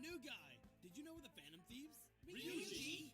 new guy. Did you know we're the Phantom Thieves? Ryuji!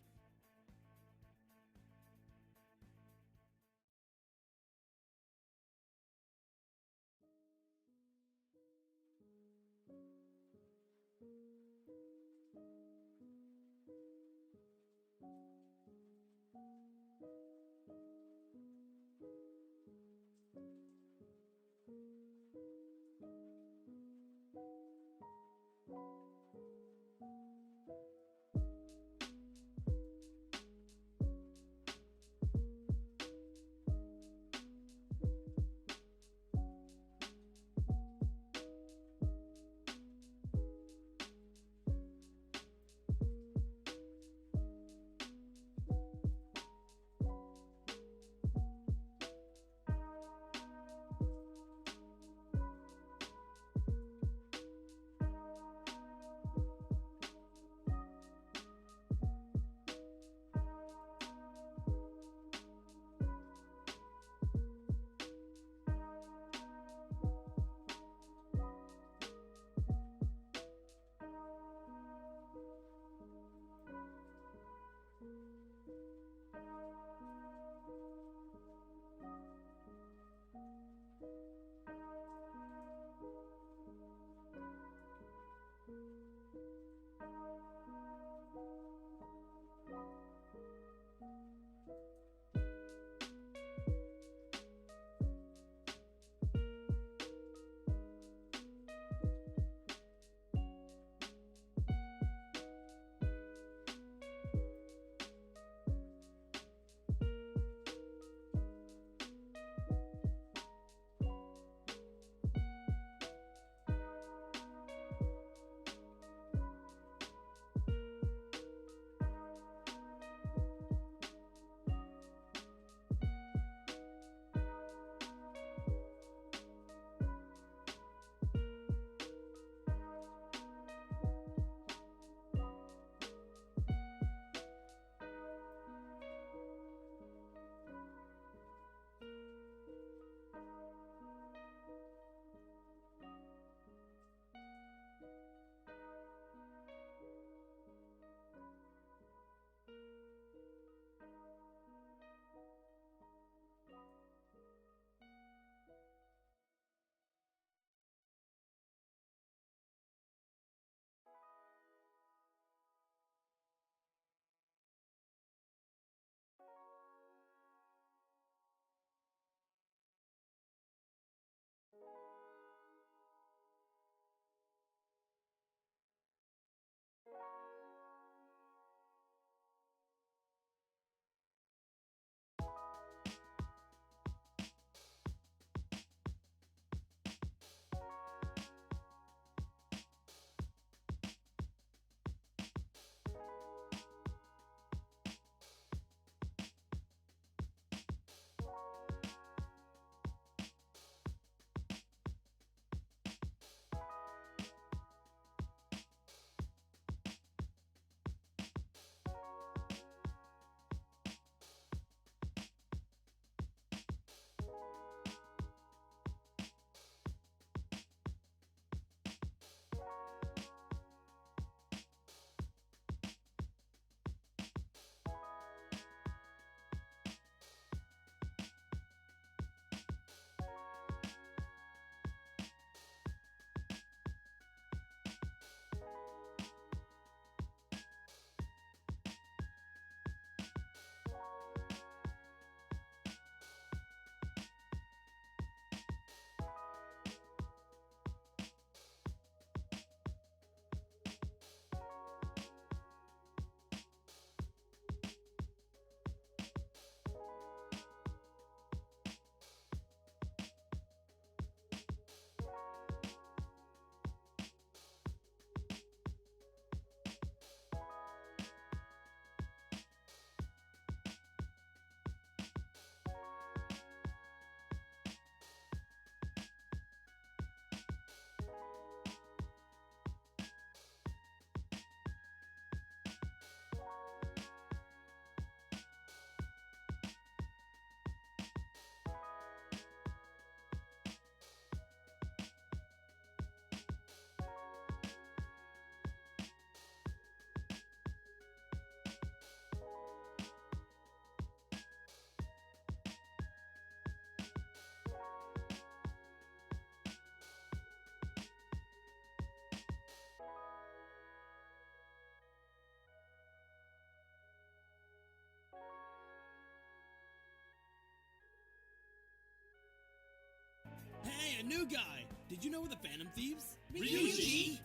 Hey, a new guy! Did you know we're the Phantom Thieves? Ryuji!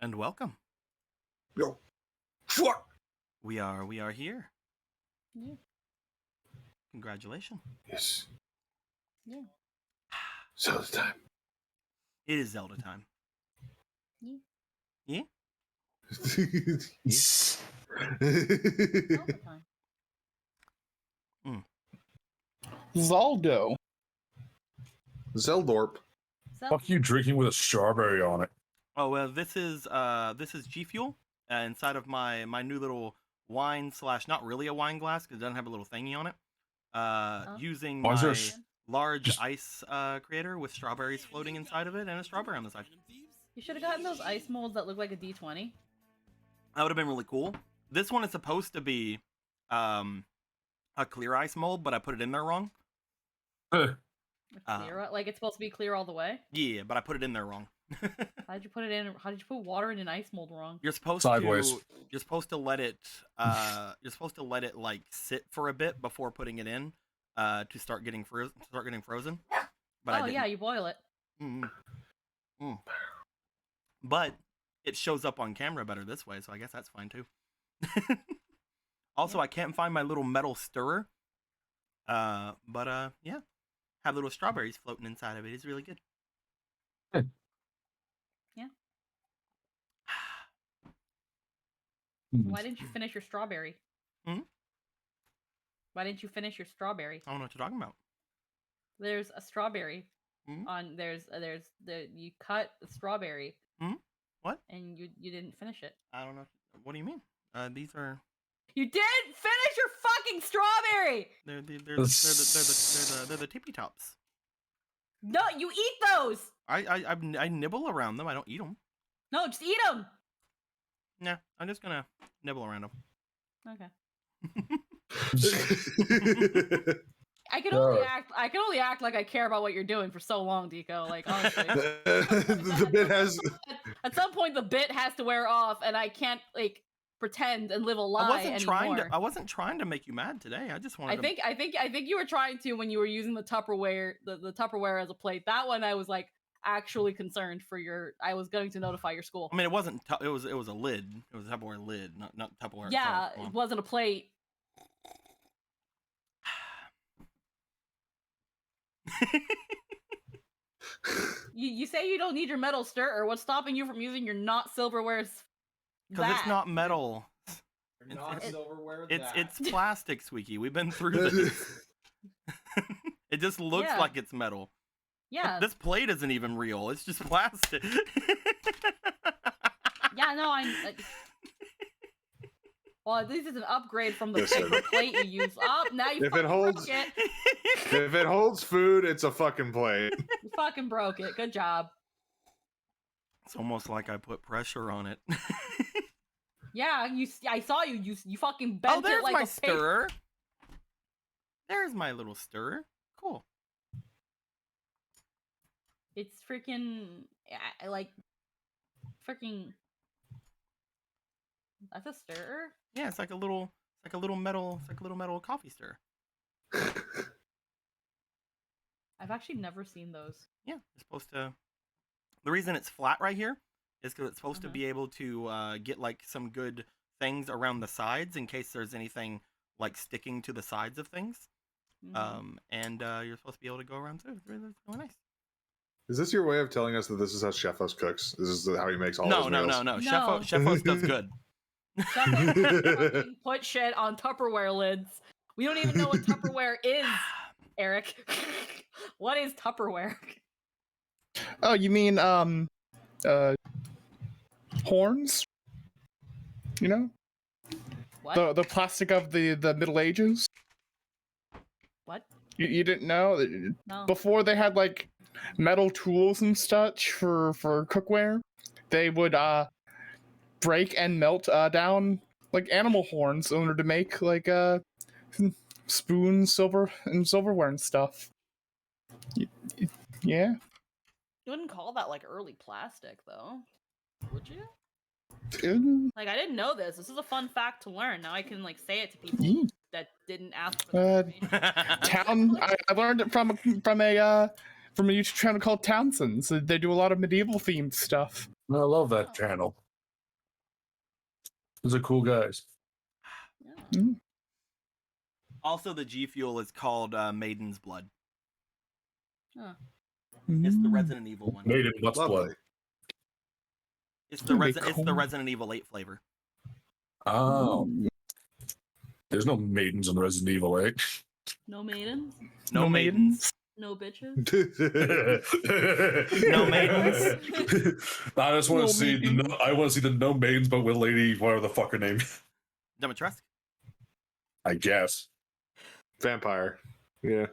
And welcome. Yo. Fuck. We are here. Yeah. Congratulations. Yes. Yeah. Zelda time. It is Zelda time. Yeah. Yeah? Yes. All the time. Zaldo. Zeldorp. So, Fuck you drinking with a strawberry on it. Oh well, this is G Fuel inside of my new little wine / not really a wine glass because it doesn't have a little thingy on it. Using Why is there my a large just- ice creator with strawberries floating inside of it and a strawberry on the side. Phantom Thieves? you should have gotten those ice molds that look like a D20. That would have been really cool. This one is supposed to be a clear ice mold, but I put it in there wrong. Clear, like it's supposed to be clear all the way. Yeah, but I put it in there wrong. How did you put it in? How did you put water in an ice mold wrong? You're supposed Sideways. to let it like sit for a bit before putting it in to start getting frozen. But I Oh didn't. yeah, you boil it. But it shows up on camera better this way, so I guess that's fine too. Also, Yeah. I can't find my little metal stirrer. But yeah, have little strawberries floating inside of it. It's really good. Why didn't you finish your strawberry? Hmm? Why didn't you finish your strawberry? I don't know what you're talking about. There's a strawberry Mhm. on there's the you cut the strawberry. Mhm. What? And you didn't finish it. I don't know. What do you mean? These are You didn't finish your fucking strawberry. they're the tippy tops. No, you eat those. I nibble around them. I don't eat them. No, just eat them. Nah, I'm just gonna nibble around them. Okay. The I can only act like I care about what you're doing for so long, Deco. Like honestly, bit has. at some point the bit has to wear off, and I can't like pretend and live a lie I wasn't trying to make you mad today. I just wanted. I think you were trying to when you were using the Tupperware, the Tupperware as a plate. That one I was like actually concerned for your. I was going to notify your school. I mean, it wasn't. It was a lid. It was a Tupperware lid, not Tupperware. Yeah, itself. it wasn't a plate. You say you don't need your metal stirrer. What's stopping you from using your not silverware? Because it's not metal. Not silverware. It's plastic, Squeaky. We've been through this. It just looks Yeah. like it's metal. Yeah. This plate isn't even real. It's just plastic. Yeah, no, well, at least it's an upgrade from the Listen. paper plate you use. Oh, now you If fucking it holds- broke it. If it holds food, it's a fucking plate. You fucking broke it. Good job. It's almost like I put pressure on it. Yeah, I saw you. You fucking bent Oh, there's it like my a paper. stirrer. There's my little stirrer. Cool. It's freaking like freaking. That's a stirrer. Yeah, it's like a little metal coffee stirrer. I've actually never seen those. Yeah, it's supposed to. The reason it's flat right here is because it's supposed to Uh-huh. be able to get like some good things around the sides in case there's anything like sticking to the sides of things. Mhm. And you're supposed to be able to go around too. It's really nice. Is this your way of telling us that this is how Chefos cooks? This is how he makes all No. his meals? No. Chefos does good. Fucking put shit on Tupperware lids. We don't even know what Tupperware is, Eric. What is Tupperware? Oh, you mean horns? You know, What? the plastic of the Middle Ages. What? You didn't know No. before they had like metal tools and such for cookware, they would break and melt down like animal horns in order to make like spoons, silverware and stuff. Yeah. You wouldn't call that like early plastic, though, would you? Like, I didn't know this. This is a fun fact to learn. Now I can like say it to people Yeah. that didn't ask for this information. I learned it from a YouTube channel called Townsend's. They do a lot of medieval themed stuff. I love that channel. Those are cool guys. Yeah. Also, the G Fuel is called Maiden's Blood. Huh. It's the Resident Evil one. Made in what's blood? Lovely. It's the That'd be it's the cool. Resident Evil 8 flavor. Oh. There's no maidens in Resident Evil 8. No maidens, No maidens. no bitches. No maidens. I just want No to see maidens. I want to see the no maidens, but with lady, whatever the fuck her name. Demetresk. I guess. Vampire. Yeah.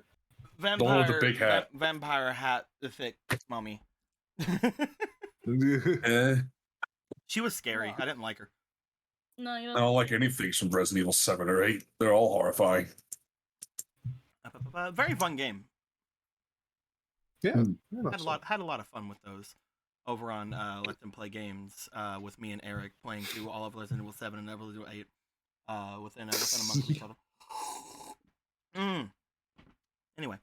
Vampire. The one with the big hat. Vampire hat. The thick mummy. Eh, She was scary. I didn't like her. No, you I know. don't like anything from Resident Evil 7 or 8. They're all horrifying. Very fun game. Yeah. Had a lot of fun with those over on Let Them Play Games with me and Eric playing through all of Resident Evil 7 and Resident Evil 8 within a month of each other. Anyway,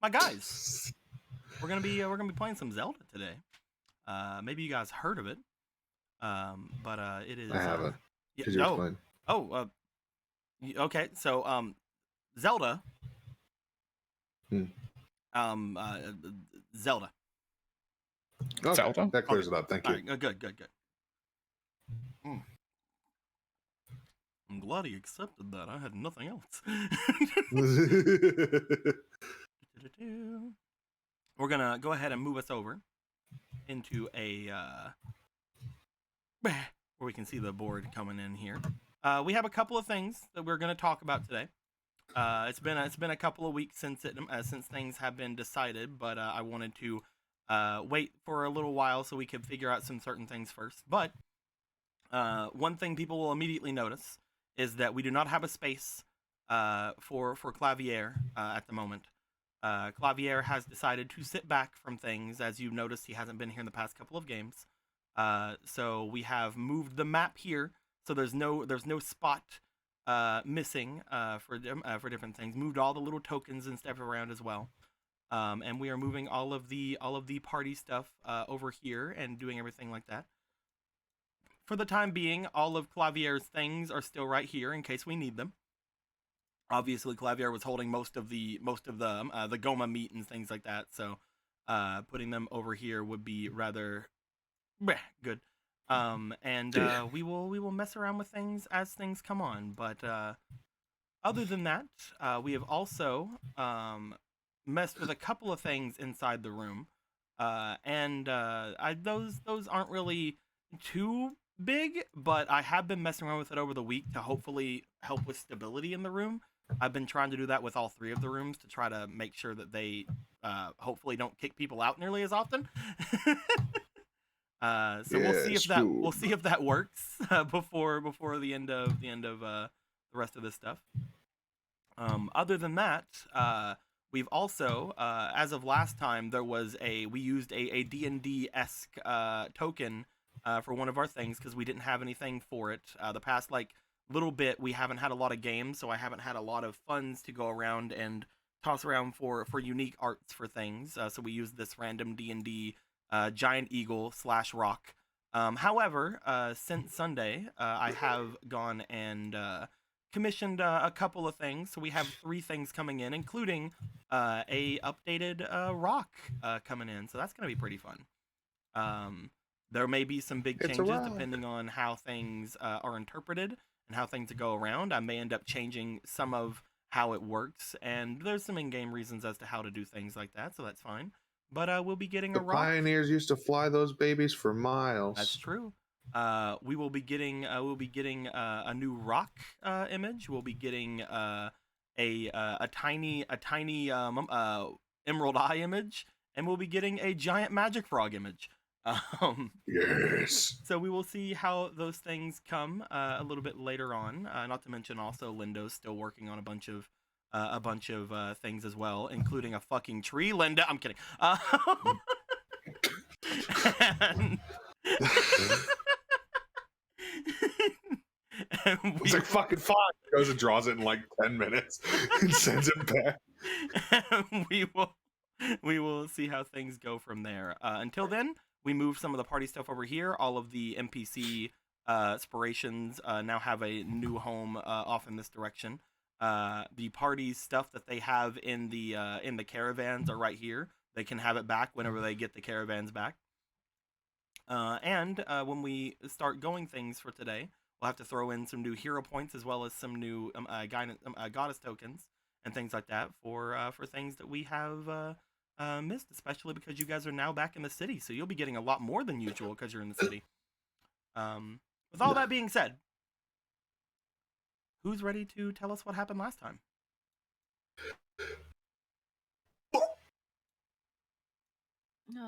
my guys, we're gonna be playing some Zelda today. Maybe you guys heard of it, but it is. I haven't. Yeah, Could you explain? okay. So Zelda. Zelda. Okay, Zelda? that clears it up. Thank All you. right, good. I'm glad he accepted that. I had nothing else. We're gonna go ahead and move us over into a where we can see the board coming in here. We have a couple of things that we're gonna talk about today. It's been a couple of weeks since things have been decided, but I wanted to wait for a little while so we could figure out some certain things first. But one thing people will immediately notice is that we do not have a space for Clavier at the moment. Clavier has decided to sit back from things. As you've noticed, he hasn't been here in the past couple of games. So we have moved the map here, so there's no spot missing for different things. Moved all the little tokens and stuff around as well. And we are moving all of the party stuff over here and doing everything like that. For the time being, all of Clavier's things are still right here in case we need them. Obviously, Clavier was holding most of the Goma meat and things like that, so putting them over here would be rather good. We will mess around with things as things come on. But other than that, we have also messed with a couple of things inside the room, those aren't really too big, but I have been messing around with it over the week to hopefully help with stability in the room. I've been trying to do that with all three of the rooms to try to make sure that they hopefully don't kick people out nearly as often. We'll see if that works before the end of the rest of this stuff. Other than that, we've also as of last time we used a D&D-esque token for one of our things because we didn't have anything for it. The past little bit we haven't had a lot of games, so I haven't had a lot of funds to go around and toss around for unique arts for things. So we used this random D&D giant eagle / rock. However, since Sunday, I have gone and commissioned a couple of things. So we have 3 things coming in, including a updated rock coming in. So that's going to be pretty fun. There may be some big changes depending on how things are interpreted and how things go around. I may end up changing some of how it works, and there's some in-game reasons as to how to do things like that, so that's fine. But we'll be getting a rock. The pioneers used to fly those babies for miles. That's true. We will be getting a new rock image. We'll be getting a tiny emerald eye image, and we'll be getting a giant magic frog image. Yes. So we will see how those things come a little bit later on. Not to mention also Lindo's still working on a bunch of things as well, including a fucking tree. Linda, I'm kidding. It's like fucking fine. He goes and draws it in like 10 minutes and sends it back. we will see how things go from there. Until then, we move some of the party stuff over here. All of the NPC aspirations now have a new home off in this direction. The party stuff that they have in the caravans are right here. They can have it back whenever they get the caravans back. And when we start going things for today, we'll have to throw in some new hero points as well as some new goddess tokens and things like that for things that we have missed, especially because you guys are now back in the city, so you'll be getting a lot more than usual because you're in the city. With all that being said, who's ready to tell us what happened last time?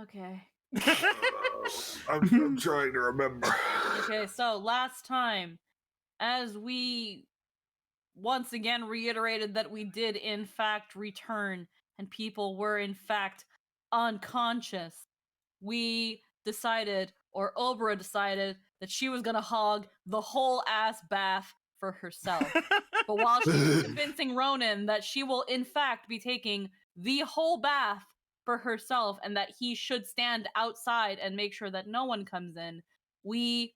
Okay. I'm trying to remember. Okay, so last time, as we once again reiterated that we did in fact return and people were in fact unconscious, we decided, or Obra decided, that she was gonna hog the whole ass bath for herself. But while she was convincing Ronan that she will in fact be taking the whole bath for herself and that he should stand outside and make sure that no one comes in, we,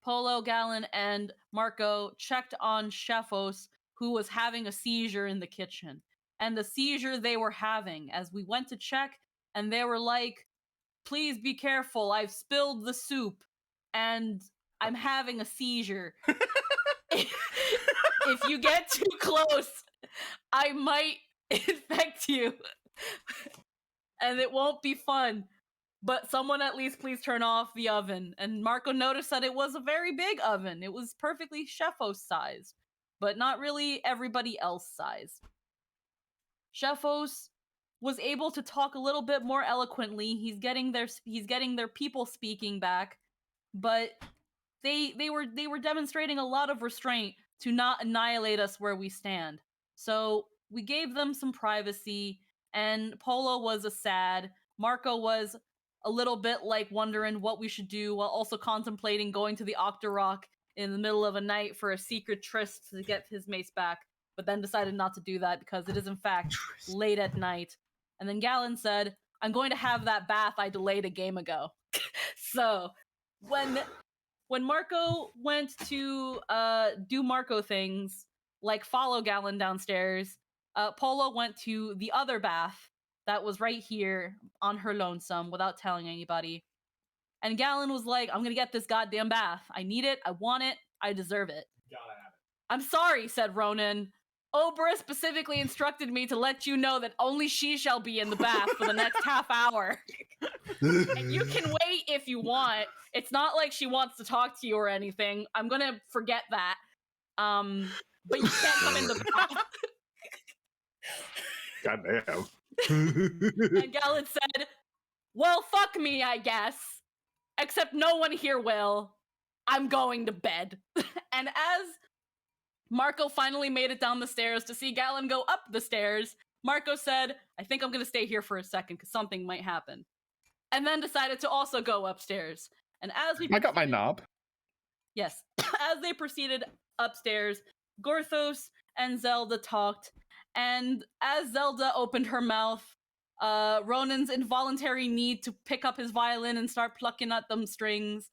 Polo, Gallon, and Marco, checked on Shefos, who was having a seizure in the kitchen. And the seizure they were having, as we went to check, and they were like, please be careful, I've spilled the soup, and I'm having a seizure. If you get too close, I might infect you. And it won't be fun. But someone at least please turn off the oven. And Marco noticed that it was a very big oven. It was perfectly Shefos sized, but not really everybody else sized. Shefos was able to talk a little bit more eloquently. He's getting their people speaking back, but they were demonstrating a lot of restraint to not annihilate us where we stand. So we gave them some privacy, and Polo was a sad. Marco was a little bit like wondering what we should do while also contemplating going to the Octorok in the middle of a night for a secret tryst to get his mace back, but then decided not to do that because it is in fact late at night. And then Gallon said, I'm going to have that bath I delayed a game ago. So when Marco went to do Marco things, like follow Gallon downstairs, Polo went to the other bath that was right here on her lonesome without telling anybody. And Gallon was like, I'm gonna get this goddamn bath. I need it, I want it, I deserve it. Gotta have it. I'm sorry, said Ronan. Obra specifically instructed me to let you know that only she shall be in the bath for the next half hour. And you can wait if you want. It's not like she wants to talk to you or anything. I'm gonna forget that. But you can't come in the bath. Goddamn. And Gallon said, well, fuck me, I guess. Except no one here will. I'm going to bed. And as Marco finally made it down the stairs to see Gallon go up the stairs, Marco said, I think I'm going to stay here for a second because something might happen. And then decided to also go upstairs. And as we I got my knob. Yes. As they proceeded upstairs, Gorthos and Zelda talked. And as Zelda opened her mouth, Ronan's involuntary need to pick up his violin and start plucking at them strings.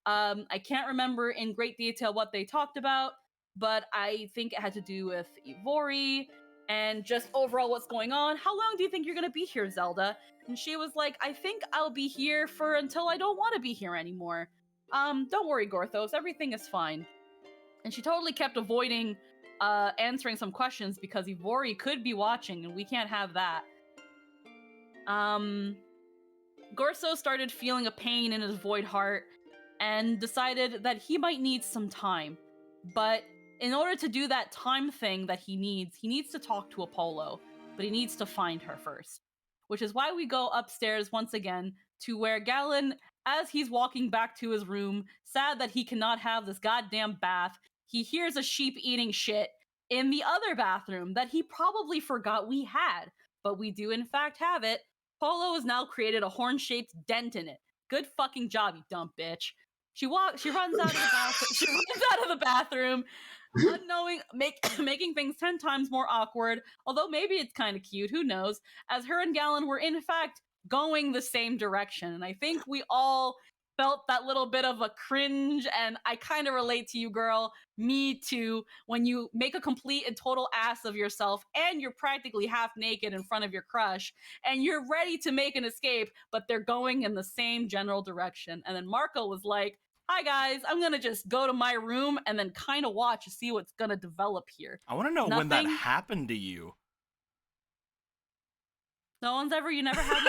I can't remember in great detail what they talked about, but I think it had to do with Ivori and just overall what's going on. How long do you think you're going to be here, Zelda? And she was like, I think I'll be here for until I don't want to be here anymore. Don't worry, Gorthos, everything is fine. And she totally kept avoiding answering some questions because Ivori could be watching and we can't have that. Gorso started feeling a pain in his void heart and decided that he might need some time. But in order to do that time thing that he needs to talk to Apollo, but he needs to find her first. Which is why we go upstairs once again to where Gallon, as he's walking back to his room, sad that he cannot have this goddamn bath, he hears a sheep eating shit in the other bathroom that he probably forgot we had. But we do in fact have it. Polo has now created a horn-shaped dent in it. Good fucking job, you dumb bitch. She runs out of the bathroom. She runs out of the bathroom, unknowing, making things 10 times more awkward. Although maybe it's kind of cute. Who knows? As her and Galen were in fact going the same direction, and I think we all felt that little bit of a cringe, and I kind of relate to you, girl. Me too. When you make a complete and total ass of yourself and you're practically half naked in front of your crush and you're ready to make an escape, but they're going in the same general direction. And then Marco was like, hi guys, I'm gonna just go to my room and then kind of watch to see what's gonna develop here. I want to know when that Nothing? happened to you. You never had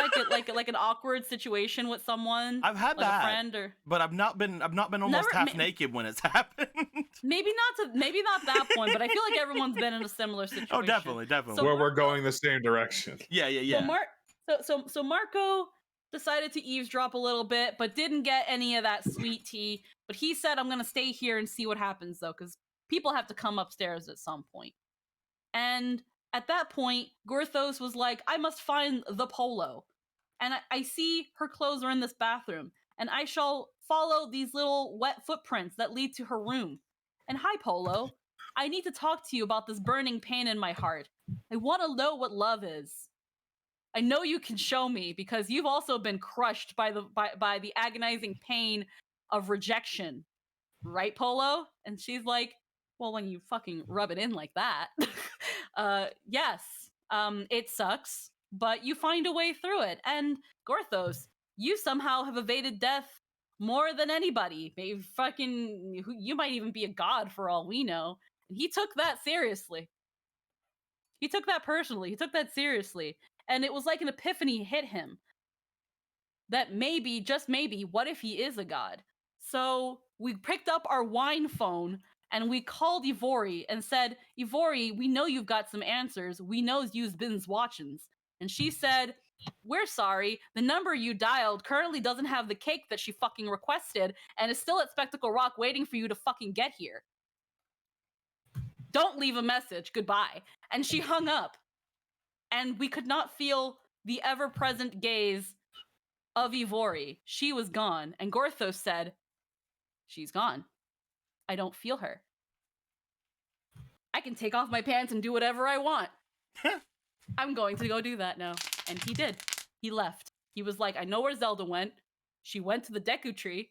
like an awkward situation with someone? I've had like that, a friend or but I've not been almost Never- half naked when it's happened. maybe not that point, but I feel like everyone's been in a similar situation. Oh, definitely. So Where we're going the same direction. Yeah. So Marco decided to eavesdrop a little bit, but didn't get any of that sweet tea. But he said, I'm gonna stay here and see what happens though, because people have to come upstairs at some point. And at that point, Gorthos was like, I must find the polo. And I see her clothes are in this bathroom, and I shall follow these little wet footprints that lead to her room. And hi, Polo. I need to talk to you about this burning pain in my heart. I want to know what love is. I know you can show me because you've also been crushed by the agonizing pain of rejection. Right, Polo? And she's like, well, when you fucking rub it in like that. Yes, it sucks, but you find a way through it. And Gorthos, you somehow have evaded death more than anybody. Maybe you might even be a god for all we know. And he took that seriously. He took that personally. He took that seriously. And it was like an epiphany hit him. That maybe, just maybe, what if he is a god? So we picked up our wine phone and we called Ivory and said, Ivory, we know you've got some answers. We know you've been watchings. And she said, we're sorry. The number you dialed currently doesn't have the cake that she fucking requested and is still at Spectacle Rock waiting for you to fucking get here. Don't leave a message. Goodbye. And she hung up. And we could not feel the ever-present gaze of Ivory. She was gone. And Gorthos said, she's gone. I don't feel her. I can take off my pants and do whatever I want. I'm going to go do that now. And he did. He left. He was like, I know where Zelda went. She went to the Deku tree.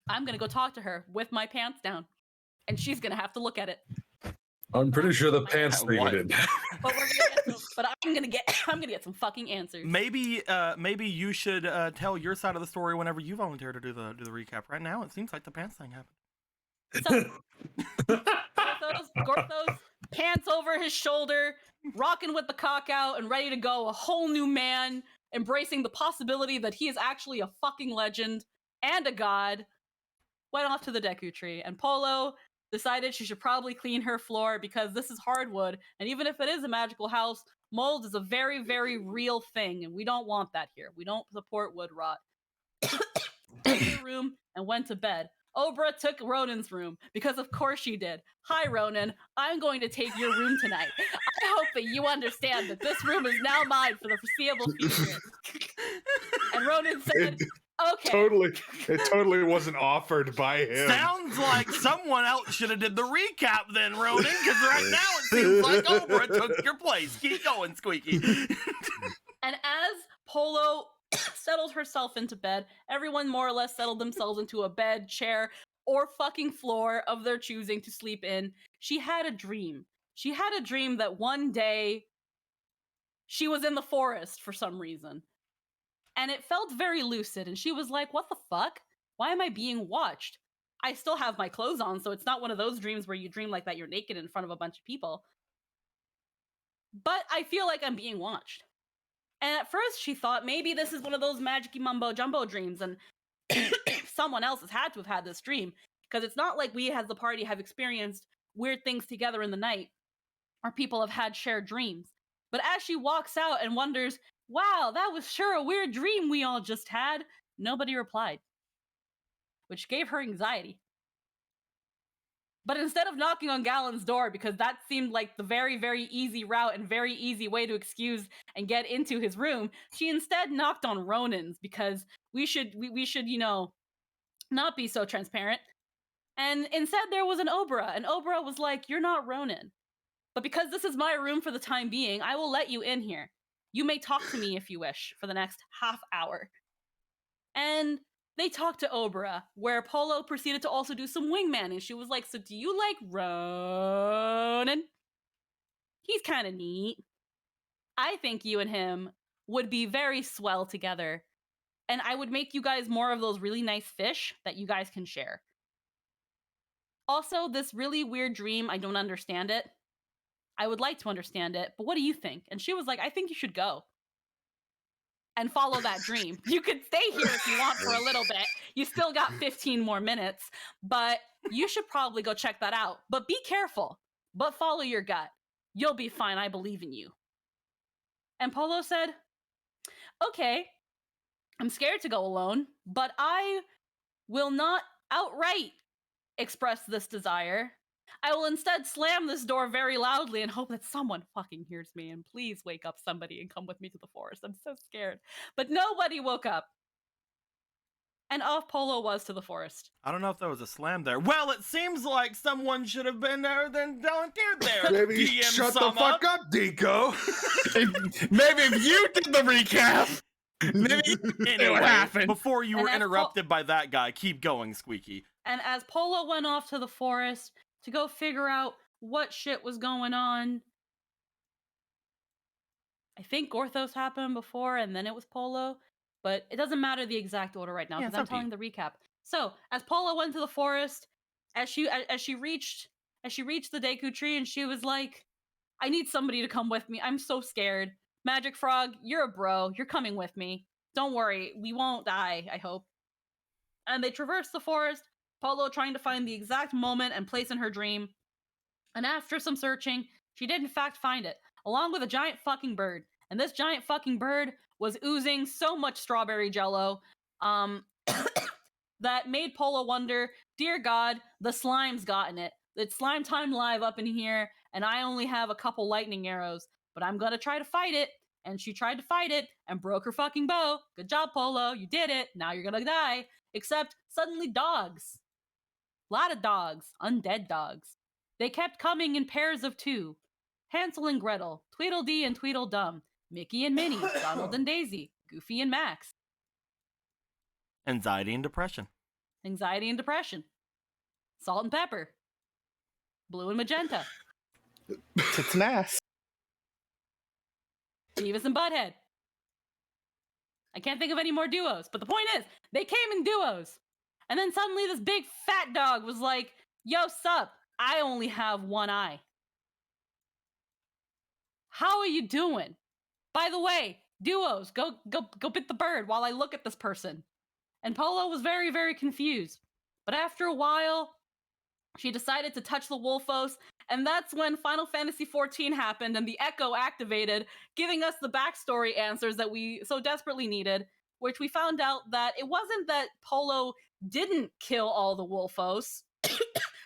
I'm going to go talk to her with my pants down. And she's going to have to look at it. I'm pretty sure the pants thing What? did. But I'm gonna get some fucking answers. Maybe you should tell your side of the story whenever you volunteer to do the recap. Right now, it seems like the pants thing happened. So, Gorthos, pants over his shoulder, rocking with the cock out and ready to go, a whole new man, embracing the possibility that he is actually a fucking legend and a god, went off to the Deku tree. And Polo decided she should probably clean her floor because this is hardwood, and even if it is a magical house, mold is a very, very real thing, and we don't want that here. We don't support wood rot. Took her room and went to bed. Obra took Ronan's room, because of course she did. Hi, Ronan. I'm going to take your room tonight. I hope that you understand that this room is now mine for the foreseeable future. And Ronan said, okay. It totally wasn't offered by him. Sounds like someone else should have did the recap then, Ronan, because right now it seems like Oprah took your place. Keep going, Squeaky. And as Polo settled herself into bed, everyone more or less settled themselves into a bed, chair, or fucking floor of their choosing to sleep in. She had a dream. She had a dream that one day she was in the forest for some reason. And it felt very lucid, and she was like, what the fuck? Why am I being watched? I still have my clothes on, so it's not one of those dreams where you dream like that you're naked in front of a bunch of people. But I feel like I'm being watched. And at first she thought maybe this is one of those magic-y mumbo-jumbo dreams, and someone else has had to have had this dream, because it's not like we as the party have experienced weird things together in the night, or people have had shared dreams. But as she walks out and wonders, wow, that was sure a weird dream we all just had, nobody replied, which gave her anxiety. But instead of knocking on Galen's door, because that seemed like the very, very easy route and very easy way to excuse and get into his room, she instead knocked on Ronan's, because we should, you know, not be so transparent. And instead there was an Obra, and Obra was like, "You're not Ronin. But because this is my room for the time being, I will let you in here. You may talk to me if you wish for the next half hour." And they talked to Obra, where Polo proceeded to also do some wingman, and she was like, "So do you like Ronan? He's kind of neat. I think you and him would be very swell together. And I would make you guys more of those really nice fish that you guys can share. Also, this really weird dream, I don't understand it. I would like to understand it, but what do you think?" And she was like, "I think you should go and follow that dream. You could stay here if you want for a little bit. You still got 15 more minutes, but you should probably go check that out. But be careful, but follow your gut. You'll be fine. I believe in you." And Polo said, "Okay, I'm scared to go alone, but I will not outright express this desire. I will instead slam this door very loudly and hope that someone fucking hears me, and please wake up somebody and come with me to the forest. I'm so scared." But nobody woke up. And off Polo was to the forest. I don't know if there was a slam there. Well, it seems like someone should have been there than volunteered there. Maybe DM shut the Sama. fuck up, Deco. Maybe if you did the recap, maybe it Anyway, would happen. before you And were as interrupted by that guy, keep going, Squeaky. And as Polo went off to the forest to go figure out what shit was going on, I think Gorthos happened before and then it was Polo, but it doesn't matter the exact order right now Yeah, because it's I'm up to you. telling the recap. So as Polo went to the forest, as she reached the Deku tree, and she was like, "I need somebody to come with me. I'm so scared. Magic Frog, you're a bro. You're coming with me. Don't worry, we won't die, I hope." And they traversed the forest, Polo trying to find the exact moment and place in her dream. And after some searching, she did in fact find it, along with a giant fucking bird. And this giant fucking bird was oozing so much strawberry jello, that made Polo wonder, dear God, the slime's gotten it. It's slime time live up in here, and I only have a couple lightning arrows, but I'm gonna try to fight it. And she tried to fight it and broke her fucking bow. Good job, Polo. You did it. Now you're gonna die. Except suddenly dogs. A lot of dogs. Undead dogs. They kept coming in pairs of two. Hansel and Gretel, Tweedledee and Tweedledum, Mickey and Minnie, Donald and Daisy, Goofy and Max. Anxiety and depression. Anxiety and depression. Salt and pepper. Blue and magenta. Tits and ass. Beavis and Butthead. I can't think of any more duos, but the point is, they came in duos. And then suddenly this big fat dog was like, "Yo, sup, I only have one eye. How are you doing? By the way, duos, go bit the bird while I look at this person." And Polo was very, very confused. But after a while, she decided to touch the Wolfos, and that's when Final Fantasy XIV happened and the Echo activated, giving us the backstory answers that we so desperately needed, which we found out that it wasn't that Polo didn't kill all the Wolfos.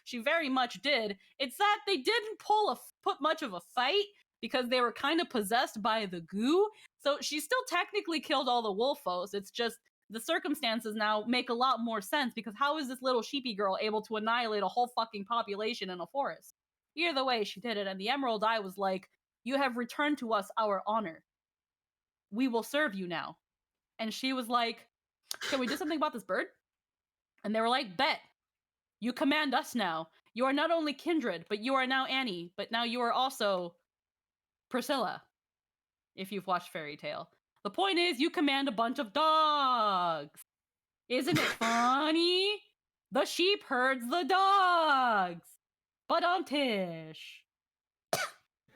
She very much did. It's that they didn't put much of a fight because they were kind of possessed by the goo. So she still technically killed all the Wolfos. It's just the circumstances now make a lot more sense, because how is this little sheepy girl able to annihilate a whole fucking population in a forest? Either way, she did it, and the Emerald Eye was like, "You have returned to us our honor. We will serve you now." And she was like, "Can we do something about this bird?" And they were like, "Bet. You command us now. You are not only kindred, but you are now Annie, but now you are also Priscilla, if you've watched Fairy Tail. The point is, you command a bunch of dogs. Isn't it funny? The sheep herds the dogs. But Tish."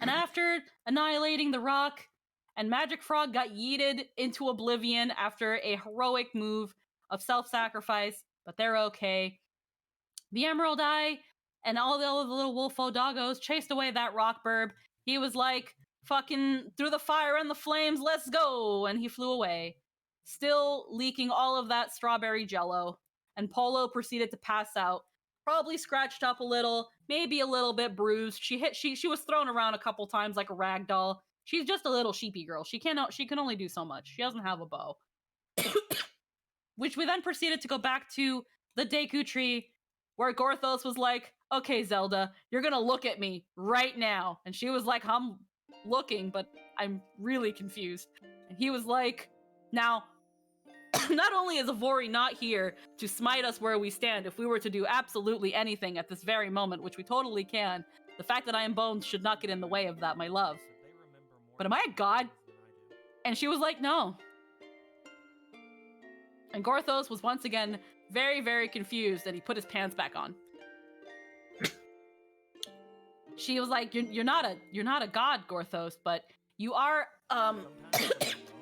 And after annihilating the rock, and Magic Frog got yeeted into oblivion after a heroic move of self-sacrifice, but they're okay. The Emerald Eye and all the little wolfo doggos chased away that rock burb. He was like, "Fucking through the fire and the flames, let's go!" And he flew away, still leaking all of that strawberry jello. And Polo proceeded to pass out, probably scratched up a little, maybe a little bit bruised. She was thrown around a couple times like a rag doll. She's just a little sheepy girl. She can only do so much. She doesn't have a bow. Which we then proceeded to go back to the Deku tree, where Gorthos was like, okay, Zelda, you're gonna look at me right now. And she was like, I'm looking, but I'm really confused. And he was like, now, not only is Avori not here to smite us where we stand, if we were to do absolutely anything at this very moment, which we totally can, the fact that I am bones should not get in the way of that, my love. But am I a god? And she was like, no. And Gorthos was once again very, very confused, and he put his pants back on. She was like, you're not a god, Gorthos, but you are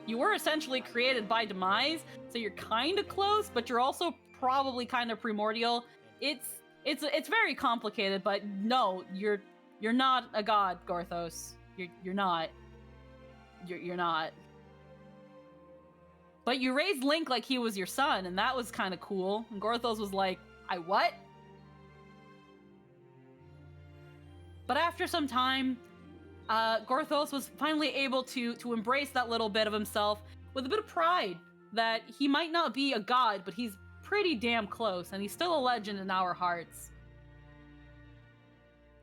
you were essentially created by demise, so you're kind of close, but you're also probably kind of primordial. It's very complicated, but no, you're not a god, Gorthos. You're not. You're not. But you raised Link like he was your son, and that was kind of cool. And Gorthos was like, I what? But after some time, Gorthos was finally able to embrace that little bit of himself with a bit of pride that he might not be a god, but he's pretty damn close, and he's still a legend in our hearts.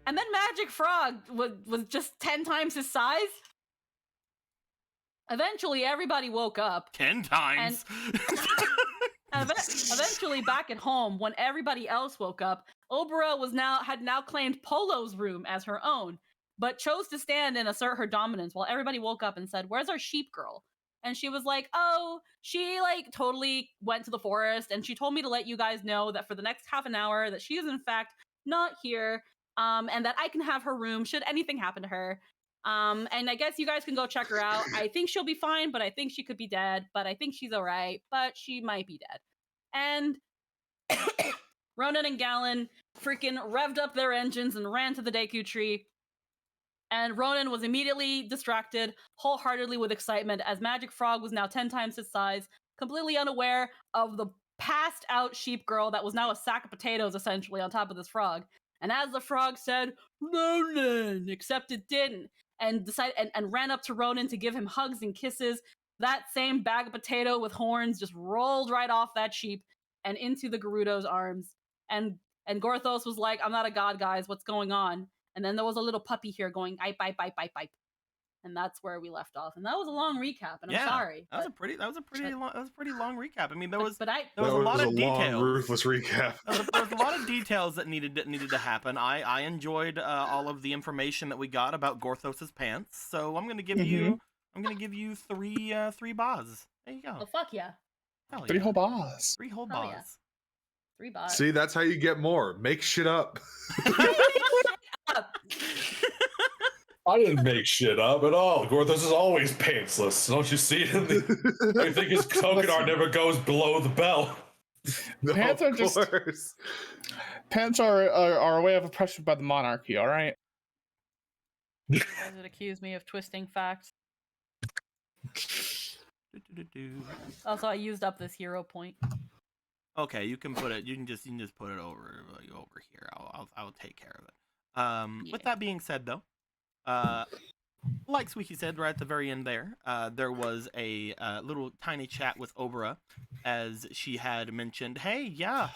And then Magic Frog was just 10 times his size. Eventually, everybody woke up. 10 times. And eventually, back at home, when everybody else woke up, Obra had now claimed Polo's room as her own, but chose to stand and assert her dominance while everybody woke up and said, "Where's our sheep girl?" And she was like, "Oh, she totally went to the forest, and she told me to let you guys know that for the next half an hour that she is in fact not here, and that I can have her room should anything happen to her. And I guess you guys can go check her out. I think she'll be fine, but I think she could be dead, but I think she's all right, but she might be dead." And Ronan and Galen freaking revved up their engines and ran to the Deku tree. And Ronan was immediately distracted, wholeheartedly with excitement, as Magic Frog was now 10 times his size, completely unaware of the passed out sheep girl that was now a sack of potatoes, essentially, on top of this frog. And as the frog said, "Ronan," except it didn't, and ran up to Ronan to give him hugs and kisses, that same bag of potato with horns just rolled right off that sheep and into the Gerudo's arms. And Gorthos was like, "I'm not a god, guys. What's going on?" And then there was a little puppy here going, "Ipe, ipe, ipe, ipe, ipe." And that's where we left off. And that was a long recap. And I'm sorry. That was a pretty long recap. I mean, there was That a lot of long, details. ruthless recap. There was a lot of details that needed to happen. I enjoyed all of the information that we got about Gorthos's pants. So I'm gonna give you 3 bars. There you go. Oh, fuck yeah. Hell yeah. 3 whole bars. 3 whole Hell yeah. bars. 3 bars. See, that's how you get more. Make shit up. I didn't make shit up at all. Gorthos is always pantsless. Don't you see it in the... I think his Kokenar never goes below the belt. No, Pants are of just- course. Pants are a way of oppression by the monarchy, all right? You guys would accuse me of twisting facts. Also, I used up this hero point. Okay, you can put it. You can just put it over here. I'll take care of it. With that being said, though, like Squeaky said right at the very end there was a little tiny chat with Obra, as she had mentioned, "Hey, yeah,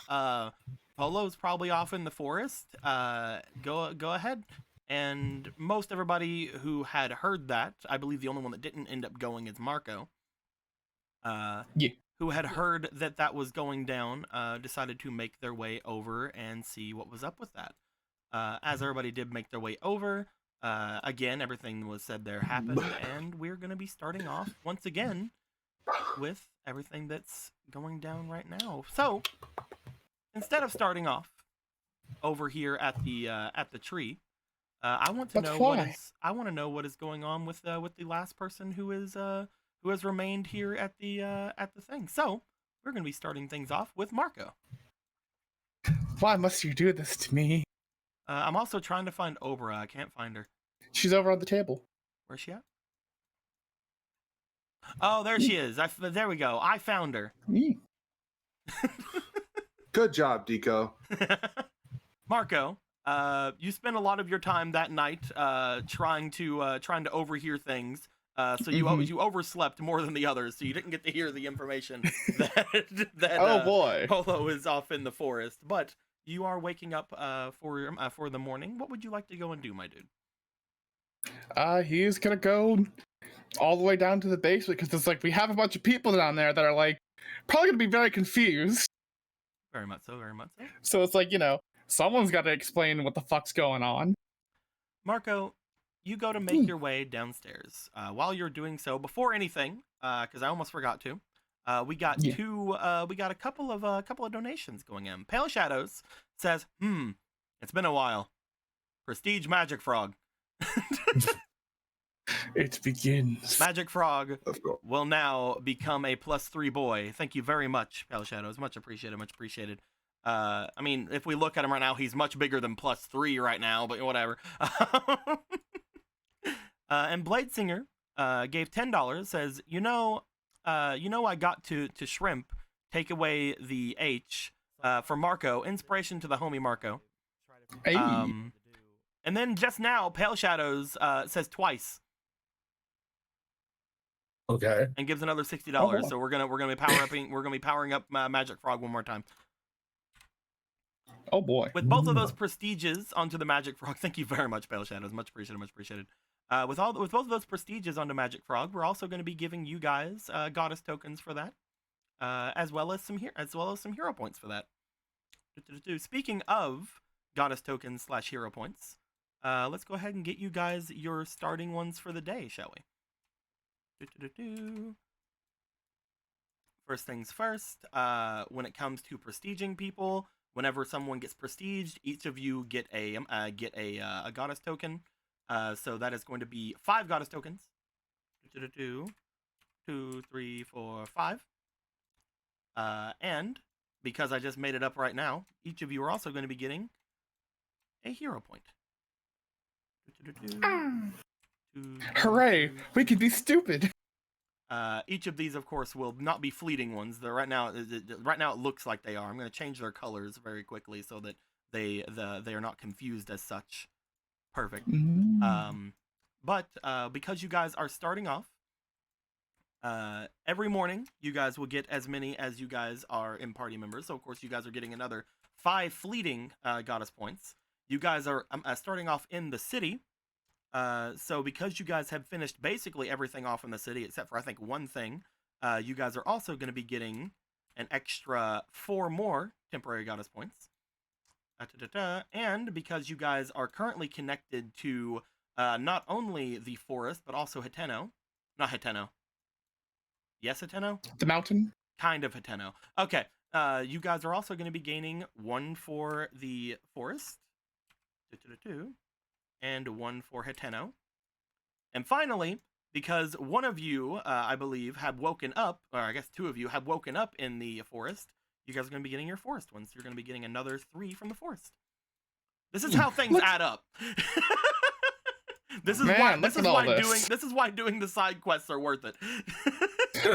Polo's probably off in the forest. Go ahead." And most everybody who had heard that, I believe the only one that didn't end up going is Marco. Who had heard that was going down, decided to make their way over and see what was up with that. As everybody did make their way over, again, everything was said there happened, and we're going to be starting off once again with everything that's going down right now. So, instead of starting off over here at the tree, I want to know what is going on with the last person who has remained here at the thing. So we're going to be starting things off with Marco. Why must you do this to me? I'm also trying to find Obra. I can't find her. She's over on the table. Where's she at? Oh, there she is. There we go. I found her. Good job, Deco. Marco, you spent a lot of your time that night trying to overhear things So you overslept more than the others, so you didn't get to hear the information that Oh boy. Polo is off in the forest. But you are waking up for the morning. What would you like to go and do, my dude? He's gonna go all the way down to the basement because it's like we have a bunch of people down there that are like probably gonna be very confused. Very much so, very much so. So it's like, someone's got to explain what the fuck's going on. Marco, you go to make your way downstairs. While you're doing so, before anything, because I almost forgot to, we got a couple of donations going in. Pale Shadows says, it's been a while. Prestige Magic Frog. It begins. Magic Frog will now become a +3 boy. Thank you very much, Pale Shadows. Much appreciated, much appreciated. I mean, if we look at him right now, he's much bigger than +3 right now, but whatever. And Bladesinger gave $10, says, I got to shrimp, take away the H for Marco, inspiration to the homie Marco. Hey. And then just now, Pale Shadows says twice. Okay. And gives another $60. Oh. So we're gonna be powering up Magic Frog one more time. Oh boy. With both of those prestiges onto the Magic Frog, thank you very much, Pale Shadows. Much appreciated, much appreciated. With both of those prestiges onto Magic Frog, we're also going to be giving you guys goddess tokens for that, as well as some hero points for that. Speaking of goddess tokens / hero points, let's go ahead and get you guys your starting ones for the day, shall we? First things first, when it comes to prestiging people, whenever someone gets prestiged, each of you get a goddess token. So that is going to be 5 goddess tokens. 2, 3, 4, 5. And because I just made it up right now, each of you are also going to be getting a hero point. Hooray! We can be stupid. Each of these, of course, will not be fleeting ones. Right now it looks like they are. I'm going to change their colors very quickly so that they are not confused as such. Perfect. But because you guys are starting off, every morning you guys will get as many as you guys are in party members. So of course you guys are getting another 5 fleeting goddess points. You guys are starting off in the city. So because you guys have finished basically everything off in the city, except for I think one thing, you guys are also going to be getting an extra 4 more temporary goddess points. And because you guys are currently connected to not only the forest, but also Hiteno. Not Hiteno. Yes, Hiteno? The mountain? Kind of Hiteno. Okay. You guys are also going to be gaining 1 for the forest. And 1 for Hiteno. And finally, because one of you, I believe, had woken up, or I guess 2 of you have woken up in the forest, you guys are going to be getting your forest ones. You're going to be getting another 3 from the forest. This is how things add up. This is why doing the side quests are worth it.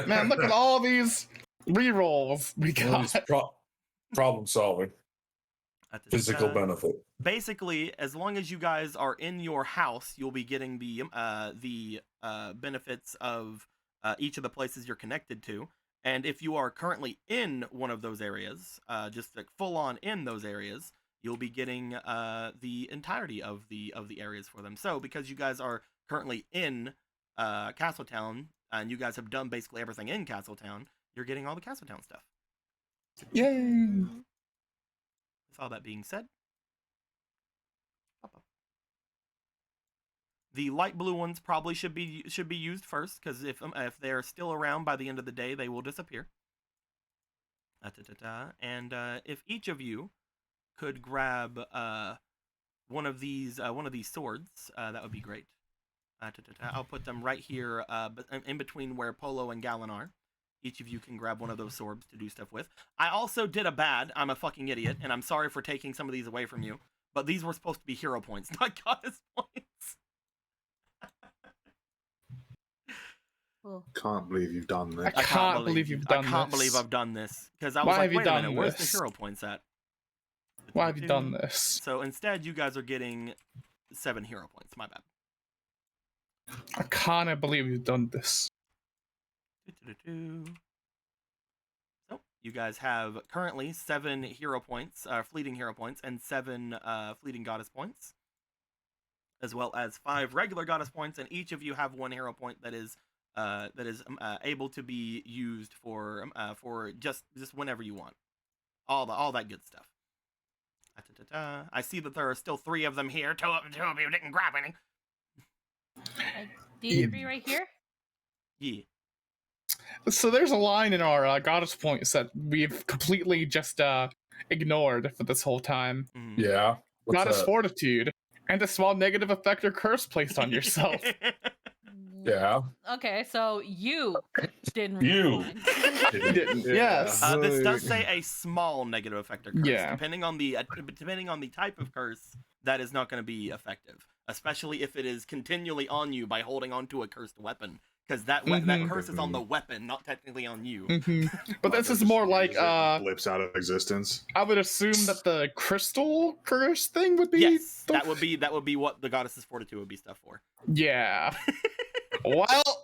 Man, look at all these rerolls we got. Problem solving. Physical benefit. Basically, as long as you guys are in your house, you'll be getting the benefits of each of the places you're connected to. And if you are currently in one of those areas, just like full on in those areas, you'll be getting the entirety of the areas for them. So because you guys are currently in Castletown and you guys have done basically everything in Castletown, you're getting all the Castletown stuff. Yay! With all that being said, the light blue ones probably should be used first, because if they're still around by the end of the day, they will disappear. And if each of you could grab one of these swords, that would be great. I'll put them right here, in between where Polo and Gallon are. Each of you can grab one of those swords to do stuff with. I also did a bad. I'm a fucking idiot, and I'm sorry for taking some of these away from you. But these were supposed to be hero points, not goddess points. Can't believe you've done this. I can't believe you've done this. I can't believe I've done this. Because I was Why like, have you wait a minute, done where's this? the hero points at? Why have you done this? So instead, you guys are getting 7 hero points. My bad. I can't believe you've done this. So you guys have currently 7 hero points, fleeting hero points, and 7 fleeting goddess points, as well as 5 regular goddess points, and each of you have 1 hero point that is able to be used for just whenever you want. All that good stuff. I see that there are still 3 of them here. Two of you didn't grab any. These 3 right here? Yeah. So there's a line in our goddess points that we've completely just ignored for this whole time. Mhm. Yeah. What's Goddess that? fortitude and a small negative effect or curse placed on yourself. Yeah. Okay, so you didn't You. read mine. Didn't. Yes. This does say a small negative effect or curse. Yeah. Depending on the type of curse, that is not going to be effective, especially if it is continually on you by holding onto a cursed weapon, because that curse is on the weapon, not technically on you. But this is more like blips out of existence. I would assume that the crystal curse thing would be. Yes, that would be what the goddess's fortitude would be stuff for. Yeah. Well,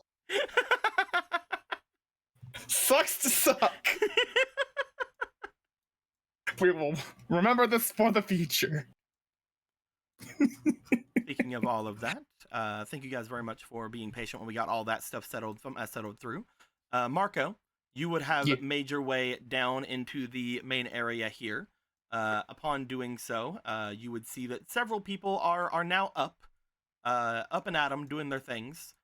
sucks to suck. We will remember this for the future. Speaking of all of that, thank you guys very much for being patient when we got all that stuff settled through. Marco, you would have made your way down into the main area here. Upon doing so, you would see that several people are now up and at 'em doing their things.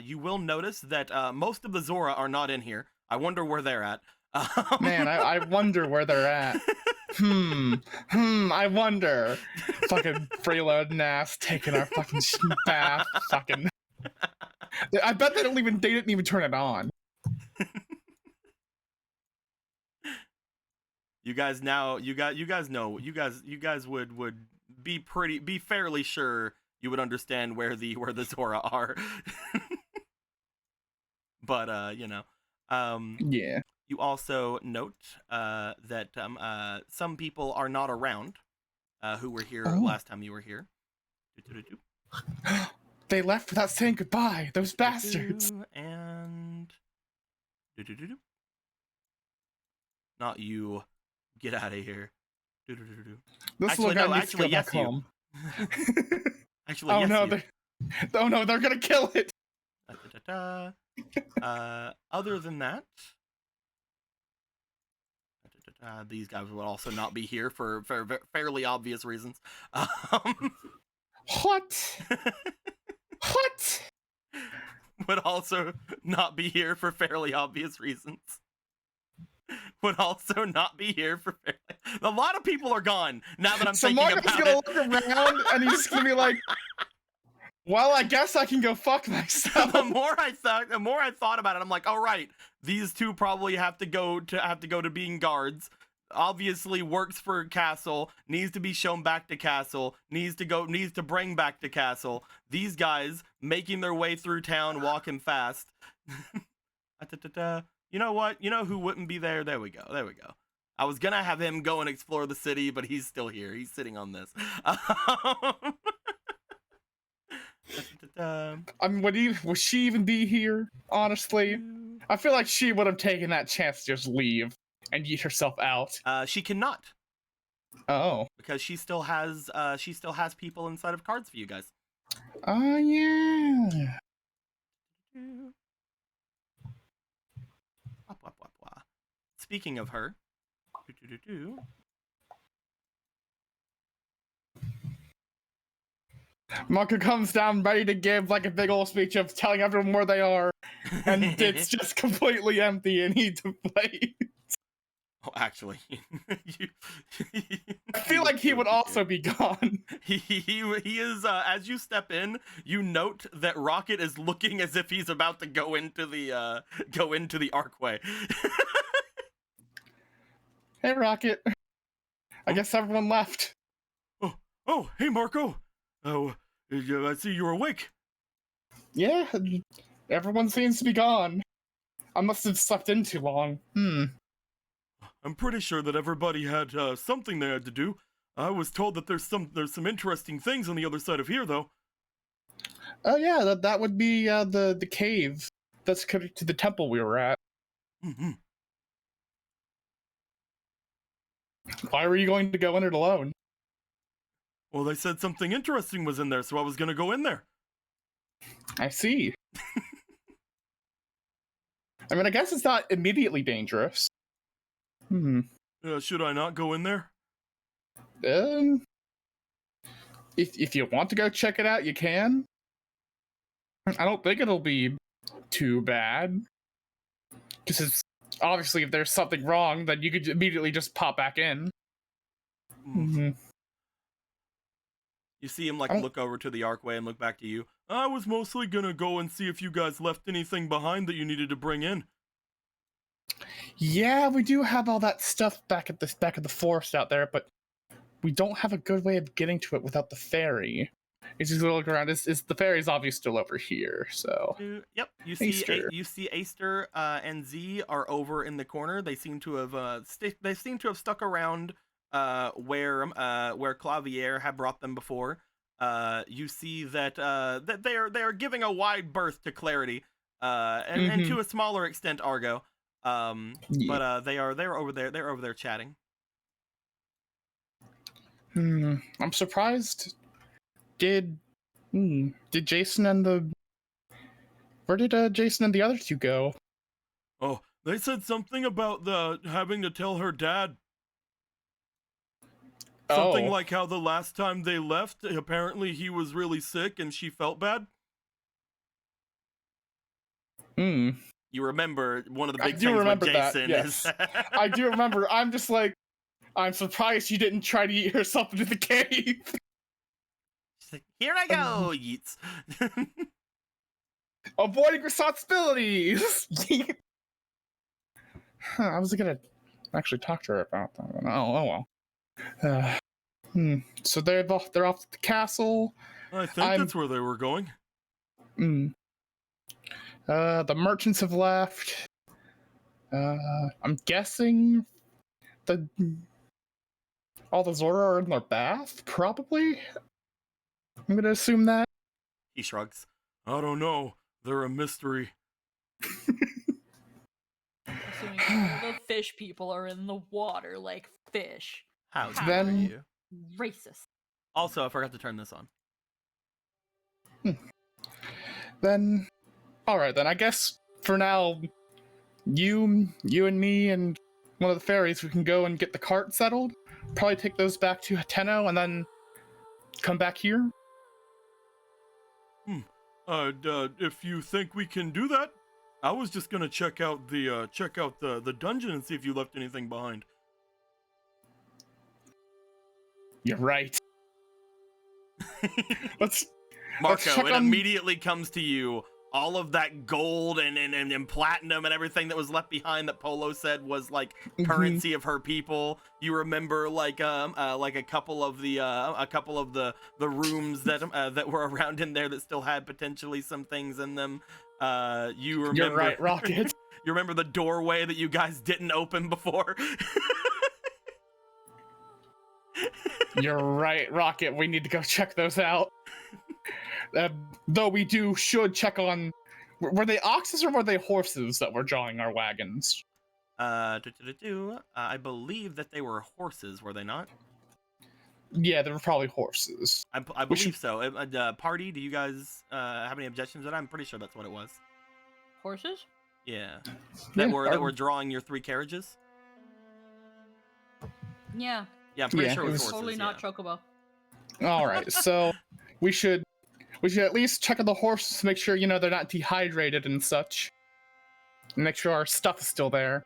You will notice that most of the Zora are not in here. I wonder where they're at. Man, I wonder where they're at. I wonder. Fucking freeloading ass taking our fucking bath. Fucking. I bet they didn't even turn it on. You guys know. You guys would be fairly sure you would understand where the Zora are. But Yeah. you also note that some people are not around who were here last time you were here. They left without saying goodbye. Those bastards. And not you. Get out of here. This little guy needs to go back home. Actually, oh yes, no, you. They're gonna kill it. Other than that, these guys will also not be here for fairly obvious reasons. What? What? Would also not be here for fairly obvious reasons. Would also not be here for fairly... A lot of people are gone now that I'm thinking Marco's about gonna it. look around and he's just gonna be like, well, I guess I can go fuck myself. The more I thought about it, I'm like, all right, these two probably have to go to being guards. Obviously works for castle, needs to be shown back to castle, needs to bring back to castle. These guys making their way through town, walking fast. You know what? You know who wouldn't be there? There we go. I was gonna have him go and explore the city, but he's still here. He's sitting on this. I mean, would she even be here? Honestly, I feel like she would have taken that chance to just leave and yeet herself out. She cannot. Oh. Because she still has people inside of cards for you guys. Oh yeah. Speaking of her, Marco comes down ready to give like a big old speech of telling everyone where they are, and it's just completely empty and he deflates. Oh, actually, I feel like he would also be gone. He is. As you step in, you note that Rocket is looking as if he's about to go into the archway. Hey, Rocket. I guess everyone left. Oh, hey, Marco. Oh, I see you're awake. Yeah, everyone seems to be gone. I must have slept in too long. I'm pretty sure that everybody had something they had to do. I was told that there's some interesting things on the other side of here, though. Oh yeah, that would be the cave that's connected to the temple we were at. Mm-hmm. Why were you going to go in it alone? Well, they said something interesting was in there, so I was gonna go in there. I see. I mean, I guess it's not immediately dangerous. Should I not go in there? If you want to go check it out, you can. I don't think it'll be too bad. Because it's obviously, if there's something wrong, then you could immediately just pop back in. You see him like look over to the archway and look back to you. I was mostly gonna go and see if you guys left anything behind that you needed to bring in. Yeah, we do have all that stuff back at the forest out there, but we don't have a good way of getting to it without the ferry. It's just look around. The ferry's obviously still over here. So yep, you see Aster. you see Aster and Z are over in the corner. They seem to have stuck around where Clavier had brought them before. You see that that they are giving a wide berth to Clarity, and to a smaller extent Argo. But they're over there. They're over there chatting. I'm surprised. Did Jason and where did Jason and the other two go? Oh, they said something about having to tell her dad. Something like how the last time they left, apparently he was really sick and she felt bad. You remember one of the big things with Jason yes. is... I do remember. I'm just like, I'm surprised you didn't try to eat herself into the cave. She's like, here I go, yeets. Avoiding responsibilities. I was gonna actually talk to her about that. Oh well. So they're off at the castle. I think that's where they were going. The merchants have left. I'm guessing all the Zora are in their bath, probably. I'm gonna assume that. He shrugs. I don't know. They're a mystery. Assuming all the fish people are in the water like fish. How Then- dare you? Racist. Also, I forgot to turn this on. Then, all right. Then I guess for now, you and me and one of the fairies, we can go and get the cart settled. Probably take those back to Hateno and then come back here. If you think we can do that, I was just gonna check out the dungeon and see if you left anything behind. You're right. Let's Marco, check it on- immediately comes to you. All of that gold and platinum and everything that was left behind that Polo said was like currency of her people. You remember like a couple of the rooms that were around in there that still had potentially some things in them. You remember? You're right, Rocket. You remember the doorway that you guys didn't open before? You're right, Rocket. We need to go check those out. Though we should check on. Were they oxes or were they horses that were drawing our wagons? I believe that they were horses, were they not? Yeah, they were probably horses. I believe so. Party, do you guys have any objections to that? I'm pretty sure that's what it was. Horses? Yeah. That were drawing your 3 carriages? Yeah. Yeah, I'm pretty Yeah, sure it was horses. Totally not yeah. Chocobo. All right, so we should at least check on the horses to make sure they're not dehydrated and such. And make sure our stuff is still there.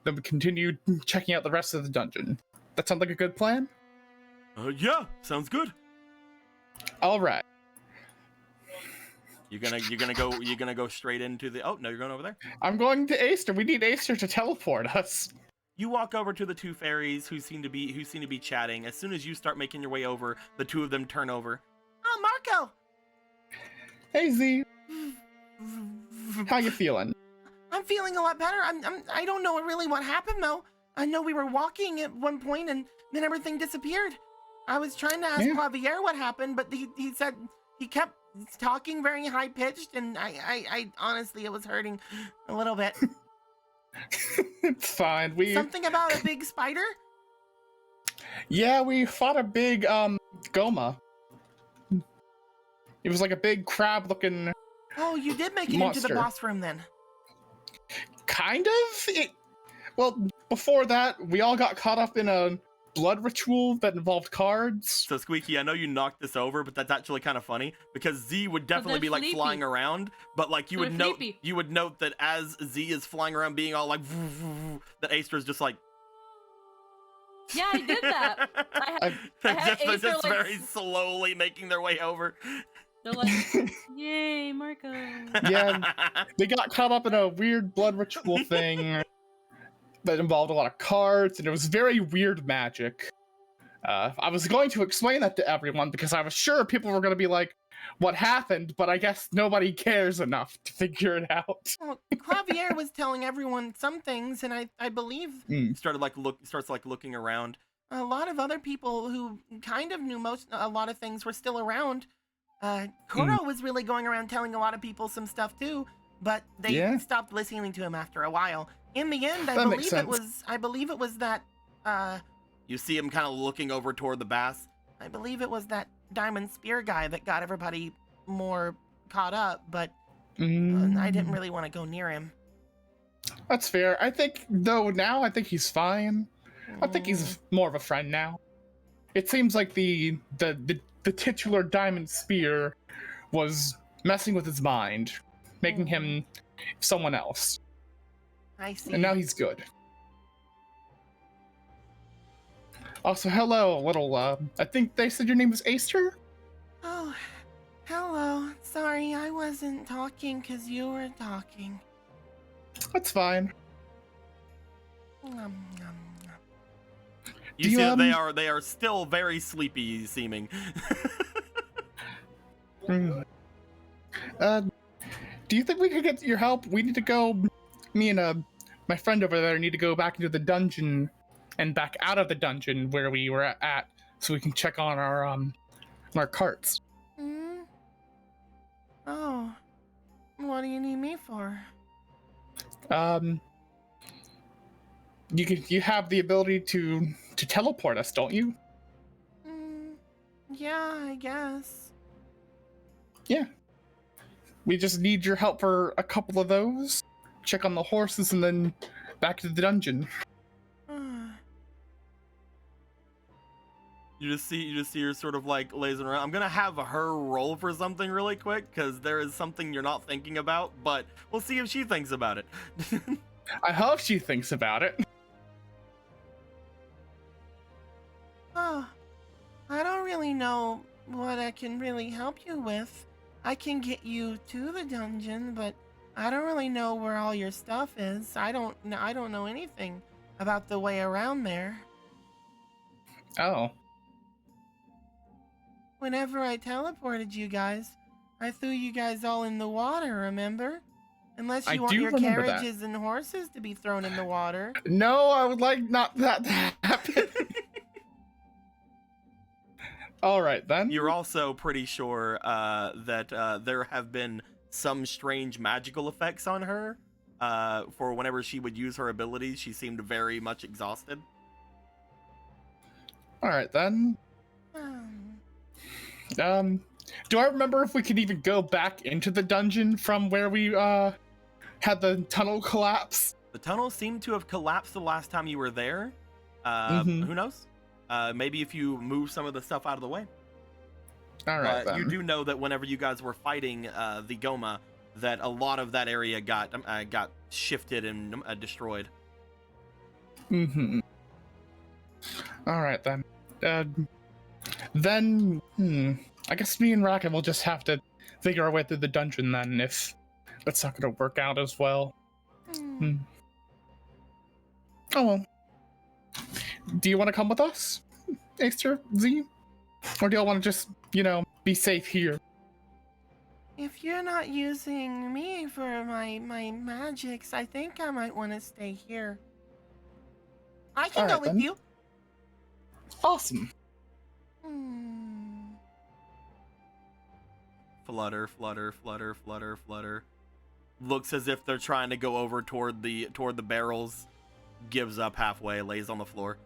Then we continue checking out the rest of the dungeon. That sounds like a good plan? Yeah, sounds good. All right. You're gonna go straight into the. Oh no, you're going over there. I'm going to Aster. We need Aster to teleport us. You walk over to the 2 fairies who seem to be chatting. As soon as you start making your way over, the 2 of them turn over. Oh, Marco. Hey Z. How you feeling? I'm feeling a lot better. I don't know really what happened though. I know we were walking at one point and then everything disappeared. I was trying to ask Clavier what happened, but he said he kept talking very high pitched, and I honestly, it was hurting a little bit. It's fine. Something about a big spider? Yeah, we fought a big Goma. It was like a big crab-looking. Oh, you did make it into the Monster. boss room then. Kind of. Well, before that, we all got caught up in a blood ritual that involved cards. So Squeaky, I know you knocked this over, but that's actually kind of funny because Z would definitely they're be like sleepy. flying around, but like you They're would note sleepy. you would note that as Z is flying around being all like voo, voo, voo, that Aster's just like Yeah, I did that. I had they're Acer, just like, very slowly making their way over. They're like, yay, Marco. Yeah, they got caught up in a weird blood ritual thing that involved a lot of cards, and it was very weird magic. I was going to explain that to everyone because I was sure people were going to be like, what happened? But I guess nobody cares enough to figure it out. Well, Clavier was telling everyone some things, and I believe starts looking around. a lot of other people who kind of knew a lot of things were still around. Koro was really going around telling a lot of people some stuff too, but they stopped listening to him after a while. In the end, I That makes believe it was that You see him kind of looking over toward the bass. I believe it was that diamond spear guy that got everybody more caught up, but I didn't really want to go near him. That's fair. I think, though, now I think he's fine. I think he's more of a friend now. It seems like the titular diamond spear was messing with his mind, making him someone else. I see. And now he's good. Also, hello, little, I think they said your name was Aster? Oh, hello. Sorry, I wasn't talking because you were talking. That's fine. Nom, nom, nom. You Do see you, that they are still very sleepy seeming. Do you think we could get your help? We need to go, me and, my friend over there need to go back into the dungeon and back out of the dungeon where we were at so we can check on our carts. Oh, what do you need me for? You have the ability to teleport us, don't you? Yeah, I guess. Yeah. We just need your help for a couple of those. Check on the horses and then back to the dungeon. You just see her sort of like lazing around. I'm gonna have her roll for something really quick because there is something you're not thinking about, but we'll see if she thinks about it. I hope she thinks about it. Oh, I don't really know what I can really help you with. I can get you to the dungeon, but I don't really know where all your stuff is. I don't know anything about the way around there. Oh. Whenever I teleported you guys, I threw you guys all in the water, remember? Unless I you want do your remember that. carriages and horses to be thrown in the water. No, I would like not that to happen. All right, then. You're also pretty sure that there have been some strange magical effects on her. For whenever she would use her abilities, she seemed very much exhausted. All right, then. Do I remember if we could even go back into the dungeon from where we had the tunnel collapse? The tunnel seemed to have collapsed the last time you were there. Who knows? Maybe if you move some of the stuff out of the way. All right, then. You do know that whenever you guys were fighting the Goma, that a lot of that area got shifted and destroyed. All right, then. I guess me and Rocket will just have to figure our way through the dungeon then, if that's not going to work out as well. Oh well. Do you want to come with us, Aster, Z? Or do you want to just, be safe here? If you're not using me for my magics, I think I might want to stay here. I can go Alright, with then. you. Awesome. flutter, flutter, flutter, flutter, flutter. Looks as if they're trying to go over toward the barrels. Gives up halfway, lays on the floor.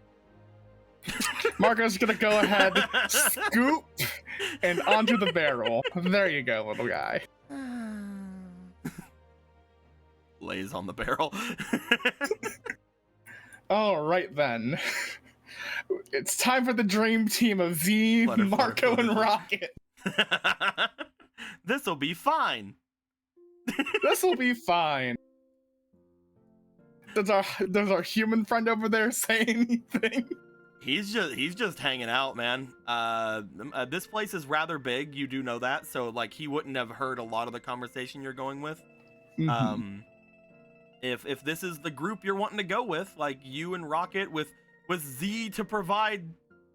Marco's gonna go ahead, scoop, and onto the barrel. There you go, little guy. Lays on the barrel. All right then. It's time for the dream team of Z, Flutter, Marco, flutter, and flutter. Rocket. This'll be fine. This'll be fine. Does our human friend over there say anything? He's just hanging out, man. This place is rather big. You do know that, so like he wouldn't have heard a lot of the conversation you're going with. Mhm. If this is the group you're wanting to go with, like you and Rocket with Z to provide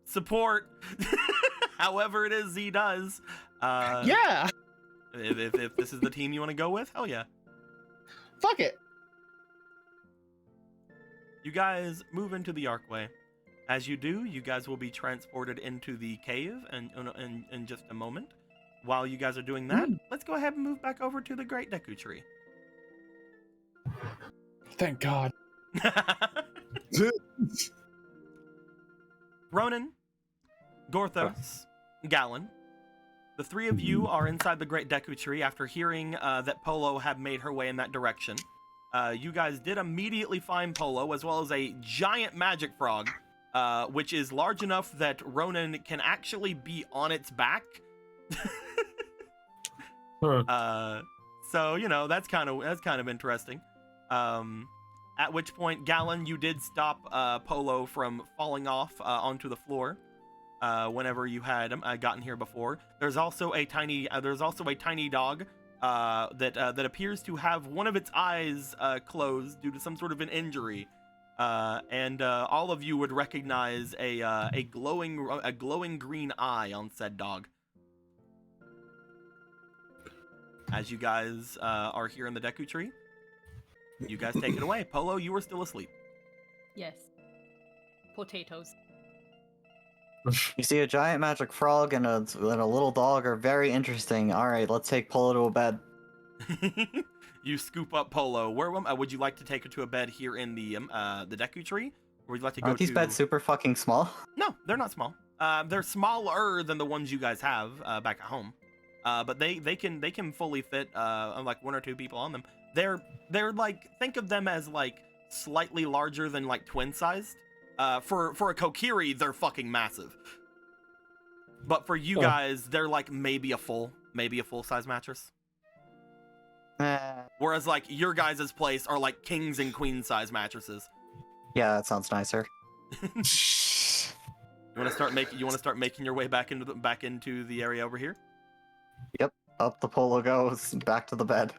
support, however it is Z does. Yeah. If this is the team you want to go with, hell yeah. Fuck it. You guys move into the archway. As you do, you guys will be transported into the cave in just a moment. While you guys are doing that, let's go ahead and move back over to the Great Deku Tree. Thank God. Ronan, Gorthos, Gallon, the three of you are inside the Great Deku Tree after hearing that Polo had made her way in that direction. You guys did immediately find Polo, as well as a giant magic frog, which is large enough that Ronan can actually be on its back. So you know that's kind of interesting. At which point, Gallon, you did stop Polo from falling off onto the floor whenever you had gotten here before. There's also a tiny dog that appears to have one of its eyes closed due to some sort of an injury, and all of you would recognize a glowing green eye on said dog. As you guys are here in the Deku Tree, you guys take it away. Polo, you were still asleep. Yes. Potatoes. You see, a giant magic frog and a little dog are very interesting. All right, let's take Polo to a bed. You scoop up Polo. Where would you like to take her to a bed here in the Deku Tree? Or would you like to go Aren't these beds super fucking small? No, they're not small. They're smaller than the ones you guys have back at home. But they can fully fit like one or two people on them. They're like, think of them as like slightly larger than like twin sized. For a Kokiri, they're fucking massive. But for you guys, they're like maybe a full size mattress. Whereas like your guys' place are like kings and queen size mattresses. Yeah, that sounds nicer. You want to start making your way back into the area over here? Yep, up the Polo goes, back to the bed.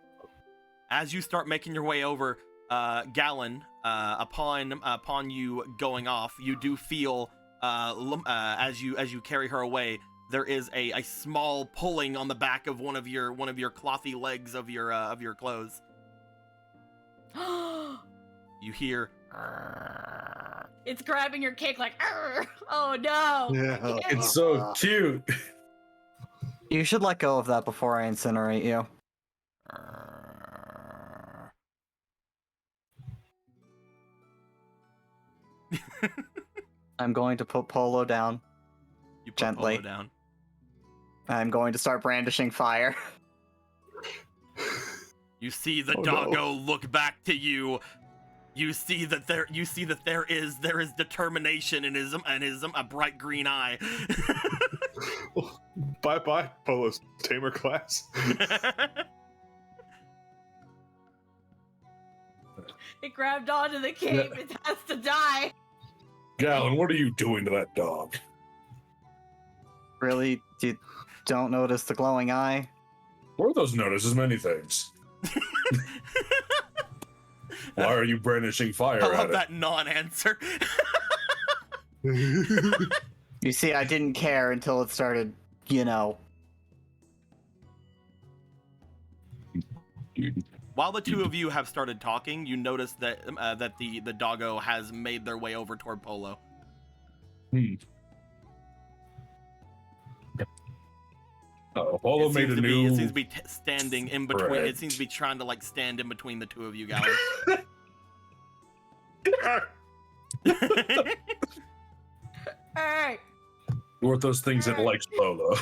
As you start making your way over, Gallon, upon you going off, you do feel as you carry her away, there is a small pulling on the back of one of your clothy legs of your clothes. You hear. It's grabbing your cake like, "Arr!" Oh no! Yeah. It's so cute. You should let go of that before I incinerate you. I'm going to put Polo down. You put Gently. Polo down. I'm going to start brandishing fire. You see the Oh, doggo look back to you. You see that there is determination in his a bright green eye. Bye bye, Polo's tamer class. It grabbed onto the cake. It has to die. Gallon, what are you doing to that dog? Really? You don't notice the glowing eye? Porthos notices many things. Why are you brandishing fire I at love it? that non-answer. You see, I didn't care until it started, you know. While the two of you have started talking, you notice that that the doggo has made their way over toward Polo. Apollo It made seems a to be. new. It seems to be standing in between. It Right. seems to be trying to like stand in between the two of you, Galen. Alright. What those things that like Solo.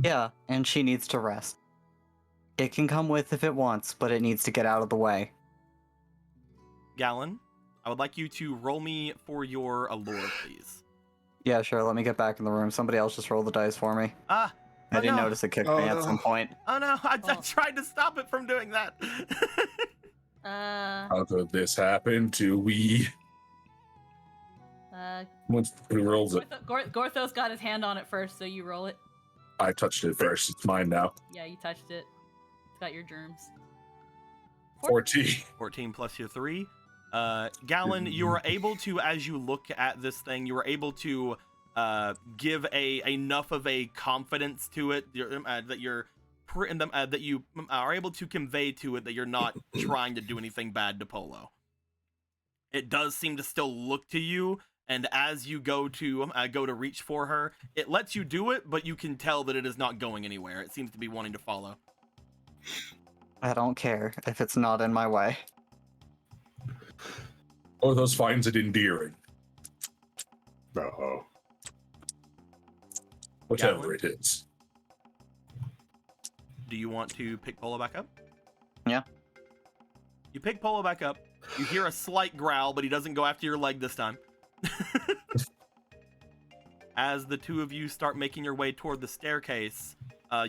Yeah, and she needs to rest. It can come with if it wants, but it needs to get out of the way. Galen, I would like you to roll me for your allure, please. Yeah, sure, let me get back in the room. Somebody else just roll the dice for me. Ah, I oh didn't no. notice it kicked Oh, me at no. some point. Oh no, I Oh. tried to stop it from doing that. How could this happen to we? Who rolls it? Gorthos got his hand on it first, so you roll it. I touched it first. It's mine now. Yeah, you touched it. It's got your germs. 14. 14 plus your 3. Galen, you are able to, as you look at this thing, you are able to give enough of a confidence to it that you are able to convey to it that you're not trying to do anything bad to Polo. It does seem to still look to you, and as you go to reach for her, it lets you do it, but you can tell that it is not going anywhere. It seems to be wanting to follow. I don't care if it's not in my way. Oh, those finds it endearing. Uh-oh. Whatever it is. Do you want to pick Polo back up? Yeah. You pick Polo back up. You hear a slight growl, but he doesn't go after your leg this time. As the two of you start making your way toward the staircase,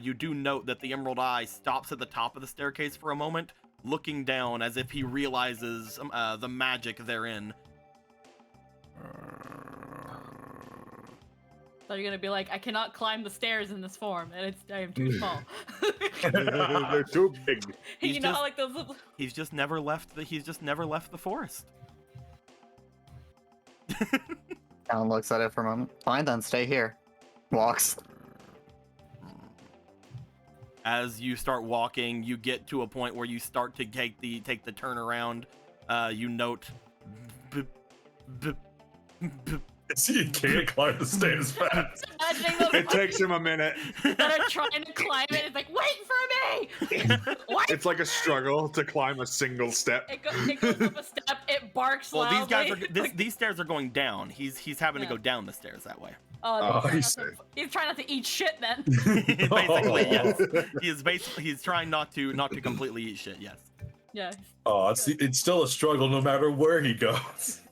you do note that the Emerald Eye stops at the top of the staircase for a moment, looking down as if he realizes the magic therein. So you're gonna be like, I cannot climb the stairs in this form, and I am too small. They're too big. He's you know, just- how, like those. He's just never left the forest. Alan looks at it for a moment. Fine then, stay here. Walks. As you start walking, you get to a point where you start to take the turnaround. You note. See, you can't climb the stairs fast. Imagining those It takes him a minute. that are trying to climb it. It's like, wait for me! What? It's like a struggle to climb a single step. It goes up a step. It barks Well, these loudly. guys are these stairs are going down. He's having Yeah. to go down the stairs that way. Oh, I he's, see. he's trying not to eat shit then. Basically, yes. He's trying not to completely eat shit. Yes. Yeah. Oh, it's still a struggle no matter where he goes.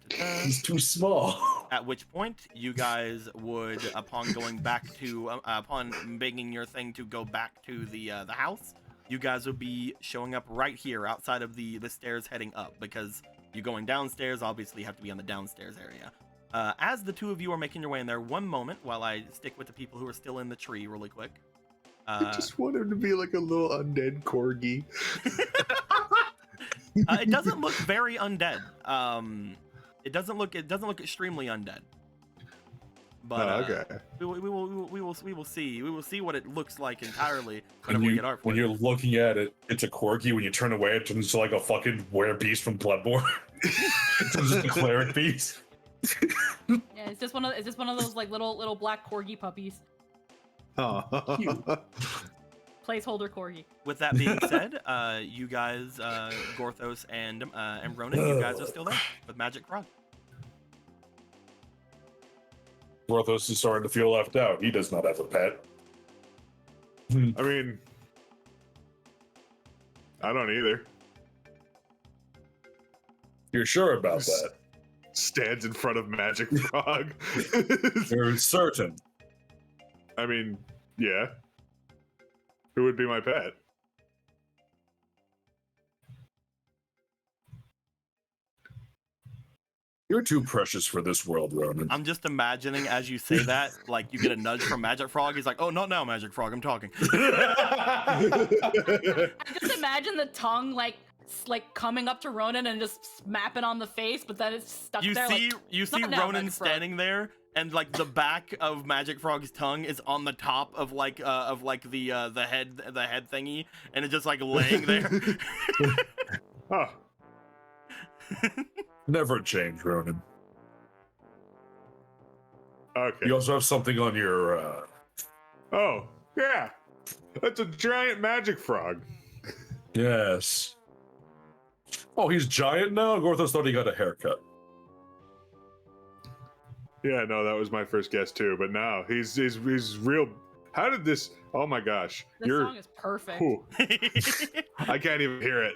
He's too small. At which point, you guys would, upon going back to, upon making your thing to go back to the house, you guys would be showing up right here outside of the stairs heading up, because you going downstairs obviously have to be on the downstairs area. As the two of you are making your way in there, one moment while I stick with the people who are still in the tree really quick. I just want him to be like a little undead corgi. It doesn't look very undead. It doesn't look extremely undead. But okay. we will see what it looks like entirely When, whenever we get our when you're looking at it, it's a corgi. When you turn away, it turns into like a fucking werebeast from Bloodborne. It turns into a cleric beast. Yeah, it's just one of those like little black corgi puppies. Placeholder corgi. With that being said, you guys, Gorthos and Ronan, you guys are still there with Magic Frog. Gorthos is starting to feel left out. He does not have a pet. I mean, I don't either. You're sure about that? Stands in front of Magic Frog. You're certain. I mean, yeah. Who would be my pet? You're too precious for this world, Ronan. I'm just imagining as you say that, like you get a nudge from Magic Frog. He's like, "Oh, not now, Magic Frog. I'm talking." I just imagine the tongue like coming up to Ronan and just snapping on the face, but then it's stuck You there. see, like, you see "Not now, Ronan Magic Frog." standing there, and like the back of Magic Frog's tongue is on the top of the head thingy, and it's just like laying there. Huh. Never change, Ronan. Okay. You also have something on your. Oh, yeah. That's a giant magic frog. Yes. Oh, he's giant now? Gorthos thought he got a haircut. Yeah, no, that was my first guess too. But now he's real. How did this? Oh my gosh, This song is perfect. Whew. I can't even hear it.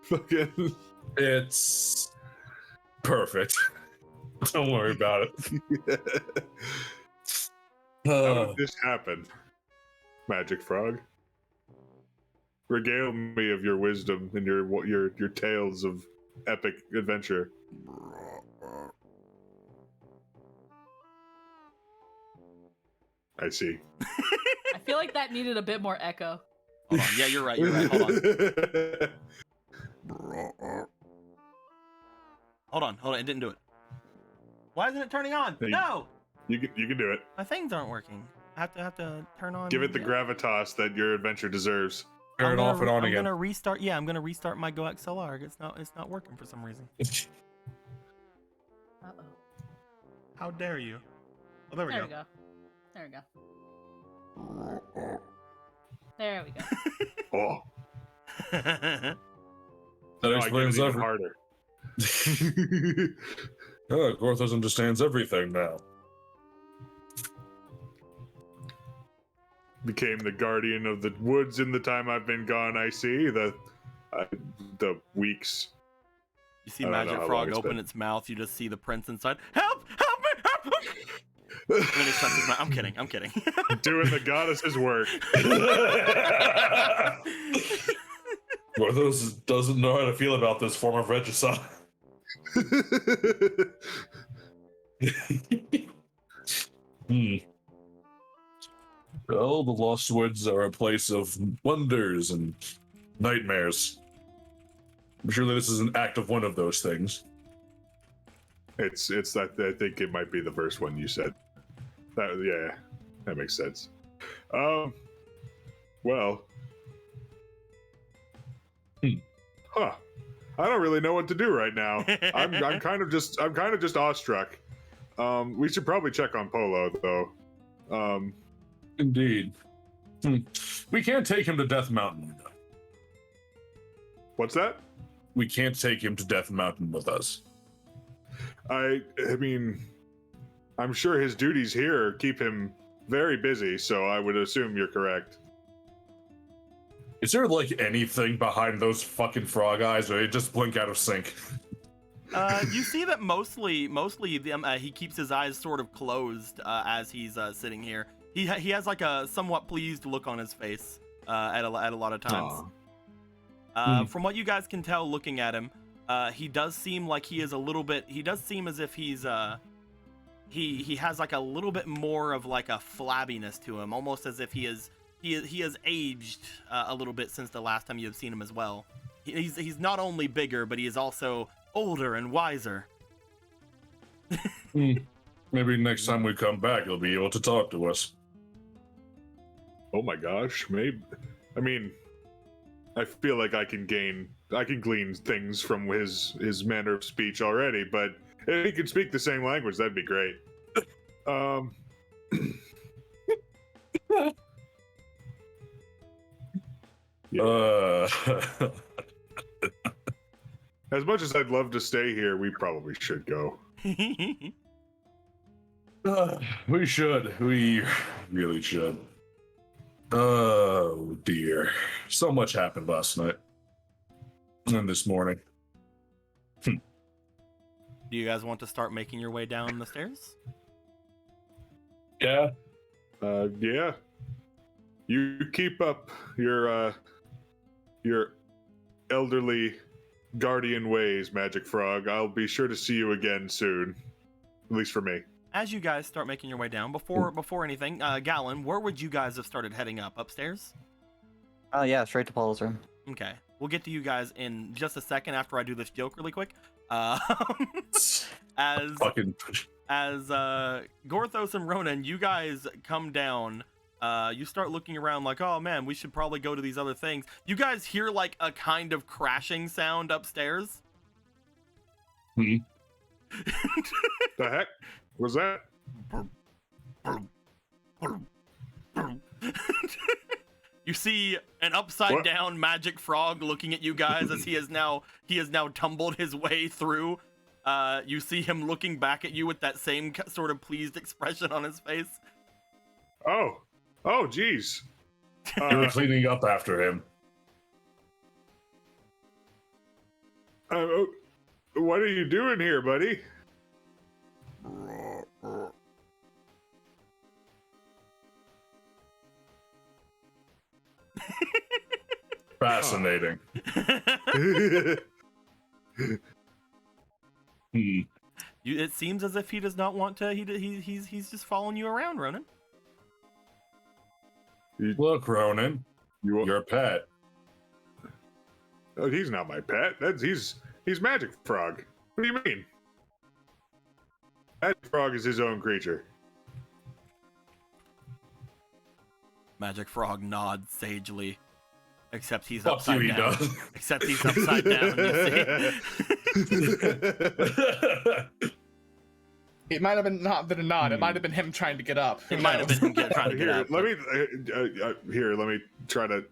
Fucking. It's perfect. Don't worry about it. How did this happen, Magic Frog? Regale me of your wisdom and your tales of epic adventure. I see. I feel like that needed a bit more echo. Hold on. Yeah, you're right. You're right. Hold on. Hold on. It didn't do it. Why isn't it turning on? Hey. No. You can do it. My things aren't working. I have to turn on. Give it the gravitas that your adventure deserves. Turn it off and on I'm again. gonna restart. Yeah, I'm gonna restart my Go XLR. It's not working for some reason. Uh-oh. How dare you? Oh, there we There go. we go. There we go. Oh, That no, I get it explains even everything. harder. Oh, Gorthos understands everything now. Became the guardian of the woods in the time I've been gone. I see the weeks. You see I don't know Magic how Frog long it's open been. its mouth. You just see the prince inside. Help! Help me! Help me! And then he shuts his mouth. I'm kidding. I'm kidding. Doing the goddess's work. Gorthos doesn't know how to feel about this form of regicide. Well, the Lost Woods are a place of wonders and nightmares. I'm sure that this is an act of one of those things. It's that I think it might be the first one you said. That makes sense. Well. Huh. I don't really know what to do right now. I'm kind of just awestruck. We should probably check on Polo though. Indeed. We can't take him to Death Mountain. What's that? We can't take him to Death Mountain with us. I mean, I'm sure his duties here keep him very busy, so I would assume you're correct. Is there like anything behind those fucking frog eyes, or they just blink out of sync? You see that mostly he keeps his eyes sort of closed as he's sitting here. He has like a somewhat pleased look on his face at a lot of times. From what you guys can tell looking at him, he does seem like he is a little bit. He does seem as if he's he has like a little bit more of like a flabbiness to him, almost as if he has aged a little bit since the last time you have seen him as well. He's not only bigger, but he is also older and wiser. Maybe next time we come back, he'll be able to talk to us. Oh my gosh, maybe. I mean, I feel like I can glean things from his manner of speech already, but if he could speak the same language, that'd be great. As much as I'd love to stay here, we probably should go. We should. We really should. Oh dear. So much happened last night. And this morning. Do you guys want to start making your way down the stairs? Yeah. Yeah. You keep up your elderly guardian ways, Magic Frog. I'll be sure to see you again soon. At least for me. As you guys start making your way down, before anything, Gallon, where would you guys have started heading up? Upstairs? Oh yeah, straight to Paul's room. Okay. We'll get to you guys in just a second after I do this joke really quick. As Gorthos and Ronan, you guys come down. You start looking around like, oh man, we should probably go to these other things. You guys hear like a kind of crashing sound upstairs. The heck? Was that? You see an upside down magic frog looking at you guys as he has now tumbled his way through. You see him looking back at you with that same sort of pleased expression on his face. Oh, geez. You were cleaning up after him. What are you doing here, buddy? Fascinating. It seems as if he does not want to. He's just following you around, Ronan. Look, Ronan, you're a pet. Oh, he's not my pet. He's Magic Frog. What do you mean? Magic Frog is his own creature. Magic Frog nods sagely. Except he's Fuck upside you, he down. does. Except he's upside down, you see. It might have been not been a nod. It might have been him trying to get up. It might have been him trying to get Here, up. let me try to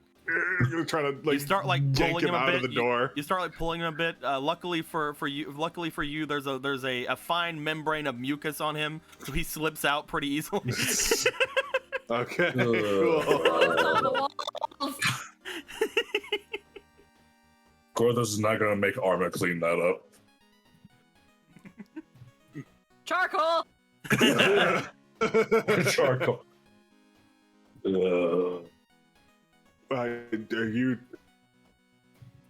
like You start like yank pulling him a out bit. of the door. You start like pulling him a bit. Luckily for you, there's a fine membrane of mucus on him, so he slips out pretty easily. Okay. Oh, Cool. Gorthos is not gonna make Arma clean that up. charcoal. Charcoal. Are you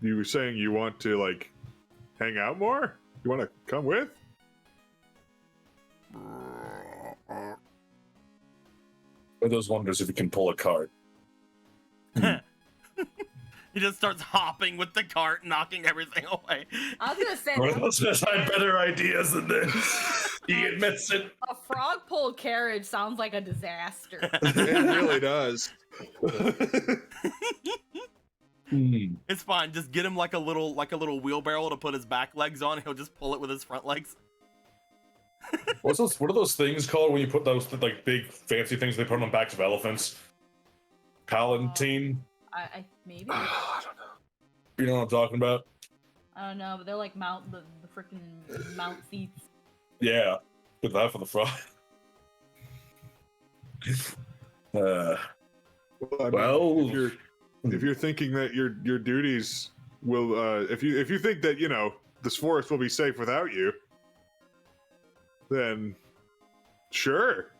were saying you want to like hang out more? You want to come with? Gorthos wonders if he can pull a cart. He just starts hopping with the cart, knocking everything away. I was gonna say Gorthos has had better ideas than this. He admits it. a frog pulled carriage sounds like a disaster. It really does. It's fine. Just get him like a little wheelbarrow to put his back legs on. He'll just pull it with his front legs. What are those things called when you put those like big fancy things they put on the backs of elephants? Palatine? I maybe. I don't know. You know what I'm talking about? I don't know, but they're like the freaking mount seats. Yeah. Put that for the frog. Well, I mean, Well- if you're thinking that your duties will, if you think that this forest will be safe without you, then sure,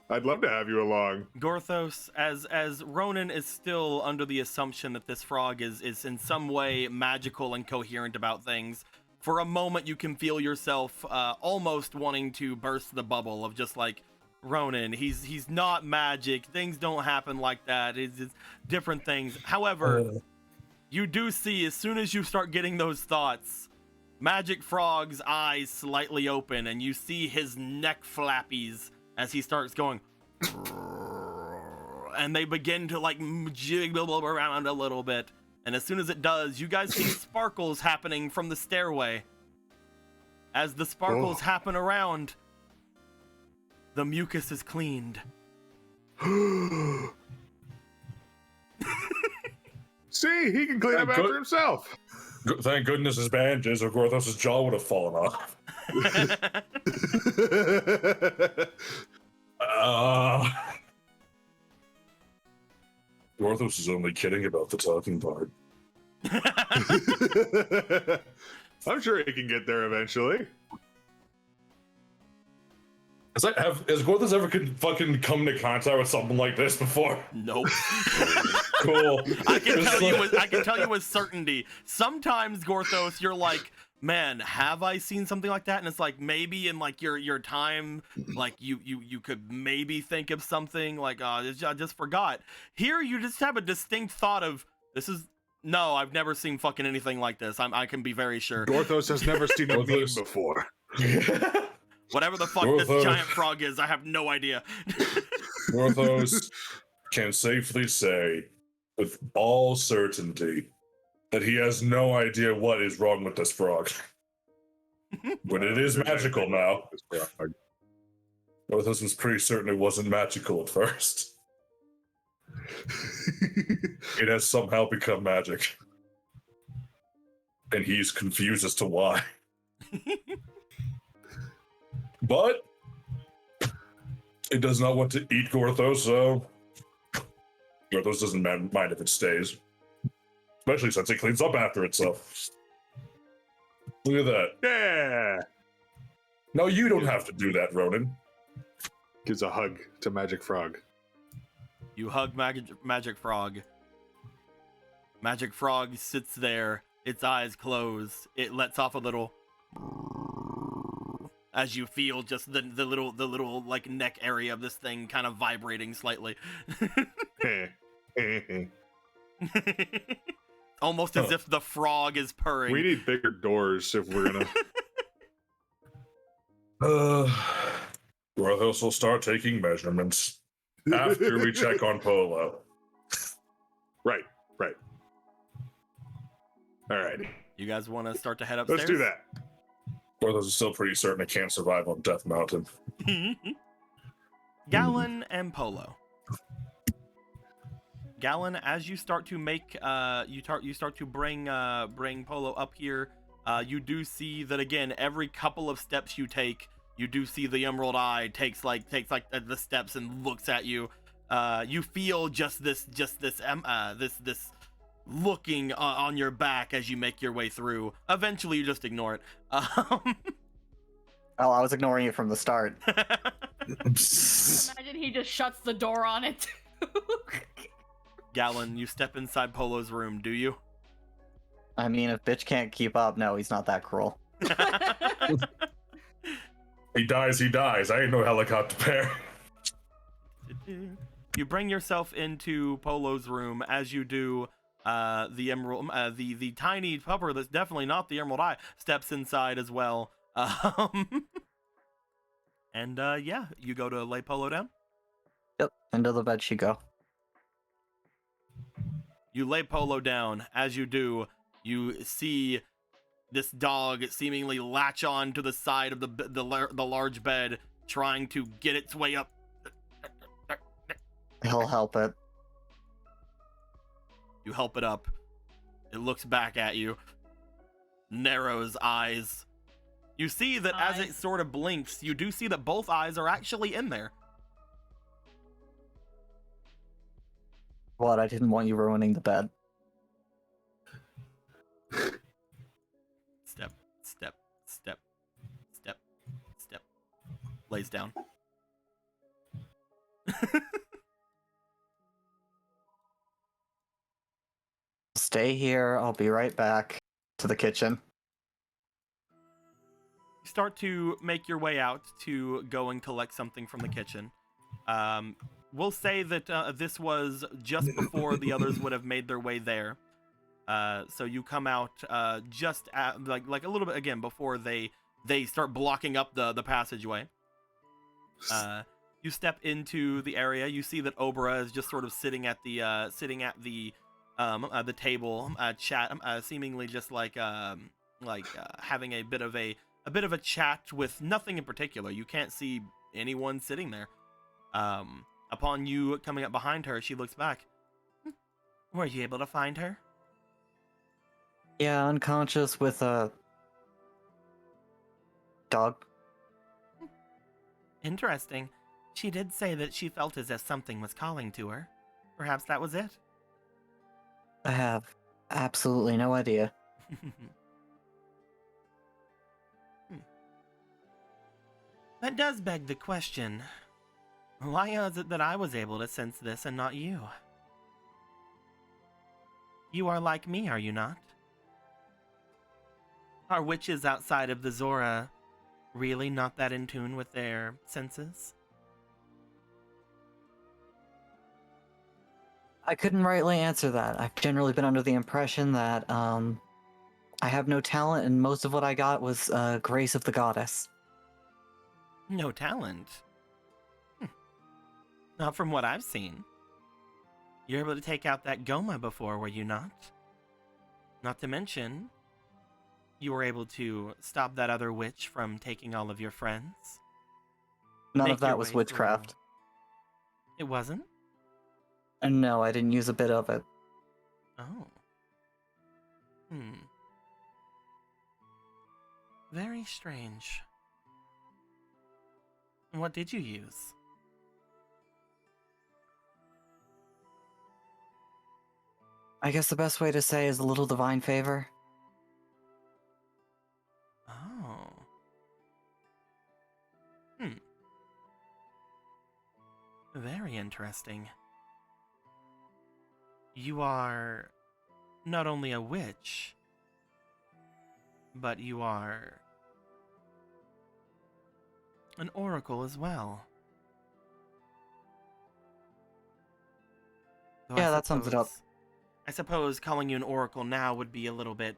I'd love to have you along. Gorthos, as Ronan is still under the assumption that this frog is in some way magical and coherent about things, for a moment you can feel yourself almost wanting to burst the bubble of just like, Ronan, he's not magic. Things don't happen like that. It's different things. However, you do see as soon as you start getting those thoughts, Magic Frog's eyes slightly open, and you see his neck flappies as he starts going, and they begin to like jiggle around a little bit. And as soon as it does, you guys see sparkles happening from the stairway. As the sparkles happen around, the mucus is cleaned. See, he can clean up after himself. Thank goodness his bandages or Gorthos' jaw would have fallen off. Gorthos is only kidding about the talking part. I'm sure he can get there eventually. Has Gorthos ever fucking come into contact with something like this before? Nope. Cool. I can tell you with certainty. Sometimes, Gorthos, you're like, man, have I seen something like that? And it's like maybe in like your time, like you could maybe think of something like, I just forgot. Here, you just have a distinct thought of no, I've never seen fucking anything like this. I can be very sure. Gorthos has never seen a meme before. Whatever the fuck this giant frog is, I have no idea. Gorthos can safely say with all certainty that he has no idea what is wrong with this frog. But it is magical now. Well, this was pretty certain it wasn't magical at first. It has somehow become magic. And he's confused as to why. But it does not want to eat Gorthos, so Gorthos doesn't mind if it stays. Especially since it cleans up after itself. Look at that. Yeah. No, you don't have to do that, Ronan. Gives a hug to Magic Frog. You hug Magic Frog. Magic Frog sits there, its eyes closed. It lets off a little as you feel just the little like neck area of this thing kind of vibrating slightly. Almost as if the frog is purring. We need bigger doors if we're gonna. Gorthos will start taking measurements after we check on Polo. Right. All right. You guys want to start to head upstairs? Let's do that. Gorthos is still pretty certain it can't survive on Death Mountain. Gallon and Polo. Gallon, as you start to make, you start to bring Polo up here. You do see that again. Every couple of steps you take, you do see the Emerald Eye takes like the steps and looks at you. You feel this looking on your back as you make your way through. Eventually, you just ignore it. Oh, I was ignoring it from the start. Imagine he just shuts the door on it. Gallon, you step inside Polo's room, do you? I mean, if bitch can't keep up, no, he's not that cruel. He dies. I ain't no helicopter pair. You bring yourself into Polo's room. As you do, the emerald, the tiny pupper that's definitely not the Emerald Eye steps inside as well. And yeah, you go to lay Polo down. Yep, into the bed she go. You lay Polo down. As you do, you see this dog seemingly latch on to the side of the large bed, trying to get its way up. He'll help it. You help it up. It looks back at you. Narrows eyes. You see that as it sort of blinks, you do see that both eyes are actually in there. What? I didn't want you ruining the bed. Step, step, step, step, step. Lays down. Stay here. I'll be right back to the kitchen. You start to make your way out to go and collect something from the kitchen. We'll say that this was just before the others would have made their way there. So you come out just at, like a little bit again before they start blocking up the passageway. You step into the area. You see that Obra is just sort of sitting at the table, seemingly just having a bit of a chat with nothing in particular. You can't see anyone sitting there. Upon you coming up behind her, she looks back. Were you able to find her? Yeah, unconscious with a dog. Interesting. She did say that she felt as if something was calling to her. Perhaps that was it. I have absolutely no idea. That does beg the question. Why is it that I was able to sense this and not you? You are like me, are you not? Are witches outside of the Zora really not that in tune with their senses? I couldn't rightly answer that. I've generally been under the impression that I have no talent, and most of what I got was grace of the goddess. No talent? Not from what I've seen. You were able to take out that Goma before, were you not? Not to mention, you were able to stop that other witch from taking all of your friends. None make of that your was way witchcraft. through. It wasn't? And no, I didn't use a bit of it. Oh. Very strange. And what did you use? I guess the best way to say is a little divine favor. Oh. Very interesting. You are not only a witch, but you are an oracle as well. Though Yeah, that sums it up. I suppose calling you an oracle now would be a little bit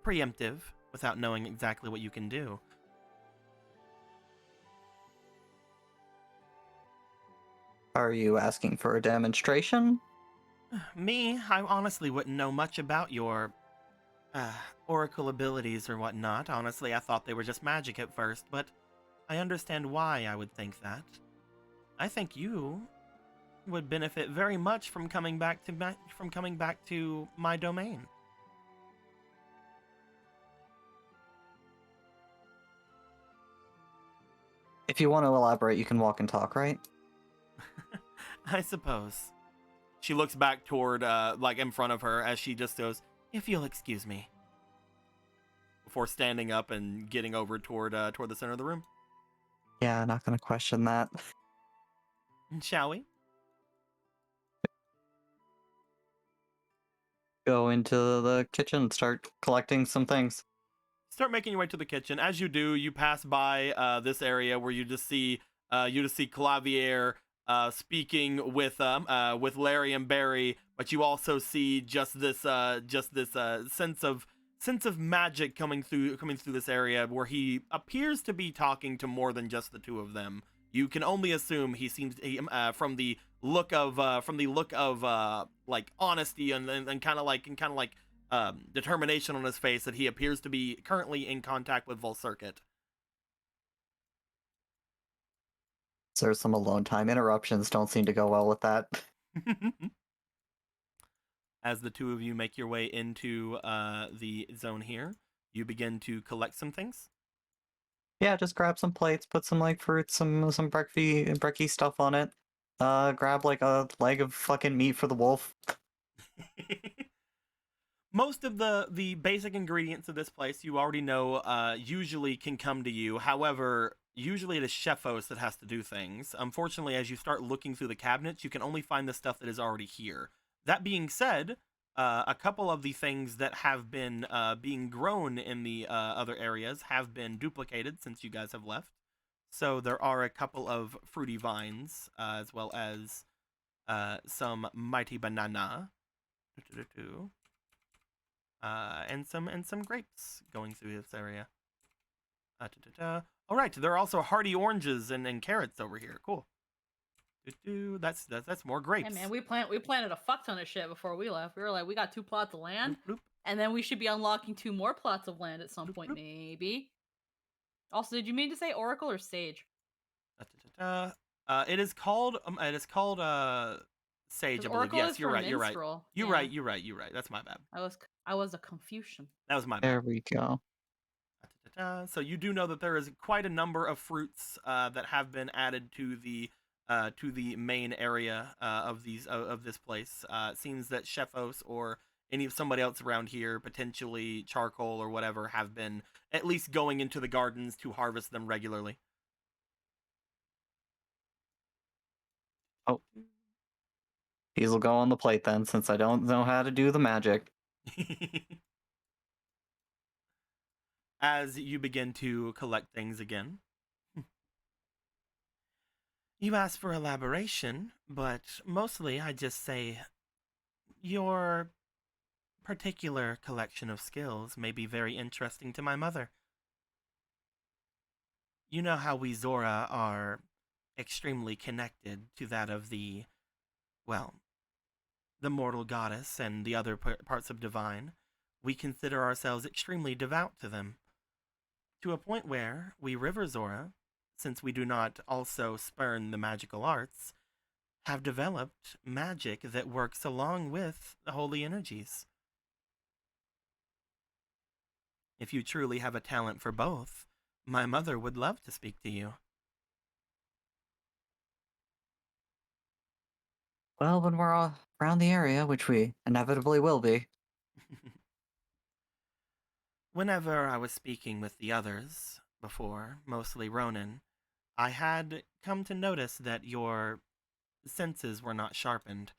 preemptive without knowing exactly what you can do. Are you asking for a demonstration? Me, I honestly wouldn't know much about your oracle abilities or whatnot. Honestly, I thought they were just magic at first, but I understand why I would think that. I think you would benefit very much from coming back to my domain. If you want to elaborate, you can walk and talk, right? I suppose. She looks back toward, like in front of her as she just goes, "If you'll excuse me," before standing up and getting over toward the center of the room. Yeah, not gonna question that. Shall we? Go into the kitchen and start collecting some things. Start making your way to the kitchen. As you do, you pass by this area where you just see Clavier speaking with Larry and Barry, but you also see just this sense of magic coming through this area where he appears to be talking to more than just the two of them. You can only assume from the look of like honesty and kind of like determination on his face that he appears to be currently in contact with Volcircuit. There's some alone time. Interruptions don't seem to go well with that. As the two of you make your way into the zone here, you begin to collect some things. Yeah, just grab some plates, put some like fruits, some brecky stuff on it. Grab like a leg of fucking meat for the wolf. Most of the basic ingredients of this place you already know usually can come to you. However, usually it is Chefos that has to do things. Unfortunately, as you start looking through the cabinets, you can only find the stuff that is already here. That being said, a couple of the things that have been being grown in the other areas have been duplicated since you guys have left. So there are a couple of fruity vines, as well as some mighty banana. And some grapes going through this area. All right, there are also hardy oranges and carrots over here. Cool. That's more grapes. Hey man, we planted a fuck ton of shit before we left. We were like, we got 2 plots of land, Bloop, bloop. and then we should be unlocking 2 more plots of land at some Bloop, point, bloop. maybe. Also, did you mean to say oracle or sage? It is called sage. I believe. Oracle Yes, is you're for right. You're right. minstrel. You're Yeah. right. You're right. You're right. That's my bad. I was a confusion. That was my There bad. we go. So you do know that there is quite a number of fruits that have been added to the main area of this place. It seems that Chefos or somebody else around here, potentially charcoal or whatever, have been at least going into the gardens to harvest them regularly. Oh. These will go on the plate then, since I don't know how to do the magic. As you begin to collect things again. You ask for elaboration, but mostly I just say your particular collection of skills may be very interesting to my mother. You know how we Zora are extremely connected to that of the mortal goddess and the other parts of divine. We consider ourselves extremely devout to them, to a point where we River Zora since we do not also spurn the magical arts, have developed magic that works along with the holy energies. If you truly have a talent for both, my mother would love to speak to you. Well, when we're all around the area, which we inevitably will be. Whenever I was speaking with the others before, mostly Ronan, I had come to notice that your senses were not sharpened.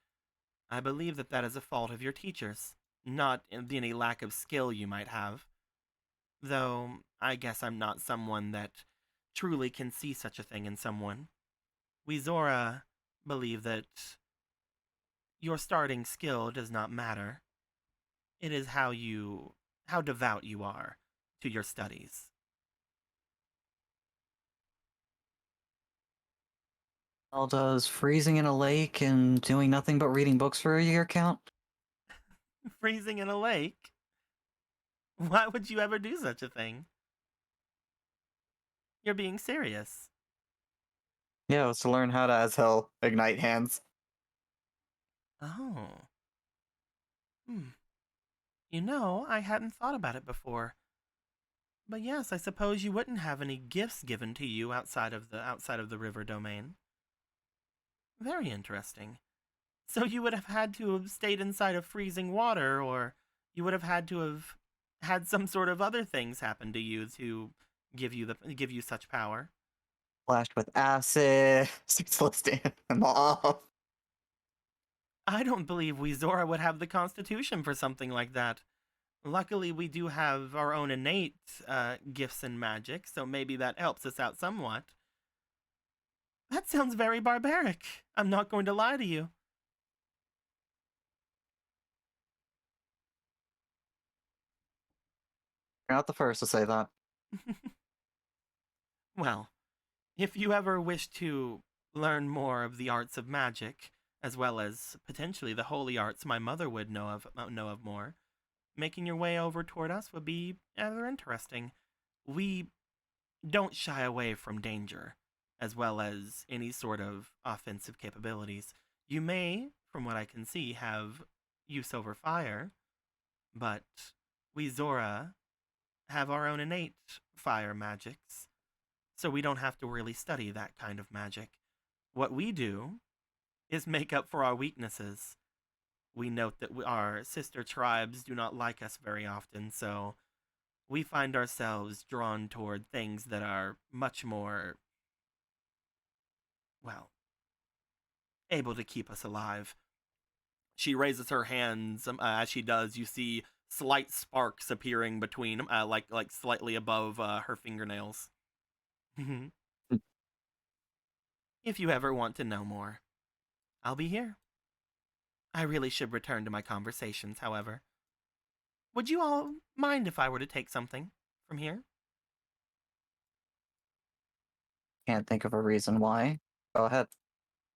I believe that that is a fault of your teachers, not any lack of skill you might have. Though, I guess I'm not someone that truly can see such a thing in someone. We Zora believe that your starting skill does not matter. It is how devout you are to your studies. Well, does freezing in a lake and doing nothing but reading books for a year count? Freezing in a lake? Why would you ever do such a thing? You're being serious. Yeah, it was to learn how to, as hell, ignite hands. Oh. Hmm. You know, I hadn't thought about it before. But yes, I suppose you wouldn't have any gifts given to you outside of the river domain. Very interesting. So you would have had to have stayed inside of freezing water, or you would have had to have had some sort of other things happen to you to give you such power. Splashed with acid, listing them off. I don't believe we Zora would have the constitution for something like that. Luckily, we do have our own innate gifts and magic, so maybe that helps us out somewhat. That sounds very barbaric. I'm not going to lie to you. You're not the first to say that. Well, if you ever wish to learn more of the arts of magic, as well as potentially the holy arts my mother would know of more, making your way over toward us would be rather interesting. We don't shy away from danger, as well as any sort of offensive capabilities. You may, from what I can see, have use over fire, but we Zora have our own innate fire magics, so we don't have to really study that kind of magic. What we do is make up for our weaknesses. We note that our sister tribes do not like us very often, so we find ourselves drawn toward things that are much more, well, able to keep us alive. She raises her hands. As she does, you see slight sparks appearing between, like slightly above her fingernails. If you ever want to know more, I'll be here. I really should return to my conversations, however. Would you all mind if I were to take something from here? Can't think of a reason why. Go ahead.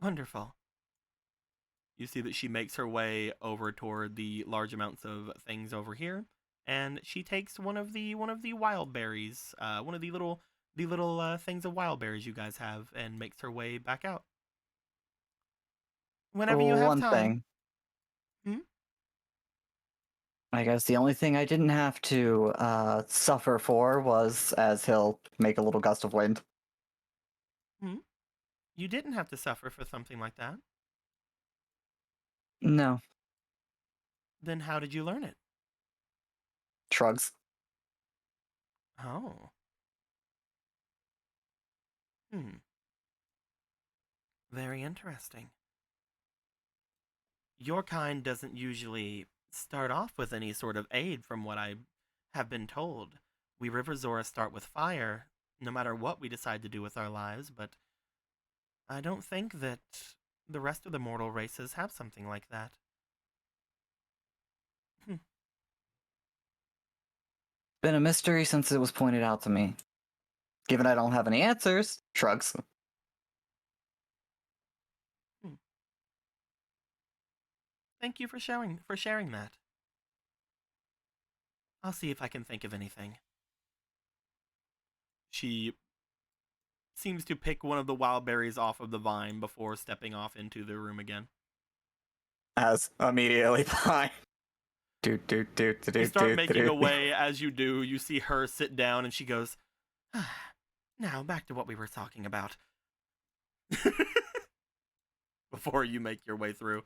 Wonderful. You see that she makes her way over toward the large amounts of things over here, and she takes one of the wild berries, one of the little things of wild berries you guys have, and makes her way back out. Whenever you have One time. thing. Hmm? I guess the only thing I didn't have to suffer for was, as he'll make a little gust of wind. You didn't have to suffer for something like that. No. Then how did you learn it? Shrugs. Oh. Very interesting. Your kind doesn't usually start off with any sort of aid, from what I have been told. We River Zora start with fire, no matter what we decide to do with our lives, but I don't think that the rest of the mortal races have something like that. Been a mystery since it was pointed out to me. Given I don't have any answers, shrugs. Thank you for sharing that. I'll see if I can think of anything. She seems to pick one of the wild berries off of the vine before stepping off into the room again. As immediately fine. You start making your way. As you do, you see her sit down, and she goes, "Now back to what we were talking about." Before you make your way through,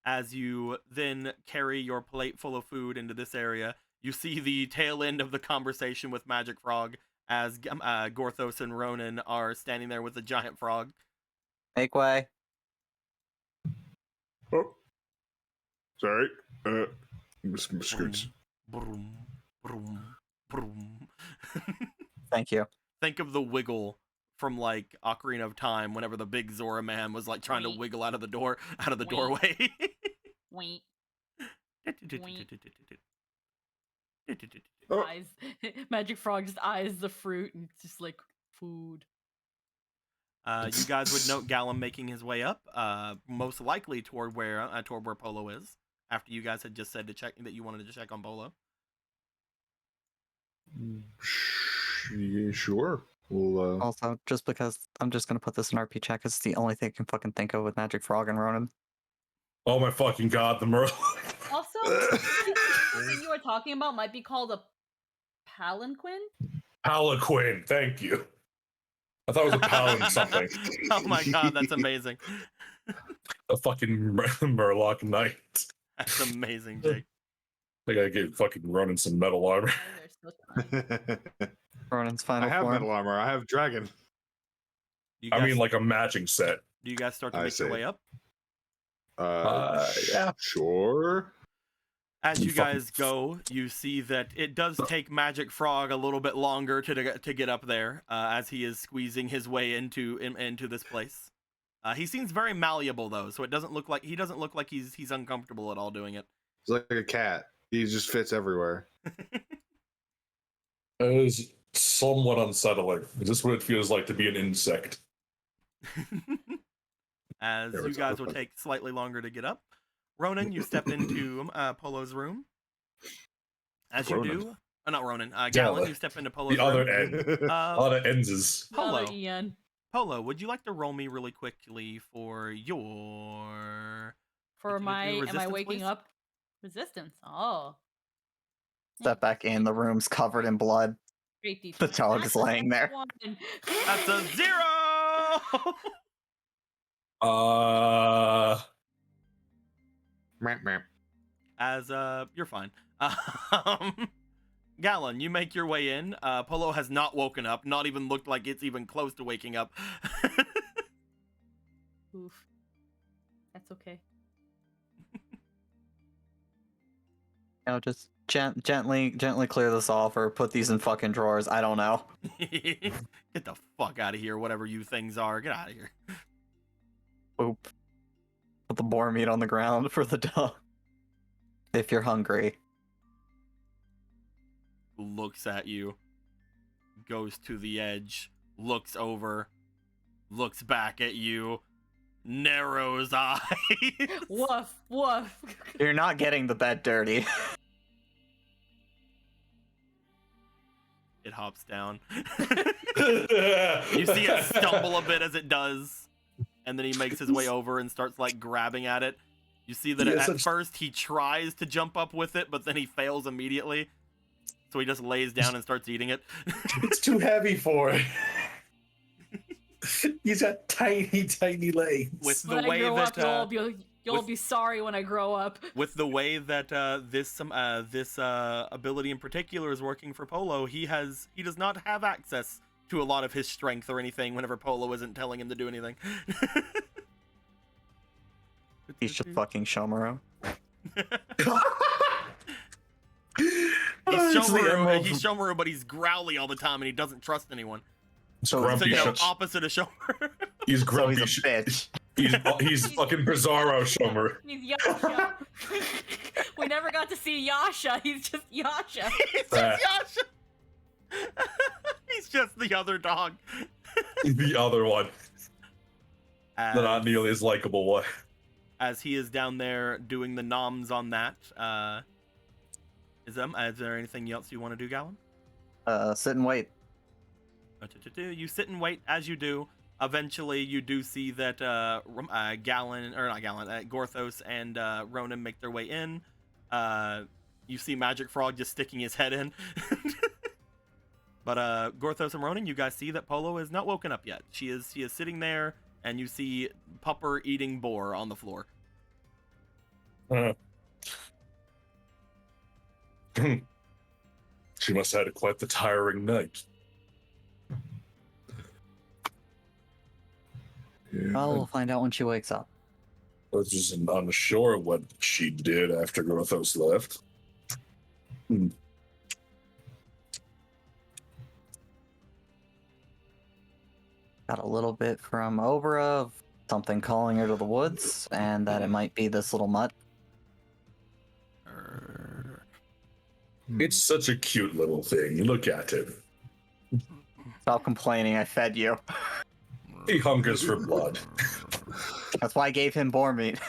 as you then carry your plate full of food into this area, you see the tail end of the conversation with Magic Frog, as Gorthos and Ronan are standing there with a giant frog. Make way. Oh, sorry. Scoots. Broom, broom, broom. Thank you. Think of the wiggle from like Ocarina of Time, whenever the big Zora man was like trying to wiggle out of the doorway. Wait. Oh. Eyes. Magic Frog just eyes the fruit and it's just like food. You guys would note Gallum making his way up, most likely toward where Polo is. After you guys had just said that you wanted to check on Polo. Yeah, sure. We'll, Also, just because I'm just gonna put this in RP chat because it's the only thing I can fucking think of with Magic Frog and Ronan. Oh my fucking god, the Merle. Also, the thing you were talking about might be called a palanquin. Palanquin, thank you. I thought it was a palan something. Oh my god, that's amazing. A fucking Murloc Knight. That's amazing, Jake. I gotta get fucking running some metal armor. Ronan's I final have form. metal armor. I have dragon. I mean, like a matching set. Do you guys start to I make your see. way up? Yeah. Sure. As you guys go, you see that it does take Magic Frog a little bit longer to get up there, as he is squeezing his way into this place. He seems very malleable though, so he doesn't look like he's uncomfortable at all doing it. He's like a cat. He just fits everywhere. It is somewhat unsettling. Is this what it feels like to be an insect? As There you we guys go. will take slightly longer to get up. Ronan, you step into Polo's room. As you Ronan. do, not Ronan, Gallon, you step into Polo's The other room. end. Uh, Other ends is. Polo. Another Ian. Polo, would you like to roll me really quickly for your... For Could you my, do am I resistance, waking please? up? Resistance. Oh. Step back in. The room's covered in blood. Great D20. The dog is That's a laying there. one. That's a 0! Meow, meow. As you're fine. Gallon, you make your way in. Polo has not woken up, not even looked like it's even close to waking up. Oof. That's okay. Just gently clear this off or put these in fucking drawers. I don't know. Get the fuck out of here, whatever you things are. Get out of here. Boop. Put the boar meat on the ground for the dog. If you're hungry. Looks at you, goes to the edge, looks over, looks back at you, narrows eyes. Woof, woof. You're not getting the bed dirty. It hops down. You see it stumble a bit as it does, and then he makes his way over and starts like grabbing at it. You see that Yes, at first he tries to jump up with it, but then he fails immediately. So he just lays down and starts eating it. It's too heavy for it. He's got tiny legs. With the When I way grow that up, you'll with- be sorry when I grow up. with the way that this ability in particular is working for Polo, he does not have access to a lot of his strength or anything whenever Polo isn't telling him to do anything. He's just fucking Shomoro. He's Shomaru, but he's growly all the time and he doesn't trust anyone. So So Grumpy you know, Sh- opposite of Shomaru. He's So grumpy. he's a bitch. He's fucking Bizarro Shomer. He's Yasha. We never got to see Yasha. He's just Yasha. He's just Yasha. He's just the other dog. The other one, the not nearly as likable one. As he is down there doing the noms on that, is there anything else you want to do, Gallon? Sit and wait. You sit and wait. As you do, eventually you do see that Gorthos and Ronan make their way in. You see Magic Frog just sticking his head in. But Gorthos and Ronan, you guys see that Polo is not woken up yet. She is sitting there, and you see Pupper eating boar on the floor. She must have had quite the tiring night. Yeah. Well, we'll find out when she wakes up. I was just unsure what she did after Grothos left. Got a little bit from Obra of something calling her to the woods, and that it might be this little mutt. It's such a cute little thing. Look at him. Stop complaining, I fed you. He hungers for blood. That's why I gave him boar meat.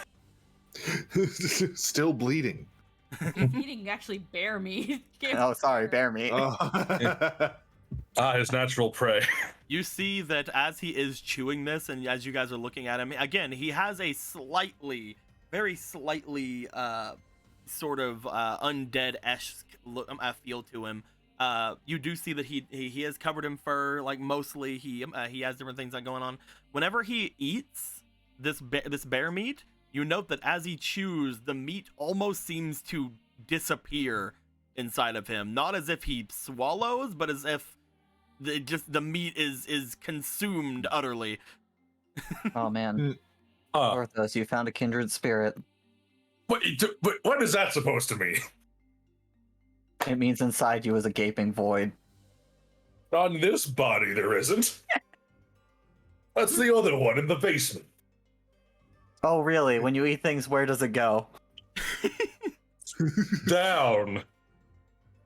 Still bleeding. He's eating actually bear meat. Oh, sorry, bear meat. His natural prey. You see that as he is chewing this, and as you guys are looking at him, again, he has a very slightly, sort of undead-esque feel to him. You do see that he is covered in fur, like mostly. He has different things going on. Whenever he eats this bear meat, you note that as he chews, the meat almost seems to disappear inside of him. Not as if he swallows, but as if the meat is consumed utterly. Oh man, Orthos, you found a kindred spirit. What is that supposed to mean? It means inside you is a gaping void. On this body, there isn't. That's the other one in the basement. Oh really? When you eat things, where does it go? Down.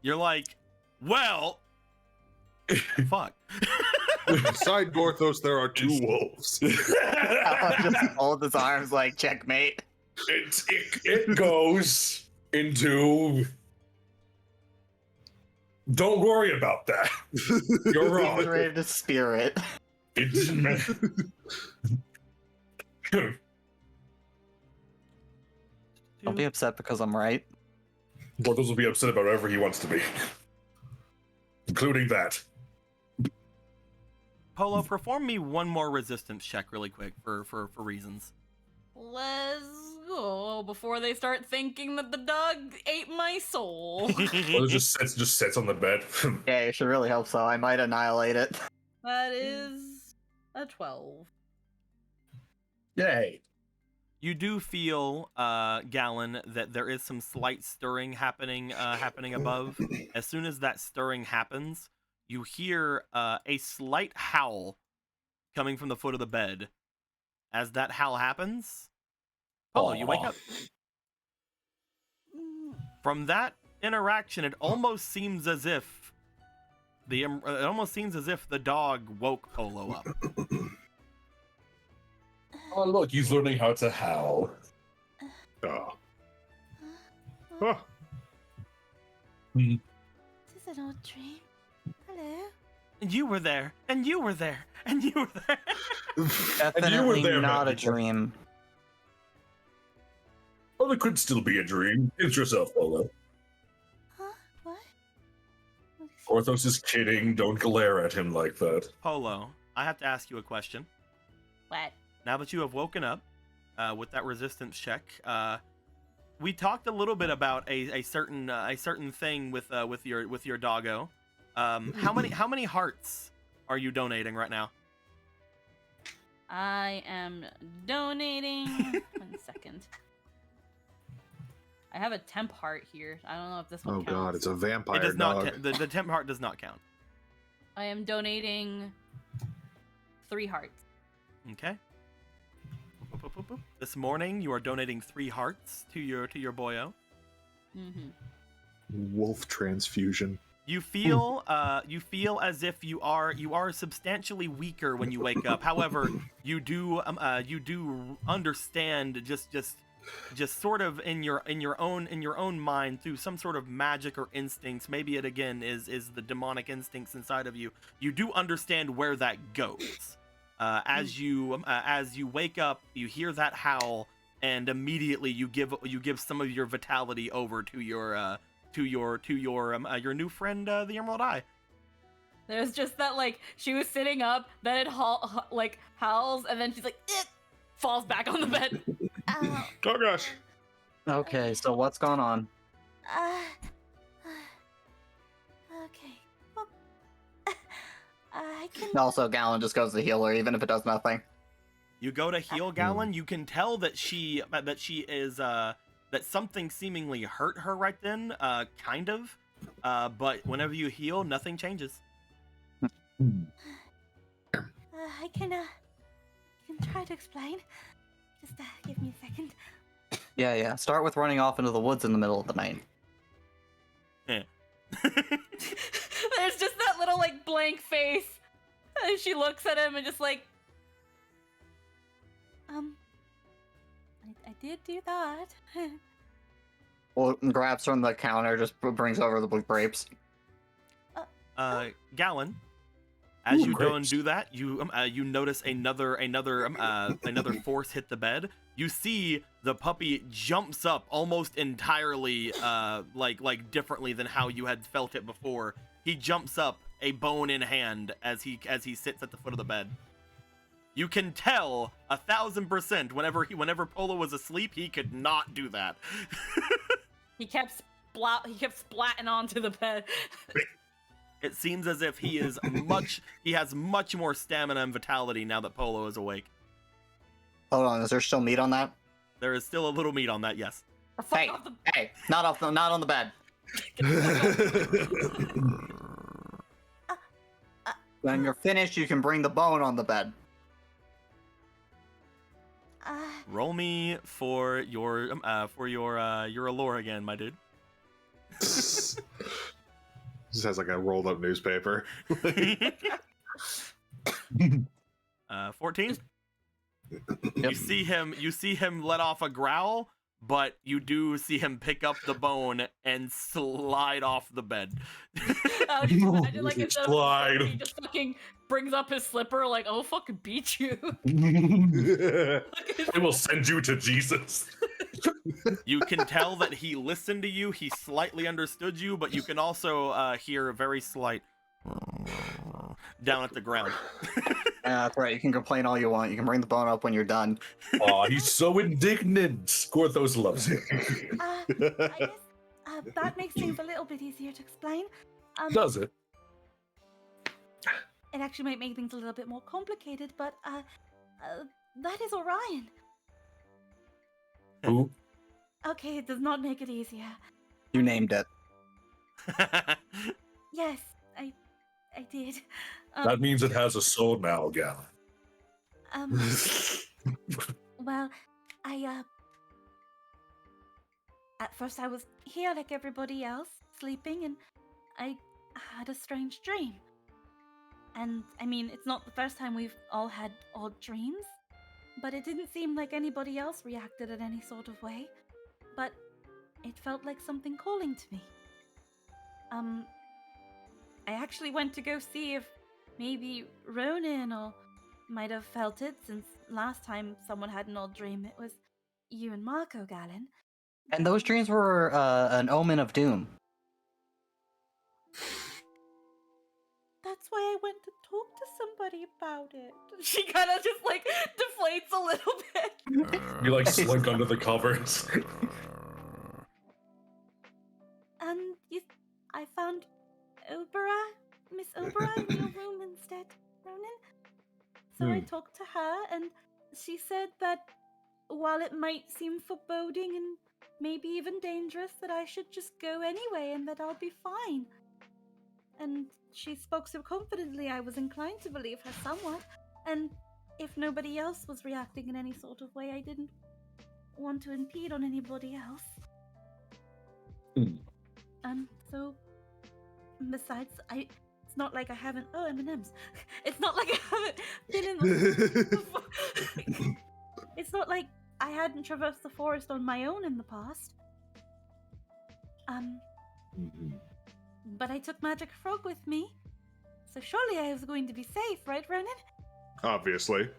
You're like, well, fuck. Beside Gorthos, there are two wolves. I'll just hold his arms like checkmate. It goes into. Don't worry about that. You're wrong. Kindred spirit. It didn't matter. Don't be upset because I'm right. Gorthos will be upset about whatever he wants to be, including that. Polo, perform me one more resistance check really quick for reasons. Let's go before they start thinking that the dog ate my soul. Well, it just sits on the bed. Yeah, you should really hope so. I might annihilate it. That is a 12. Yay. You do feel, Gallon, that there is some slight stirring happening above. As soon as that stirring happens, you hear a slight howl coming from the foot of the bed. As that howl happens, Polo, you wake up. From that interaction, it almost seems as if the dog woke Polo up. Oh, look, he's learning how to howl. Oh. Is this an old dream? Hello? And you were there, and you were there, and you were there. Definitely there, not a Matt. dream. Well, it could still be a dream. Pinch yourself, Polo. Huh? What? Orthos is kidding. Don't glare at him like that. Polo, I have to ask you a question. What? Now that you have woken up with that resistance check, we talked a little bit about a certain thing with your doggo. How many hearts are you donating right now? I am donating. 1 second. I have a temp heart here. I don't know if this one Oh counts. god, it's a vampire It does dog. not. The temp heart does not count. I am donating 3 hearts. Okay. This morning, you are donating 3 hearts to your boyo. Mm-hmm. Wolf transfusion. You feel as if you are substantially weaker when you wake up. However, you do understand just just sort of in your own mind through some sort of magic or instincts. Maybe it again is the demonic instincts inside of you. You do understand where that goes. As you wake up, you hear that howl, and immediately you give some of your vitality over to your new friend, the Emerald Eye. There's just that, like, she was sitting up, then it howls, and then she's like, falls back on the bed. Oh gosh. Okay, so what's going on? Okay. Well, I can. Also, Gallon just goes to heal her, even if it does nothing. You go to heal Gallon. You can tell that she is that something seemingly hurt her right then, kind of. But whenever you heal, nothing changes. I can try to explain. Just give me a second. Yeah. Start with running off into the woods in the middle of the night. Eh. There's just that little, like, blank face. And she looks at him and just like, I did do that. Well, grabs from the counter, just brings over the grapes. Gallon, as you go and grapes. do that, you notice another force hit the bed. You see the puppy jumps up almost entirely, like differently than how you had felt it before. He jumps up, a bone in hand, as he sits at the foot of the bed. You can tell 1,000% whenever Polo was asleep, he could not do that. he kept splatting onto the bed. It seems as if he has much more stamina and vitality now that Polo is awake. Hold on, is there still meat on that? There is still a little meat on that, yes. Hey, not on the bed. When you're finished, you can bring the bone on the bed. Roll me for your allure again, my dude. This has like a rolled up newspaper. 14. You see him let off a growl, but you do see him pick up the bone and slide off the bed. Just imagine, like, instead of Slide. he just fucking brings up his slipper, like, "I'll fucking beat you." I will send you to Jesus. You can tell that he listened to you. He slightly understood you, but you can also hear a very slight down at the ground. That's right. You can complain all you want. You can bring the bone up when you're done. Aw, he's so indignant. Scorthos loves him. I guess that makes things a little bit easier to explain. Does it? It actually might make things a little bit more complicated, but that is Orion. Who? Okay, it does not make it easier. You named it. Yes, I did. That means it has a soul now, Gallon. Well, at first I was here like everybody else, sleeping, and I had a strange dream. And, I mean, it's not the first time we've all had odd dreams, but it didn't seem like anybody else reacted in any sort of way. But it felt like something calling to me. I actually went to go see if maybe Ronan or might have felt it, since last time someone had an odd dream, it was you and Marco, Gallon. And those dreams were an omen of doom. That's why I went to talk to somebody about it. She kind of just, like, deflates a little bit. You like slink under the covers. And I found Miss Obera in your room instead, Ronan. So I talked to her, and she said that while it might seem foreboding and maybe even dangerous, that I should just go anyway and that I'll be fine. And she spoke so confidently, I was inclined to believe her somewhat. And if nobody else was reacting in any sort of way, I didn't want to impede on anybody else. And so, besides, it's not like I haven't. Oh, M&Ms. It's not like I haven't been in. It's not like I hadn't traversed the forest on my own in the past. But I took Magic Frog with me, so surely I was going to be safe, right, Ronan? Obviously.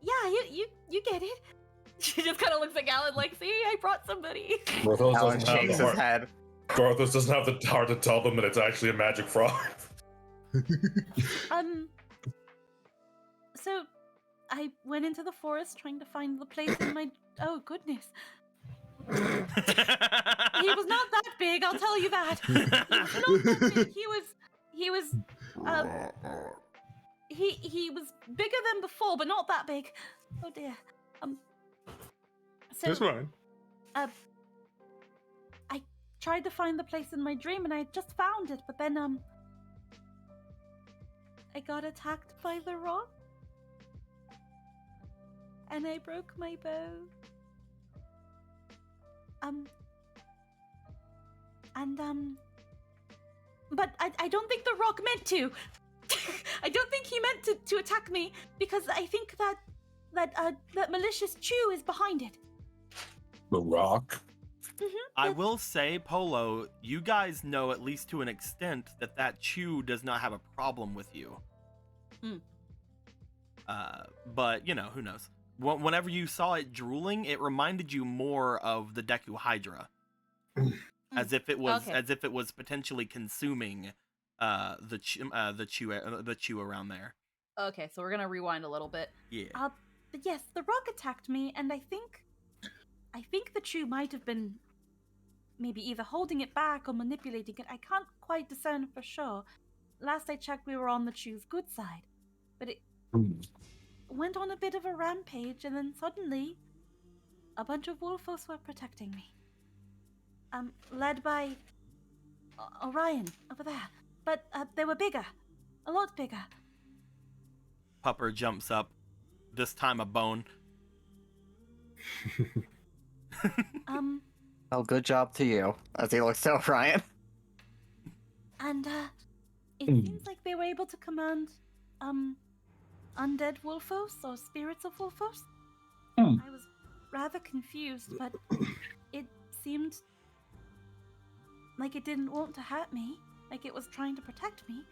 Yeah, you get it. She just kind of looks at Alan like, see, I brought somebody. Gorthos Alan doesn't have shakes the his heart. head. Gorthos doesn't have the heart to tell them that it's actually a magic frog. So I went into the forest trying to find the place in my. Oh goodness, he was not that big. I'll tell you that. He was not that big. He was bigger than before, but not that big. Oh dear. So That's fine. I tried to find the place in my dream, and I just found it. But then I got attacked by the rock, and I broke my bow. But I don't think the rock meant to. I don't think he meant to attack me, because I think that malicious Chew is behind it. The rock? I will say, Polo, you guys know at least to an extent that Chew does not have a problem with you. But, you know, who knows? Whenever you saw it drooling, it reminded you more of the Deku Hydra. As if it was potentially consuming the chew around there. Okay, so we're gonna rewind a little bit. Yeah. But yes, the rock attacked me, and I think the Chew might have been maybe either holding it back or manipulating it. I can't quite discern for sure. Last I checked, we were on the Chew's good side, but it went on a bit of a rampage, and then suddenly, a bunch of Wolfos were protecting me. Led by Orion over there, but they were bigger, a lot bigger. Pupper jumps up, this time a bone. Well, good job to you, as he looks to Orion. And it seems like they were able to command undead Wolfos or spirits of Wolfos. I was rather confused, but it seemed like it didn't want to hurt me, like it was trying to protect me.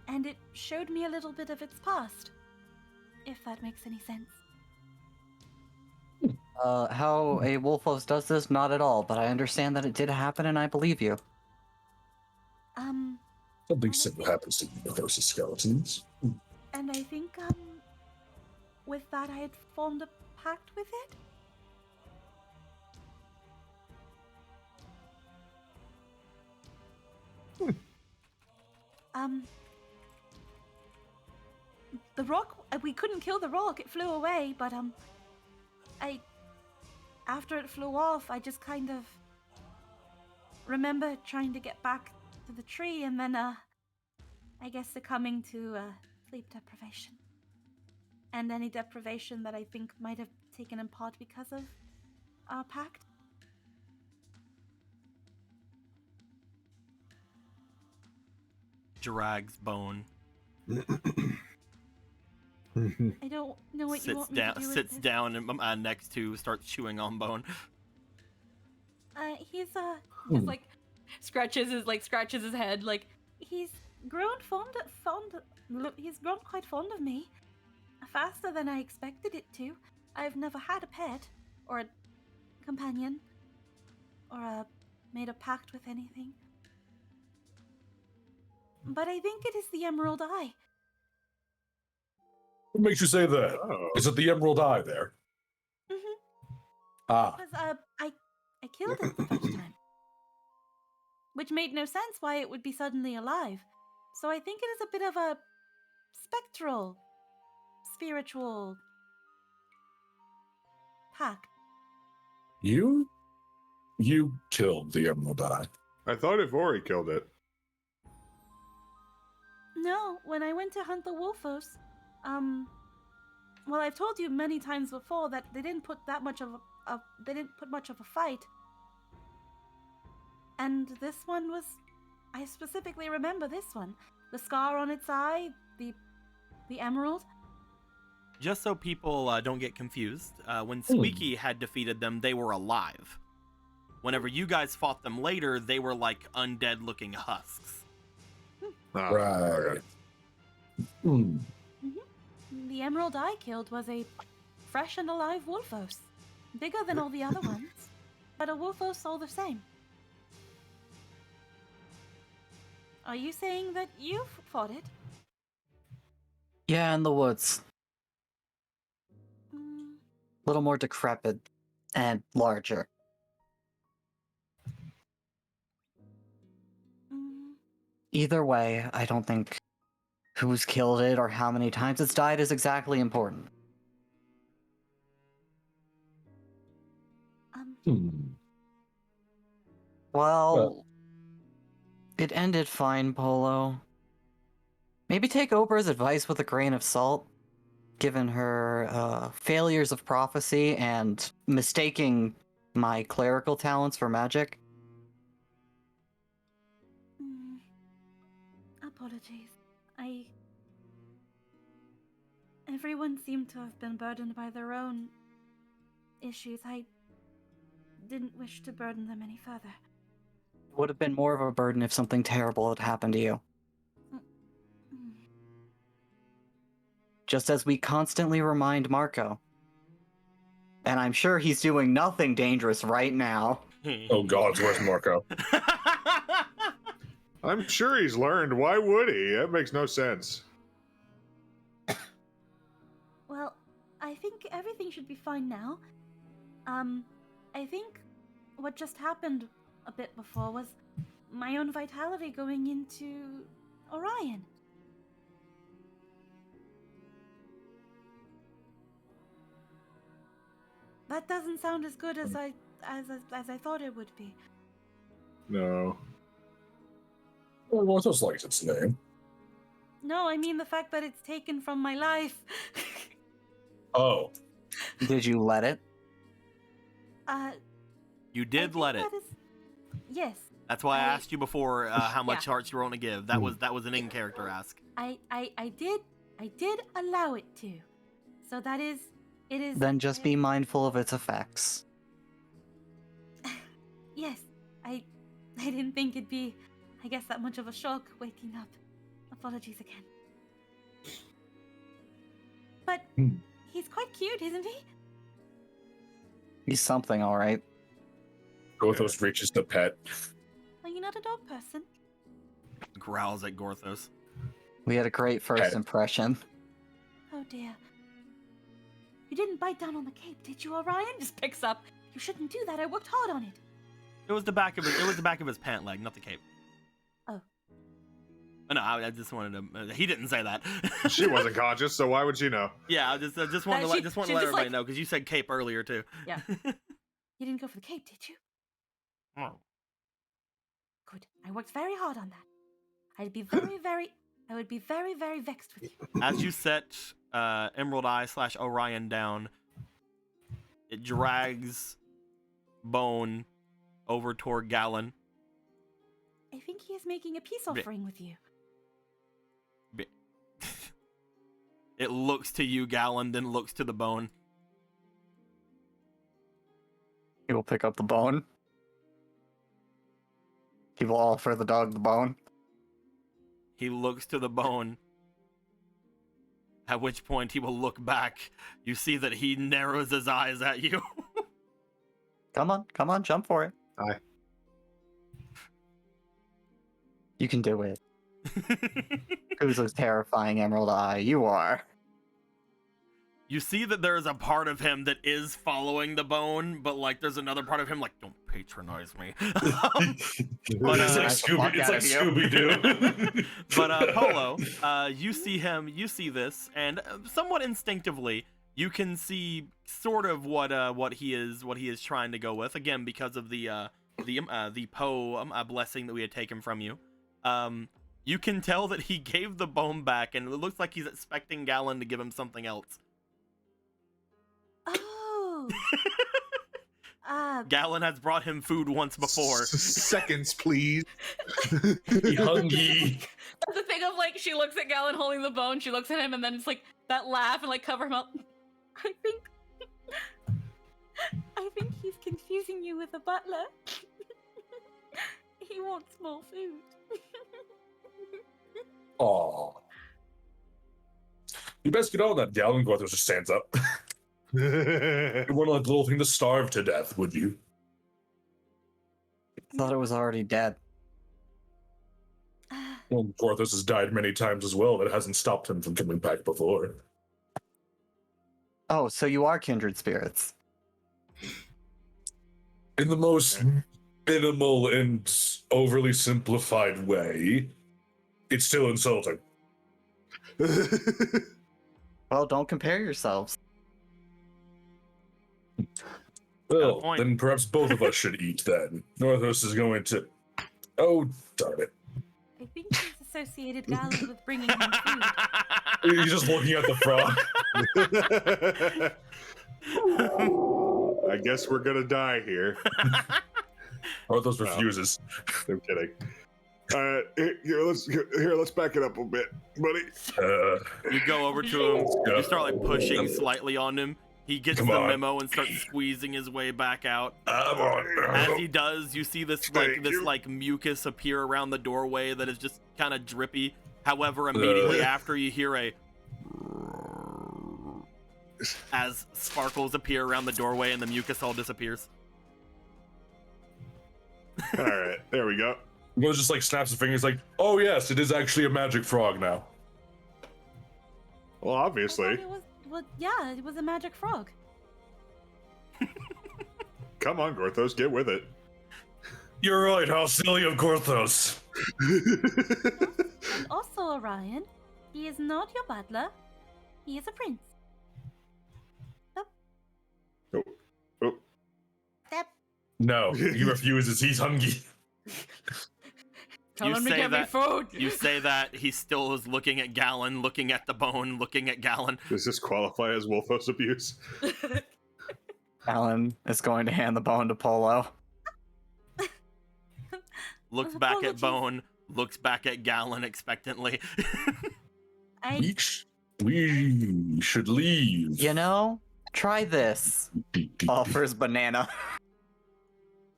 And it showed me a little bit of its past, if that makes any sense. How a Wolfos does this? Not at all, but I understand that it did happen, and I believe you. Something simple happens to Gorthos' skeletons. And I think, with that I had formed a pact with it? The rock, we couldn't kill the rock, it flew away, but, after it flew off, I just kind of remember trying to get back to the tree, and then, I guess succumbing to, sleep deprivation. And any deprivation that I think might have taken in part because of our pact. Drags bone. I don't know what you want me to do with Sits this. down and next to, starts chewing on bone. He's Just like scratches his head, like he's grown he's grown quite fond of me. Faster than I expected it to. I've never had a pet, or a companion, or made a pact with anything. But I think it is the Emerald Eye. What makes you say that? Oh. Is it the Emerald Eye there? Ah. Because I killed it the first time. Which made no sense why it would be suddenly alive. So I think it is a bit of a spectral, spiritual pact. You killed the Emerald Eye. I thought Ivori killed it. No, when I went to hunt the Wolfos, well, I've told you many times before that they didn't put much of a fight. And this one was, I specifically remember this one. The scar on its eye, the emerald. just so people don't get confused, when Squeaky had defeated them, they were alive. Whenever you guys fought them later, they were like undead-looking husks. Right. The emerald I killed was a fresh and alive Wolfos. Bigger than all the other ones, but a Wolfos all the same. Are you saying that you've fought it? Yeah, in the woods. Mm, A little more decrepit and larger. mm, Either way, I don't think who's killed it or how many times it's died is exactly important. Well, it ended fine, Polo. Maybe take Oprah's advice with a grain of salt, given her failures of prophecy and mistaking my clerical talents for magic. apologies. Everyone seemed to have been burdened by their own issues. I didn't wish to burden them any further. It would have been more of a burden if something terrible had happened to you. Just as we constantly remind Marco. And I'm sure he's doing nothing dangerous right now. Oh God, where's Marco? I'm sure he's learned. Why would he? That makes no sense. Well, I think everything should be fine now. I think what just happened a bit before was my own vitality going into Orion. That doesn't sound as good as I thought it would be. No. Well, just likes its name. No, I mean the fact that it's taken from my life. Oh. Did you let it? You I did think let it. that is- Yes. That's why I asked you before how much Yeah. hearts you were going to give. That was an in-character ask. I did allow it to. So that is it is Then just be mindful of its effects. Yes. I didn't think it'd be I guess that much of a shock waking up. Apologies again. But he's quite cute, isn't he? He's something, alright. Gothos reaches the pet. Are you not a dog person? Growls at Gorthos. We had a great first impression. Oh dear. You didn't bite down on the cape, did you, Orion? Just picks up. You shouldn't do that. I worked hard on it. It was the back of his pant leg, not the cape. Oh. No, I just wanted to. He didn't say that. She wasn't conscious, so why would she know? Yeah, I just wanted to let everybody like- know because you said cape earlier too. Yeah. You didn't go for the cape, did you? Oh. Good. I worked very hard on that. I would be very, very vexed with you. As you set Emerald Eye / Orion down, it drags Bone over toward Gallon. I think he is making a peace offering with you. It looks to you, Gallon, then looks to the Bone. He will pick up the bone. He will offer the dog the bone. He looks to the Bone. At which point he will look back. You see that he narrows his eyes at you. Come on, jump for it. Aye. You can do it. Who's a terrifying Emerald Eye? You are. You see that there's a part of him that is following the Bone, but like there's another part of him like, don't patronize me. But, it's like Scooby-Doo. But Polo, you see him, you see this, and somewhat instinctively, you can see sort of what he is trying to go with. Again, because of the Poe blessing that we had taken from you. You can tell that he gave the bone back, and it looks like he's expecting Gallon to give him something else. Oh. Gallon has brought him food once before. Seconds, please. Hungry. That's the thing of like, she looks at Gallon holding the bone, she looks at him, and then it's like, that laugh and like cover him up. I think he's confusing you with a butler. He wants more food. Aw. You best get on that, Galen. Gorthos just stands up. You wouldn't let the little thing to starve to death, would you? Thought it was already dead. Well, Gorthos has died many times as well. That hasn't stopped him from coming back before. Oh, so you are kindred spirits. In the most minimal and overly simplified way, it's still insulting. Well, don't compare yourselves. Well, point. then perhaps both of us should eat then. Northos is going to... Oh, darn it. I think he's associated Galen with bringing him food. He's just looking at the frog. I guess we're gonna die here. Northos refuses. I'm kidding. Let's back it up a bit, buddy. You go over to him. You start like pushing slightly on him. He gets Come the on. memo and starts squeezing his way back out. I'm on. As he does, you see this mucus appear around the doorway that is just kind of drippy. However, immediately after, you hear a as sparkles appear around the doorway and the mucus all disappears. All right, there we go. Rose just like snaps his fingers like, oh yes, it is actually a magic frog now. Well, obviously. It was a magic frog. Come on, Gorthos, get with it. You're right, how silly of Gorthos. And also, Orion, he is not your butler. He is a prince. Oh. Step. No, he refuses, he's hungry. Tell You him to say get me that- food. You say that, he still is looking at Galen, looking at the bone, looking at Galen. Does this qualify as Wolfos abuse? Alan is going to hand the bone to Polo. Looks back at Apologies. Bone, looks back at Galen expectantly. We should leave. You know, try this. Offers banana.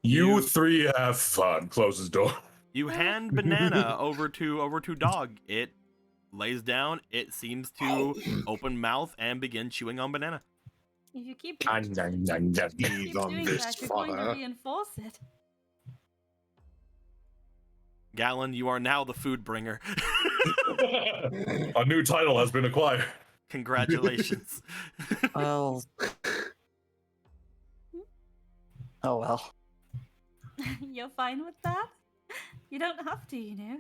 You three have fun. Close his door. You hand banana over to Dog. It lays down. It seems to open mouth and begin chewing on banana. If you keep, Eat keep on doing this that, you're going to fire. reinforce it. Galen, you are now the food bringer. A new title has been acquired. Congratulations. Well. Oh well. You're fine with that? You don't have to, you know.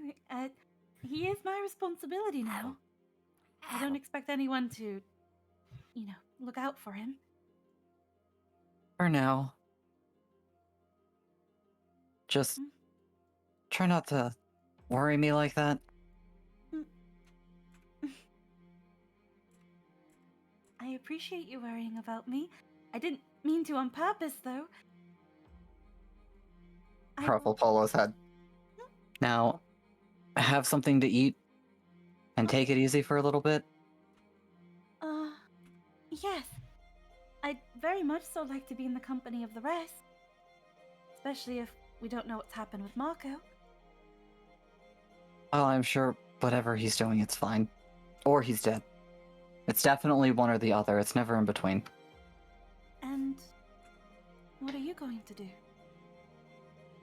He is my responsibility now. I don't expect anyone to, look out for him. For now. Just try not to worry me like that. I appreciate you worrying about me. I didn't mean to on purpose, though. Ruffle Polo's head. Now, have something to eat and take it easy for a little bit. Yes. I'd very much so like to be in the company of the rest. Especially if we don't know what's happened with Marco. Oh, I'm sure whatever he's doing, it's fine. Or he's dead. It's definitely one or the other. It's never in between. And what are you going to do?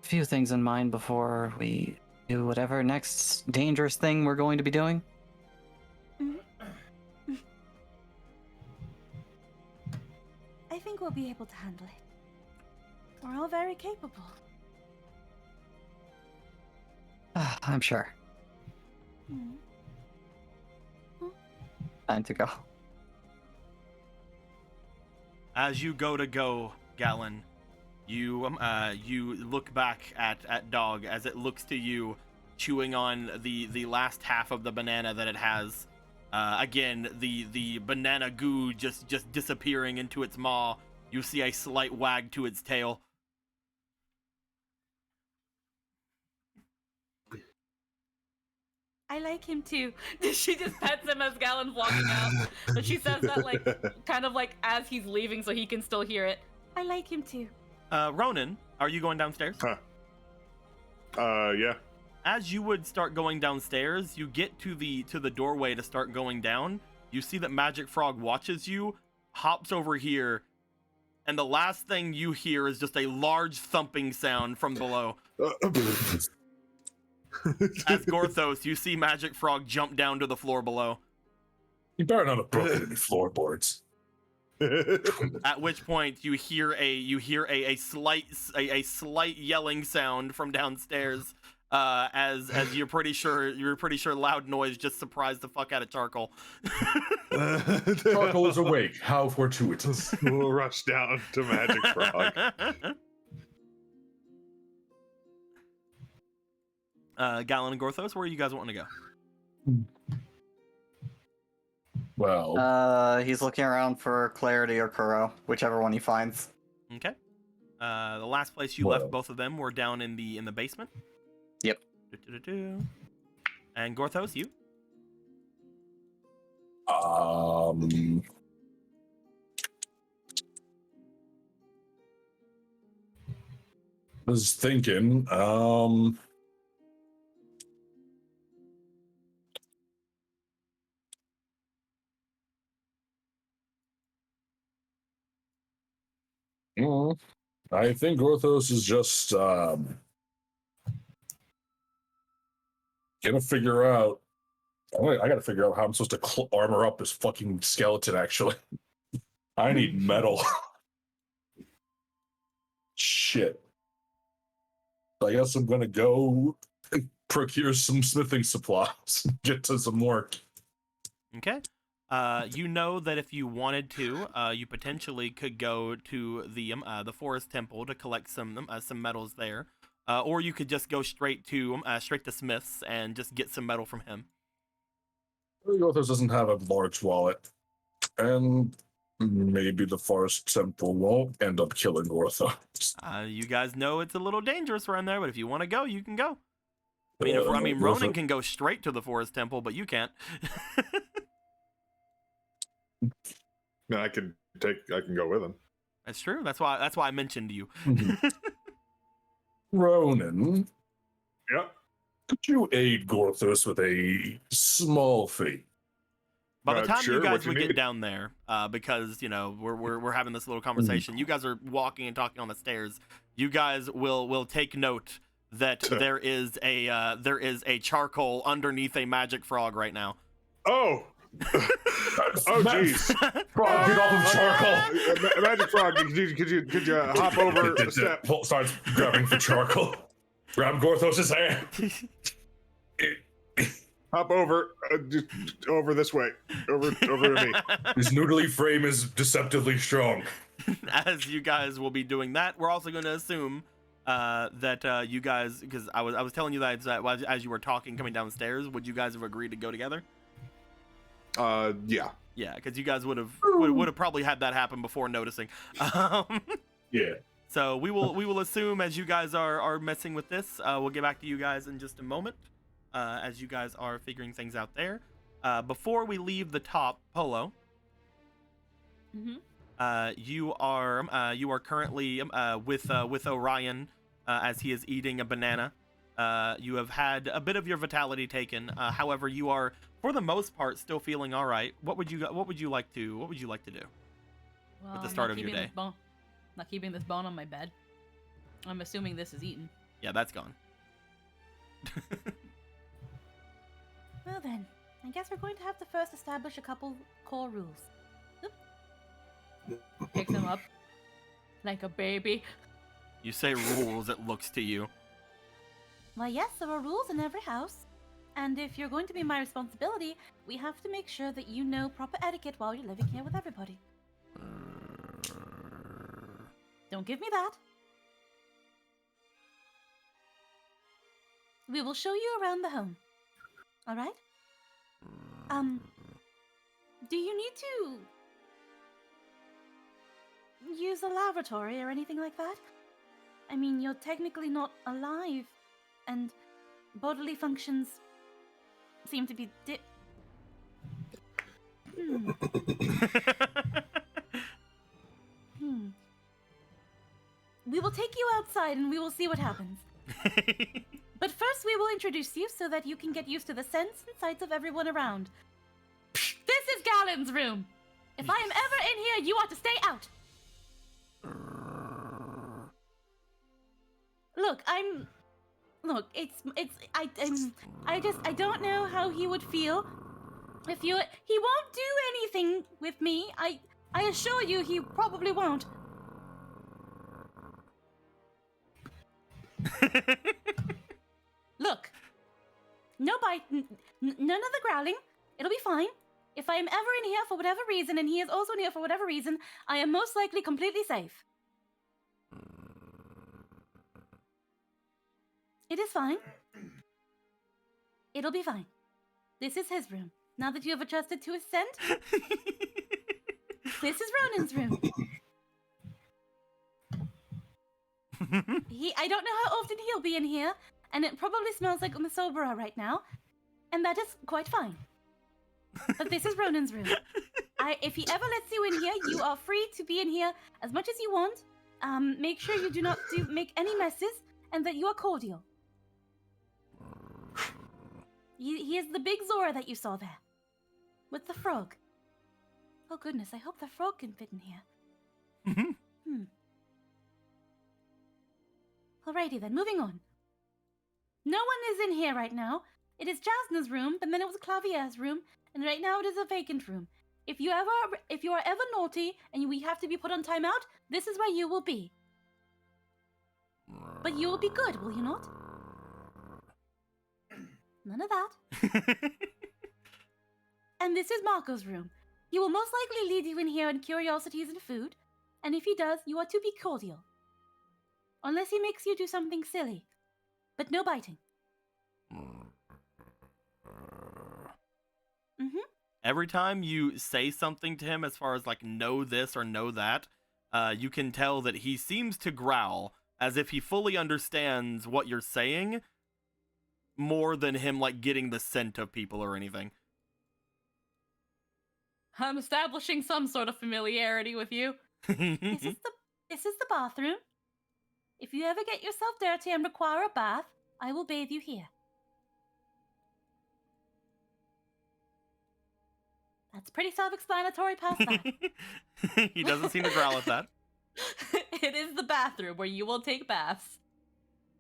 A few things in mind before we do whatever next dangerous thing we're going to be doing. I think we'll be able to handle it. We're all very capable. I'm sure. Mm. Time to go. As you go, Galen, you look back at Dog as it looks to you, chewing on the last half of the banana that it has. Again, the banana goo just disappearing into its maw. You see a slight wag to its tail. I like him too. She just pets him as Galen's walking out. But she says that, like, kind of like as he's leaving so he can still hear it. I like him too. Ronan, are you going downstairs? Yeah. As you would start going downstairs, you get to the doorway to start going down. You see that Magic Frog watches you, hops over here, and the last thing you hear is just a large thumping sound from below. As Gorthos, you see Magic Frog jump down to the floor below. You better not have broken any floorboards. At which point you hear a slight yelling sound from downstairs. As you're pretty sure loud noise just surprised the fuck out of Charcoal. Charcoal is awake. How fortuitous. We'll rush down to Magic Frog. Galen and Gorthos, where are you guys wanting to go? Well, He's looking around for Clarity or Kuro, whichever one he finds. Okay. The last place you left both of them were down in the basement. Yep. And Gorthos, you? was thinking, I think Gorthos is just gonna figure out. I gotta figure out how I'm supposed to armor up this fucking skeleton. Actually, I need metal. Shit. I guess I'm gonna go procure some smithing supplies. Get to some work. Okay. You know that if you wanted to, you potentially could go to the forest temple to collect some metals there, or you could just go straight to Smith's and just get some metal from him. Gorthos doesn't have a large wallet, and maybe the forest temple won't end up killing Gorthos. You guys know it's a little dangerous around there, but if you want to go, you can go. I mean, Ronan can go straight to the forest temple, but you can't. No, I can go with him. That's true. That's why I mentioned you. Ronan. Yep. Could you aid Gorthos with a small fee? By the time sure, you guys what you would get need? down there, because we're having this little conversation. You guys are walking and talking on the stairs. You guys will take note that there is a charcoal underneath a magic frog right now. Oh. Oh jeez. Frog, get off of charcoal. Magic Frog, could you hop over a step? Paul starts grabbing for charcoal. Grab Gorthos' hand. Hop over, just over this way, over to me. His noodly frame is deceptively strong. As you guys will be doing that, we're also going to assume that you guys, because I was telling you that as you were talking coming downstairs, would you guys have agreed to go together? Yeah. Yeah, because you guys would have probably had that happen before noticing. Yeah. So we will assume as you guys are messing with this, we'll get back to you guys in just a moment. As you guys are figuring things out there. Before we leave the top, Polo. You are currently with Orion as he is eating a banana. You have had a bit of your vitality taken. However, you are for the most part still feeling all right. What would you like to do? Well, at the start of your day? Not keeping this bone on my bed. I'm assuming this is eaten. Yeah, that's gone. Well then, I guess we're going to have to first establish a couple core rules. Picks him up like a baby. You say rules, it looks to you. Well, yes, there are rules in every house. And if you're going to be my responsibility, we have to make sure that you know proper etiquette while you're living here with everybody. Don't give me that. We will show you around the home. All right? Do you need to use a lavatory or anything like that? I mean, you're technically not alive, and bodily functions seem to be We will take you outside and we will see what happens. But first we will introduce you so that you can get used to the scents and sights of everyone around. This is Galen's room. If I am ever in here, you are to stay out. Look, I don't know how he would feel if he won't do anything with me. I assure you he probably won't. Look, no bite, none of the growling. It'll be fine. If I am ever in here for whatever reason, and he is also in here for whatever reason, I am most likely completely safe. It is fine. It'll be fine. This is his room. Now that you have adjusted to his scent, this is Ronan's room. I don't know how often he'll be in here, and it probably smells like Misobara right now, and that is quite fine. But this is Ronan's room. If he ever lets you in here, you are free to be in here as much as you want. Make sure you do not make any messes, and that you are cordial. He is the big Zora that you saw there, with the frog. Oh goodness, I hope the frog can fit in here. Alrighty then, moving on. No one is in here right now. It is Jasna's room, but then it was Clavier's room, and right now it is a vacant room. If you are ever naughty and we have to be put on timeout, this is where you will be. But you will be good, will you not? None of that. And this is Marco's room. He will most likely lead you in here on curiosities and food, and if he does, you are to be cordial. Unless he makes you do something silly. But no biting. Every time you say something to him as far as like know this or know that, you can tell that he seems to growl as if he fully understands what you're saying more than him like getting the scent of people or anything. I'm establishing some sort of familiarity with you. This is the bathroom. If you ever get yourself dirty and require a bath, I will bathe you here. That's pretty self-explanatory past that. He doesn't seem to growl at that. It is the bathroom where you will take baths.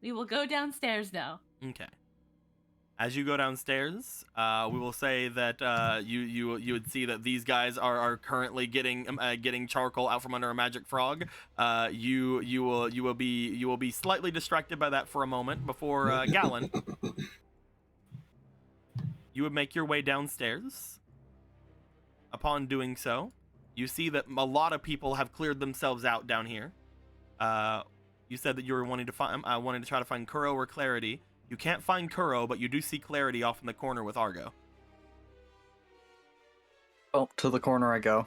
We will go downstairs now. Okay. As you go downstairs, we will say that you would see that these guys are currently getting charcoal out from under a magic frog. You will be slightly distracted by that for a moment before Galen. You would make your way downstairs. Upon doing so, you see that a lot of people have cleared themselves out down here. You said that you were wanting to try to find Kuro or Clarity. You can't find Kuro, but you do see Clarity off in the corner with Argo. Oh, to the corner I go.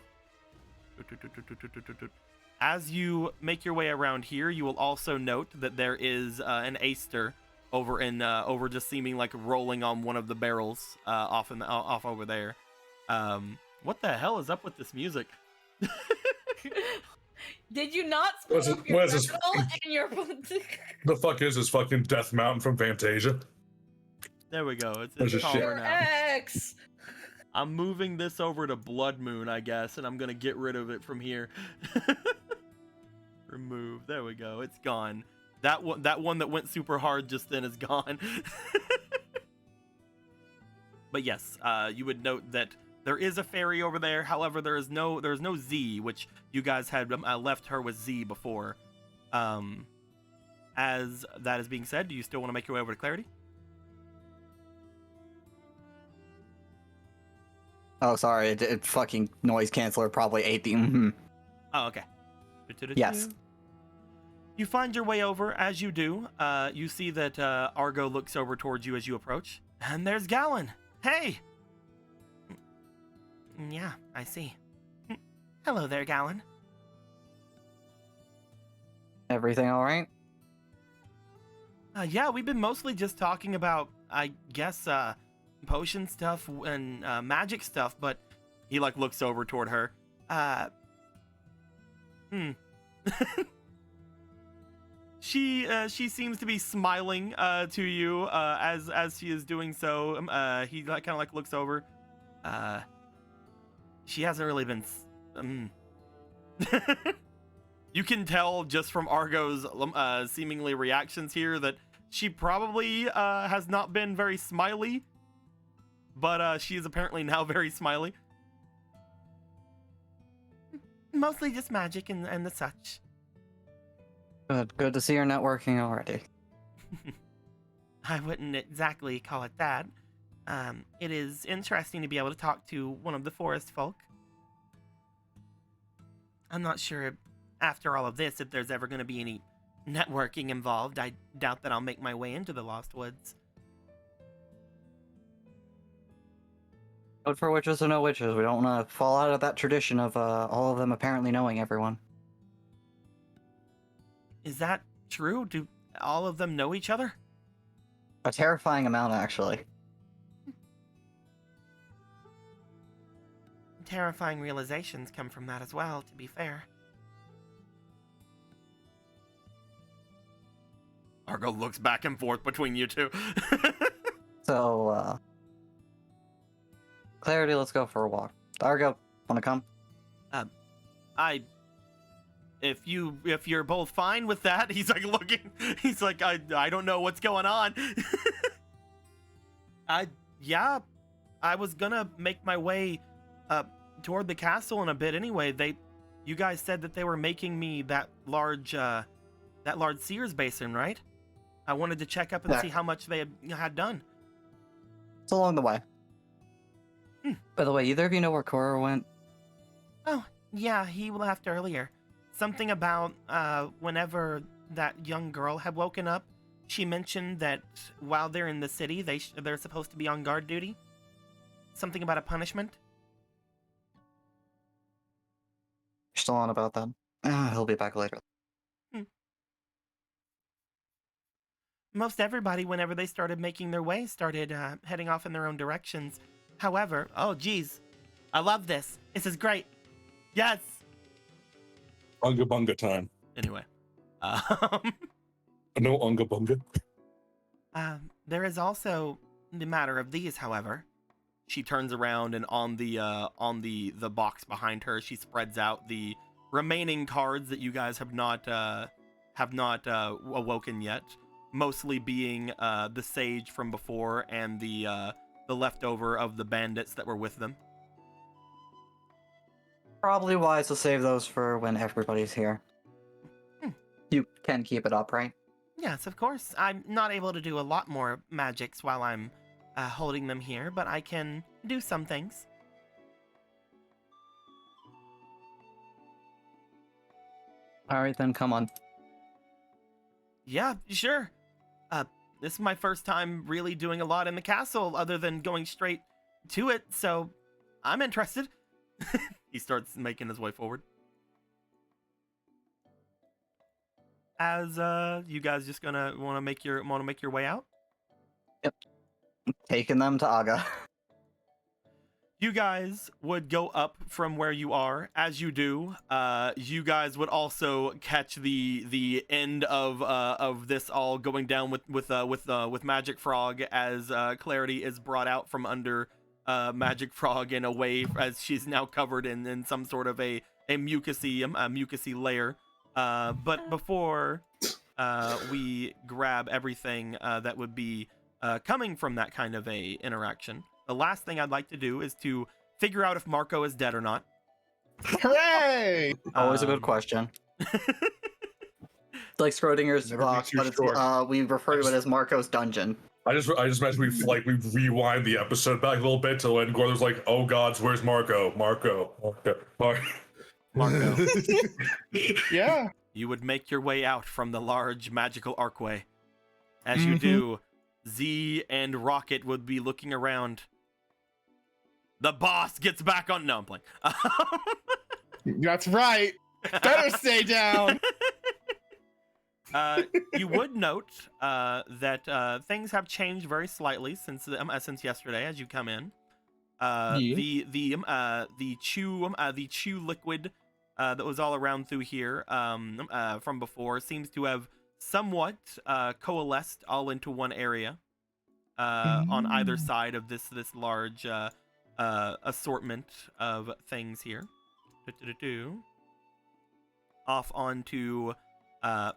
As you make your way around here, you will also note that there is an Aster over just seeming like rolling on one of the barrels off over there. What the hell is up with this music? Did you not What is this? and your The fuck is this fucking Death Mountain from Fantasia? There we go. It's Where's the calmer shit? now. X? I'm moving this over to Blood Moon, I guess, and I'm gonna get rid of it from here. Remove. There we go. It's gone. That one that went super hard just then is gone. But yes, you would note that there is a fairy over there. However, there is no Z, which you guys had left her with Z before. As that is being said, do you still want to make your way over to Clarity? Oh, sorry. It fucking noise canceller probably ate the. Oh, okay. Yes. You find your way over. As you do, you see that Argo looks over towards you as you approach. And there's Galen. Hey! Yeah, I see. Hello there, Galen. Everything all right? Yeah, we've been mostly just talking about, I guess, potion stuff and magic stuff, but he like looks over toward her. She seems to be smiling to you as she is doing so. He like kind of like looks over. She hasn't really been. You can tell just from Argo's seemingly reactions here that she probably has not been very smiley, but she is apparently now very smiley. Mostly just magic and the such. Good to see you're networking already. I wouldn't exactly call it that. It is interesting to be able to talk to one of the forest folk. I'm not sure, after all of this, if there's ever going to be any networking involved. I doubt that I'll make my way into the Lost Woods. Good for witches or no witches. We don't want to fall out of that tradition of all of them apparently knowing everyone. Is that true? Do all of them know each other? A terrifying amount, actually. Terrifying realizations come from that as well, to be fair. Argo looks back and forth between you two. So, Clarity, let's go for a walk. Argo, wanna come? If you're both fine with that, he's like looking. He's like, I don't know what's going on. Yeah, I was gonna make my way toward the castle in a bit anyway. You guys said that they were making me that large Sears basin, right? I wanted to check up and see how much they had done. It's along the way. By the way, either of you know where Cora went? Oh, yeah, he left earlier. Something about whenever that young girl had woken up, she mentioned that while they're in the city, they're supposed to be on guard duty. Something about a punishment. You're still on about that? He'll be back later. Most everybody, whenever they started making their way, started heading off in their own directions. However, oh geez, I love this. This is great. Yes. Unga bunga time. Anyway, No unga bunga. There is also the matter of these, however. she turns around and on the box behind her, she spreads out the remaining cards that you guys have not awoken yet. Mostly being the sage from before and the leftover of the bandits that were with them. Probably wise to save those for when everybody's here. You can keep it up, right? Yes, of course. I'm not able to do a lot more magics while I'm holding them here, but I can do some things. Alright then, come on. Yeah, sure. This is my first time really doing a lot in the castle other than going straight to it, so I'm interested. He starts making his way forward. As you guys just gonna want to make your way out? Yep. Taking them to Aga. You guys would go up from where you are. As you do, you guys would also catch the end of this all going down with Magic Frog as Clarity is brought out from under Magic Frog in a way as she's now covered in some sort of a mucusy layer. But before we grab everything that would be coming from that kind of a interaction, the last thing I'd like to do is to figure out if Marco is dead or not. Hooray! Always a good question. It's like Schrodinger's Never box, makes you but it's, sure. we refer to it as Marco's dungeon. I just imagine we rewind the episode back a little bit to when Gordon's like, "Oh gods, where's Marco? Marco." Yeah. You would make your way out from the large magical archway. As you do, Z and Rocket would be looking around. The boss gets back on. No, I'm playing. That's right. Better stay down. You would note that things have changed very slightly since yesterday as you come in. The chew liquid that was all around through here from before seems to have somewhat coalesced all into one area on either side of this large assortment of things here. Off onto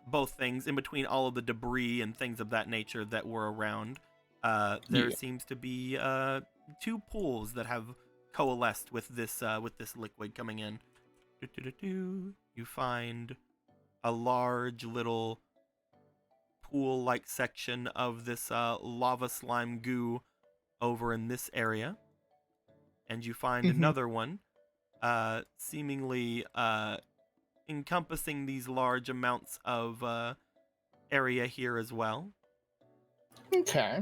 both things, in between all of the debris and things of that nature that were around. There seems to be 2 pools that have coalesced with this liquid coming in. You find a large little pool-like section of this lava slime goo over in this area, and you find another one seemingly encompassing these large amounts of area here as well. Okay.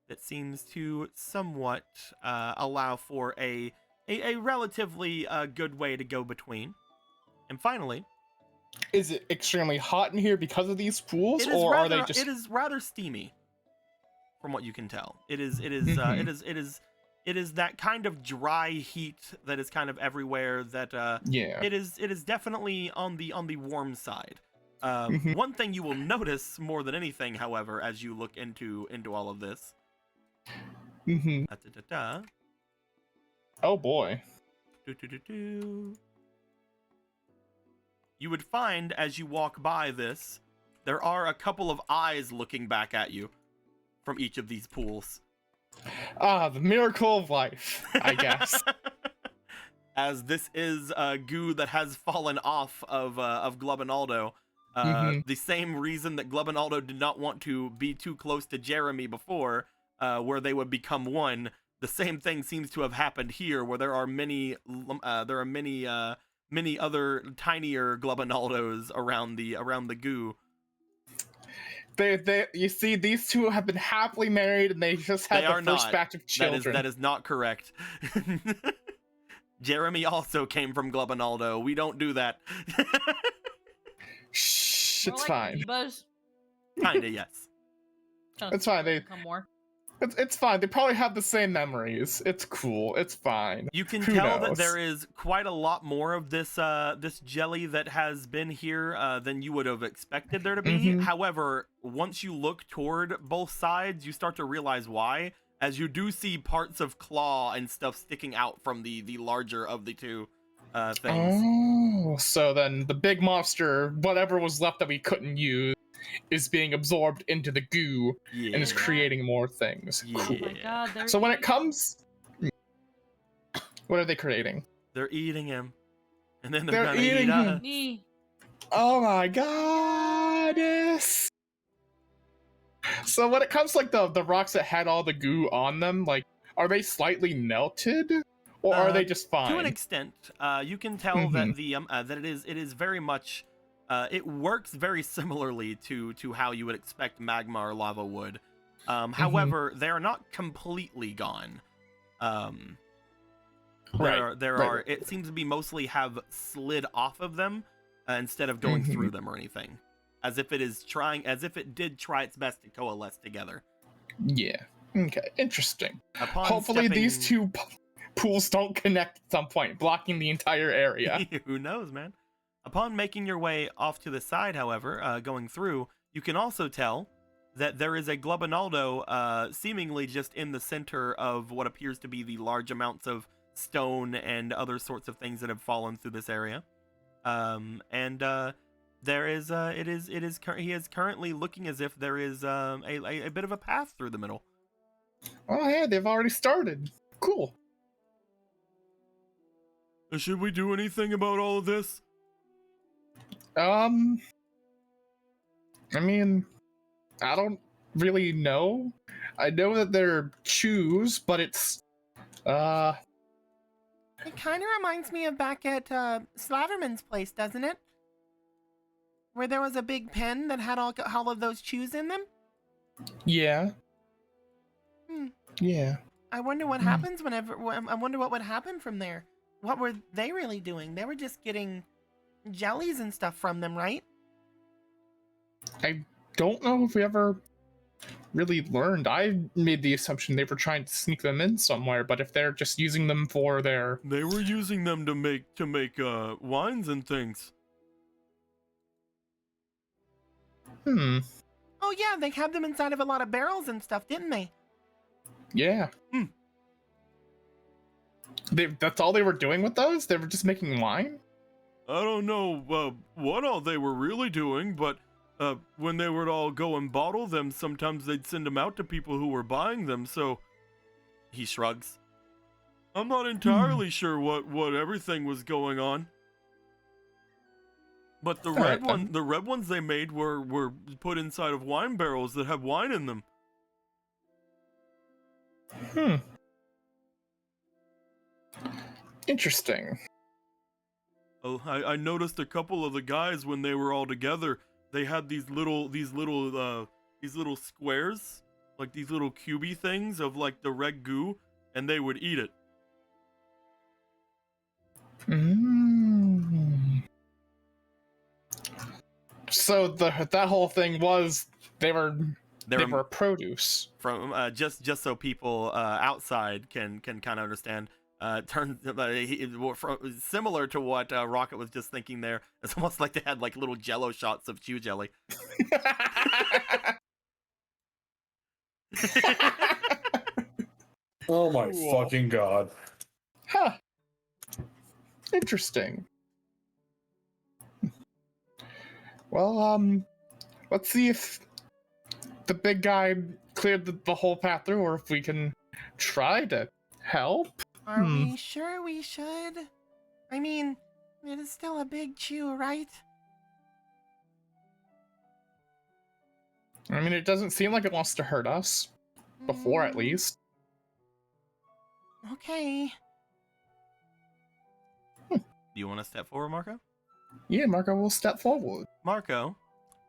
That seems to somewhat allow for a relatively good way to go between. And finally, is it extremely hot in here because of these pools, are they just? It is rather steamy, from what you can tell. It is that kind of dry heat that is kind of everywhere. That it is definitely on the warm side. One thing you will notice more than anything, however, as you look into all of this. Oh boy. You would find as you walk by this, there are a couple of eyes looking back at you from each of these pools. Ah, the miracle of life, I guess. As this is goo that has fallen off of Glubinaldo. The same reason that Glubinaldo did not want to be too close to Jeremy before, where they would become one. The same thing seems to have happened here, where there are many other tinier Glubinaldos around the goo. You see, these two have been happily married, and they just had the first batch of children. That is not correct. Jeremy also came from Glubinaldo. We don't do that. Shh, it's fine. Kinda, yes. It's fine. It's fine. They probably have the same memories. It's cool. It's fine. You can tell that there is quite a lot more of this jelly that has been here than you would have expected there to be. However, once you look toward both sides, you start to realize why, as you do see parts of claw and stuff sticking out from the larger of the two things. Oh, so then the big monster, whatever was left that we couldn't use, is being absorbed into the goo and is creating more things. Yeah. Cool. Oh my God, So when it comes, what are they creating? They're eating him, and then they're gonna eating eat us. Oh my goddess! So when it comes to, like, the rocks that had all the goo on them, like, are they slightly melted, or are they just fine? To an extent, you can tell that that it is very much. It works very similarly to how you would expect magma or lava would. However, they are not completely gone. It seems to be mostly have slid off of them instead of going through them or anything, as if it did try its best to coalesce together. Yeah. Okay. Interesting. Hopefully, these two pools don't connect at some point, blocking the entire area. Who knows, man? Upon making your way off to the side, however, going through, you can also tell that there is a Glubinaldo seemingly just in the center of what appears to be the large amounts of stone and other sorts of things that have fallen through this area. There is he is currently looking as if there is a bit of a path through the middle. Oh yeah, they've already started. Cool. Should we do anything about all of this? I mean, I don't really know. I know that they're chews, but it's It kind of reminds me of back at Slaverman's place, doesn't it? Where there was a big pen that had all of those chews in them? Yeah. Yeah. I wonder what happens I wonder what would happen from there. What were they really doing? They were just getting jellies and stuff from them, right? I don't know if we ever really learned. I made the assumption they were trying to sneak them in somewhere, but if they're just using them for their... They were using them to make wines and things. Hmm. Oh yeah, they had them inside of a lot of barrels and stuff, didn't they? Yeah. Hmm. That's all they were doing with those? They were just making wine? I don't know what all they were really doing, but when they would all go and bottle them, sometimes they'd send them out to people who were buying them, so... He shrugs. I'm not entirely sure what everything was going on. But the red ones they made were put inside of wine barrels that have wine in them. Hmm. Interesting. Oh, I noticed a couple of the guys when they were all together, they had these little squares, like these little cubey things of like the red goo, and they would eat it. Mm. So that whole thing was they were produce. From just so people outside can kind of understand. Similar to what Rocket was just thinking there. It's almost like they had like little Jello shots of chew jelly. Oh my fucking god. Huh. Interesting. Well, let's see if the big guy cleared the whole path through, or if we can try to help. Are we sure we should? I mean, it is still a big chew, right? I mean, it doesn't seem like it wants to hurt us. Before, at least. Okay. Do you want to step forward, Marco? Yeah, Marco will step forward. Marco,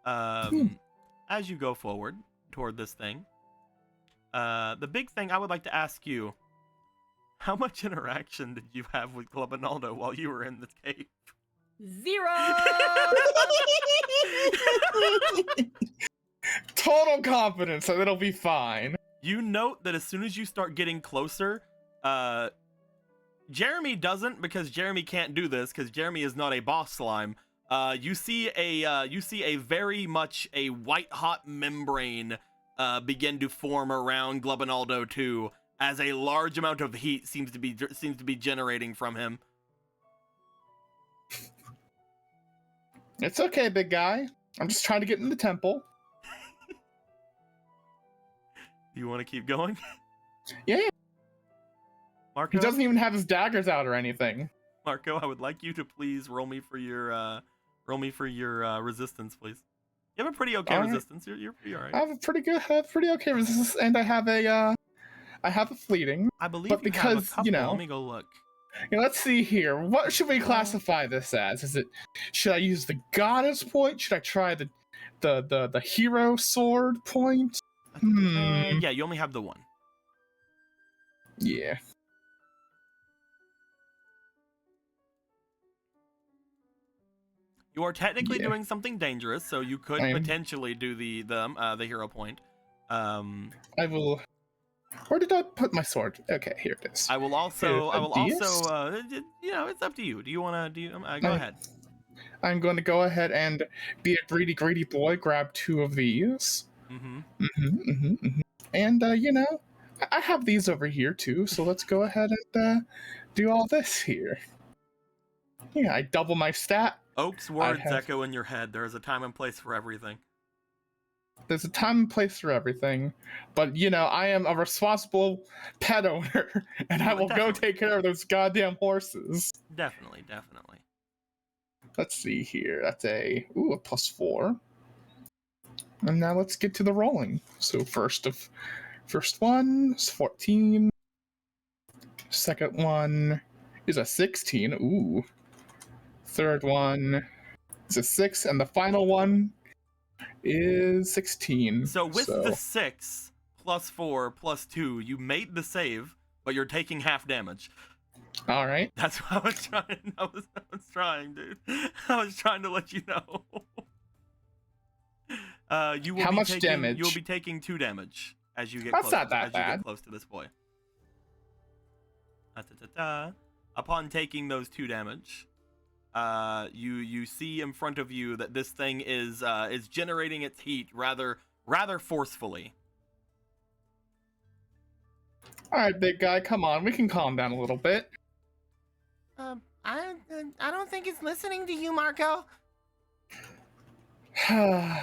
as you go forward toward this thing, the big thing I would like to ask you, how much interaction did you have with Glubinaldo while you were in this cave? 0! Total confidence that it'll be fine. You note that as soon as you start getting closer, Jeremy doesn't, because Jeremy can't do this, because Jeremy is not a boss slime. You see a very much a white hot membrane begin to form around Glubinaldo 2, as a large amount of heat seems to be generating from him. It's okay, big guy. I'm just trying to get in the temple. You want to keep going? Yeah. Marco? He doesn't even have his daggers out or anything. Marco, I would like you to please roll me for your resistance, please. You have a pretty okay resistance. You're pretty alright. I have a pretty okay resistance, and I have a fleeting. I believe but you because, have a couple. you know, Let me go look. Let's see here. What should we classify this as? Should I use the goddess point? Should I try the hero sword point? Yeah, you only have the one. Yeah. You are technically doing something dangerous, so you could potentially do the hero point. I will. Where did I put my sword? Okay, here it is. I will also. You know, it's up to you. Do you want to? Go ahead. I'm going to go ahead and be a greedy boy. Grab 2 of these. And you know, I have these over here too. So let's go ahead and do all this here. Yeah, I double my stat. Oak's words echo in your head. There is a time and place for everything. There's a time and place for everything, but you know, I am a responsible pet owner, and I will go take care of those goddamn horses. Definitely. Let's see here. That's a +4. And now let's get to the rolling. So first one is 14. Second one is a 16. Ooh. Third one is a 6, and the final one is 16. So with the 6 +4 +2, you made the save, but you're taking half damage. All right. That's what I was trying. I was trying, dude. I was trying to let you know. You will How be much taking, damage? You'll be taking 2 damage as you get That's close. not that as you bad. get close to this boy. Upon taking those 2 damage, you see in front of you that this thing is generating its heat rather forcefully. All right, big guy, come on. We can calm down a little bit. I don't think it's listening to you, Marco.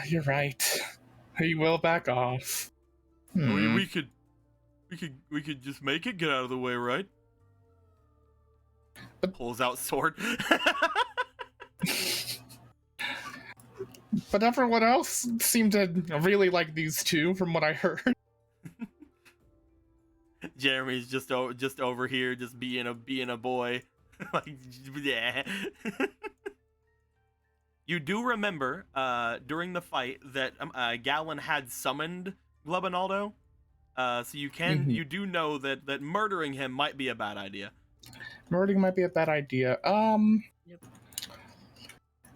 You're right. He will back off. We could just make it get out of the way, right? Pulls out sword. But everyone else seemed to really like these two, from what I heard. Jeremy's just over here, just being a boy. Like, yeah. You do remember during the fight that Gallon had summoned Glubinaldo, so you do know that murdering him might be a bad idea. Murdering might be a bad idea. Yep.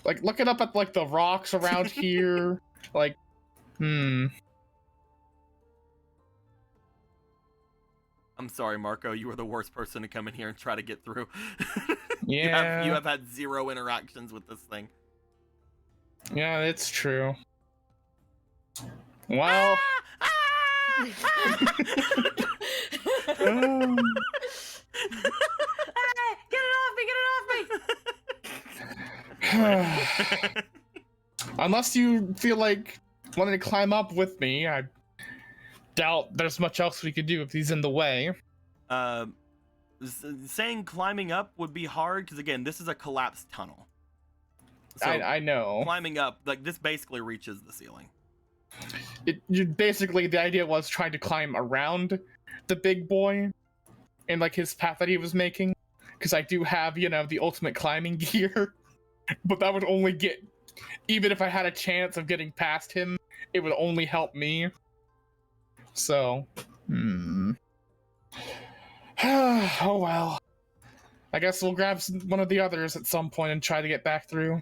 Like, look it up at, like, the rocks around here. Like, I'm sorry, Marco. You were the worst person to come in here and try to get through. Yeah. You have had 0 interactions with this thing. Yeah, it's true. Well... Get it off me! Get it off me! Unless you feel like wanting to climb up with me, I doubt there's much else we could do if he's in the way. Saying climbing up would be hard because, again, this is a collapsed tunnel. So I know. climbing up, like, this basically reaches the ceiling. Basically, the idea was trying to climb around the big boy and, like, his path that he was making. Because I do have, the ultimate climbing gear. But that would only get... Even if I had a chance of getting past him, it would only help me. So... Oh well. I guess we'll grab one of the others at some point and try to get back through.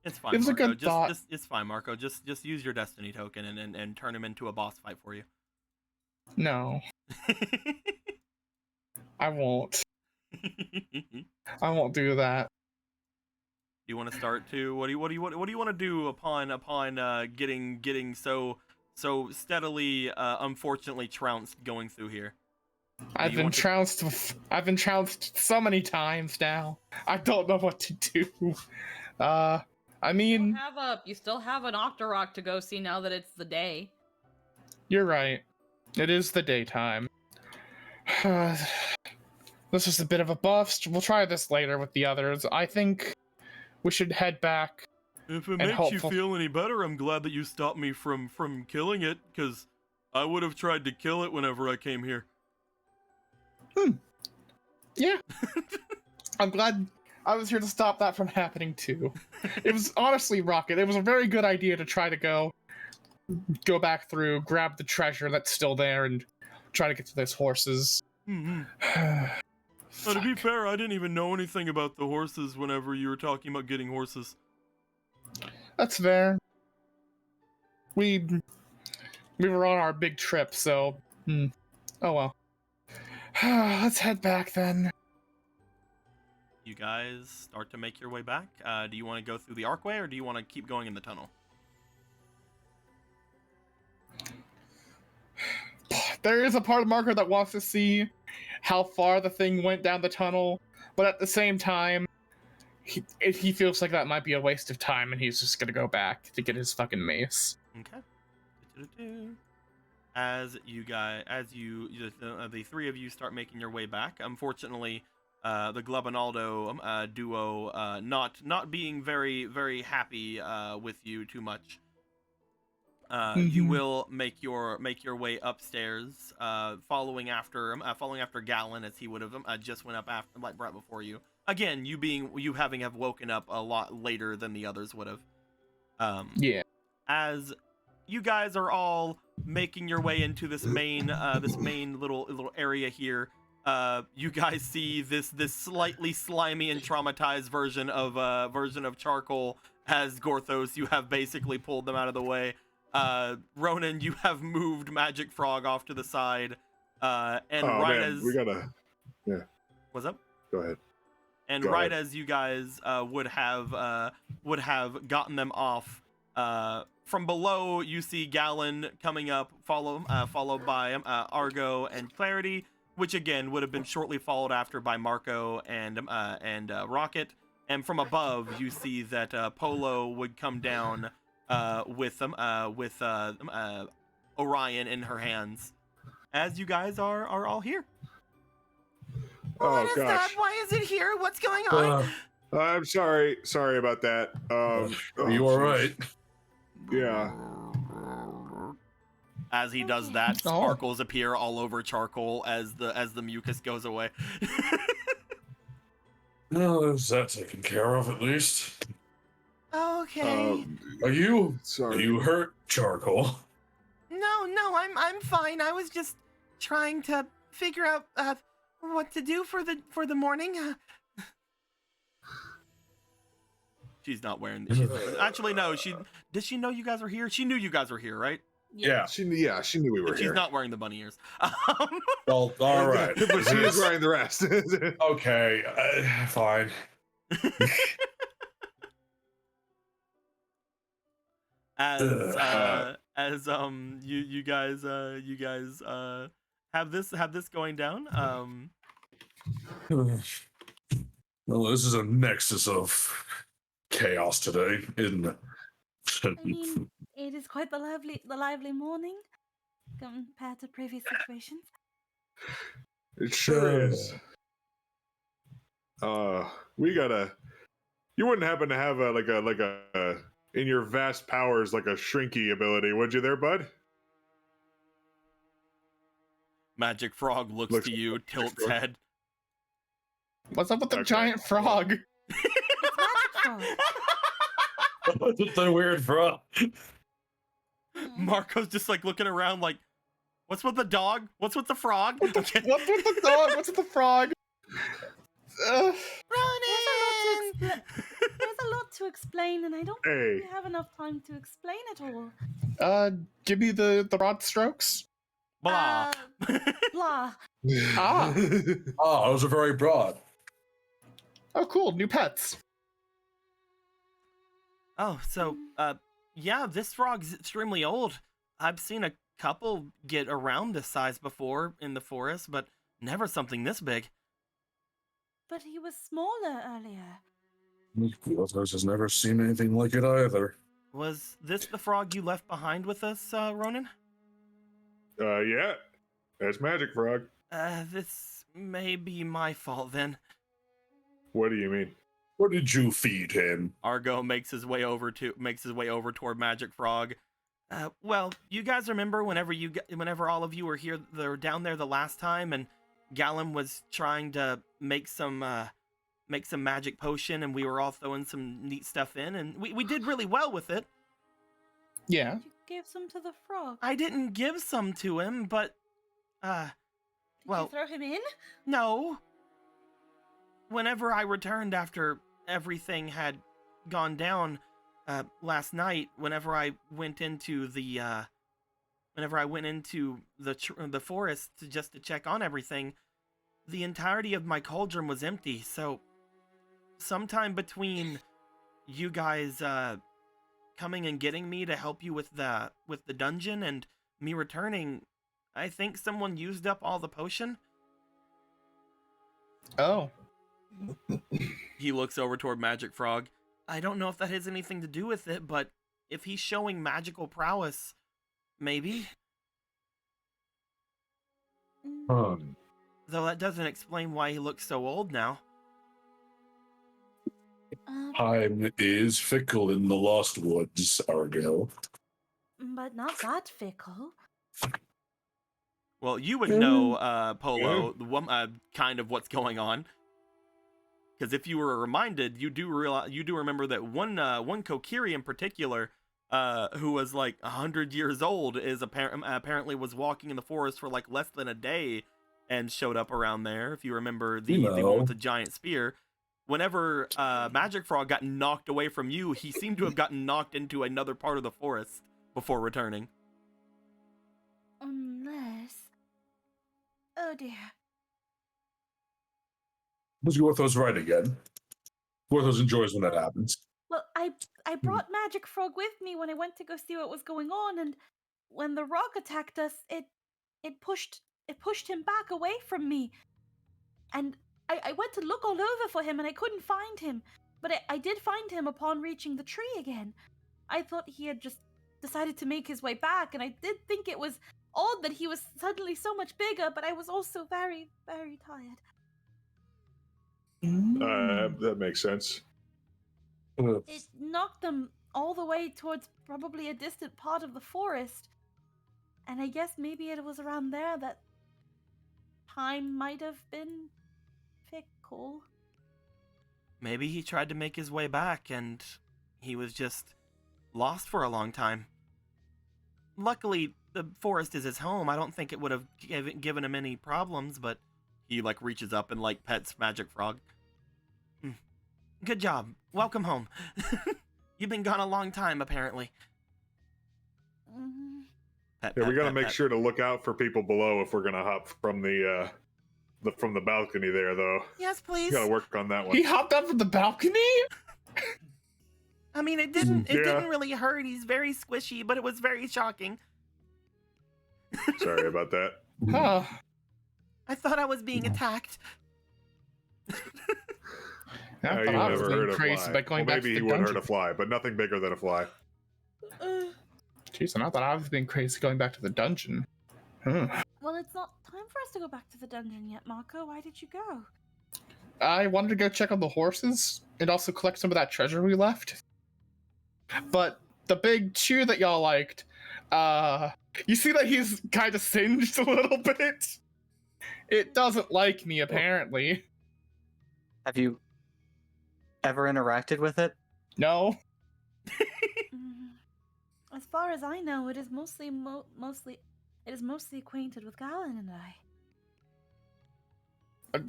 It's fine, It was Marco. a good thought. It's fine, Marco. Just use your destiny token and turn him into a boss fight for you. No, I won't. I won't do that. You want to start to what do you want to do upon getting so steadily unfortunately trounced going through here? I've been trounced so many times now. I don't know what to do. I mean, You still have an Octorok to go see now that it's the day. you're right. It is the daytime. This is a bit of a bust. We'll try this later with the others. I think we should head back. If it makes you feel any better, I'm glad that you stopped me from killing it, because I would have tried to kill it whenever I came here. Yeah. I'm glad I was here to stop that from happening too. It was honestly, Rocket, it was a very good idea to try to go back through, grab the treasure that's still there, and try to get to those horses. But to be fair, I didn't even know anything about the horses whenever you were talking about getting horses. That's fair. We were on our big trip, so... Oh well. Let's head back then. You guys start to make your way back. Do you want to go through the archway, or do you want to keep going in the tunnel? There is a part of Marco that wants to see how far the thing went down the tunnel, but at the same time, he feels like that might be a waste of time, and he's just gonna go back to get his fucking mace. Okay. As the 3 of you start making your way back, unfortunately, the Glubinaldo duo not being very, very happy with you too much. You will make your way upstairs, following after Gallon, as he would have just went up after, like, right before you. Again, you having woken up a lot later than the others would have. Yeah. As you guys are all making your way into this main little area here, you guys see this slightly slimy and traumatized version of Charcoal as Gorthos. You have basically pulled them out of the way. Ronan, you have moved Magic Frog off to the side, and Oh right man, as we gotta. Yeah, what's up? go ahead. And Go right ahead. as you guys would have gotten them off, from below you see Gallon coming up, followed by Argo and Clarity, which again would have been shortly followed after by Marco and Rocket. And from above you see that Polo would come down with Orion in her hands, as you guys are all here. Oh What is that? gosh, Why is it here? What's going on? I'm sorry. Sorry about that. Are oh, you all jeez. right? Yeah. As he does Okay. that, Oh. sparkles appear all over charcoal as the mucus goes away. No, is that taken care of at least? Okay. Are you Sorry. hurt, Charcoal? No, I'm fine. I was just trying to figure out what to do for the morning. She's not wearing. Actually, no. Does she know you guys were here? She knew you guys were here, right? Yeah. She knew we were But she's here. not wearing the bunny ears. Well, all right. But she is wearing the rest. Okay, fine. You guys have this going down. Well, this is a nexus of chaos today, isn't it? I mean, it is quite the lively morning compared to previous situations. It sure is. We gotta. You wouldn't happen to have a in your vast powers like a shrinky ability, would you, there, bud? Magic Frog looks Looks to you, like tilts Frog. head. What's up with the Okay. giant frog? It's magic frog. What's the weird frog? Marco's just like looking around, like, what's with the dog? What's with the frog? Okay. What's with the dog? What's with the frog? Ronan! There's a lot to explain, and I don't think Hey. we have enough time to explain it all. Give me the broad strokes. Blah. Blah. Ah. Oh, those are very broad. Oh, cool, new pets. Oh, so, yeah, this frog's extremely old. I've seen a couple get around this size before in the forest, but never something this big. But he was smaller earlier. Gothos has never seen anything like it either. Was this the frog you left behind with us, Ronan? Yeah. That's Magic Frog. This may be my fault then. What do you mean? What did you feed him? Argo makes his way over toward Magic Frog. Well, you guys remember whenever all of you were here, they were down there the last time, and Gallum was trying to make some magic potion, and we were all throwing some neat stuff in, and we did really well with it. Yeah. You gave some to the frog. I didn't give some to him, but Did well, you throw him in? no. Whenever I returned after everything had gone down last night, whenever I went into the forest to check on everything, the entirety of my cauldron was empty. So, sometime between you guys coming and getting me to help you with the dungeon and me returning, I think someone used up all the potion. Oh. He looks over toward Magic Frog. I don't know if that has anything to do with it, but if he's showing magical prowess, maybe. Though that doesn't explain why he looks so old now. Time is fickle in the Lost Woods, Argo. But not that fickle. Well, you would know, Polo, kind of what's going on. Because if you were reminded, you do remember that one Kokiri in particular, who was like 100 years old, apparently was walking in the forest for like less than a day and showed up around there. If you remember the one with the giant spear, whenever Magic Frog got knocked away from you, he seemed to have gotten knocked into another part of the forest before returning. Unless. Oh dear. Was Gorthos right again? Gorthos enjoys when that happens. Well, I brought Magic Frog with me when I went to go see what was going on, and when the rock attacked us, it pushed him back away from me. And I went to look all over for him and I couldn't find him. But I did find him upon reaching the tree again. I thought he had just decided to make his way back, and I did think it was odd that he was suddenly so much bigger, but I was also very, very tired. That makes sense. It knocked them all the way towards probably a distant part of the forest. And I guess maybe it was around there that time might have been fickle. Maybe he tried to make his way back and he was just lost for a long time. Luckily, the forest is his home. I don't think it would have given him any problems, but he reaches up and pets Magic Frog. Good job. Welcome home. You've been gone a long time, apparently. Pet, Yeah, we gotta pet, make pet. sure to look out for people below if we're gonna hop from the balcony there, though. Yes, We please. gotta work on that one. He hopped up from the balcony? I mean, it didn't Yeah. really hurt. He's very squishy, but it was very shocking. Sorry about that. Huh. I thought I was being attacked. I You thought I was never being hurt a crazy fly. by going Well, back maybe to he the would hurt dungeon. a fly, but nothing bigger than a fly. Jeez, and I thought I was being crazy going back to the dungeon. Well, it's not time for us to go back to the dungeon yet, Marco. Why did you go? I wanted to go check on the horses and also collect some of that treasure we left. But the big chew that y'all liked, you see that he's kind of singed a little bit? It doesn't like me, apparently. Have you ever interacted with it? No? As far as I know, it is mostly acquainted with Galen and I.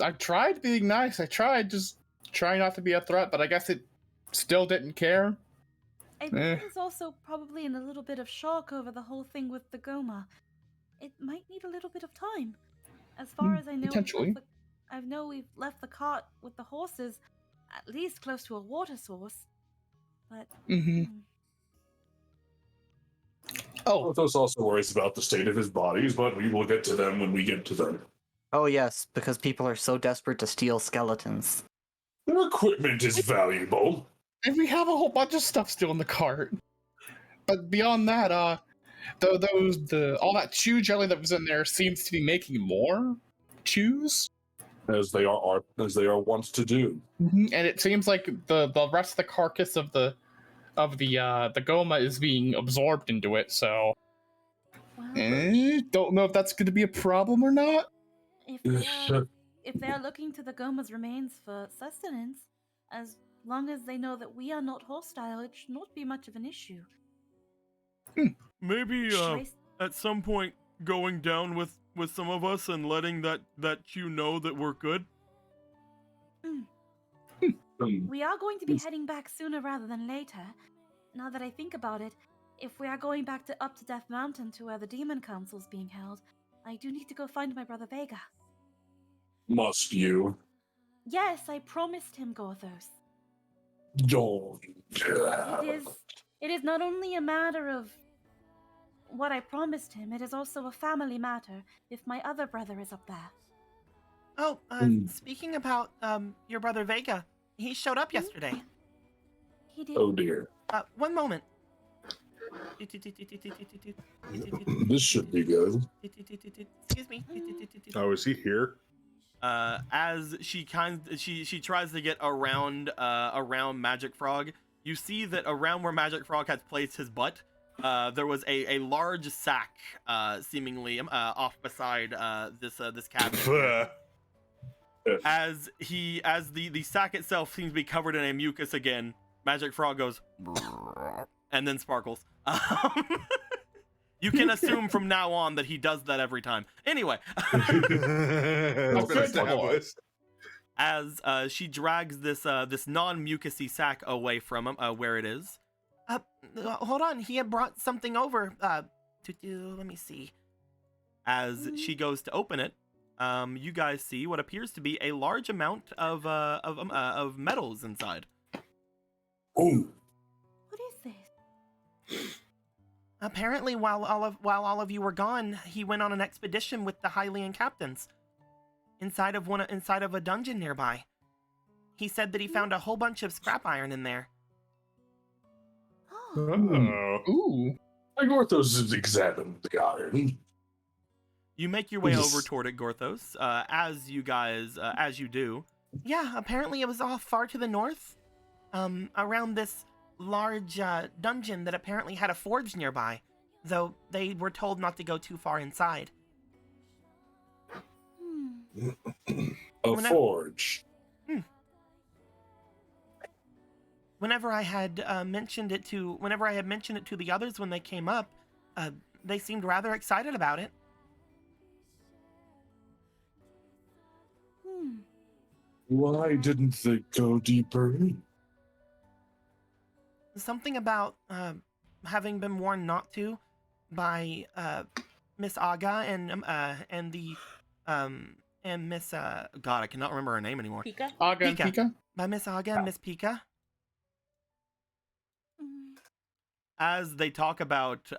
I tried being nice. I tried just trying not to be a threat, but I guess it still didn't care. I think it's also probably in a little bit of shock over the whole thing with the Goma. It might need a little bit of time. As far as I know, potentially. I know we've left the cart with the horses at least close to a water source. But Oh, Gorthos also worries about the state of his bodies, but we will get to them when we get to them. Oh yes, because people are so desperate to steal skeletons. Their equipment is valuable. and we have a whole bunch of stuff still in the cart. But beyond that, all that chew jelly that was in there seems to be making more chews. As they are wont to do. And it seems like the rest of the carcass of the Goma is being absorbed into it, so don't know if that's going to be a problem or not. if they are looking to the Goma's remains for sustenance, as long as they know that we are not hostile, it should not be much of an issue. Maybe Should at some point going down with some of us and letting that you know that we're good. We are going to be heading back sooner rather than later. Now that I think about it, if we are going back up to Death Mountain to where the Demon Council's being held, I do need to go find my brother Vega. Must you? Yes, I promised him Gorthos. Don't. It is not only a matter of what I promised him, it is also a family matter if my other brother is up there. Oh, speaking about your brother Vega, he showed up yesterday. He did. Oh dear. One moment. This should be good. Excuse me. Oh, is he here? As she tries to get around Magic Frog, you see that around where Magic Frog has placed his butt, there was a large sack, seemingly off beside this cabinet. As the sack itself seems to be covered in a mucus again, Magic Frog goes and then sparkles. You can assume from now on that he does that every time. Anyway, as she drags this non-mucusy sack away from him, where it is, Hold on. He had brought something over. Let me see. As she goes to open it, you guys see what appears to be a large amount of metals inside. Ooh. What is this? Apparently, while all of you were gone, he went on an expedition with the Hylian captains inside of a dungeon nearby. He said that he found a whole bunch of scrap iron in there. Oh, Oh. Ooh. Gorthos has examined the iron. You make your way over toward it, Gorthos. As you do. Yeah, apparently it was off far to the north, around this large dungeon that apparently had a forge nearby, though they were told not to go too far inside. A forge. Whenever I had mentioned it to the others when they came up, they seemed rather excited about it. Why didn't they go deeper in? Something about having been warned not to by Miss Aga and Miss God, I cannot remember her name anymore. Pika? Aga and Pika. Pika? By Miss Aga and Miss Pika. As they talk about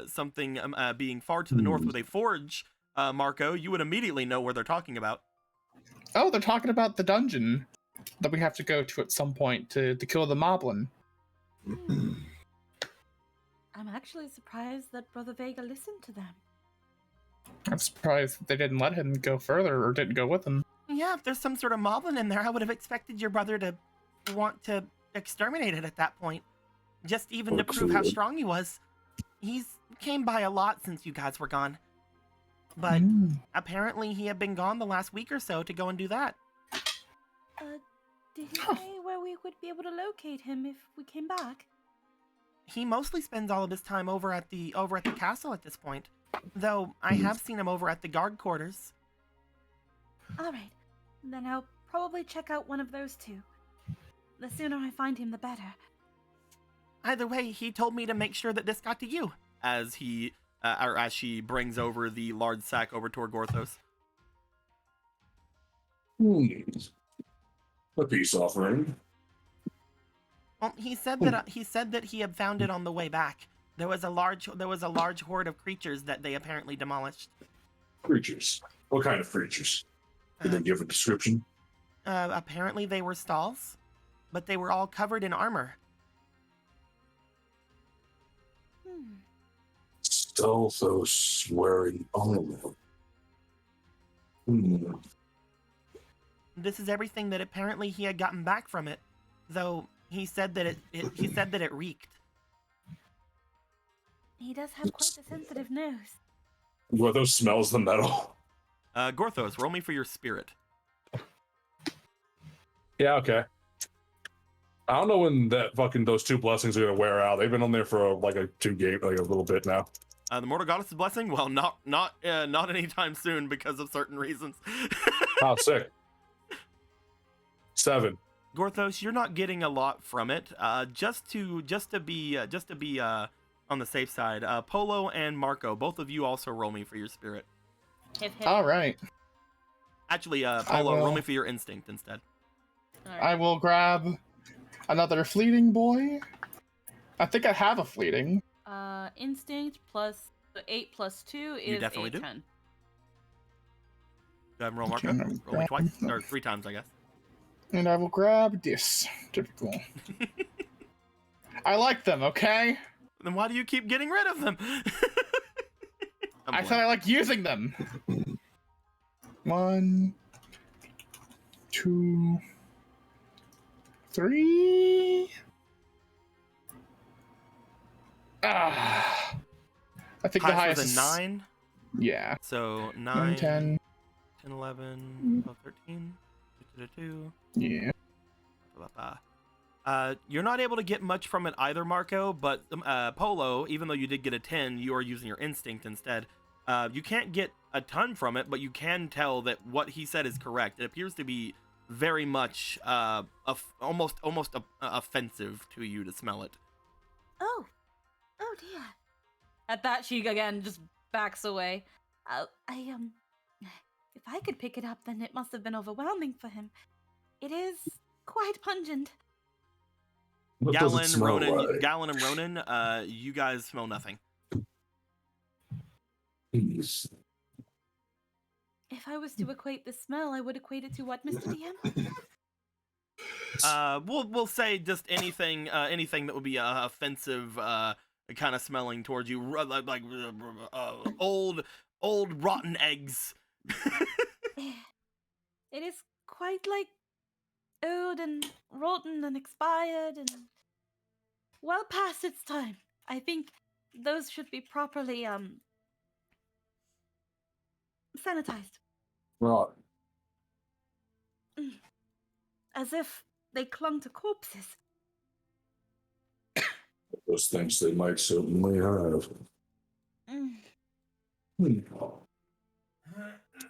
something being far to the north with a forge, Marco, you would immediately know where they're talking about. Oh, they're talking about the dungeon that we have to go to at some point to kill the moblin. I'm actually surprised that Brother Vega listened to them. I'm surprised that they didn't let him go further or didn't go with him. Yeah, if there's some sort of moblin in there, I would have expected your brother to want to exterminate it at that point. Just even to prove how strong he was. He's came by a lot since you guys were gone. But apparently he had been gone the last week or so to go and do that. Did he say where we would be able to locate him if we came back? He mostly spends all of his time over at the castle at this point. Though I have seen him over at the guard quarters. Alright, then I'll probably check out one of those two. The sooner I find him, the better. Either way, he told me to make sure that this got to you. As she brings over the large sack over toward Gorthos. A peace offering. Well, he said that he had found it on the way back. There was a large horde of creatures that they apparently demolished. Creatures. What kind of creatures? Did they give a description? Apparently they were stalls, but they were all covered in armor. Stalthos wearing armor. This is everything that apparently he had gotten back from it, though he said that it reeked. He does have quite a sensitive nose. Gorthos smells the metal. Gorthos, roll me for your spirit. Yeah, okay. I don't know when those two blessings are gonna wear out. They've been on there for a little bit now. The Mortal Goddess's blessing? Well, not anytime soon because of certain reasons. Oh, sick. 7. Gorthos, you're not getting a lot from it. Just to be on the safe side, Polo and Marco, both of you also roll me for your spirit. All right. Actually, Polo, roll me for your instinct instead. Right. I will grab another fleeting boy. I think I have a fleeting. Instinct plus 8 plus 2 is You definitely do. 10. Go ahead and roll Marco. Okay, Roll me twice, or 3 times, I guess. And I will grab this. Typical. I like them, okay? Then why do you keep getting rid of them? I said I like using them. 1, 2, 3. I think the highest was is a 9. Yeah. So 9, 9, 10. 10, 11, 12, 13, 2. Yeah. You're not able to get much from it either, Marco, but Polo, even though you did get a 10, you are using your instinct instead. You can't get a ton from it, but you can tell that what he said is correct. It appears to be very much almost offensive to you to smell it. Oh, oh dear. At that, she again just backs away. If I could pick it up, then it must have been overwhelming for him. It is quite pungent. What does it smell like? Gallon and Ronan, you guys smell nothing. Please. If I was to equate the smell, I would equate it to what, Mr. DM? We'll say just anything that would be offensive, kind of smelling towards you, like old rotten eggs. It is quite like old and rotten and expired and well past its time. I think those should be properly sanitized. Right. As if they clung to corpses. Those things they might certainly have.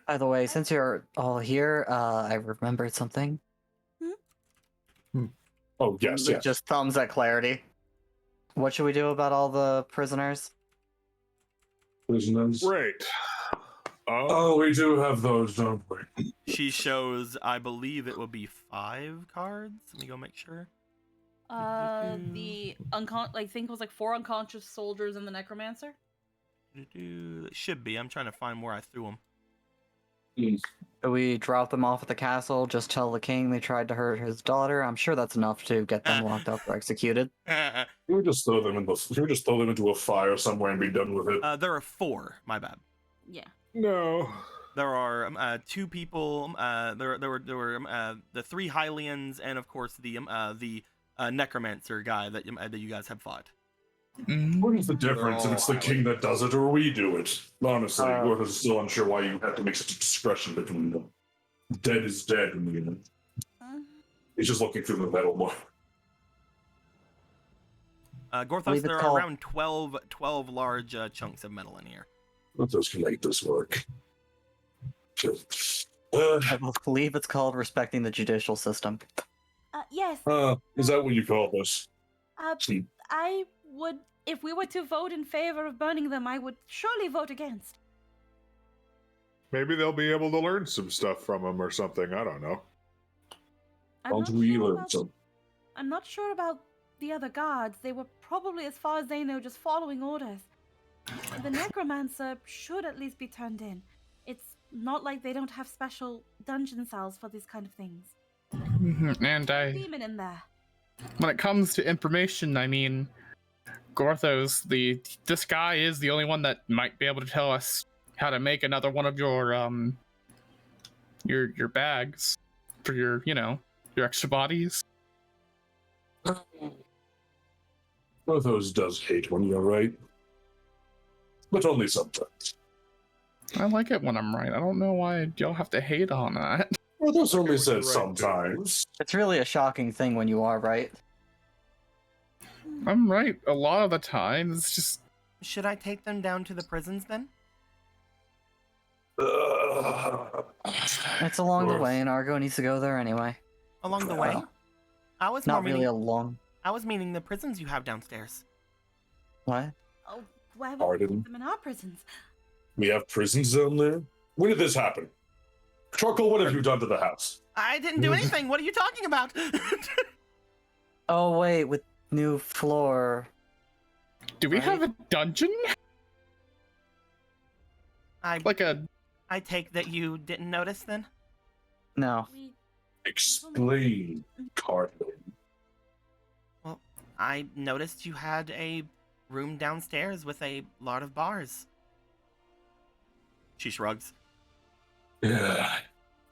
By the way, since you're all here, I remembered something. Oh, yes, yes. Just thumbs at Clarity. What should we do about all the prisoners? Prisoners? Right. Oh, we do have those, don't we? She shows, I believe it will be 5 cards. Let me go make sure. The I think it was like 4 unconscious soldiers and the necromancer. It should be. I'm trying to find where I threw them. We drop them off at the castle, just tell the king they tried to hurt his daughter. I'm sure that's enough to get them locked up or executed. We just throw them into a fire somewhere and be done with it. There are 4. My bad. Yeah. No. There are 2 people. There were the 3 Hylians and of course the necromancer guy that you guys have fought. What is the difference if it's the king that does it or we do it? Honestly, we're still unsure why you have to make such a discretion between them. Dead is dead, you know. He's just looking through the metal more. Gorthos, there are around 12 large chunks of metal in here. Let us make this work. I believe it's called respecting the judicial system. Yes. Is that what you call this? I would, if we were to vote in favor of burning them, I would surely vote against. Maybe they'll be able to learn some stuff from him or something. I don't know. I'm not sure about the other guards. They were probably, as far as they know, just following orders. The necromancer should at least be turned in. It's not like they don't have special dungeon cells for these kind of things. And Demon in there. When it comes to information, I mean, Gorthos, this guy is the only one that might be able to tell us how to make another one of your bags for your extra bodies. Gorthos does hate when you're right, but only sometimes. I like it when I'm right. I don't know why y'all have to hate on that. Gorthos only says sometimes. It's really a shocking thing when you are right. I'm right a lot of the time. It's just... Should I take them down to the prisons then? It's along the way, and Argo needs to go there anyway. Along the way? I was Not really along. I was meaning the prisons you have downstairs. What? Oh, why would we put them in our prisons? We have prisons down there? When did this happen? Charcoal, what have you done to the house? I didn't do anything. What are you talking about? Oh, wait, with new floor. Do we have a dungeon? I take that you didn't notice then? No. Explain, Cartman. Well, I noticed you had a room downstairs with a lot of bars. She shrugs. Yeah.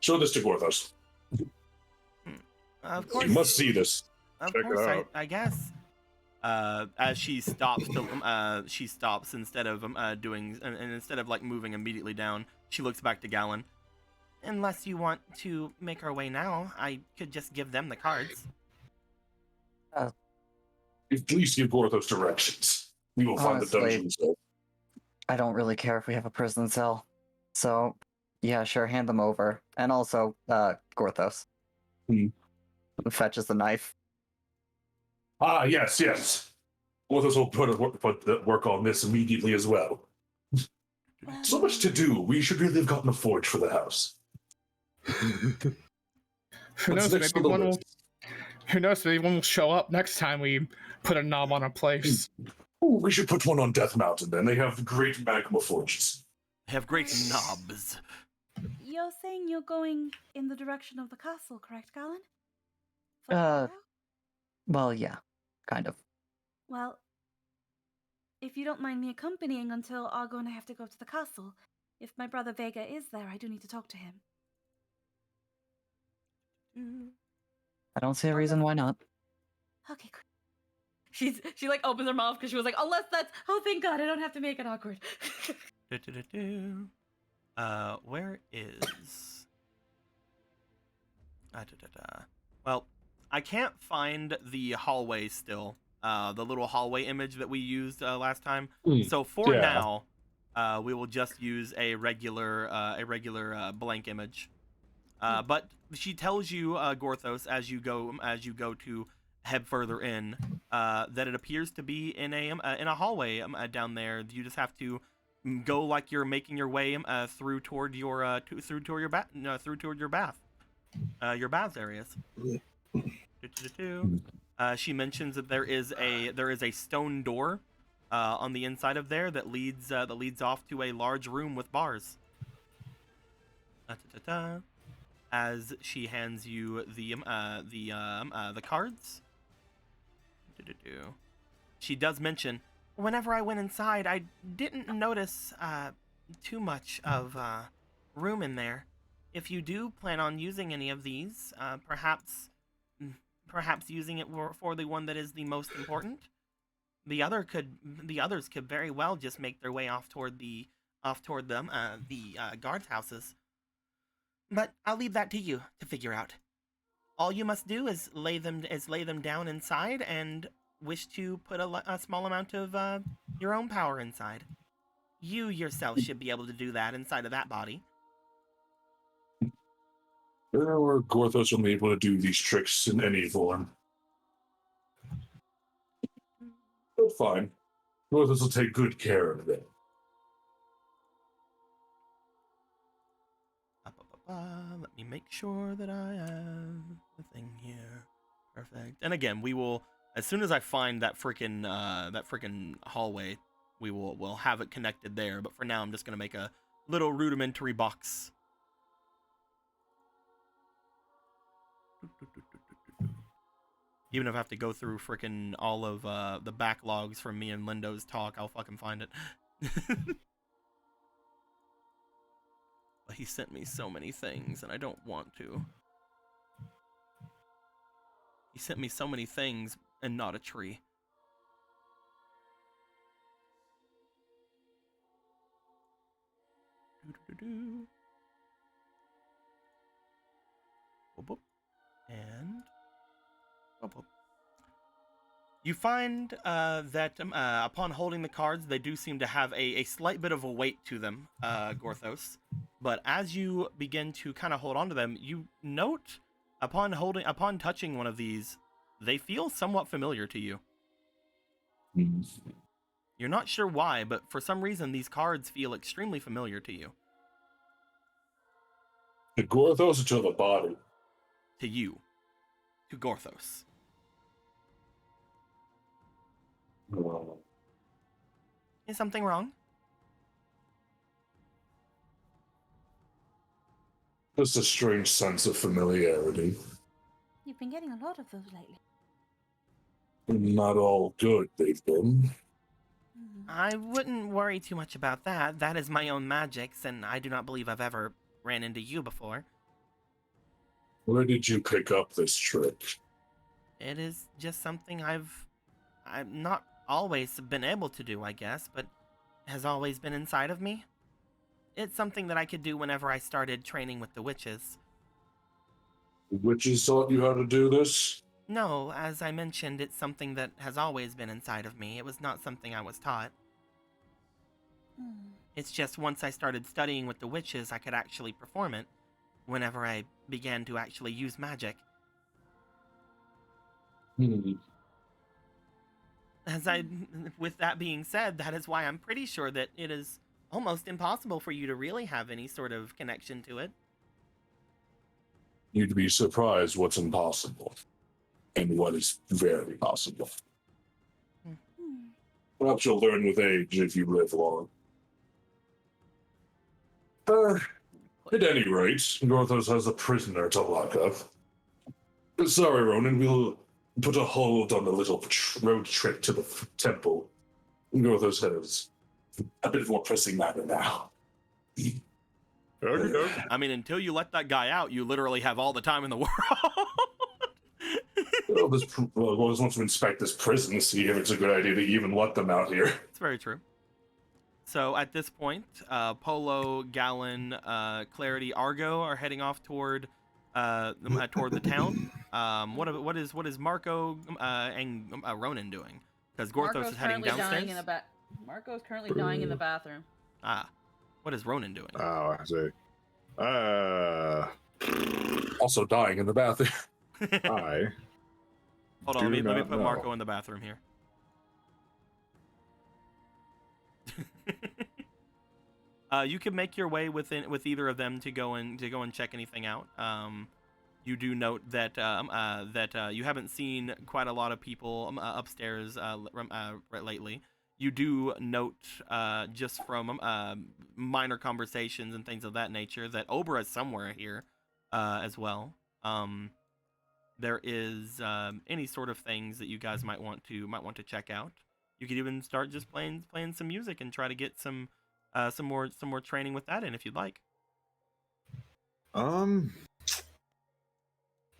Show this to Gorthos. Of course. You must see this. Of Check it course, out. I guess. As she stops, she stops instead of doing, and instead of like moving immediately down, she looks back to Gallon. Unless you want to make our way now, I could just give them the cards. Please give Gorthos directions. We will find the Honestly, dungeon cell. I don't really care if we have a prison cell. So, yeah, sure, hand them over. And also, Gorthos. Fetches the knife. Ah, yes. Gorthos will put work on this immediately as well. So much to do. We should really have gotten a forge for the house. Who What's knows? next Maybe on the one will. list? Who knows? Maybe one will show up next time we put a knob on a place. Ooh, we should put one on Death Mountain then. They have great magma forges. Have great knobs. You're saying you're going in the direction of the castle, correct, Galen? For Uh, tomorrow? Well, yeah, kind of. Well, if you don't mind me accompanying until Argo and I have to go to the castle, if my brother Vega is there, I do need to talk to him. I don't see a reason why not. Okay, good. She like opens her mouth because she was like, unless that's, oh thank God, I don't have to make it awkward. Where is? Well, I can't find the hallway still. The little hallway image that we used last time. So for now, we will just use a regular blank image. But she tells you, Gorthos, as you go to head further in, that it appears to be in a hallway down there. You just have to go like you're making your way through toward your bath areas. She mentions that there is a stone door on the inside of there that leads off to a large room with bars. As she hands you the cards. She does mention, whenever I went inside, I didn't notice too much of room in there. If you do plan on using any of these, perhaps using it for the one that is the most important. The others could very well just make their way off toward the guards' houses. But I'll leave that to you to figure out. All you must do is lay them down inside and wish to put a small amount of your own power inside. You yourself should be able to do that inside of that body. Or Gorthos will be able to do these tricks in any form. But fine. Gorthos will take good care of it. Let me make sure that I have the thing here. Perfect. And again, we will, as soon as I find that freaking hallway, we'll have it connected there. But for now, I'm just gonna make a little rudimentary box. Even if I have to go through freaking all of the backlogs from me and Lindo's talk, I'll fucking find it. But he sent me so many things, and I don't want to. He sent me so many things, and not a tree. And you find that upon holding the cards, they do seem to have a slight bit of a weight to them, Gorthos. But as you begin to kind of hold on to them, you note upon touching one of these, they feel somewhat familiar to you. You're not sure why, but for some reason these cards feel extremely familiar to you. To Gorthos or to the body? To you. To Gorthos. Is something wrong? Just a strange sense of familiarity. You've been getting a lot of those lately. Not all good, they've been. I wouldn't worry too much about that. That is my own magics, and I do not believe I've ever ran into you before. Where did you pick up this trick? It is just something I've not always been able to do, I guess, but has always been inside of me. It's something that I could do whenever I started training with the witches. The witches taught you how to do this? No, as I mentioned, it's something that has always been inside of me. It was not something I was taught. It's just once I started studying with the witches, I could actually perform it whenever I began to actually use magic. with that being said, that is why I'm pretty sure that it is almost impossible for you to really have any sort of connection to it. You'd be surprised what's impossible and what is very possible. Perhaps you'll learn with age if you live long. At any rate, Gorthos has a prisoner to lock up. Sorry, Ronan, we'll put a hold on the little road trip to the temple. Gorthos has a bit more pressing matter now. Okay. I mean, until you let that guy out, you literally have all the time in the world. Well, Gorthos wants to inspect this prison to see if it's a good idea to even let them out here. It's very true. So at this point, Polo, Gallon, Clarity, Argo are heading off toward the town. What is Marco and Ronan doing? Because Gorthos is heading downstairs. Marco's currently dying in the bathroom. Ah, what is Ronan doing? Oh, I see. Also dying in the bathroom. I Hold on, let me not put know. Marco in the bathroom here. You can make your way with either of them to go and check anything out. You do note that you haven't seen quite a lot of people upstairs lately. You do note just from minor conversations and things of that nature that Obra is somewhere here as well. There is any sort of things that you guys might want to check out. You could even start just playing some music and try to get some more training with that in if you'd like.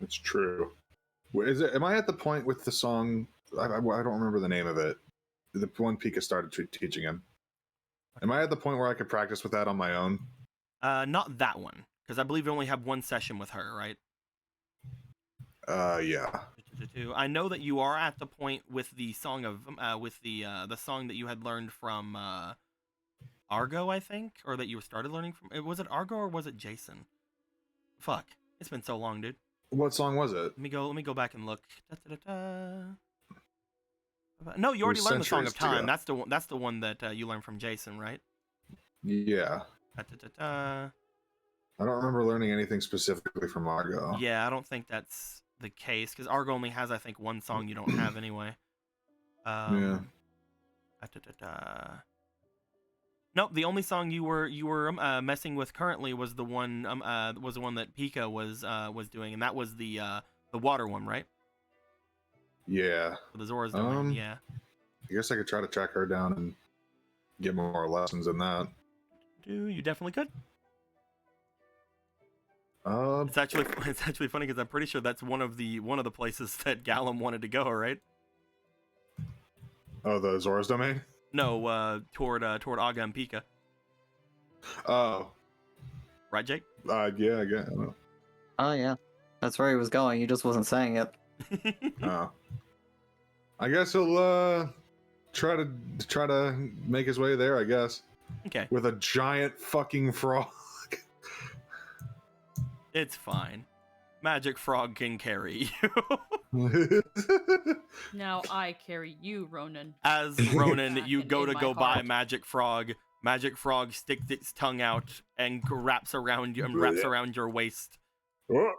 It's true. Is it? Am I at the point with the song? I don't remember the name of it. The one Pika started teaching him. Am I at the point where I could practice with that on my own? Not that one, because I believe you only have one session with her, right? Yeah. I know that you are at the point with the song of the song that you had learned from Argo, I think, or that you started learning from. Was it Argo or was it Jason? Fuck, it's been so long, dude. What song was it? Let me go back and look. No, you already learned the Song of Time. That's the one that you learned from Jason, right? Yeah. I don't remember learning anything specifically from Argo. Yeah, I don't think that's the case because Argo only has, I think, one song you don't have anyway. Yeah. Nope, the only song you were messing with currently was the one that Pika was doing, and that was the water one, right? Yeah. The Zora's domain, yeah. I guess I could try to track her down and get more lessons in that. You definitely could. Um, It's actually funny because I'm pretty sure that's one of the places that Gallum wanted to go, right? Oh, the Zora's domain? No, toward Aga and Pika. Oh. Right, Jake? Yeah, I guess. I don't know. Oh yeah, that's where he was going. He just wasn't saying it. Oh. I guess he'll try to make his way there, I guess. Okay. With a giant fucking frog. It's fine. Magic Frog can carry you. Now I carry you, Ronan. As Ronan, Back you and go in to my go by heart. Magic Frog. Magic Frog sticks its tongue out and wraps around you and wraps around your waist, Oh,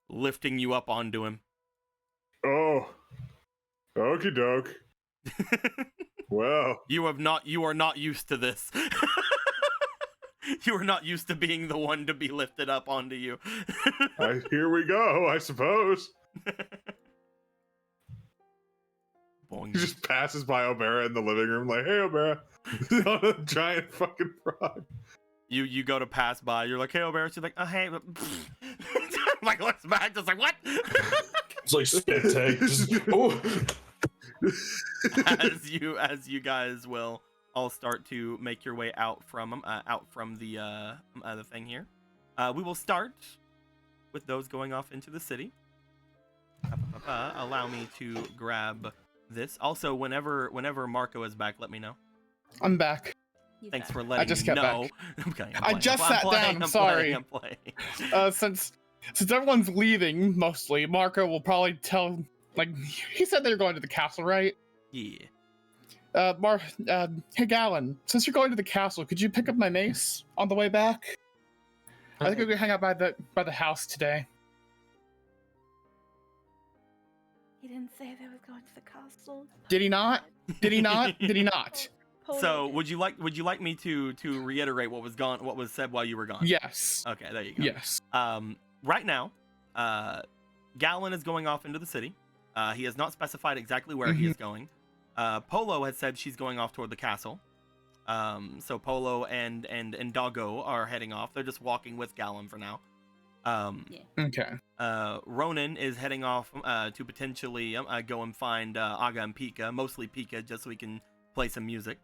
lifting you up onto him. oh. Okie doke. Well, You are not used to this. You are not used to being the one to be lifted up onto you. here we go, I suppose. Boing. He just passes by Obera in the living room like, hey, Obera. On a giant fucking frog. You go to pass by. You're like, hey, O'Barry. She's like, oh, hey. Like, looks back, just like, what? It's like spit take. Just, oh. as you guys will all start to make your way out from the thing here. We will start with those going off into the city. Allow me to grab this. Also, whenever Marco is back, let me know. I'm back. Thanks for letting just me got know. back. I'm playing, I just sat down. I'm sorry. I'm playing. Since everyone's leaving, mostly Marco will probably tell. Like he said, they're going to the castle, right? Yeah. Hey Gallon, since you're going to the castle, could you pick up my mace on the way back? I think we're gonna hang out by the house today. He didn't say they was going to the castle. Did he not? Did he not? Did he not? Polo So did. would you like me to reiterate what was said while you were gone? Yes. Okay, there you go. Yes. Right now, Gallon is going off into the city. He has not specified exactly where he is going. Polo had said she's going off toward the castle. So Polo and Doggo are heading off. They're just walking with Gallon for now. Okay. Ronan is heading off to potentially go and find Aga and Pika, mostly Pika, just so he can play some music.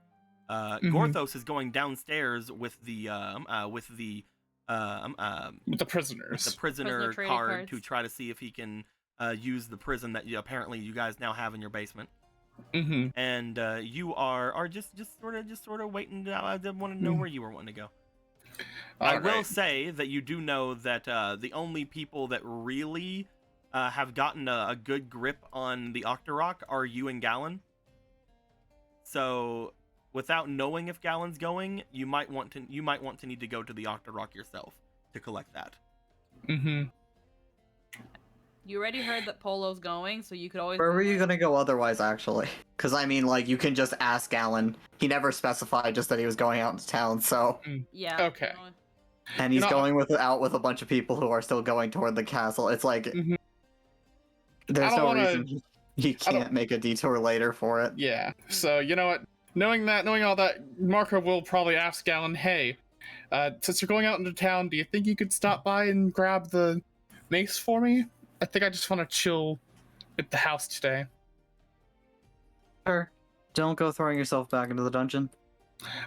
Gorthos is going downstairs with the prisoners. the prisoner trading card cards. to try to see if he can use the prison that apparently you guys now have in your basement. And you are just sort of waiting. I want to know where you were wanting to go. I will say that you do know that the only people that really have gotten a good grip on the Octorok are you and Gallon. So, without knowing if Gallon's going, you might want to need to go to the Octorok yourself to collect that. You already heard that Polo's going, so you could always. Where were you gonna go otherwise, actually? Because I mean, like, you can just ask Gallon. He never specified just that he was going out into town, so. Yeah. Okay. uh, And he's going out with a bunch of people who are still going toward the castle. It's like there's no reason he can't make a detour later for it. Yeah. So you know what? Knowing all that, Marco will probably ask Gallon, "Hey, since you're going out into town, do you think you could stop by and grab the mace for me? I think I just want to chill at the house today." Sure. Don't go throwing yourself back into the dungeon.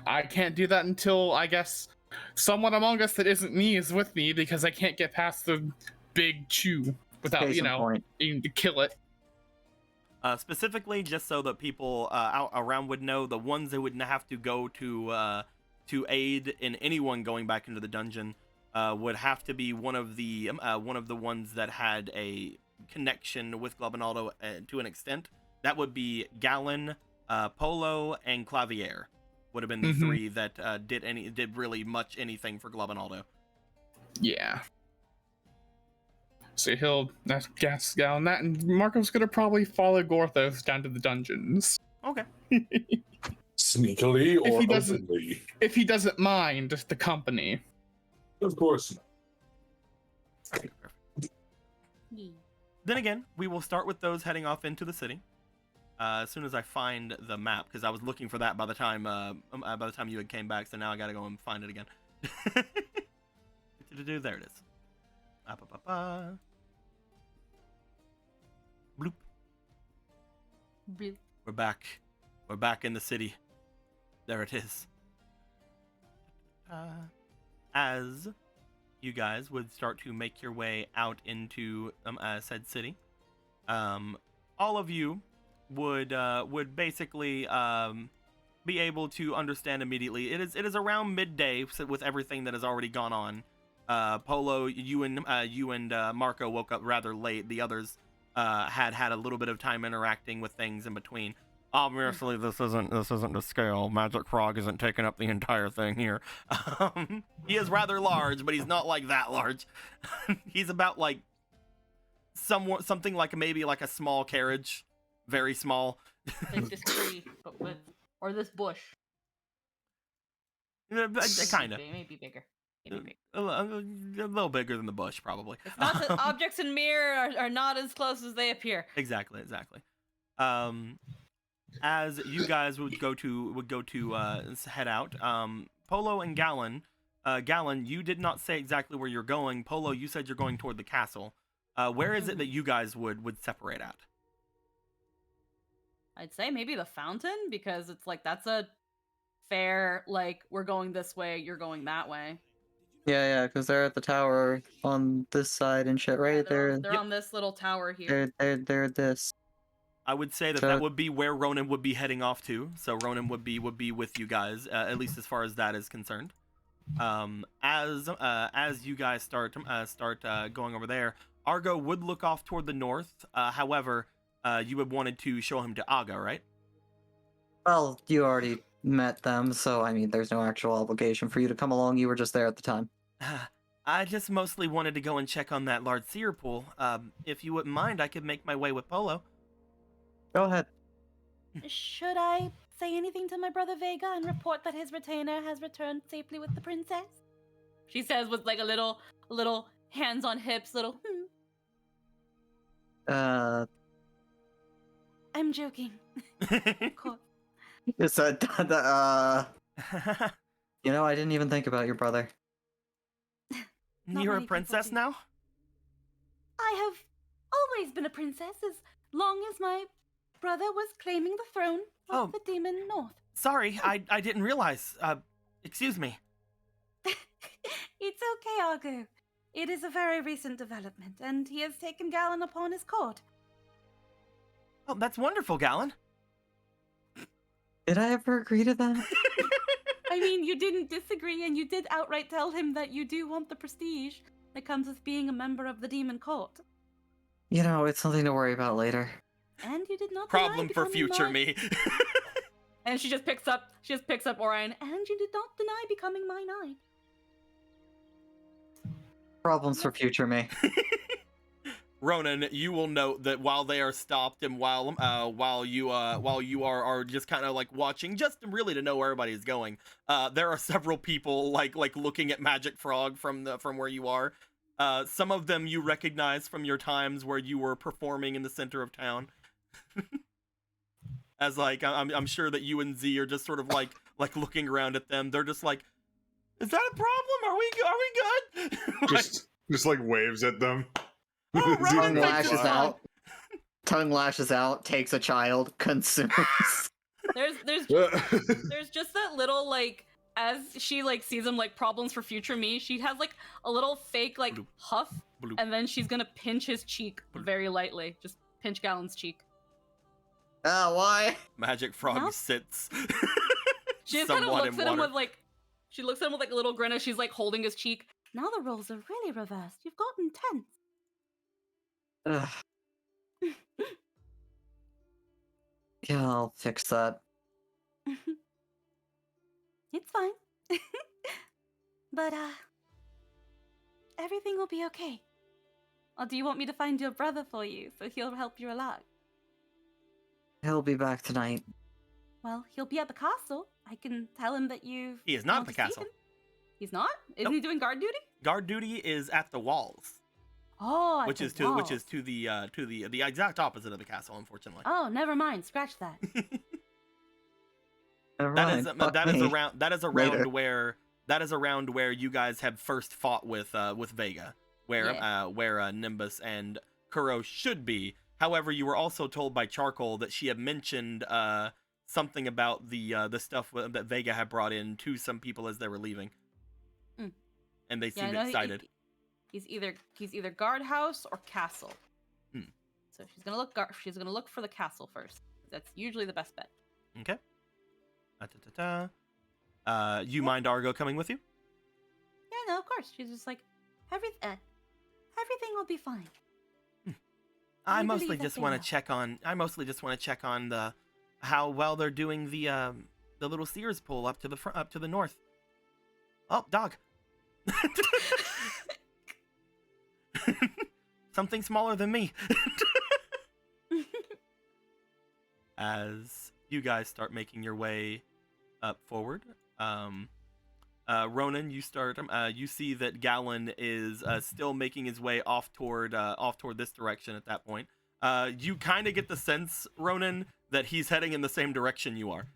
I can't do that until, I guess, someone among us that isn't me is with me, because I can't get past the big chew without, Case in point. needing to kill it. Specifically, just so that people out around would know, the ones that would have to go to aid in anyone going back into the dungeon would have to be one of the ones that had a connection with Globinaldo to an extent. That would be Gallon, Polo, and Clavier. Would have been the three that did really much anything for Globinaldo. Yeah. So he'll gas Gallon that, and Marco's gonna probably follow Gorthos down to the dungeons. Okay. Sneakily or If he doesn't- openly? If he doesn't mind the company. Of course not. Then again, we will start with those heading off into the city. As soon as I find the map, because I was looking for that by the time you had came back, so now I gotta go and find it again. There it is. Bloop. Bloop. We're back. We're back in the city. There it is. As you guys would start to make your way out into said city, all of you would basically be able to understand immediately. It is around midday with everything that has already gone on. Polo, you and Marco woke up rather late. The others had a little bit of time interacting with things in between. Obviously, this isn't the scale. Magic Frog isn't taking up the entire thing here. He is rather large, but he's not like that large. He's about like something like maybe like a small carriage, very small. Like this tree, or this bush. Kind of. Maybe bigger. A little bigger than the bush, probably. It's not that objects in mirror are not as close as they appear. Exactly. As you guys would go to head out, Polo and Gallon. Gallon, you did not say exactly where you're going. Polo, you said you're going toward the castle. Where is it that you guys would separate at? I'd say maybe the fountain, because it's like that's a fair, like, we're going this way, you're going that way. Yeah, because they're at the tower on this side and shit, right? Yeah, they're on this little tower here. They're at this. I would say that would be where Ronan would be heading off to. So Ronan would be with you guys, at least as far as that is concerned. As you guys start going over there, Argo would look off toward the north. However, you had wanted to show him to Aga, right? Well, you already met them, so I mean, there's no actual obligation for you to come along. You were just there at the time. I just mostly wanted to go and check on that large seer pool. If you wouldn't mind, I could make my way with Polo. Go ahead. Should I say anything to my brother Vega and report that his retainer has returned safely with the princess? She says with like a little hands on hips, little. I'm joking. Of course. It's a, you know, I didn't even think about your brother. Not You're a many people princess do. now? I have always been a princess as long as my brother was claiming the throne of the Demon North. Sorry, I didn't realize. Excuse me. It's okay, Argo. It is a very recent development, and he has taken Galen upon his court. Oh, that's wonderful, Galen. Did I ever agree to that? I mean, you didn't disagree, and you did outright tell him that you do want the prestige that comes with being a member of the Demon Court. You know, it's something to worry about later. And you did not Problem deny for becoming future my... me. And she just picks up Orion. And you did not deny becoming my knight. Problems for future me. Ronan, you will note that while they are stopped and while you are just kind of like watching, just really to know where everybody is going, there are several people like looking at Magic Frog from where you are. Some of them you recognize from your times where you were performing in the center of town. As like I'm sure that you and Z are just sort of like looking around at them. They're just like, is that a problem? Are we good? just like waves at them. Oh, Tongue Ronan lashes thinks it's out. Tongue lashes out. Takes a child. Consumes. There's just that little like, as she like sees him like problems for future me, she has like a little fake like Bloop. huff, Bloop. and then she's gonna pinch his cheek very lightly. Just pinch Galen's cheek. Why? Magic Frog No. sits. She just kind of somewhat looks in at him water. with like, she looks at him with like a little grin as she's like holding his cheek. Now the roles are really reversed. You've gotten tense. Ugh. Yeah, I'll fix that. It's fine. But, everything will be okay. Or do you want me to find your brother for you so he'll help you a lot? He'll be back tonight. Well, he'll be at the castle. I can tell him that you've... He is not at want the to see castle. him. He's not? Isn't Nope. he doing guard duty? Guard duty is at the walls, Oh, at which the is to the exact opposite of the castle, unfortunately. Oh, never mind. Scratch that. Never That mind, fuck me. that is Later. around where you guys have first fought with Vega, where Nimbus and Kuro should be. However, you were also told by Charcoal that she had mentioned something about the stuff that Vega had brought in to some people as they were leaving, and they seemed excited. He's either guardhouse or castle. So she's gonna look for the castle first. That's usually the best bet. Okay. You mind Argo coming with you? Yeah, no, of course. She's just like, everything will be fine. I I mostly believe that just they want will. to check on. I mostly just want to check on how well they're doing the little Sears pull up to the north. Oh, dog. Something smaller than me. As you guys start making your way up forward, Ronan, you see that Galen is still making his way off toward this direction at that point. You kind of get the sense, Ronan, that he's heading in the same direction you are.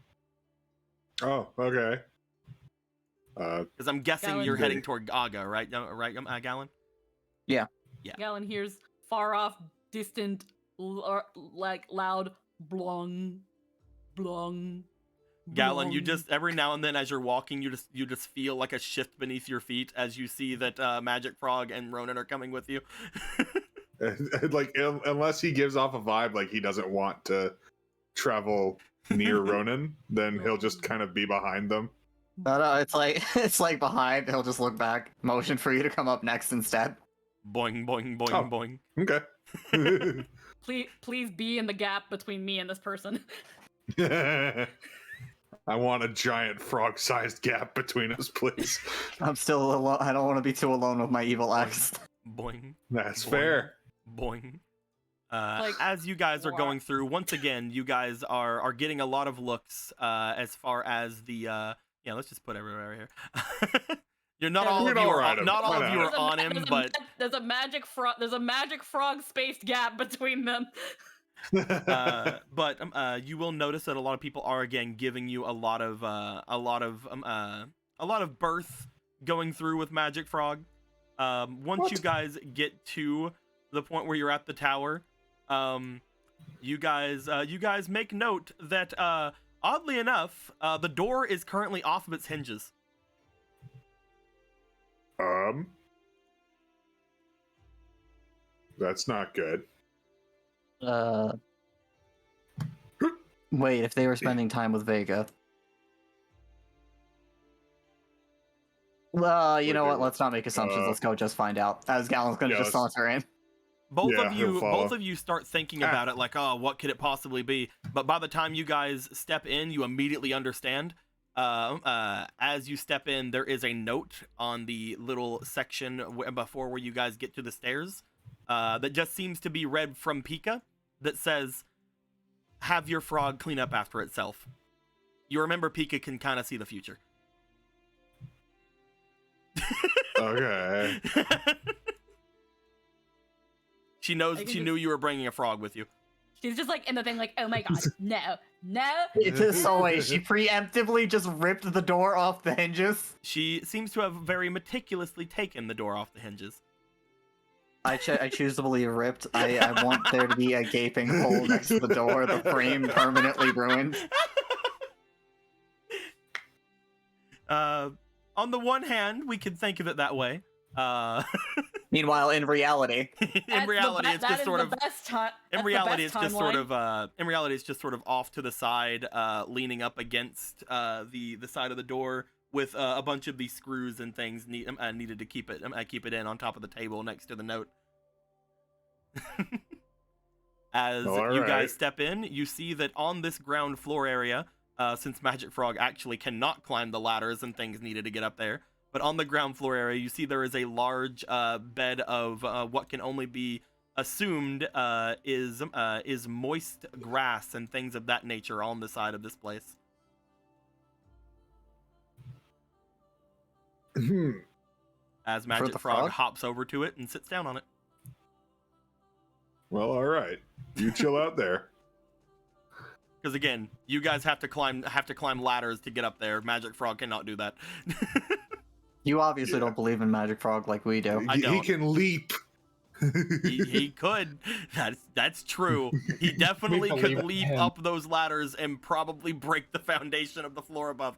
Oh, okay. Because I'm guessing Galen. you're heading toward Aga, right? Right, Galen? Yeah. Galen hears far off, distant, like loud blong, blong. Galen, you blong. just every now and then as you're walking, you just feel like a shift beneath your feet as you see that Magic Frog and Ronan are coming with you. Like, unless he gives off a vibe like he doesn't want to travel near Ronan, then he'll just kind of be behind them. No, it's like behind. He'll just look back, motion for you to come up next instead. Boing, boing, boing, Oh. boing. Okay. Please be in the gap between me and this person. I want a giant frog-sized gap between us, please. I'm still alone. I don't want to be too alone with my evil ex. Boing. That's Boing. fair. Boing. Like, As you guys are what? going through, once again, you guys are getting a lot of looks as far as the yeah. Let's just put everywhere here. You're not Yeah, all we of can you all are ride him. not all Why of you not? are on him, but there's a magic frog spaced gap between them. but you will notice that a lot of people are again giving you a lot of birth going through with Magic Frog. Once you guys get to the point where you're at the tower, you guys make note that oddly enough, the door is currently off of its hinges. That's not good. Wait, if they were spending time with Vega. Well, you know what? Let's not make assumptions. Let's go just find out. As Gallon's gonna just saunter in. Both Yeah, of he'll you follow. start thinking about it like, oh, what could it possibly be? But by the time you guys step in, you immediately understand. As you step in, there is a note on the little section before where you guys get to the stairs that just seems to be read from Pika that says, have your frog clean up after itself. You remember Pika can kind of see the future. Okay. She knew you were bringing a frog with you. She's just like in the thing, like, oh my god, no. So wait, she preemptively just ripped the door off the hinges? She seems to have very meticulously taken the door off the hinges. I choose to believe ripped. I want there to be a gaping hole next to the door, the frame permanently ruined. On the one hand, we could think of it that way. Meanwhile, in reality, in reality, it's just sort of off to the side, leaning up against the side of the door with a bunch of these screws and things needed to keep it in on top of the table next to the note. As you guys step in, you see that on this ground floor area, since Magic Frog actually cannot climb the ladders and things needed to get up there, but on the ground floor area, you see there is a large bed of what can only be assumed is moist grass and things of that nature on the side of this place. As Magic Frog hops over to it and sits down on it. Well, all right. You chill out there. Because again, you guys have to climb ladders to get up there. Magic Frog cannot do that. You obviously don't believe in Magic Frog like we do. I don't. He can leap. he could. That's true. He definitely could leap up those ladders and probably break the foundation of the floor above.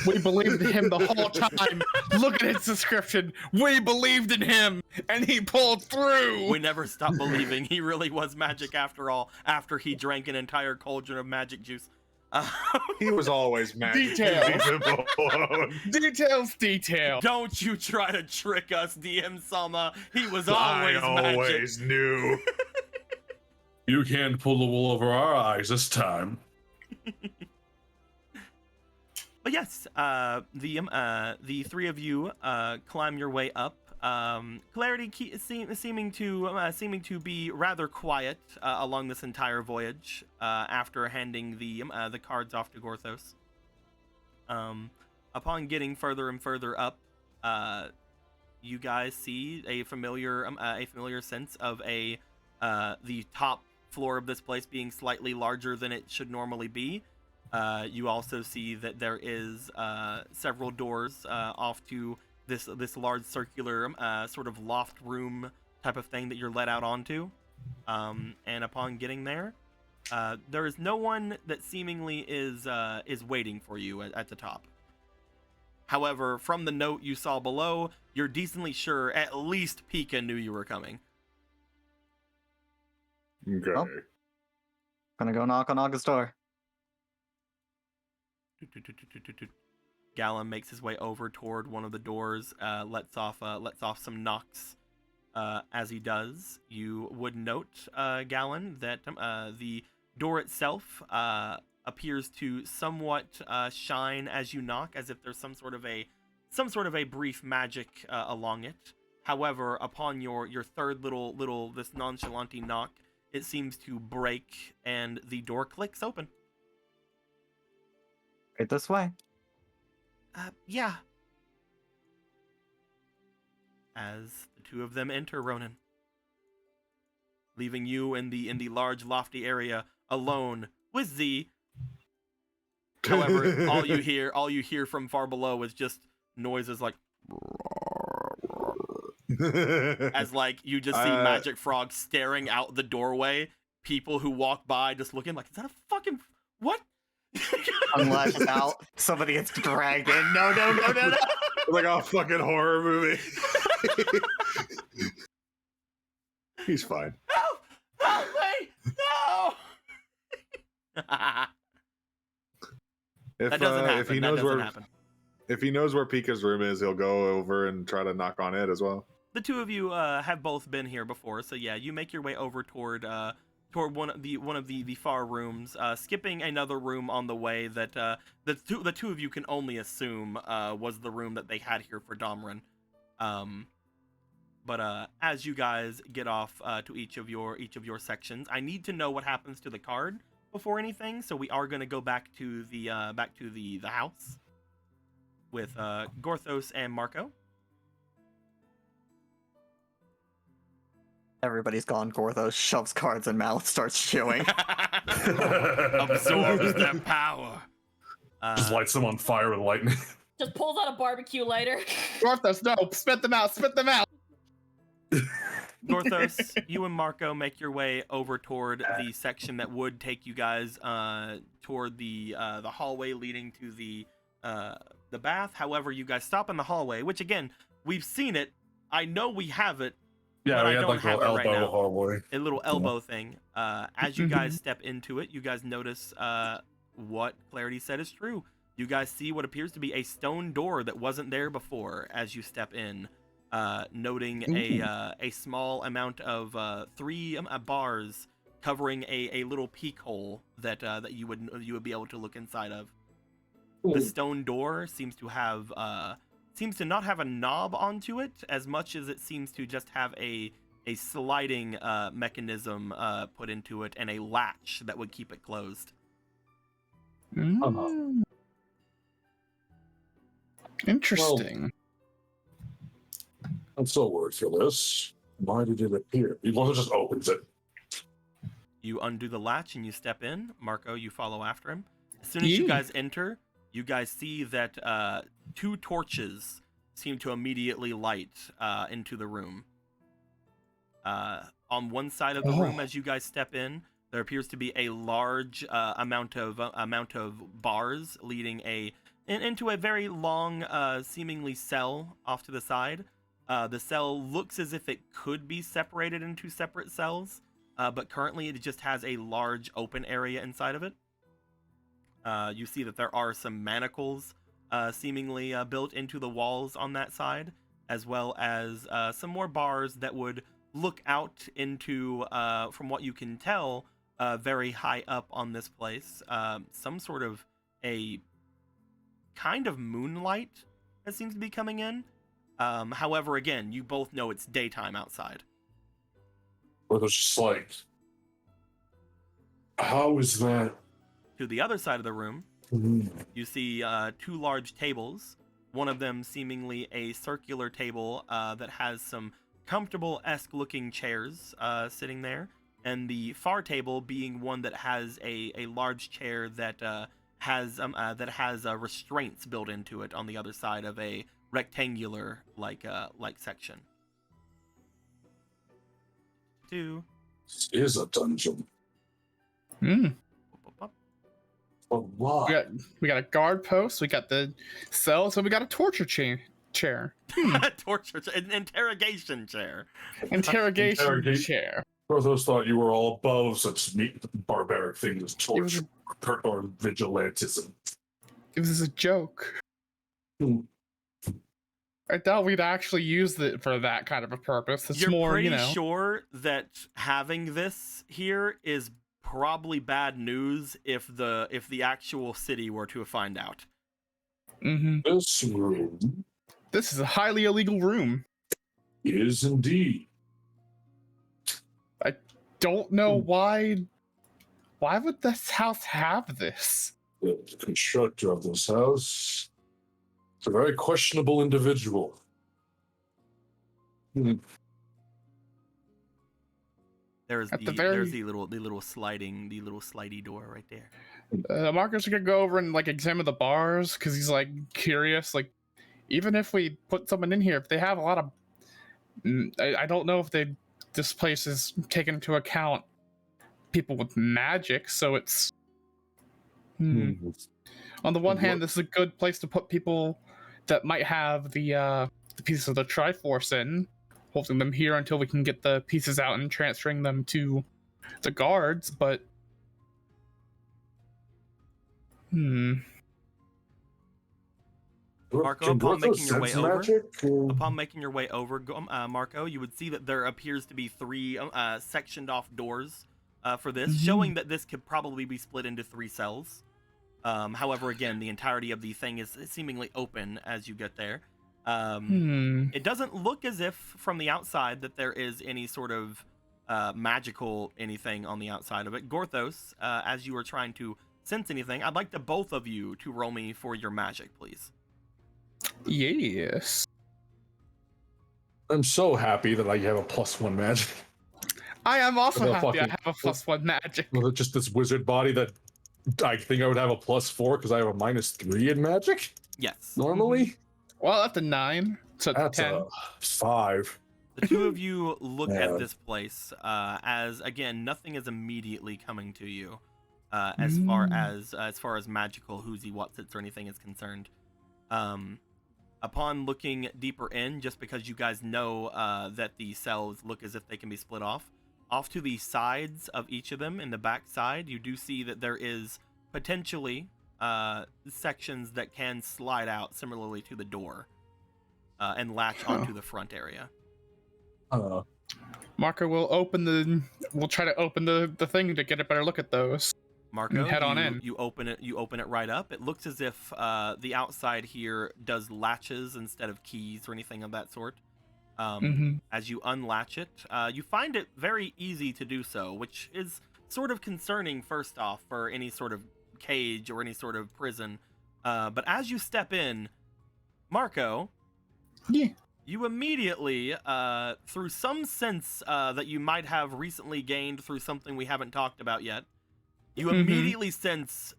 We believed in him the whole time. Look at his description. We believed in him, and he pulled through. We never stopped believing. He really was magic after all, after he drank an entire cauldron of magic juice. He was always magic. Details. Don't you try to trick us, DM Sama. He was always magic. I always knew. You can't pull the wool over our eyes this time. But yes, the three of you climb your way up. Clarity seeming to be rather quiet along this entire voyage after handing the cards off to Gorthos. Upon getting further and further up, you guys see a familiar sense of the top floor of this place being slightly larger than it should normally be. You also see that there is several doors off to this large circular sort of loft room type of thing that you're let out onto. And upon getting there, there is no one that seemingly is waiting for you at the top. However, from the note you saw below, you're decently sure at least Pika knew you were coming. Okay. Oh. Gonna go knock on August's door. Gallon makes his way over toward one of the doors, lets off some knocks. As he does, you would note, Gallon, that door itself appears to somewhat shine as you knock, as if there's some sort of a brief magic along it. However, upon your third little this nonchalante knock, it seems to break and the door clicks open. Right this way. Yeah. As the two of them enter, Ronan, leaving you in the large lofty area alone with Z. However, all you hear from far below is just noises like as like you just see Magic Frog staring out the doorway, people who walk by just looking like, is that a fucking what? Unlatch out. Somebody gets dragged in. No. Like a fucking horror movie. He's fine. Help me! No! That doesn't happen. If he knows if he knows where Pika's room is, he'll go over and try to knock on it as well. The two of you have both been here before, so yeah, you make your way over toward one of the far rooms, skipping another room on the way that the two of you can only assume was the room that they had here for Domran. But as you guys get off to each of your sections, I need to know what happens to the card before anything. So we are going to go back to the house with Gorthos and Marco. Everybody's gone. Gorthos shoves cards in mouth, starts chewing. Absorbs their power. Just lights them on fire with lightning. Just pulls out a barbecue lighter. Gorthos, no, spit them out. Gorthos, you and Marco make your way over toward the section that would take you guys toward the hallway leading to the bath. However, you guys stop in the hallway, which again, we've seen it. I know we have it. Yeah, but we I had don't like a have little it right elbow now. hallway. A little elbow thing. As you guys step into it, you guys notice what Clarity said is true. You guys see what appears to be a stone door that wasn't there before as you step in, noting a small amount of 3 bars covering a little peek hole that you would be able to look inside of. The stone door seems to not have a knob onto it as much as it seems to just have a sliding mechanism put into it and a latch that would keep it closed. Interesting. I'm so worried for this. Why did it appear? He just opens it. You undo the latch and you step in. Marco, you follow after him. As soon as you guys enter, you guys see that 2 torches seem to immediately light into the room. On one side of the room, as you guys step in, there appears to be a large amount of bars leading into a very long, seemingly cell off to the side. The cell looks as if it could be separated into separate cells, but currently it just has a large open area inside of it. You see that there are some manacles seemingly built into the walls on that side, as well as some more bars that would look out into, from what you can tell, very high up on this place, some sort of a kind of moonlight that seems to be coming in. However, again, you both know it's daytime outside. Or there's just like, how is that? To the other side of the room, you see 2 large tables, one of them seemingly a circular table that has some comfortable-esque looking chairs sitting there, and the far table being one that has a large chair that has restraints built into it on the other side of a rectangular like section. 2. This is a dungeon. Oh, wow. We got a guard post. We got the cell. So we got a torture chair. An interrogation chair. Interrogation chair. Porthos thought you were all above such neat barbaric things as torture or vigilantism. It was a joke. I doubt we'd actually use it for that kind of a purpose. It's You're more, pretty sure that having this here is probably bad news if the actual city were to find out. Mm-hmm. This room This is a highly illegal room. is indeed. Don't know why. Why would this house have this? The constructor of this house is a very questionable individual. There's At the, the very- there's the little slidey door right there. Marcus could go over and like examine the bars because he's like curious. Like, even if we put someone in here, if they have a lot of, I don't know if this place is taking into account people with magic. So it's on the one hand, this is a good place to put people that might have the pieces of the Triforce in, holding them here until we can get the pieces out and transferring them to the guards. But Marco, Can upon Gorthos making your way sense over, magic, or- upon making your way over, Marco, you would see that there appears to be 3 sectioned off doors for this, showing that this could probably be split into 3 cells. However, again, the entirety of the thing is seemingly open as you get there. It doesn't look as if from the outside that there is any sort of magical anything on the outside of it. Gorthos, as you are trying to sense anything, I'd like the both of you to roll me for your magic, please. Yes. I'm so happy that I have a +1 magic. I am also The happy I fucking- have a +1 magic. Well, just this wizard body that I think I would have a +4 because I have a -3 in magic Yes. normally. Well, that's a 9. So That's 10. a 5. The two of you look Yeah. at this place as, again, nothing is immediately coming to you as far as magical who's whatsits or anything is concerned. Upon looking deeper in, just because you guys know that the cells look as if they can be split off to the sides of each of them in the back side, you do see that there is potentially sections that can slide out similarly to the door and latch onto the front area. Marco will we'll try to open the thing to get a better look at those. Marco, head on in. You open it right up. It looks as if the outside here does latches instead of keys or anything of that sort. As you unlatch it, you find it very easy to do so, which is sort of concerning first off for any sort of cage or any sort of prison. But as you step in, Marco, you immediately, through some sense that you might have recently gained through something we haven't talked about yet, you immediately sense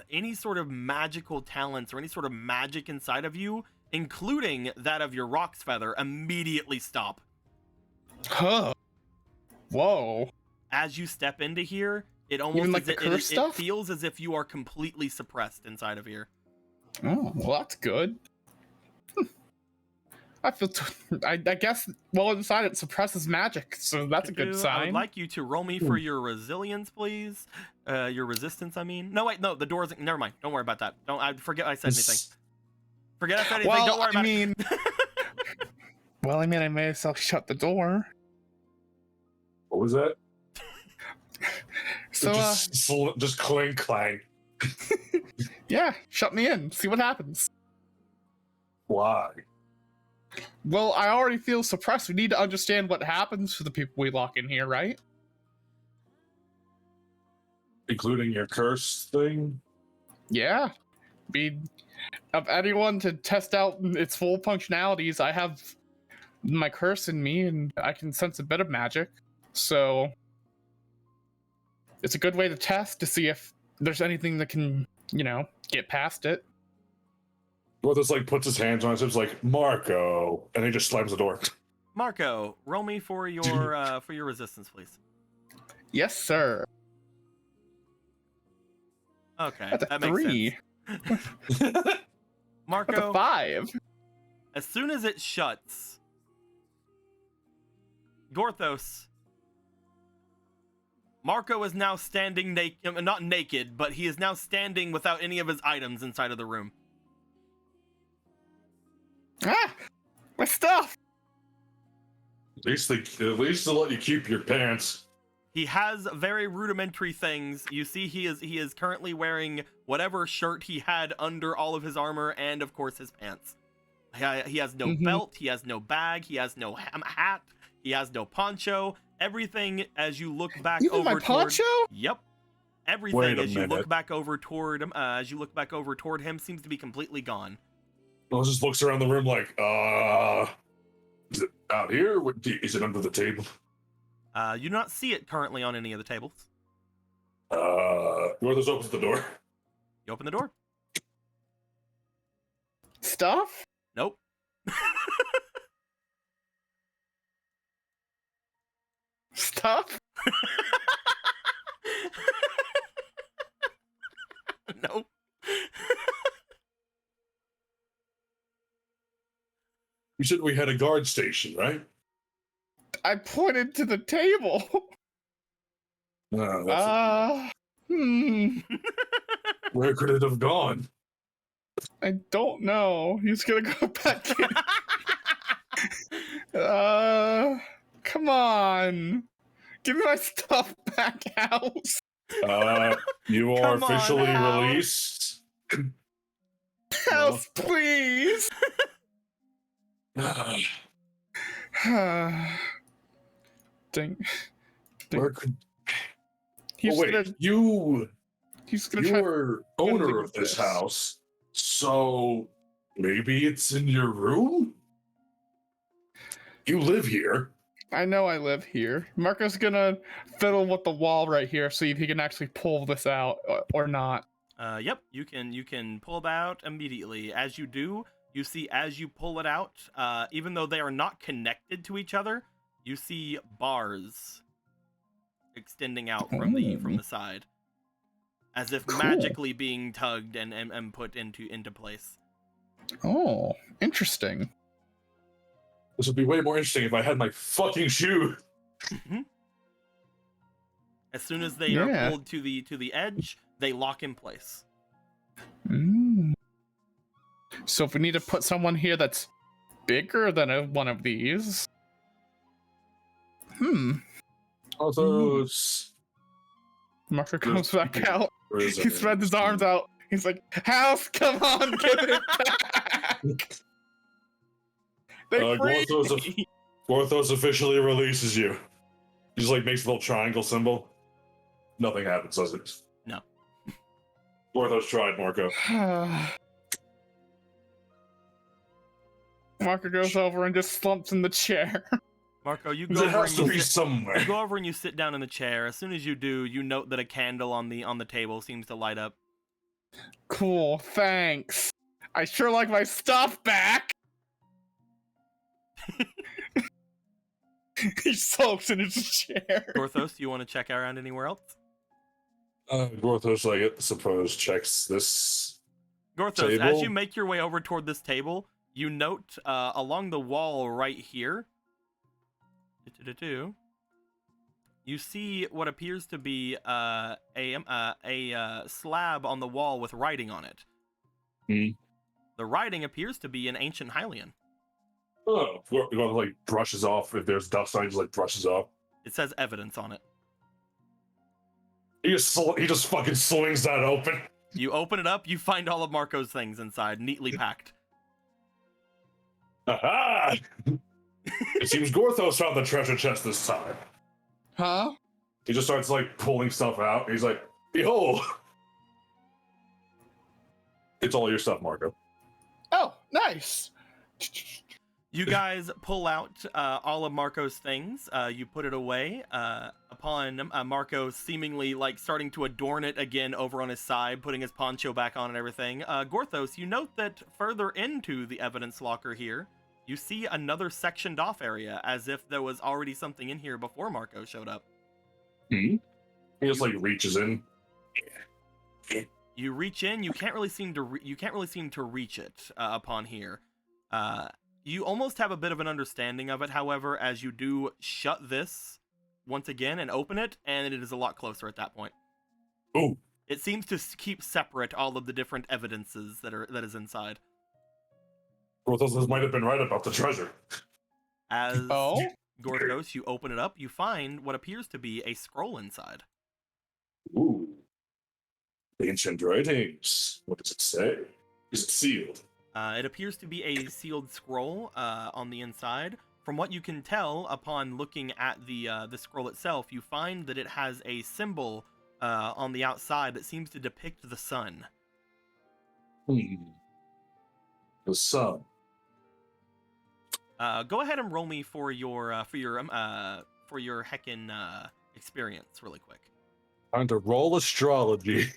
any sort of magical talents or any sort of magic inside of you, including that of your Rock's Feather, immediately stop. Huh. Whoa. As you step into here, it almost Even like the curse it stuff? feels as if you are completely suppressed inside of here. Oh, well, that's good. I feel. I guess. Well, inside it suppresses magic, so that's a good sign. I would like you to roll me for your resilience, please. Your resistance, I mean. No, wait, no, the door's. Never mind. Don't worry about that. I forget I said anything. Forget I said anything. Well, Don't worry about it. Well, I mean, I may as well shut the door. What was that? So, just clink clang. yeah, shut me in. See what happens. Why? Well, I already feel suppressed. We need to understand what happens to the people we lock in here, right? Including your curse thing? Yeah. Of anyone to test out its full functionalities, I have my curse in me and I can sense a bit of magic. So it's a good way to test to see if there's anything that can, get past it. Well, this puts his hands on his hips like, Marco, and he just slams the door. Marco, roll me for your resistance, please. Yes, sir. Okay, That's a that 3. makes sense. Marco, That's a 5. as soon as it shuts, Gorthos, Marco is now standing naked, not naked, but he is now standing without any of his items inside of the room. Ah! My stuff! At least they'll let you keep your pants. He has very rudimentary things. You see, he is currently wearing whatever shirt he had under all of his armor, and of course his pants. He has no belt. He has no bag. He has no hat. He has no poncho. Everything, as you look back Even over my poncho? Yep. Everything Wait a as you look minute. back over toward him, seems to be completely gone. Well, just looks around the room like, is it out here? Is it under the table? You do not see it currently on any of the tables. Gorthos opens the door. You open the door. Stuff? Nope. Stuff? Nope. You said we had a guard station, right? I pointed to the table. No, that's where could it have gone? I don't know. He's gonna go back in. Come on. Give me my stuff back, House. You are Come on, officially Al. released. House, please. Ding. Where could... He's wait, gonna. you Try. were owner of this house, so maybe it's in your room? You live here. I know I live here. Marco's gonna fiddle with the wall right here, see if he can actually pull this out or not. Yep, you can pull it out immediately. As you do, you see as you pull it out, even though they are not connected to each other, you see bars extending out from the side, as if magically being tugged and put into place. Oh, interesting. This would be way more interesting if I had my fucking shoe. As soon as they are pulled to the edge, they lock in place. So if we need to put someone here that's bigger than one of these. Although Marco comes back out. He He spreads his arms out. He's like, House, come on, give it back. They freed me. Gorthos officially releases you. He just like makes a little triangle symbol. Nothing happens, does it? No. Gorthos tried, Marco. Marco goes over and just slumps in the chair. Marco, you go There over has to and be somewhere. you go over and you sit down in the chair. As soon as you do, you note that a candle on the table seems to light up. Cool, thanks. I sure like my stuff back. He sulks in his chair. Gorthos, do you want to check around anywhere else? Gorthos, I suppose, checks this Gorthos, table. as you make your way over toward this table, you note along the wall right here, you see what appears to be a slab on the wall with writing on it. The writing appears to be in ancient Hylian. Oh, Gorthos like brushes off. If there's dust on it, just like brushes off. It says evidence on it. He just fucking swings that open. You open it up, you find all of Marco's things inside, neatly packed. Aha! It seems Gorthos found the treasure chest this time. Huh? He just starts like pulling stuff out. He's like, behold! It's all your stuff, Marco. Oh, nice. You guys pull out all of Marco's things. You put it away. Upon Marco seemingly like starting to adorn it again over on his side, putting his poncho back on and everything. Gorthos, you note that further into the evidence locker here, you see another sectioned off area, as if there was already something in here before Marco showed up. He just like reaches in. You reach in. You can't really seem to reach it upon here. You almost have a bit of an understanding of it, however, as you do shut this once again and open it, and it is a lot closer at that point. Ooh. It seems to keep separate all of the different evidences that is inside. Gorthos might have been right about the treasure. As Gorthos, you open it up, you find what appears to be a scroll inside. Ooh. Ancient writings. What does it say? Is it sealed? It appears to be a sealed scroll on the inside. From what you can tell, upon looking at the scroll itself, you find that it has a symbol on the outside that seems to depict the sun. The sun. Go ahead and roll me for your heckin' experience really quick. Time to roll astrology.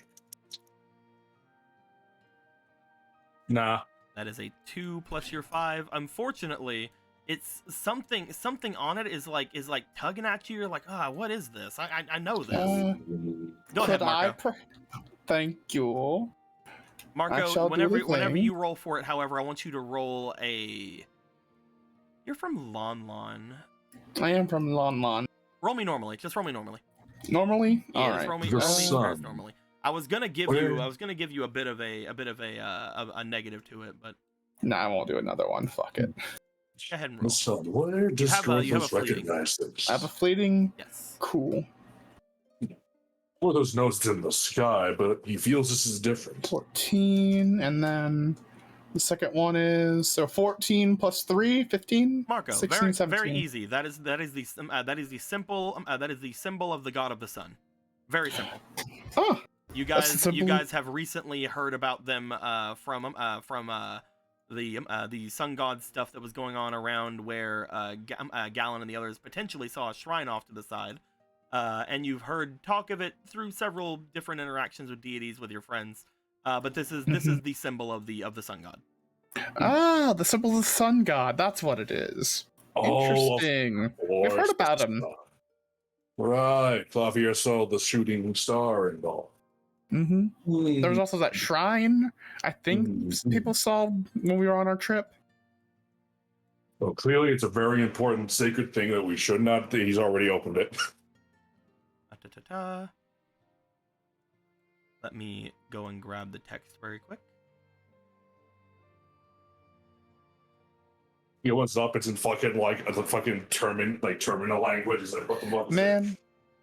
Nah. That is a 2 plus your 5. Unfortunately, it's something on it is like tugging at you. You're like, what is this? I know this. Go ahead, Marco. Thank you. Marco, whenever you roll for it, however, I want you to roll a. You're from Lon Lon. I am from Lon Lon. Roll me normally. Just roll me normally. Normally? Yeah, all just right. roll me first normally. I was gonna give you a bit of a negative to it, but nah, I won't do another one. Fuck it. Go ahead and roll. So where does Gorthos recognize this? I have a fleeting. Yes. Cool. Gorthos knows it's in the sky, but he feels this is different. 14, and then the second one is 14 plus 3, 15. Marco, 16, very easy. That is the symbol of the god of the sun. Very simple. Oh. You guys have recently heard about them from the sun god stuff that was going on around where Gallon and the others potentially saw a shrine off to the side, and you've heard talk of it through several different interactions with deities with your friends. But this is the symbol of the sun god. Ah, the symbol of the sun god. That's what it is. Interesting. We've heard about him. Right, Clavier saw the shooting star and all. There was also that shrine, I think people saw when we were on our trip. Well, clearly it's a very important sacred thing that we should not. He's already opened it. Let me go and grab the text very quick. You know what's up? It's in fucking terminal language. It's like, what the fuck? Man,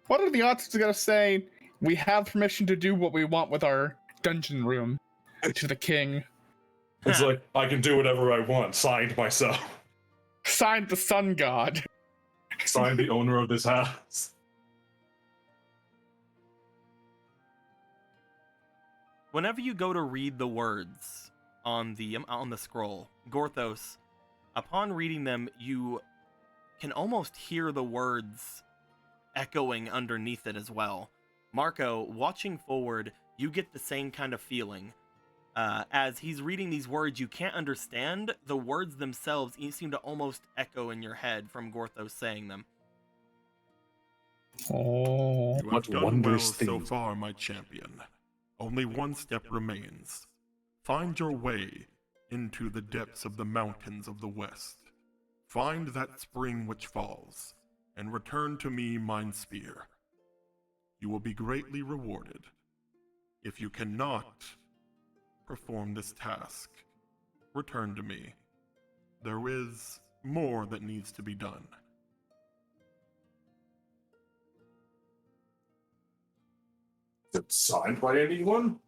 what are the odds it's gonna say? We have permission to do what we want with our dungeon room to the king. It's like, I can do whatever I want. Signed myself. Signed the sun god. Signed the owner of this house. Whenever you go to read the words on the scroll, Gorthos, upon reading them, you can almost hear the words echoing underneath it as well. Marco, watching forward, you get the same kind of feeling. As he's reading these words you can't understand, the words themselves seem to almost echo in your head from Gorthos saying them. Oh, you have done well so far, my champion. Only one step remains. Find your way into the depths of the mountains of the west. Find that spring which falls, and return to me mine spear. You will be greatly rewarded. If you cannot perform this task, return to me. There is more that needs to be done. Is it signed by anyone?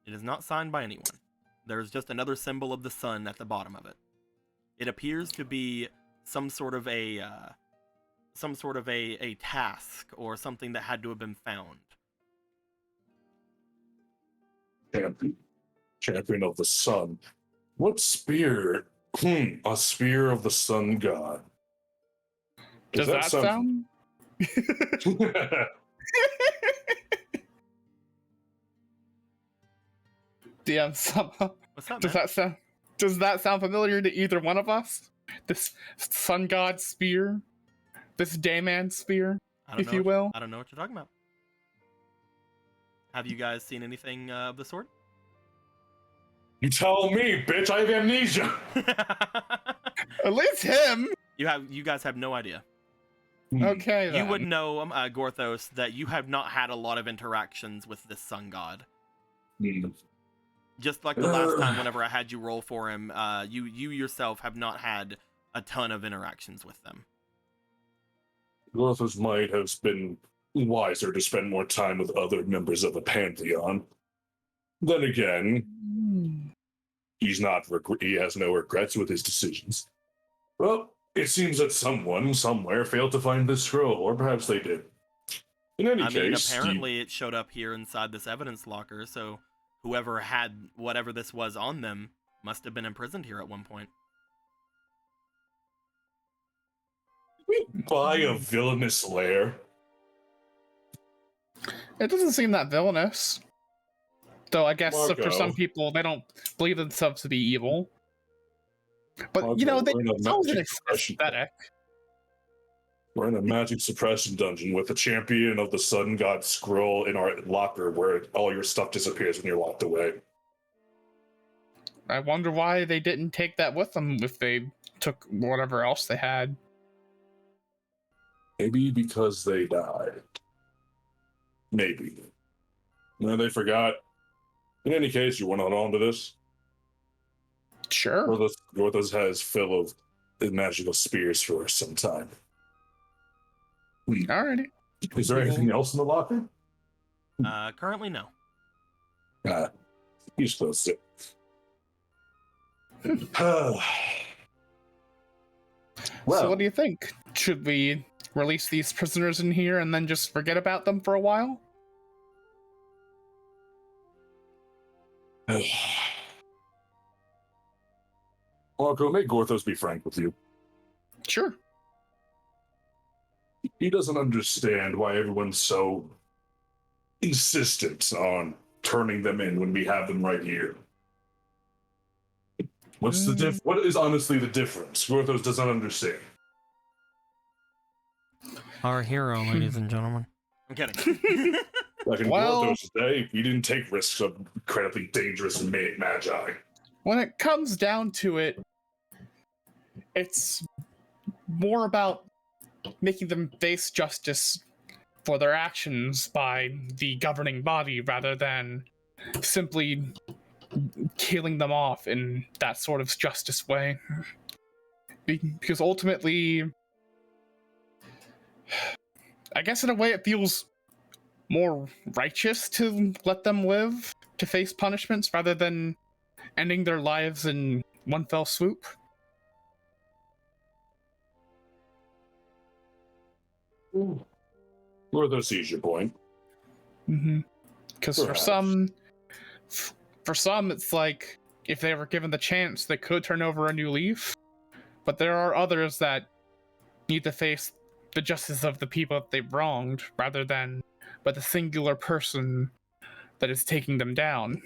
It is not signed by anyone. There is just another symbol of the sun at the bottom of it. It appears to be some sort of a task or something that had to have been found. Champion of the sun. What spear? A spear of the sun god. Does that sound? DM somehow. What's up, Does that sound familiar to either one of us? This sun god spear? This dayman spear, if you will? I don't know what you're talking about. Have you guys seen anything of the sort? You tell me, bitch, I have amnesia. At least him. You guys have no idea. Okay, then. You would know, Gorthos, that you have not had a lot of interactions with this sun god. Just like the last time whenever I had you roll for him, you yourself have not had a ton of interactions with them. Gorthos might have been wiser to spend more time with other members of the Pantheon. Then again, he has no regrets with his decisions. Well, it seems that someone somewhere failed to find this scroll, or perhaps they did. In any case, apparently it showed up here inside this evidence locker, so whoever had whatever this was on them must have been imprisoned here at one point. By a villainous lair. It doesn't seem that villainous. Though I guess for some Marco. people, they don't believe themselves to be evil. But, Marco, they we're in a it's always an magic suppression- aesthetic. We're in a magic suppression dungeon with the champion of the Sun God scroll in our locker where all your stuff disappears when you're locked away. I wonder why they didn't take that with them if they took whatever else they had. Maybe because they died. Maybe. No, they forgot. In any case, you want to on to this? Sure. Gorthos has fill of magical spears for some time. Alrighty. Is there anything else in the locker? Currently, no. He's close to Well, So what do you think? Should we release these prisoners in here and then just forget about them for a while? Marco, make Gorthos be frank with you. Sure. He doesn't understand why everyone's so insistent on turning them in when we have them right here. What's the what is honestly the difference? Gorthos doesn't understand. Our hero, ladies and gentlemen. I'm kidding. Like in Well- Gorthos' day, he didn't take risks of incredibly dangerous magi. When it comes down to it, it's more about making them face justice for their actions by the governing body rather than simply killing them off in that sort of justice way. Because ultimately, I guess in a way it feels more righteous to let them live to face punishments rather than ending their lives in one fell swoop. Gorthos sees your point. Because for some, it's like if they were given the chance, they could turn over a new leaf. But there are others that need to face the justice of the people that they've wronged, rather than but the singular person that is taking them down,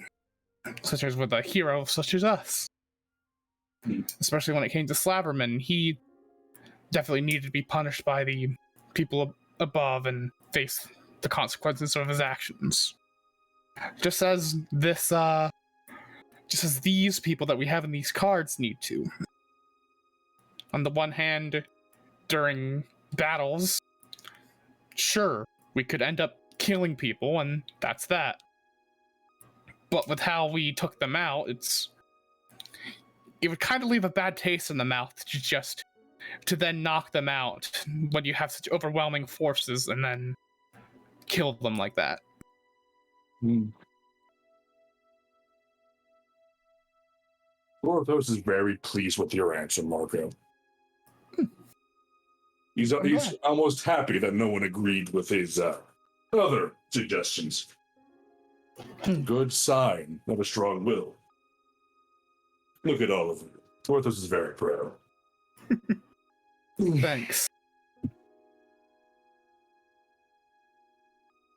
such as with a hero such as us. Especially when it came to Slaverman, he definitely needed to be punished by the people above and face the consequences of his actions. Just as these people that we have in these cards need to. On the one hand, during battles, sure, we could end up killing people, and that's that. But with how we took them out, it would kind of leave a bad taste in the mouth to then knock them out when you have such overwhelming forces and then kill them like that. Gorthos is very pleased with your answer, Marco. He's almost happy that no one agreed with his other suggestions. Good sign of a strong will. Look at all of you. Gorthos is very proud. Thanks.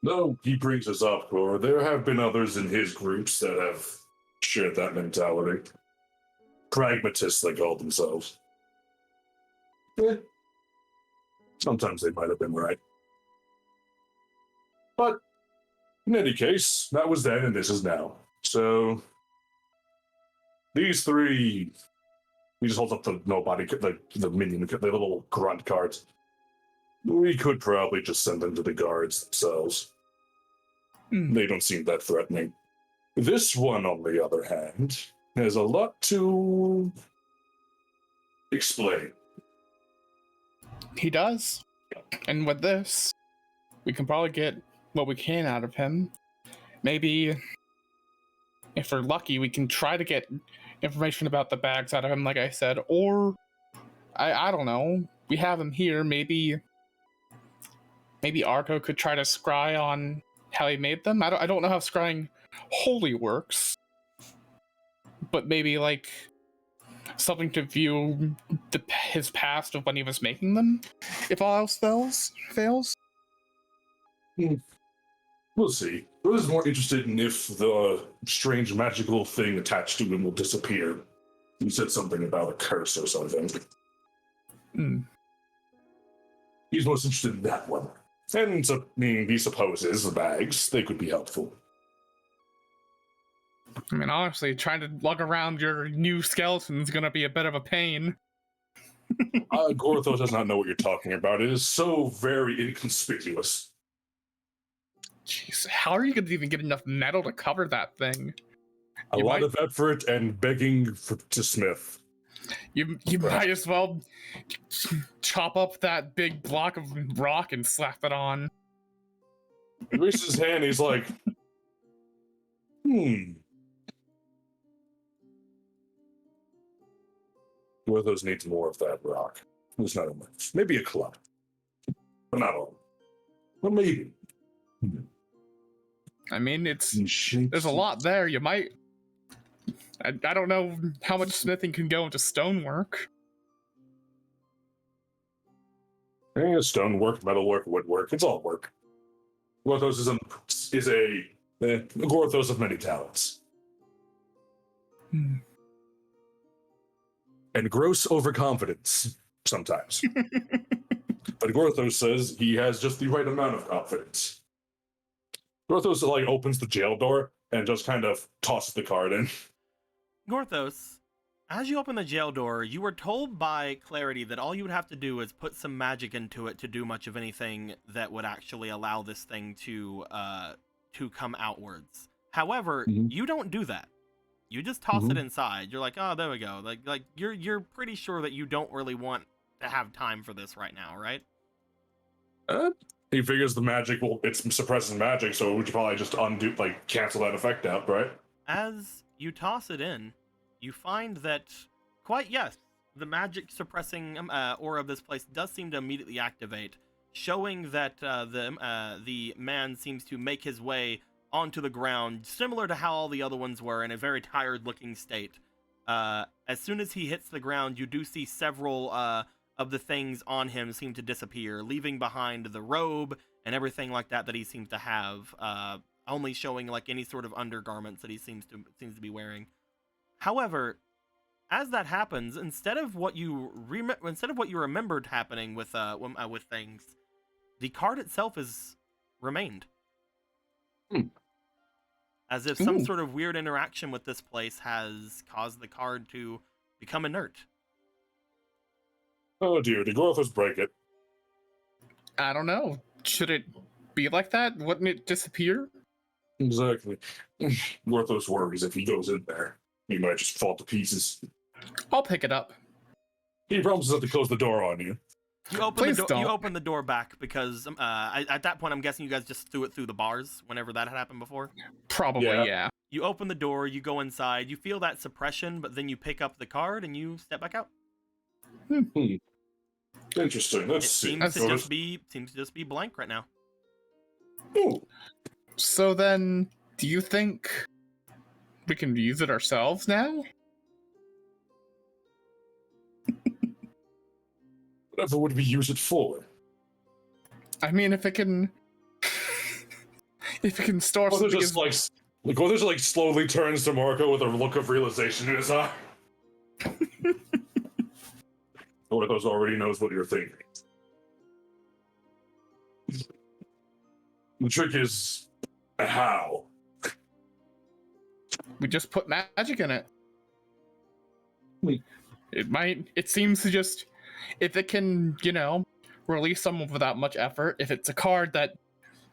No, he brings us up, or there have been others in his groups that have shared that mentality. Pragmatists, they call themselves. Sometimes they might have been right. But in any case, that was then and this is now. So these three, we just hold up the nobody, the minion, the little grunt cards. We could probably just send them to the guards themselves. They don't seem that threatening. This one, on the other hand, has a lot to explain. He does. And with this, we can probably get what we can out of him. Maybe, if we're lucky, we can try to get information about the bags out of him, like I said, or I don't know. We have him here. Maybe Arco could try to scry on how he made them. I don't know how scrying wholly works, but maybe like something to view his past of when he was making them, if all else fails. We'll see. I was more interested in if the strange magical thing attached to him will disappear. You said something about a curse or something. He's most interested in that one. And he supposes the bags, they could be helpful. I mean, honestly, trying to lug around your new skeleton is going to be a bit of a pain. Gorthos does not know what you're talking about. It is so very inconspicuous. Jeez, how are you going to even get enough metal to cover that thing? A lot of effort and begging to smith. You might as well chop up that big block of rock and slap it on. He raises his hand, he's like, Gorthos needs more of that rock. There's not much. Maybe a club. But not all. Well, maybe. I mean, there's a lot there. You might... I don't know how much smithing can go into stonework. I think it's stonework, metalwork, woodwork. It's all work. Gorthos is a Gorthos of many talents. And gross overconfidence, sometimes. But Gorthos says he has just the right amount of confidence. Gorthos opens the jail door and just kind of tosses the card in. Gorthos, as you open the jail door, you were told by Clarity that all you would have to do is put some magic into it to do much of anything that would actually allow this thing to come outwards. However, you don't do that. You just toss it inside. You're like, oh, there we go. Like you're pretty sure that you don't really want to have time for this right now, right? He figures the magic it's suppressing magic, so we should probably just cancel that effect out, right? As you toss it in, you find that, the magic suppressing aura of this place does seem to immediately activate, showing that the man seems to make his way onto the ground, similar to how all the other ones were, in a very tired-looking state. As soon as he hits the ground, you do see several of the things on him seem to disappear, leaving behind the robe and everything like that he seems to have, only showing any sort of undergarments that he seems to be wearing. However, as that happens, instead of what you remembered happening with things, the card itself is remained. As if some sort of weird interaction with this place has caused the card to become inert. Oh dear, did Gorthos break it? I don't know. Should it be like that? Wouldn't it disappear? Exactly. Gorthos worries if he goes in there, he might just fall to pieces. I'll pick it up. He promises not to close the door on you. You open the door back because at that point I'm guessing you guys just threw it through the bars whenever that had happened before. Probably, yeah. You open the door, you go inside, you feel that suppression, but then you pick up the card and you step back out. Interesting. Let's see. Seems to just be blank right now. Ooh. So then, do you think we can use it ourselves now? Whatever would we use it for? I mean, if it can store something. Gorthos slowly turns to Marco with a look of realization in his eye. Gorthos already knows what you're thinking. The trick is how. We just put magic in it. It seems to just, if it can, release someone without much effort, if it's a card that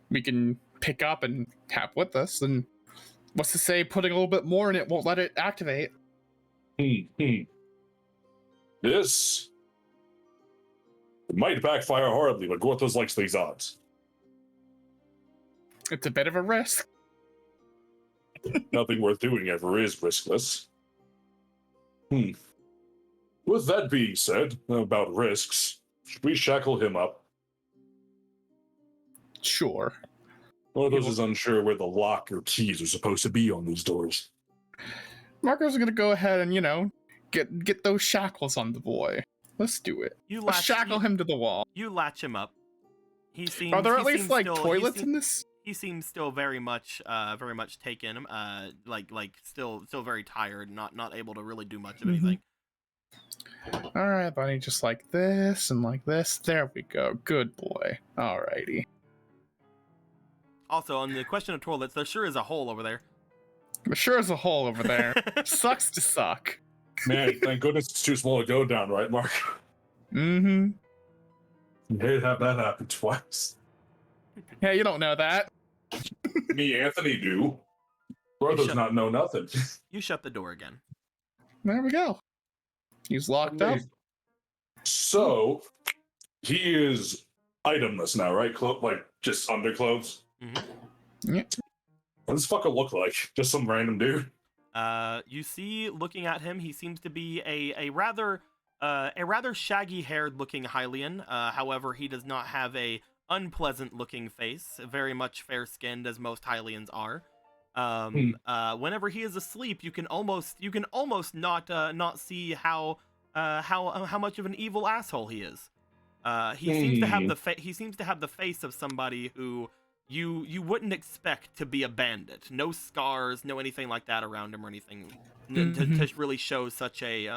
we can pick up and have with us, then what's to say putting a little bit more in it won't let it activate? This It might backfire horribly, but Gorthos likes these odds. It's a bit of a risk. Nothing worth doing ever is riskless. With that being said, about risks, should we shackle him up? Sure. Gorthos is unsure where the lock or keys are supposed to be on these doors. Marco's gonna go ahead and, get those shackles on the boy. Let's do it. Let's shackle him to the wall. You latch him up. He seems. Are there he at least seems like still, toilets in this? He seems still very much taken. Like still very tired, not able to really do much of anything. All right, buddy, just like this and like this. There we go. Good boy. Alrighty. Also, on the question of toilets, there sure is a hole over there. There sure is a hole over there. Sucks to suck. Man, thank goodness it's too small to go down, right, Mark? Mm-hmm. You hate to have that happen twice. Yeah, you don't know that. Me, Anthony, do. Gorthos not know nothing. You shut the door again. There we go. He's locked up. So, he is itemless now, right? Like, just underclothes? Mm-hmm. Yeah. What does this fucker look like? Just some random dude? You see, looking at him, he seems to be a rather shaggy-haired looking Hylian. However, he does not have a unpleasant-looking face. Very much fair-skinned, as most Hylians are. Whenever he is asleep, you can almost not see how much of an evil asshole he is. He seems to have the face of somebody who you wouldn't expect to be a bandit. No scars, no anything like that around him or anything to really show such a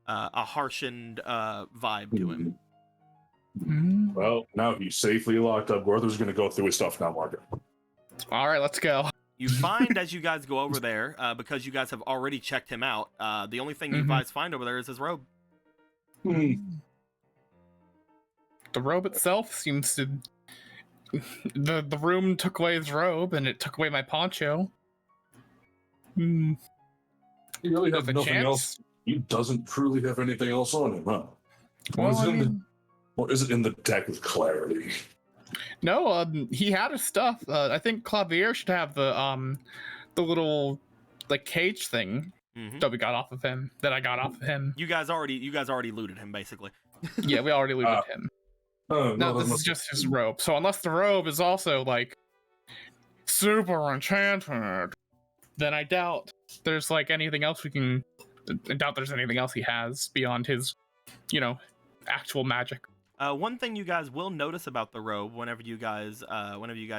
harshened vibe to him. Well, now he's safely locked up. Gorthos going to go through his stuff now, Margaret. All right, let's go. You find as you guys go over there, because you guys have already checked him out, the only thing you guys find over there is his robe. The robe itself seems to... The room took away his robe, and it took away my poncho. You really have There's a nothing chance? else. He doesn't truly have anything else on him, huh? Well, Or is it in the deck with clarity? No, he had his stuff. I think Clavier should have the little like cage thing that we got off of him. That I got off of him. You guys already looted him, basically. Yeah, we already looted him. No, this is just his robe. So unless the robe is also like super enchanted, then I doubt there's like anything else we can. I doubt there's anything else he has beyond his, actual magic. One thing you guys will notice about the robe, whenever you guys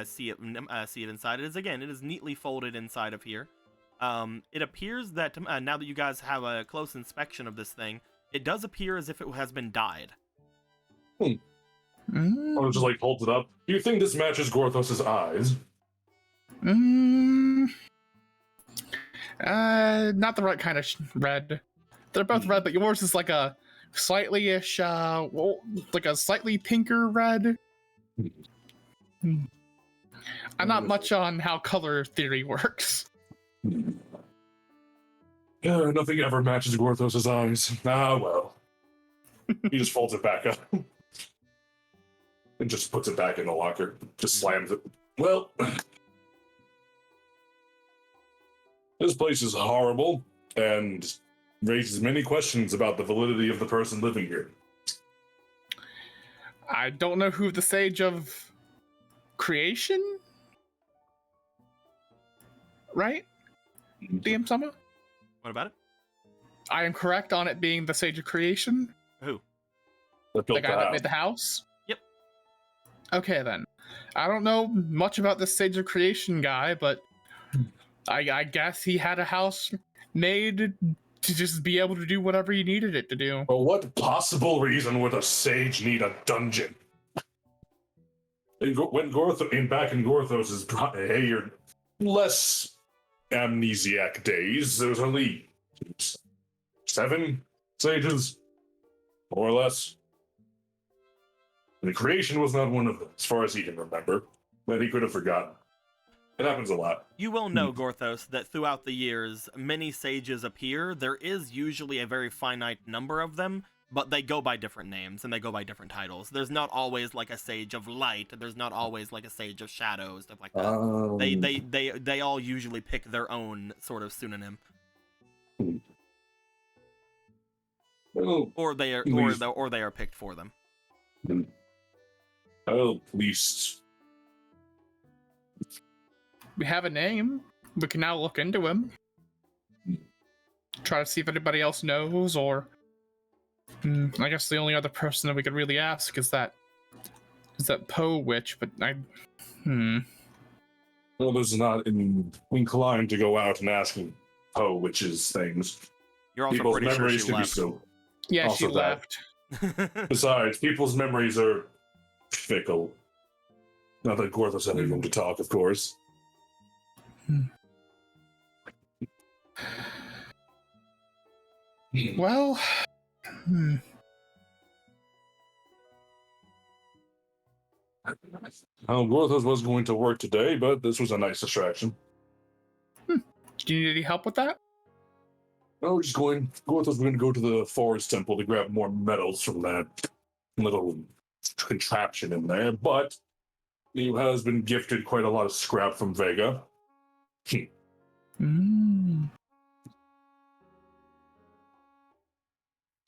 see it inside, it is neatly folded inside of here. It appears that now that you guys have a close inspection of this thing, it does appear as if it has been dyed. Or just like holds it up. Do you think this matches Gorthos's eyes? Not the right kind of red. They're both red, but yours is like a slightly-ish, like a slightly pinker red. I'm not much on how color theory works. Yeah, nothing ever matches Gorthos's eyes. Ah, well. He just folds it back up. And just puts it back in the locker. Just slams it. Well, this place is horrible and raises many questions about the validity of the person living here. I don't know who the Sage of Creation? Right? DM Summer? What about it? I am correct on it being the Sage of Creation? Who? The guy that made the house? Yep. Okay, then. I don't know much about this Sage of Creation guy, but I guess he had a house made to just be able to do whatever he needed it to do. For what possible reason would a sage need a dungeon? When back in Gorthos's less amnesiac days, there was only 7 sages, more or less. And the creation was not one of them, as far as he can remember, that he could have forgotten. It happens a lot. You will know, Gorthos, that throughout the years, many sages appear. There is usually a very finite number of them, but they go by different names and they go by different titles. There's not always like a Sage of Light. There's not always like a Sage of Shadow, stuff like that. They all usually pick their own sort of pseudonym, Well, or they are please. or they are picked for them. Oh, at least We have a name. We can now look into him. Try to see if anybody else knows, or I guess the only other person that we could really ask is that Poe witch. But well, there's not inclined to go out and asking Poe witches things. You're also People's pretty sure memories she can left. be so. yeah, she Also that. left. Besides, people's memories are fickle. Not that Gorthos had any room to talk, of course. Well, Gorthos was going to work today, but this was a nice distraction. do you need any help with that? Oh, just going. Gorthos was going to go to the forest temple to grab more metals from that little contraption in there, but he has been gifted quite a lot of scrap from Vega.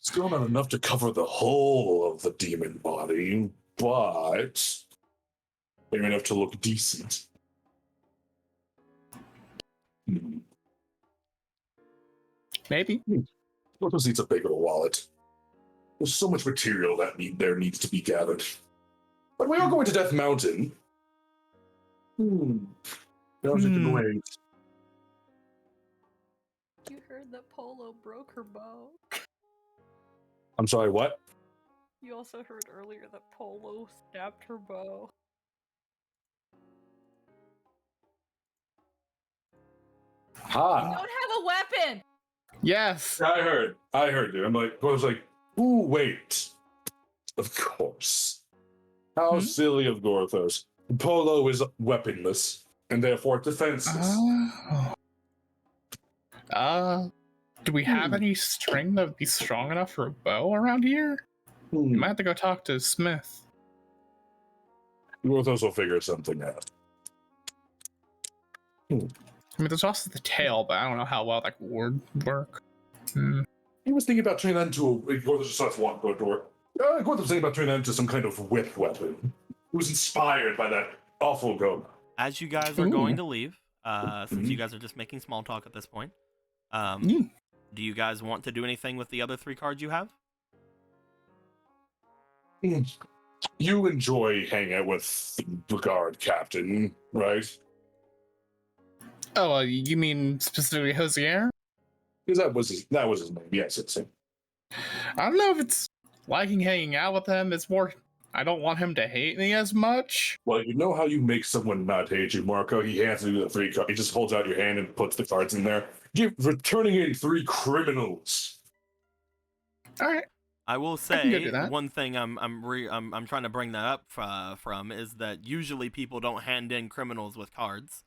Still not enough to cover the whole of the demon body, but maybe enough to look decent. Maybe. Gorthos needs a bigger wallet. There's so much material that needs to be gathered. But we are going to Death Mountain. Can wait. You heard that Polo broke her bow. I'm sorry, what? You also heard earlier that Polo stabbed her bow. You Ha! don't have a weapon! Yes. I heard you. I was like, ooh, wait. Of course. How silly of Gorthos. Polo is weaponless, and therefore defenseless. Do we have any string that would be strong enough for a bow around here? You might have to go talk to Smith. Gorthos will figure something out. I mean, there's also the tail, but I don't know how well that would work. He was thinking about turning that into Gorthos just starts walking to the door. Gorthos was thinking about turning that into some kind of whip weapon. He was inspired by that awful goat. As you guys are going to leave, since you guys are just making small talk at this point, do you guys want to do anything with the other 3 cards you have? You enjoy hanging out with the guard captain, right? Oh, you mean specifically Hosier? Because that was his name. Yes, it's him. I don't know if it's liking hanging out with him. It's more, I don't want him to hate me as much. Well, you know how you make someone not hate you, Marco? He hands you the 3 cards. He just holds out your hand and puts the cards in there. You're returning in 3 criminals. All right. I will I can go say do that. one thing I'm trying to bring that up from is that usually people don't hand in criminals with cards.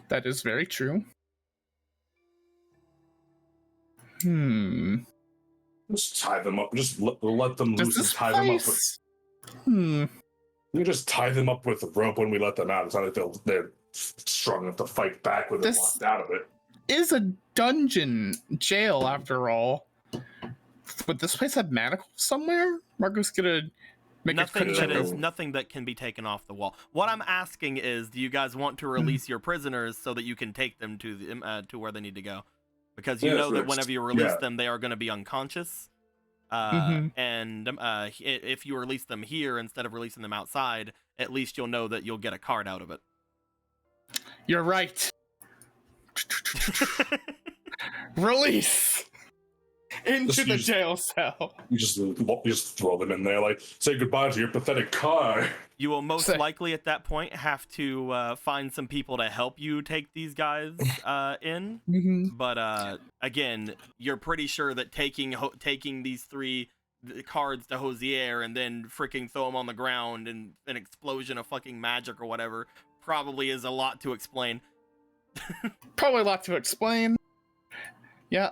That is very true. Just tie them up. Just let them Does loose and this tie them up. place... We just tie them up with a rope when we let them out. It's not like they're strong enough to fight back when they're This- locked out of it. is a dungeon jail after all. Would this place have manacles somewhere? Marco's gonna make Nothing a that check. is nothing that can be taken off the wall. What I'm asking is, do you guys want to release your prisoners so that you can take them to where they need to go? Because you know that whenever you release them, they are going to be unconscious. And if you release them here instead of releasing them outside, at least you'll know that you'll get a card out of it. You're right. Release into the jail cell. You just throw them in there, like say goodbye to your pathetic car. You will most likely at that point have to find some people to help you take these guys in. But again, you're pretty sure that taking these 3 cards to Hosier and then freaking throw them on the ground and an explosion of fucking magic or whatever probably is a lot to explain. Probably a lot to explain. Yeah,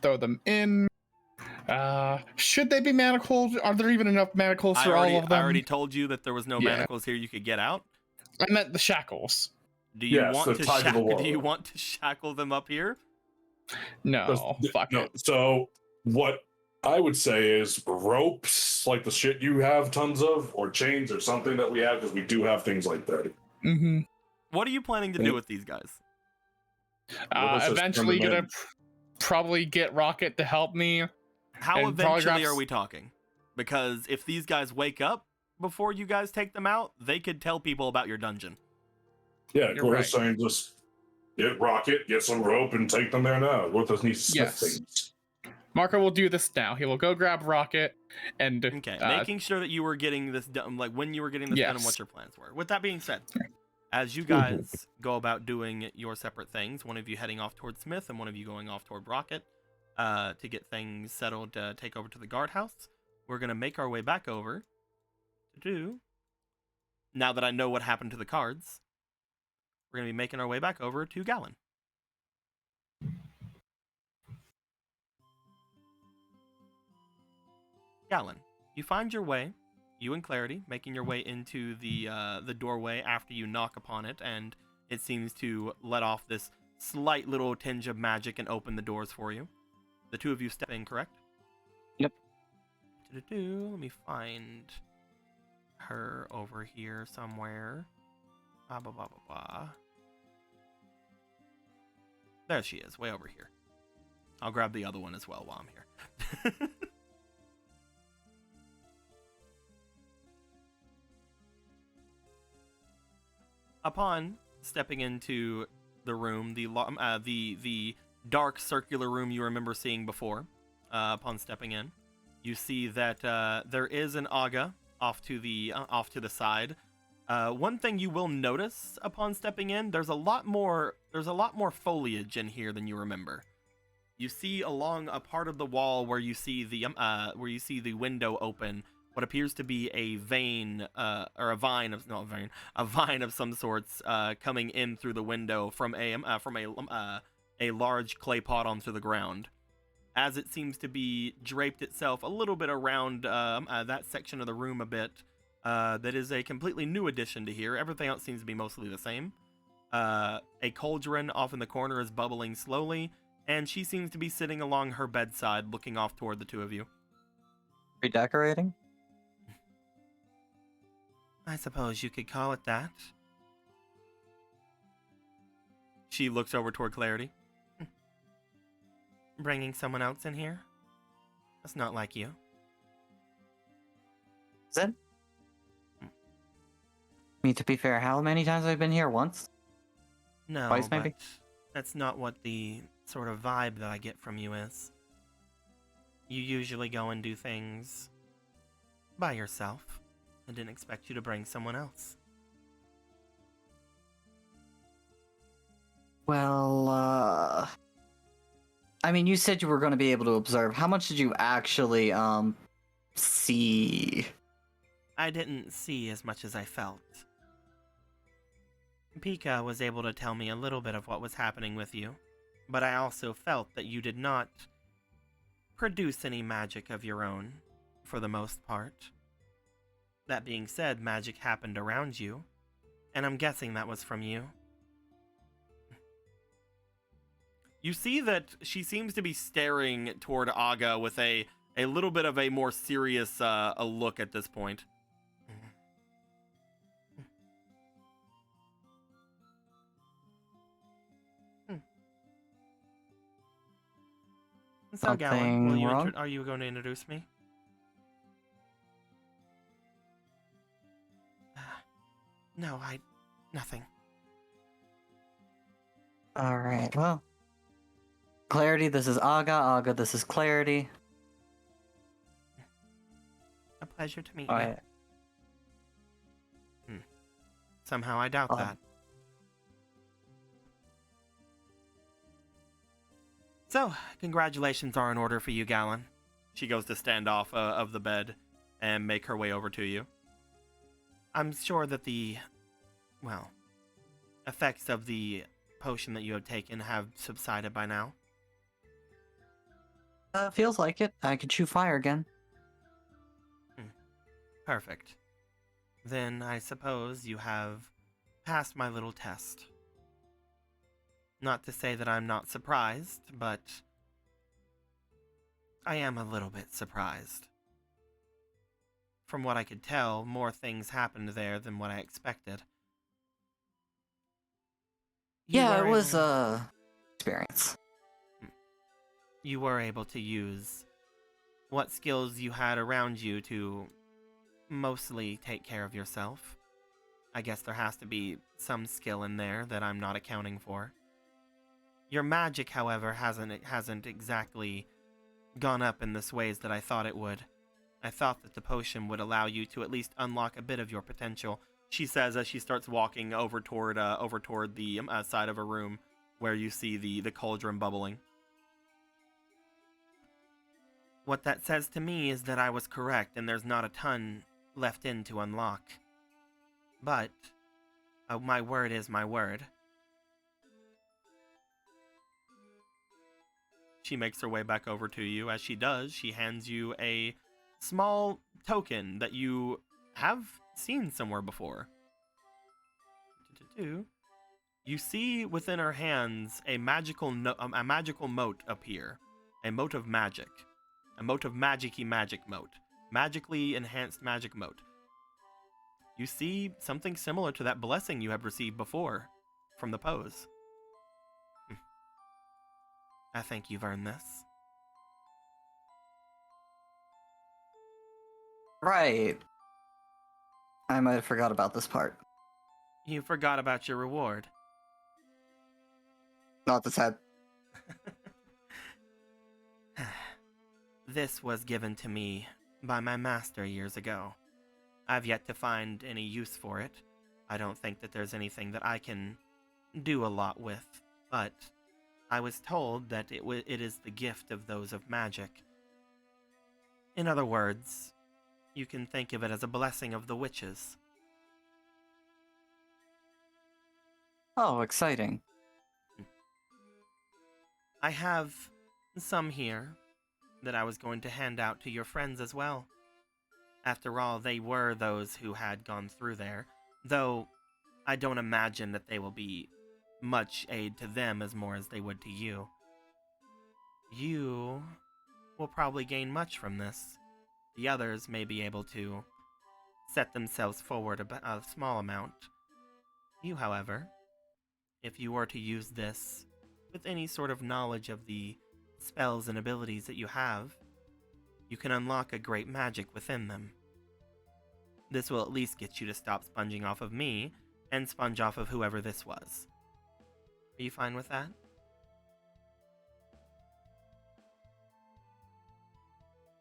throw them in. Should they be manacled? Are there even enough manacles for all of them? I already told you that there was no Yeah. manacles here you could get out. I meant the shackles. Do you Yes, want they're to tied to the wall. do you want to shackle them up here? No, fuck No. it. So what I would say is ropes, like the shit you have tons of, or chains or something that we have, because we do have things like that. Mm-hmm. What are you planning to do with these guys? Let's just Eventually turn them gonna in. probably get Rocket to help me. How And probably eventually grab are we talking? Because if these guys wake up before you guys take them out, they could tell people about your dungeon. Yeah, You're Gora's right. saying just get Rocket, get some rope, and take them there now. What does need to smith Yes. things? Marco will do this now. He will go grab Rocket and Okay, making sure that you were getting this done, like when you were getting this done and Yes. what your plans were. With that being said, as you guys go about doing your separate things, one of you heading off toward Smith and one of you going off toward Rocket to get things settled to take over to the guardhouse, we're going to make our way back over to do, now that I know what happened to the cards, we're going to be making our way back over to Gallon. Gallon, you find your way, you and Clarity, making your way into the doorway after you knock upon it, and it seems to let off this slight little tinge of magic and open the doors for you. The two of you step in, correct? Yep. Let me find her over here somewhere. Blah, blah, blah, blah, blah. There she is, way over here. I'll grab the other one as well while I'm here. Upon stepping into the room, the dark circular room you remember seeing before, upon stepping in, you see that there is an Aga off to the side. One thing you will notice upon stepping in, there's a lot more foliage in here than you remember. You see along a part of the wall where you see the window open, what appears to be a vine of some sorts coming in through the window from a large clay pot onto the ground. As it seems to be draped itself a little bit around that section of the room a bit, that is a completely new addition to here. Everything else seems to be mostly the same. A cauldron off in the corner is bubbling slowly, and she seems to be sitting along her bedside looking off toward the two of you. Redecorating? I suppose you could call it that. She looks over toward Clarity. Bringing someone else in here? That's not like you. Is it? I mean, to be fair, how many times have I been here? Once? No, Twice, maybe? but that's not what the sort of vibe that I get from you is. You usually go and do things by yourself. I didn't expect you to bring someone else. Well, I mean, you said you were going to be able to observe. How much did you actually, see? I didn't see as much as I felt. Pika was able to tell me a little bit of what was happening with you, but I also felt that you did not produce any magic of your own, for the most part. That being said, magic happened around you, and I'm guessing that was from you. You see that she seems to be staring toward Aga with a little bit of a more serious a look at this point. So, Gallon, Something wrong? are you going to introduce me? No, nothing. Alright, well. Clarity, this is Aga. Aga, this is Clarity. A pleasure to meet Oh, you. yeah. Somehow I doubt that. So, congratulations are in order for you, Gallon. She goes to stand off of the bed and make her way over to you. I'm sure that the, effects of the potion that you have taken have subsided by now. Feels like it. I could chew fire again. Perfect. Then I suppose you have passed my little test. Not to say that I'm not surprised, but I am a little bit surprised. From what I could tell, more things happened there than what I expected. Yeah, it was experience. You were able to use what skills you had around you to mostly take care of yourself. I guess there has to be some skill in there that I'm not accounting for. Your magic, however, hasn't exactly gone up in the ways that I thought it would. I thought that the potion would allow you to at least unlock a bit of your potential, she says as she starts walking over toward the side of a room where you see the cauldron bubbling. What that says to me is that I was correct and there's not a ton left in to unlock. But my word is my word. She makes her way back over to you. As she does, she hands you a small token that you have seen somewhere before. You see within her hands a magical mote appear. A mote of magic. A mote of magic-y magic mote. Magically enhanced magic mote. You see something similar to that blessing you have received before from the pose. I think you've earned this. Right. I might have forgot about this part. You forgot about your reward. Not this head. This was given to me by my master years ago. I've yet to find any use for it. I don't think that there's anything that I can do a lot with, but I was told that it is the gift of those of magic. In other words, you can think of it as a blessing of the witches. Oh, exciting. I have some here that I was going to hand out to your friends as well. After all, they were those who had gone through there, though I don't imagine that they will be much aid to them as more as they would to you. You will probably gain much from this. The others may be able to set themselves forward a small amount. You, however, if you were to use this with any sort of knowledge of the spells and abilities that you have, you can unlock a great magic within them. This will at least get you to stop sponging off of me and sponge off of whoever this was. Are you fine with that?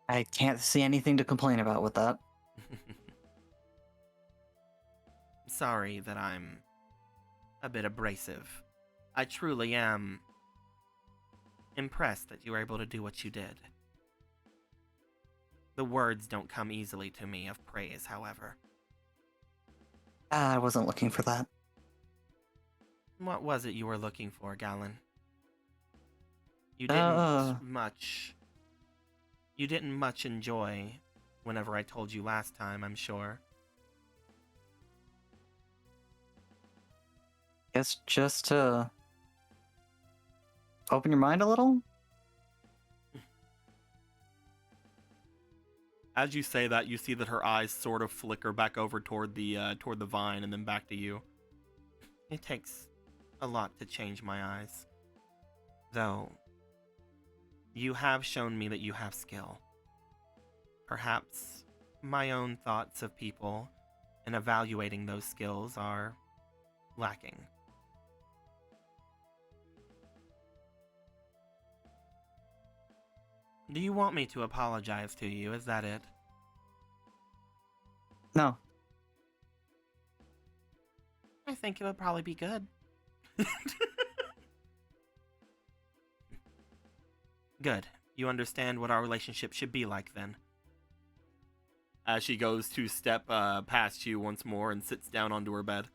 I can't see anything to complain about with that. Sorry that I'm a bit abrasive. I truly am impressed that you were able to do what you did. The words don't come easily to me of praise, however. I wasn't looking for that. What was it you were looking for, Galen? You didn't much enjoy whenever I told you last time, I'm sure. Guess just to open your mind a little? As you say that, you see that her eyes sort of flicker back over toward the vine and then back to you. It takes a lot to change my eyes. Though, you have shown me that you have skill. Perhaps my own thoughts of people and evaluating those skills are lacking. Do you want me to apologize to you? Is that it? No. I think it would probably be good. Good. You understand what our relationship should be like then. As she goes to step past you once more and sits down onto her bed.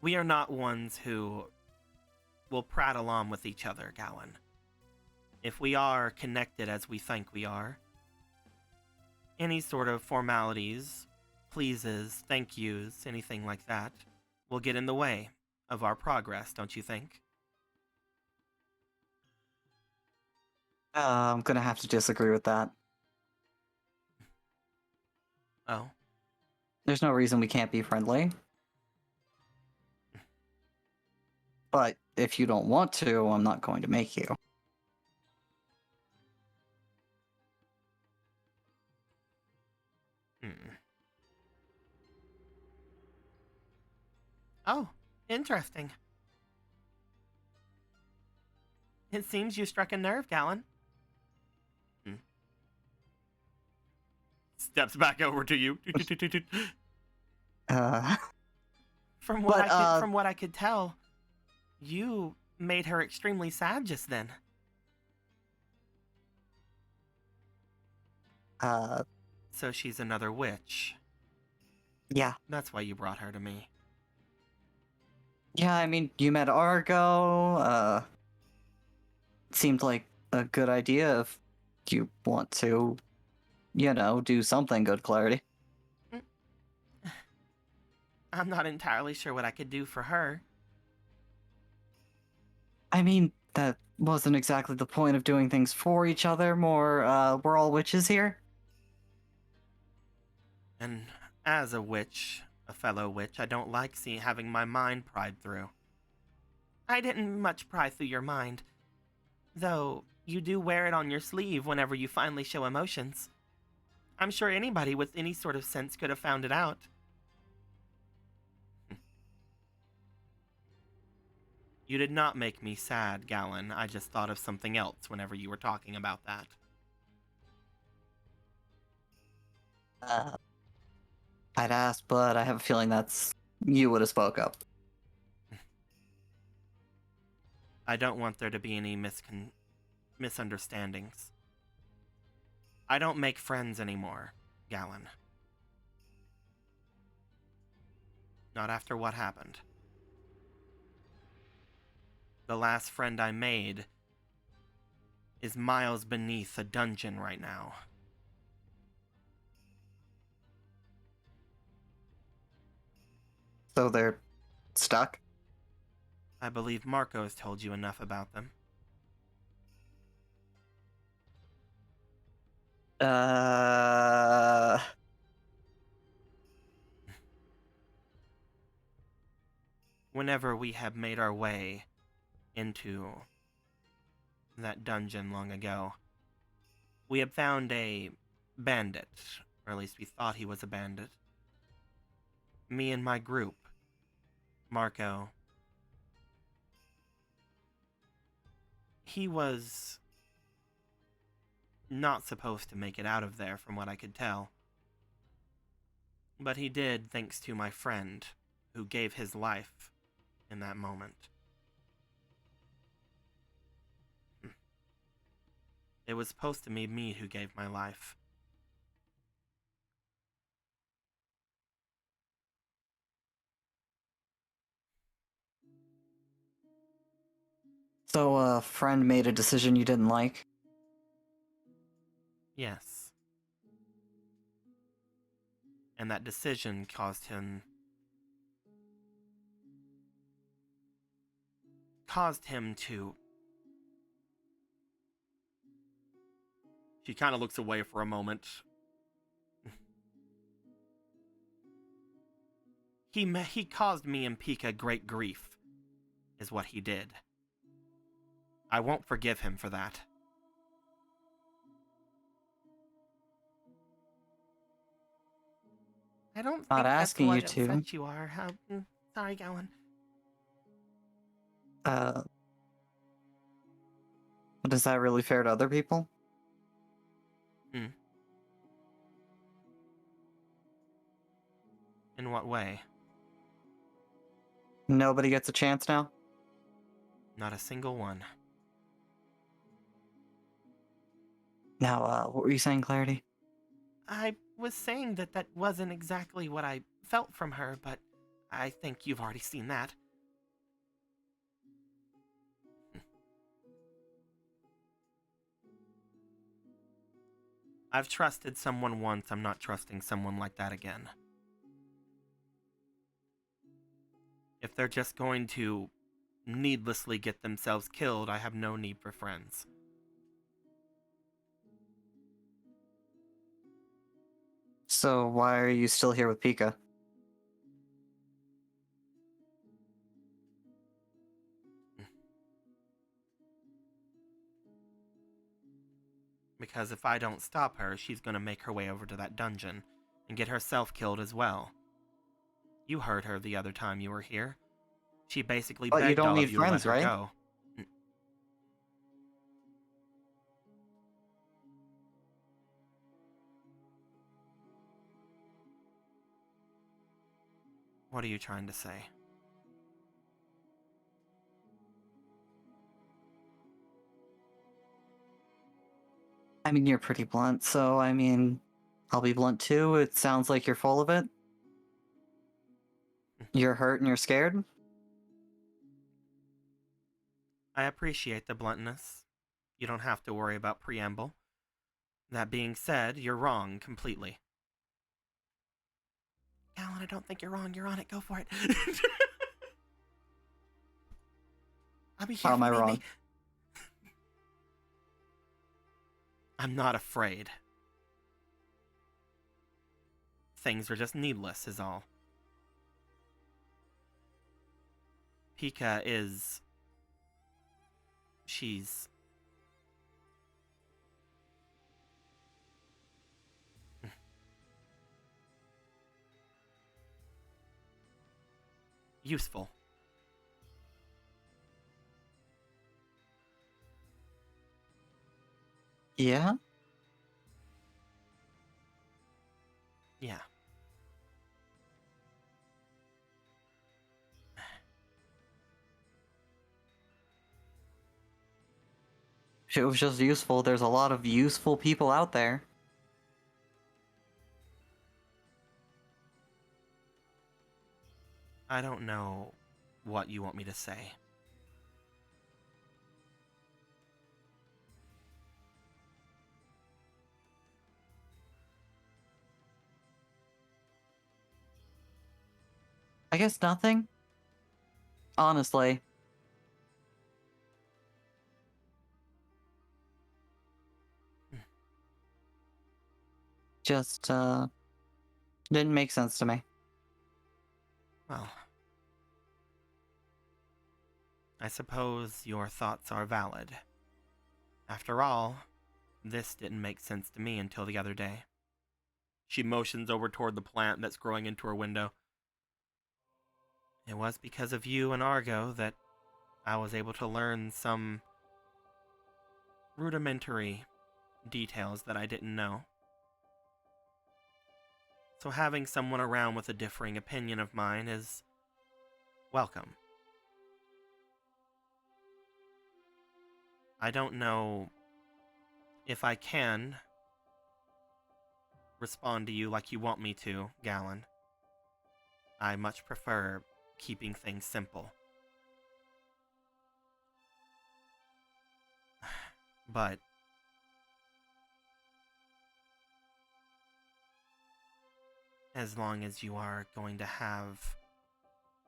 We are not ones who will prattle on with each other, Gowan. if we are connected as we think we are, any sort of formalities, pleases, thank yous, anything like that, will get in the way of our progress, don't you think? I'm gonna have to disagree with that. Oh. There's no reason we can't be friendly. But if you don't want to, I'm not going to make you. Oh, interesting. It seems you struck a nerve, Gallon. Steps back over to you. From what I could tell, you made her extremely sad just then. So she's another witch. Yeah. That's why you brought her to me. Yeah, I mean, you met Argo, seemed like a good idea if you want to, you know, do something good, Clarity. I'm not entirely sure what I could do for her. I mean, that wasn't exactly the point of doing things for each other, more, we're all witches here. And as a witch, a fellow witch, I don't like having my mind pried through. I didn't much pry through your mind, though you do wear it on your sleeve whenever you finally show emotions. I'm sure anybody with any sort of sense could have found it out. You did not make me sad, Gallon. I just thought of something else whenever you were talking about that. I'd ask, but I have a feeling that's you would have spoke up. I don't want there to be any misunderstandings. I don't make friends anymore, Gallon. Not after what happened. The last friend I made is miles beneath a dungeon right now. So they're stuck? I believe Marco has told you enough about them. Whenever we have made our way into that dungeon long ago, we have found a bandit, or at least we thought he was a bandit. Me and my group, Marco. He was not supposed to make it out of there from what I could tell. But he did thanks to my friend, who gave his life in that moment. It was supposed to be me who gave my life. So a friend made a decision you didn't like? Yes. And that decision caused him to... She kind of looks away for a moment. He caused me and Pika great grief, is what he did. I won't forgive him for that. I don't think Not that's asking what you to. upset you are. Sorry, Gallon. But is that really fair to other people? In what way? Nobody gets a chance now? Not a single one. Now, what were you saying, Clarity? I was saying that wasn't exactly what I felt from her, but I think you've already seen that. I've trusted someone once, I'm not trusting someone like that again. If they're just going to needlessly get themselves killed, I have no need for friends. So why are you still here with Pika? Because if I don't stop her, she's gonna make her way over to that dungeon and get herself killed as well. You heard her the other time you were here. She basically But you begged don't all need of you to let friends, her right? go. What are you trying to say? I mean, you're pretty blunt, so I mean, I'll be blunt too. It sounds like you're full of it. You're hurt and you're scared. I appreciate the bluntness. You don't have to worry about preamble. That being said, you're wrong completely. Alan, I don't think you're wrong. You're on it. Go for it. I'll be here. How am I if you need wrong? me. I'm not afraid. Things are just needless, is all. Pika is... She's... useful. Yeah? Yeah. If it was just useful, there's a lot of useful people out there. I don't know what you want me to say. I guess nothing. Honestly. Just, didn't make sense to me. Well, I suppose your thoughts are valid. After all, this didn't make sense to me until the other day. She motions over toward the plant that's growing into her window. It was because of you and Argo that I was able to learn some rudimentary details that I didn't know. So having someone around with a differing opinion of mine is welcome. I don't know if I can respond to you like you want me to, Gallon. I much prefer keeping things simple. But as long as you are going to have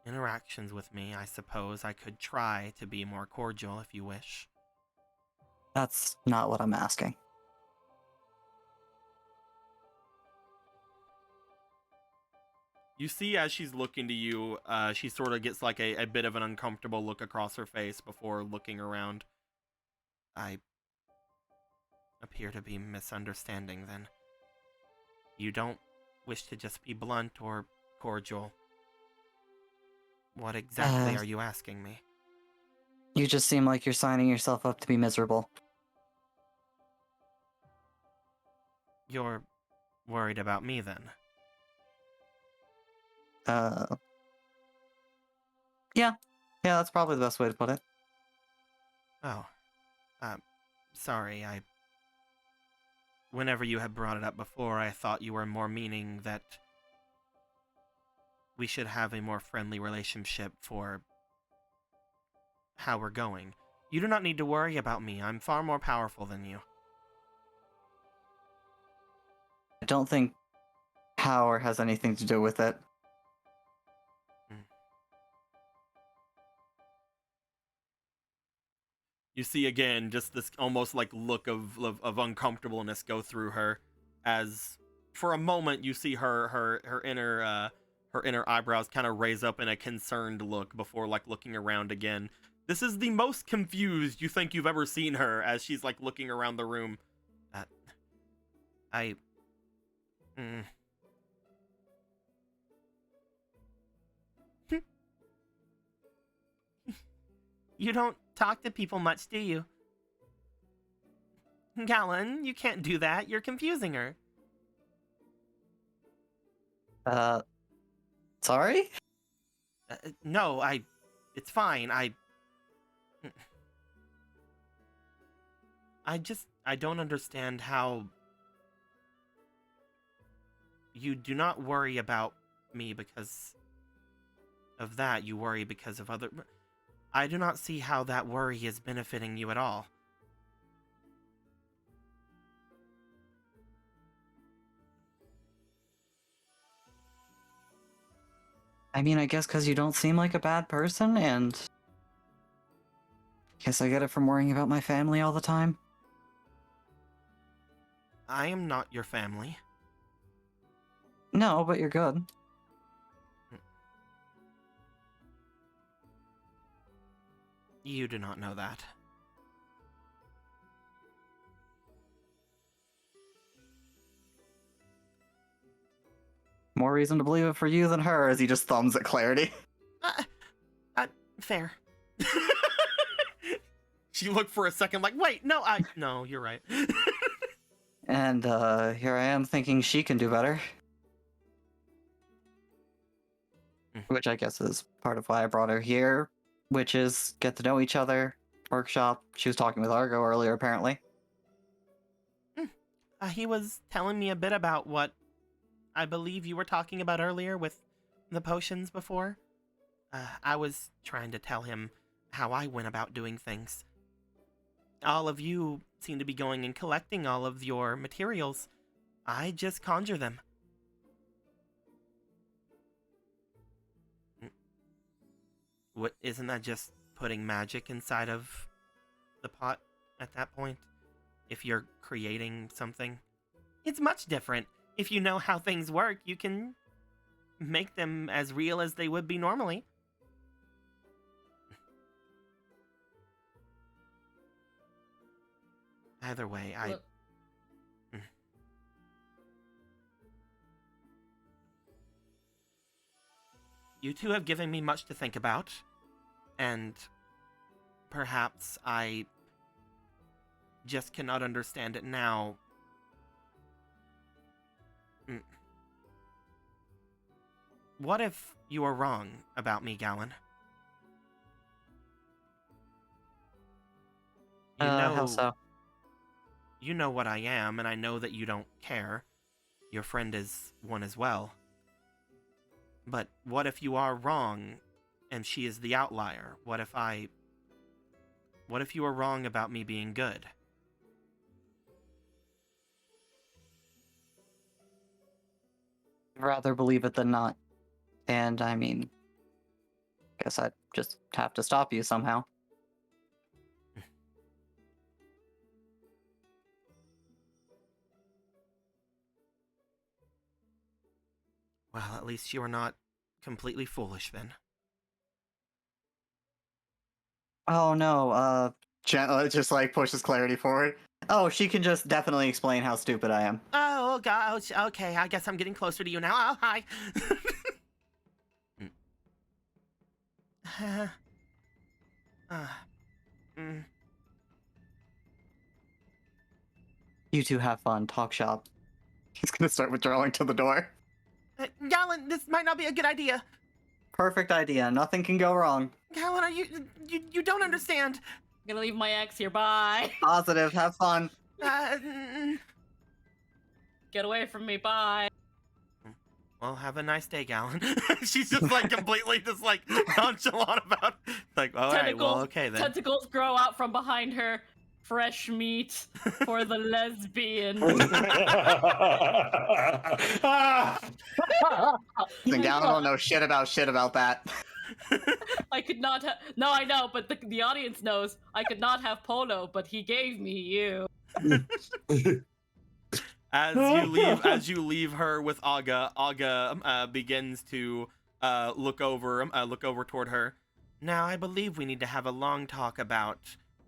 interactions with me, I suppose I could try to be more cordial if you wish. That's not what I'm asking. You see, as she's looking to you, she sort of gets like a bit of an uncomfortable look across her face before looking around. I appear to be misunderstanding, then. You don't wish to just be blunt or cordial. What exactly are you asking me? You just seem like you're signing yourself up to be miserable. You're worried about me, then? Yeah. Yeah, that's probably the best way to put it. Oh. Sorry, whenever you had brought it up before, I thought you were more meaning that we should have a more friendly relationship for how we're going. You do not need to worry about me. I'm far more powerful than you. don't think power has anything to do with it. You see again just this almost like look of uncomfortableness go through her, as for a moment you see her inner eyebrows kind of raise up in a concerned look before like looking around again. This is the most confused you think you've ever seen her, as she's like looking around the room. You don't talk to people much, do you? Galen, you can't do that. You're confusing her. Sorry? No, it's fine. I don't understand how you do not worry about me because of that. You worry because of other... I do not see how that worry is benefiting you at all. I mean, I guess because you don't seem like a bad person, and... Guess I get it from worrying about my family all the time. I am not your family. No, but you're good. You do not know that. More reason to believe it for you than her, as he just thumbs at Clarity. Fair. She looked for a second like, wait, no, you're right. And, here I am thinking she can do better. Which I guess is part of why I brought her here, which is get to know each other, workshop. She was talking with Argo earlier, apparently. He was telling me a bit about what I believe you were talking about earlier with the potions before. I was trying to tell him how I went about doing things. All of you seem to be going and collecting all of your materials. I just conjure them. What, isn't that just putting magic inside of the pot at that point? If you're creating something? It's much different. If you know how things work, you can make them as real as they would be normally. Either way, You two have given me much to think about, and perhaps I just cannot understand it now. What if you are wrong about me, Galen? How so? You know what I am, and I know that you don't care. Your friend is one as well. But what if you are wrong, and she is the outlier? What if you are wrong about me being good? I'd rather believe it than not. And, I mean, guess I'd just have to stop you somehow. Well, at least you are not completely foolish then. Oh no, just like pushes Clarity forward. Oh, she can just definitely explain how stupid I am. Oh, gosh, okay, I guess I'm getting closer to you now. Oh, hi. You two have fun, talk shop. He's gonna start withdrawing to the door. Galen, this might not be a good idea. Perfect idea, nothing can go wrong. Galen, you don't understand. I'm gonna leave my ex here, bye. Positive, have fun. Get away from me, bye. Well, have a nice day, Galen. She's just like completely just like nonchalant about it. Like, all right, well, okay then. Tentacles grow out from behind her, fresh meat for the lesbian. Then Gallon don't know shit about that. I could not have. No, I know, but the audience knows. I could not have Polo, but he gave me you. As you leave her with Aga begins to look over toward her. Now I believe we need to have a long talk about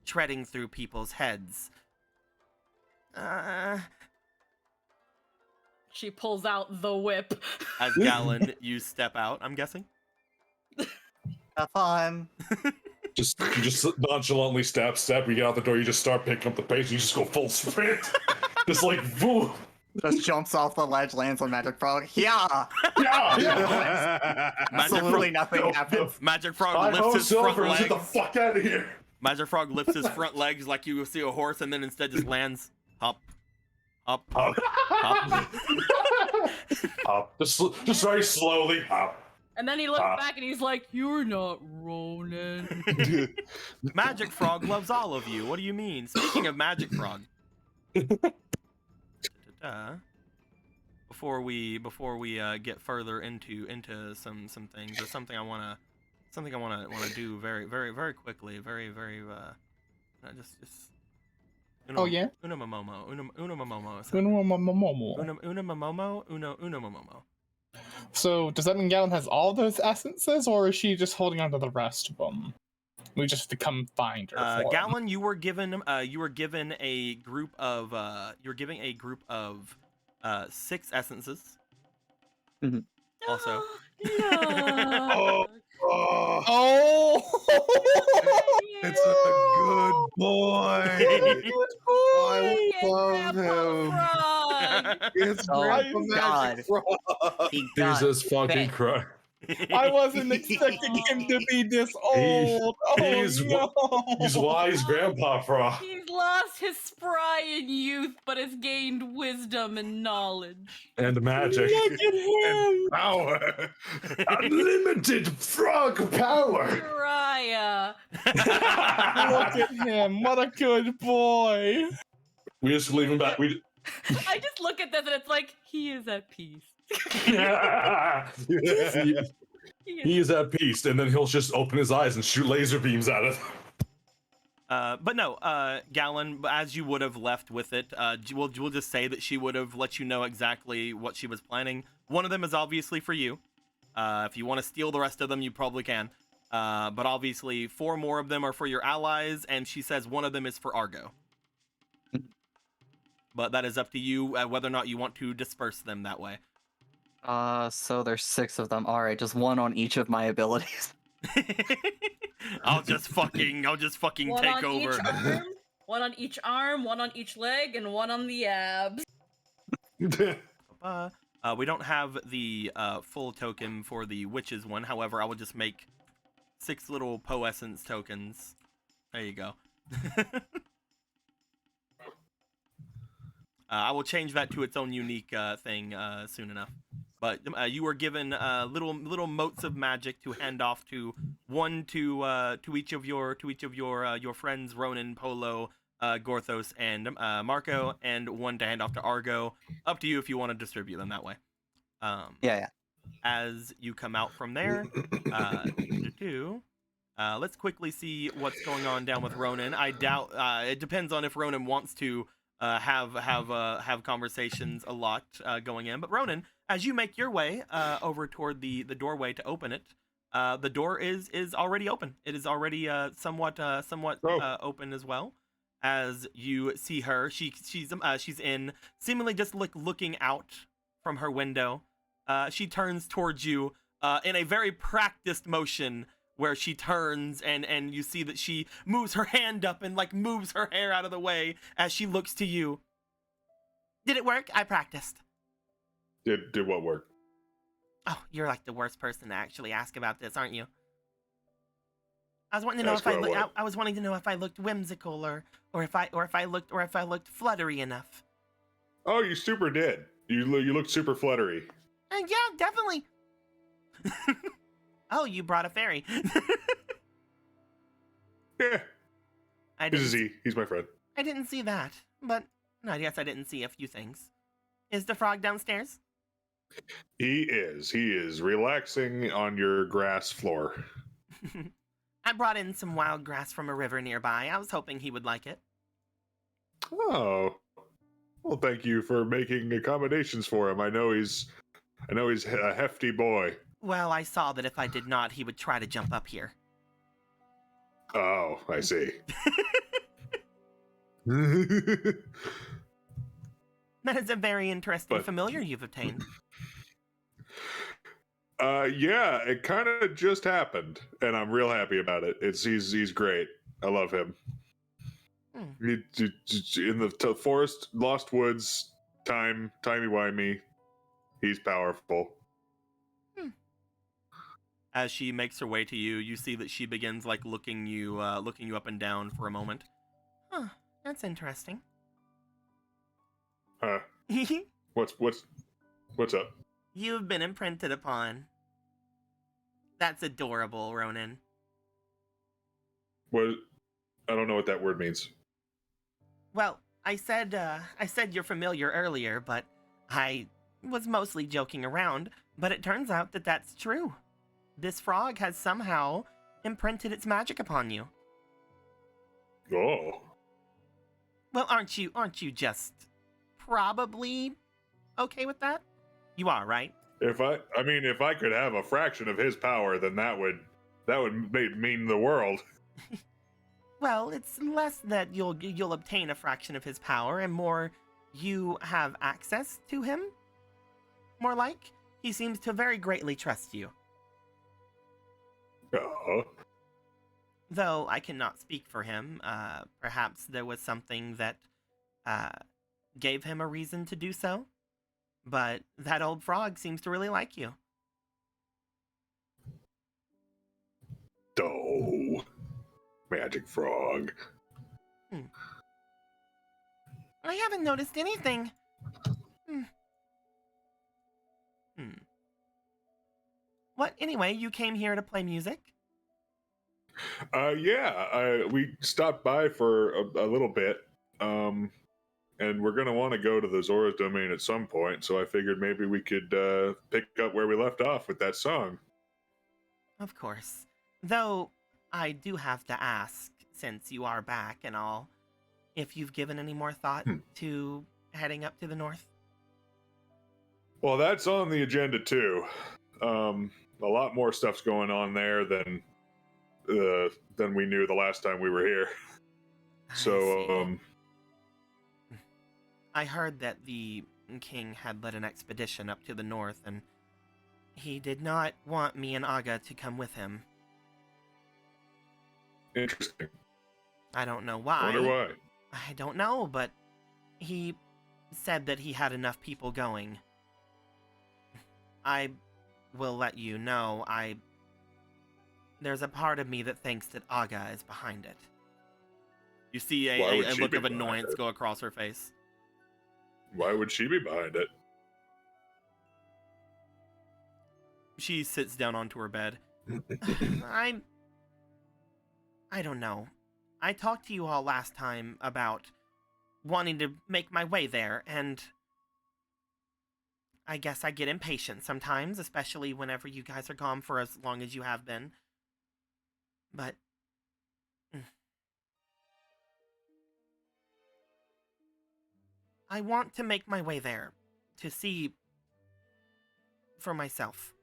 treading through people's heads. She pulls out the whip. As Gallon, you step out, I'm guessing. Have fun. You just nonchalantly step. You get out the door. You just start picking up the pace. You just go full sprint. Just like boom. Just jumps off the ledge, lands on Magic Frog. Yeah. Absolutely nothing happens. Magic Frog lifts his front legs. Get the fuck out of here. Magic Frog lifts his front legs like you see a horse, and then instead just lands. Hop. Hop. Just very slowly. Hop. And then he looks back and he's like, "You're not Ronan." Magic Frog loves all of you. What do you mean? Speaking of Magic Frog. Before we get further into some things, there's something I wanna do very quickly, just Oh yeah. Una momomo. So does that mean Gallon has all those essences, or is she just holding on to the rest of them? We just have to come find her. Gallon, you were given a group of 6 essences. Mm-hmm. Also. Oh, it's a good boy. I love him. It's Grandpa Magic Frog. Jesus fucking Christ. I wasn't expecting him to be this old. He's wise Grandpa Frog. He's lost his spry in youth, but has gained wisdom and knowledge. And magic. Look at him! power. Unlimited frog power. Raya. Look at him! What a good boy! We just leave him back. I just look at this and it's like, he is at peace. He is at peace, and then he'll just open his eyes and shoot laser beams at it. But no, Gallon, as you would have left with it, we'll just say that she would have let you know exactly what she was planning. One of them is obviously for you. If you want to steal the rest of them, you probably can. But obviously 4 more of them are for your allies, and she says one of them is for Argo. But that is up to you, whether or not you want to disperse them that way. So there's 6 of them. All right, just 1 on each of my abilities. I'll just fucking One take on over. each arm, 1 on each arm, 1 on each leg, and 1 on the abs. We don't have the full token for the witches one. However, I will just make 6 little Poessence tokens. There you go. I will change that to its own unique thing soon enough. But you were given little motes of magic to hand off to each of your friends, Ronan, Polo, Gorthos, and Marco, and 1 to hand off to Argo. Up to you if you want to distribute them that way. Yeah. As you come out from there, let's quickly see what's going on down with Ronan. I doubt it depends on if Ronan wants to have conversations a lot going in. But Ronan, as you make your way over toward the doorway to open it, the door is already open. It is already somewhat open as well. As you see her, she's in seemingly just looking out from her window. She turns towards you in a very practiced motion, where she turns and you see that she moves her hand up and moves her hair out of the way as she looks to you. Did it work? I practiced. Did what work? Oh, you're like the worst person to actually ask about this, aren't you? I was wanting to know I was wanting to know if I looked whimsical or if I looked fluttery enough. Oh, you super did. You looked super fluttery. Yeah, definitely. Oh, you brought a fairy. Yeah. This is he. He's my friend. I didn't see that, but I guess I didn't see a few things. Is the frog downstairs? He is. He is relaxing on your grass floor. I brought in some wild grass from a river nearby. I was hoping he would like it. Oh. Well, thank you for making accommodations for him. I know he's a hefty boy. Well, I saw that if I did not, he would try to jump up here. Oh, I see. That is a very interesting familiar you've obtained. Yeah, it kind of just happened, and I'm real happy about it. He's great. I love him. In the forest, lost woods, timey-wimey. He's powerful. As she makes her way to you, you see that she begins like looking you up and down for a moment. Huh, that's interesting. What's up? You've been imprinted upon. That's adorable, Ronan. What? I don't know what that word means. Well, I said you're familiar earlier, but I was mostly joking around, but it turns out that that's true. This frog has somehow imprinted its magic upon you. Oh. Well, aren't you just probably okay with that? You are, right? If I could have a fraction of his power, then that would mean the world. Well, it's less that you'll obtain a fraction of his power and more you have access to him. More like, he seems to very greatly trust you. Though I cannot speak for him, perhaps there was something that gave him a reason to do so. But that old frog seems to really like you. Oh, magic frog. I haven't noticed anything. What, anyway, you came here to play music? Yeah, we stopped by for a little bit, and we're gonna want to go to the Zora's domain at some point, so I figured maybe we could pick up where we left off with that song. Of course. Though, I do have to ask, since you are back and all, if you've given any more thought to heading up to the north? Well, that's on the agenda too. A lot more stuff's going on there than we knew the last time we were here. So, I heard that the king had led an expedition up to the north, and he did not want me and Aga to come with him. Interesting. I don't know why. I wonder why. I don't know, but he said that he had enough people going. I will let you know, there's a part of me that thinks that Aga is behind it. You see a look of annoyance go across her face. Why would she be behind it? She sits down onto her bed. I don't know. I talked to you all last time about wanting to make my way there, and I guess I get impatient sometimes, especially whenever you guys are gone for as long as you have been. But I want to make my way there, to see for myself.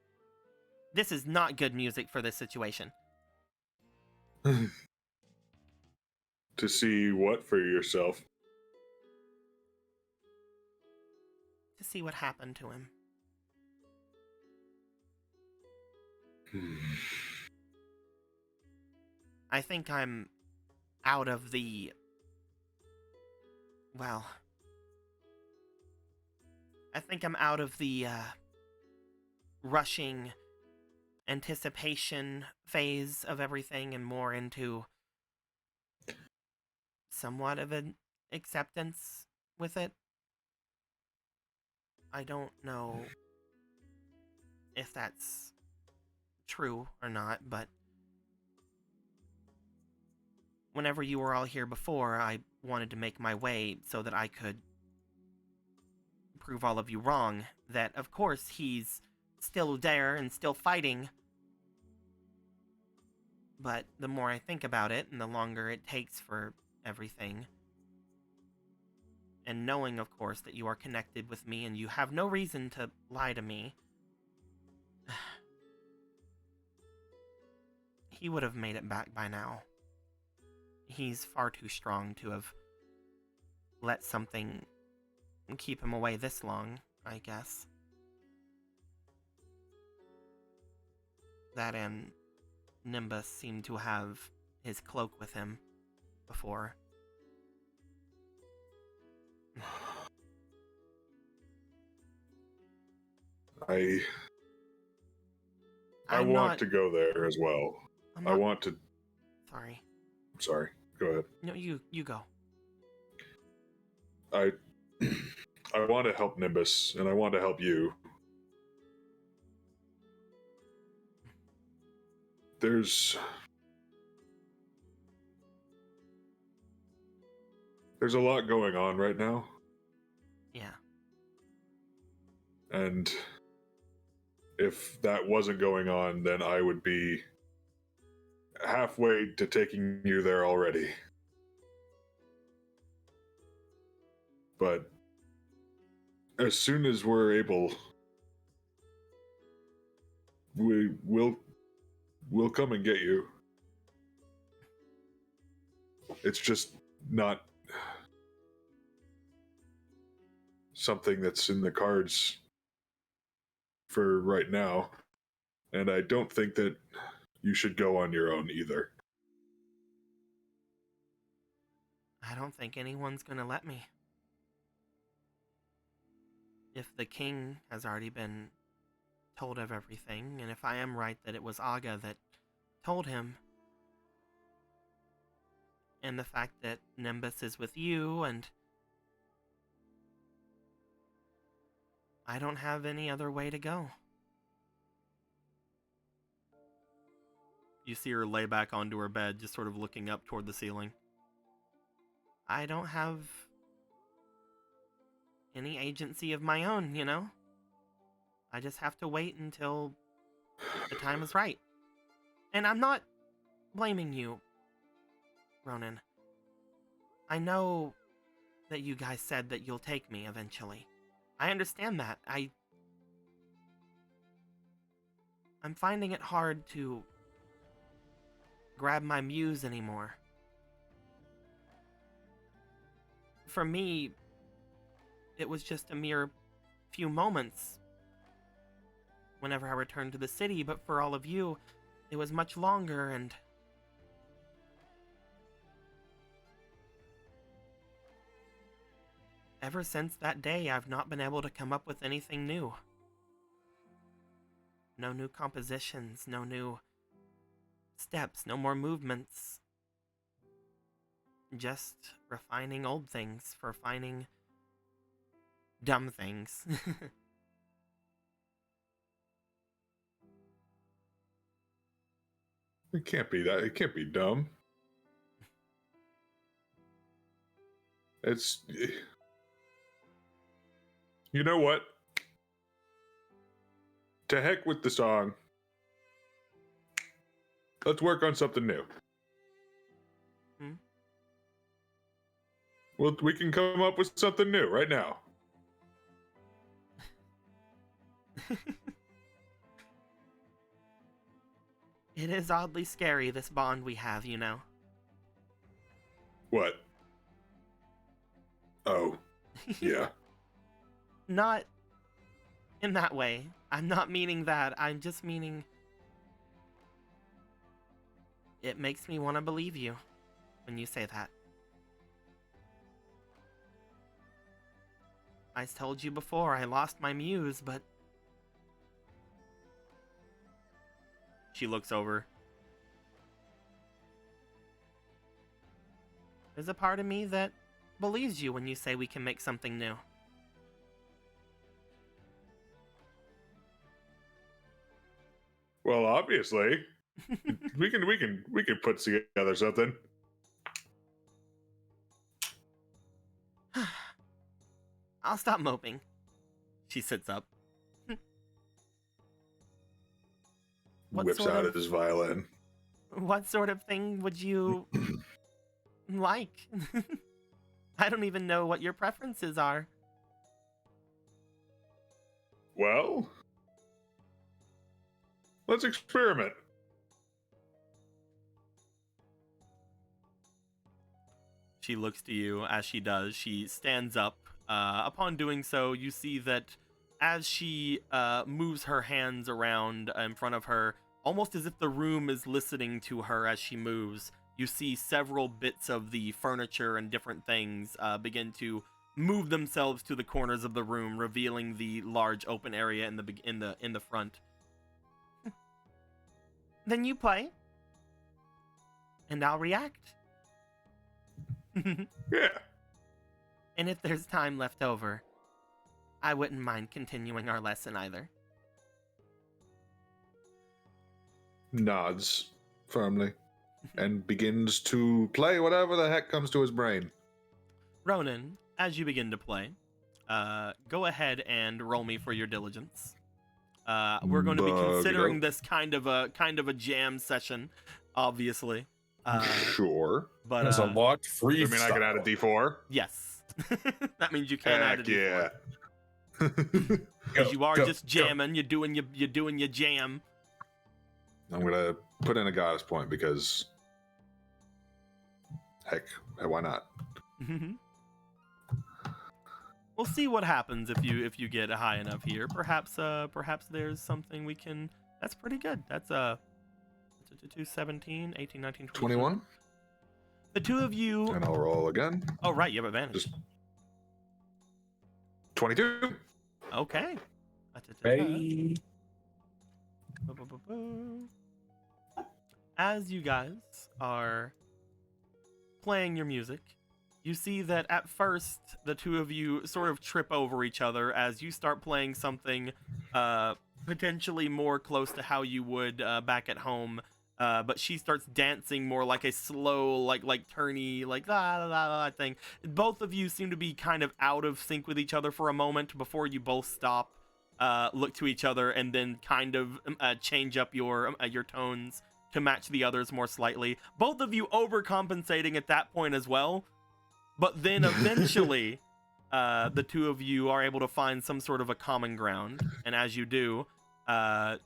This is not good music for this situation. To see what for yourself? To see what happened to him. I think I'm out of the... Well... I think I'm out of the, rushing anticipation phase of everything and more into somewhat of an acceptance with it. I don't know if that's true or not, but whenever you were all here before, I wanted to make my way so that I could prove all of you wrong. That, of course, he's still there and still fighting. But the more I think about it, and the longer it takes for everything, and knowing, of course, that you are connected with me and you have no reason to lie to me, he would have made it back by now. He's far too strong to have let something keep him away this long, I guess. That and Nimbus seemed to have his cloak with him before. I I'm want not- to go there as well. I want to. Sorry. I'm sorry. Go ahead. No, you go. I want to help Nimbus, and I want to help you. There's a lot going on right now. Yeah. And if that wasn't going on, then I would be halfway to taking you there already. But as soon as we're able, we'll come and get you. It's just not something that's in the cards for right now. And I don't think that you should go on your own either. I don't think anyone's gonna let me. If the king has already been told of everything, and if I am right that it was Aga that told him, and the fact that Nimbus is with you, and I don't have any other way to go. You see her lay back onto her bed, just sort of looking up toward the ceiling. I don't have any agency of my own, you know? I just have to wait until the time is right. And I'm not blaming you, Ronan. I know that you guys said that you'll take me eventually. I understand that. I'm finding it hard to grab my muse anymore. For me, it was just a mere few moments whenever I returned to the city, but for all of you, it was much longer, and ever since that day, I've not been able to come up with anything new. No new compositions, no new steps, no more movements. Just refining old things for finding dumb things. It can't be that. It can't be dumb. It's... You know what? To heck with the song. Let's work on something new. Well, we can come up with something new right now. It is oddly scary, this bond we have, you know. What? Oh, yeah. Not in that way. I'm not meaning that. I'm just meaning it makes me want to believe you when you say that. I told you before, I lost my muse, but... She looks over. There's a part of me that believes you when you say we can make something new. Well, obviously, we can put together something. I'll stop moping. She sits up. What Whips sort out of- his violin. What sort of thing would you like? I don't even know what your preferences are. Well, let's experiment. She looks to you. As she does, she stands up. Upon doing so, you see that as she moves her hands around in front of her, almost as if the room is listening to her as she moves, you see several bits of the furniture and different things begin to move themselves to the corners of the room, revealing the large open area in the front. Then you play, and I'll react. Yeah. And if there's time left over, I wouldn't mind continuing our lesson either. Nods firmly and begins to play whatever the heck comes to his brain. Ronan, as you begin to play, go ahead and roll me for your diligence. We're going to be considering this kind of a jam session, obviously. Sure. But There's a lot free. I mean, I can add a D4. Yes. That means you can add a D4. Yeah. Because you are just jamming. You're doing your jam. I'm gonna put in a goddess point because, heck, why not? We'll see what happens if you get high enough here. Perhaps there's something we can. That's pretty good. That's 17, 18, 19, 20. 21. The two of you. And I'll roll again. Oh right, you have advantage. Just 22. Okay. Hey. As you guys are playing your music, you see that at first the two of you sort of trip over each other as you start playing something potentially more close to how you would back at home. But she starts dancing more like a slow, like turny, like la la la la thing. Both of you seem to be kind of out of sync with each other for a moment before you both stop, look to each other, and then kind of change up your tones to match the others more slightly. Both of you overcompensating at that point as well. But then eventually, the two of you are able to find some sort of a common ground, and as you do,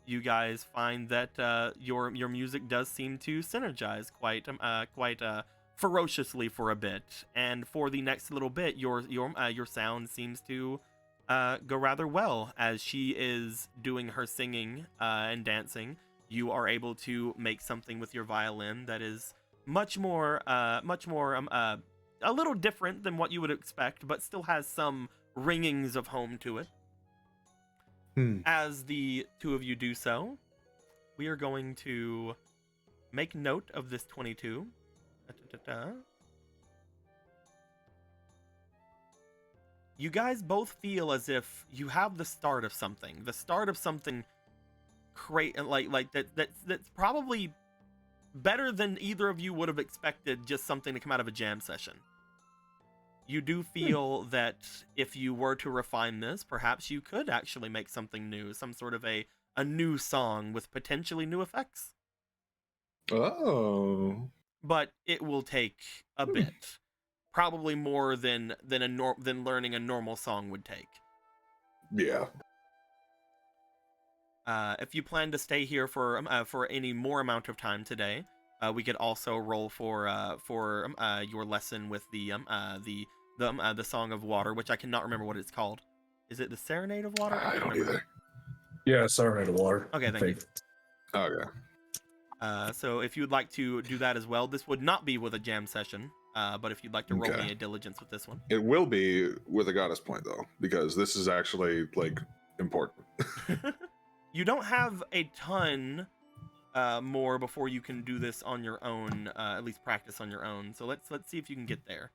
you guys find that your music does seem to synergize quite ferociously for a bit, and for the next little bit, your sound seems to go rather well as she is doing her singing and dancing. You are able to make something with your violin that is much more a little different than what you would expect, but still has some ringings of home to it. As the two of you do so, we are going to make note of this 22. You guys both feel as if you have the start of something. The start of something that's probably better than either of you would have expected, just something to come out of a jam session. You do feel that if you were to refine this, perhaps you could actually make something new, some sort of a new song with potentially new effects. Oh. But it will take a bit. Probably more than learning a normal song would take. Yeah. If you plan to stay here for any more amount of time today, we could also roll for your lesson with the Song of Water, which I cannot remember what it's called. Is it the Serenade of Water? I don't either. Yeah, Serenade of Water. Okay, thank you. Okay. So if you'd like to do that as well, this would not be with a jam session. But if you'd like to roll me a diligence with this one, it will be with a goddess point though, because this is actually like important. You don't have a ton more before you can do this on your own. At least practice on your own. So let's see if you can get there.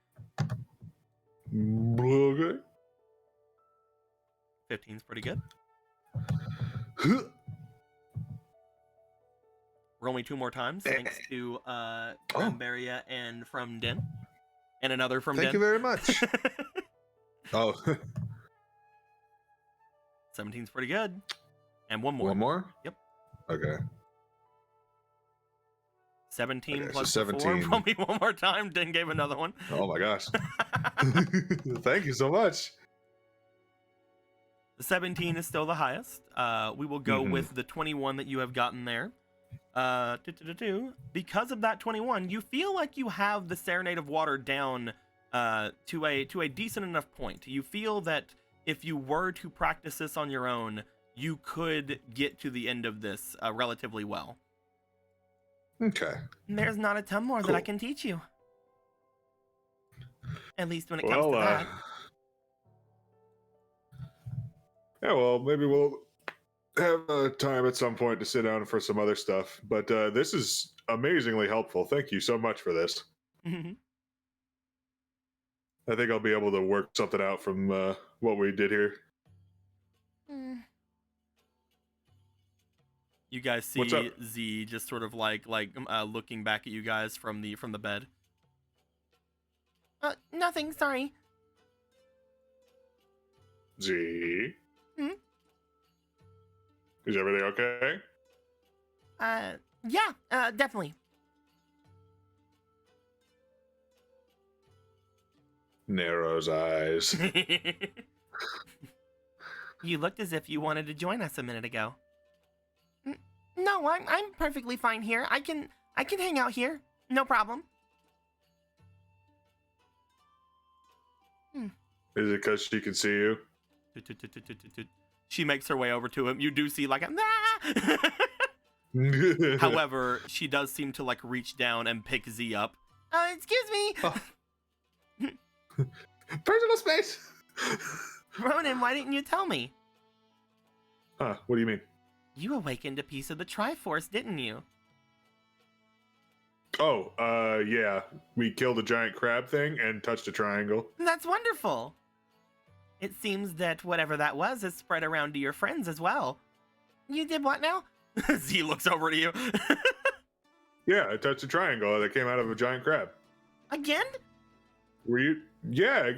Okay. 15's pretty good. Roll me 2 more times, thanks to Grambaria and from Den. And another from Den. Thank you very much. Oh, 17's pretty good. And one more. One more? Yep. Okay. 17 Okay, plus so the 4. 17. Roll me one more time. Den gave another one. Oh my gosh. Thank you so much. The 17 is still the highest. We will go with the 21 that you have gotten there. Because of that 21, you feel like you have the Serenade of Water down to a decent enough point. You feel that if you were to practice this on your own, you could get to the end of this relatively well. Okay. There's not a ton more that I can teach you. At least when it comes to that. Yeah, well, maybe we'll have time at some point to sit down for some other stuff. But this is amazingly helpful. Thank you so much for this. Mm-hmm. I think I'll be able to work something out from what we did here. You guys see What's up? Z just sort of like looking back at you guys from the bed. Nothing, sorry. Z? Is everything okay? Yeah, definitely. Narrows eyes. You looked as if you wanted to join us a minute ago. No, I'm perfectly fine here. I can hang out here. No problem. Is it because she can see you? She makes her way over to him. You do see like a However, she does seem to like reach down and pick Z up. Excuse me. Personal space. Ronan, why didn't you tell me? Huh, what do you mean? You awakened a piece of the Triforce, didn't you? Oh, yeah. We killed a giant crab thing and touched a triangle. That's wonderful. It seems that whatever that was has spread around to your friends as well. You did what now? Z looks over to you. Yeah, I touched a triangle that came out of a giant crab. Again? Were you? Yeah.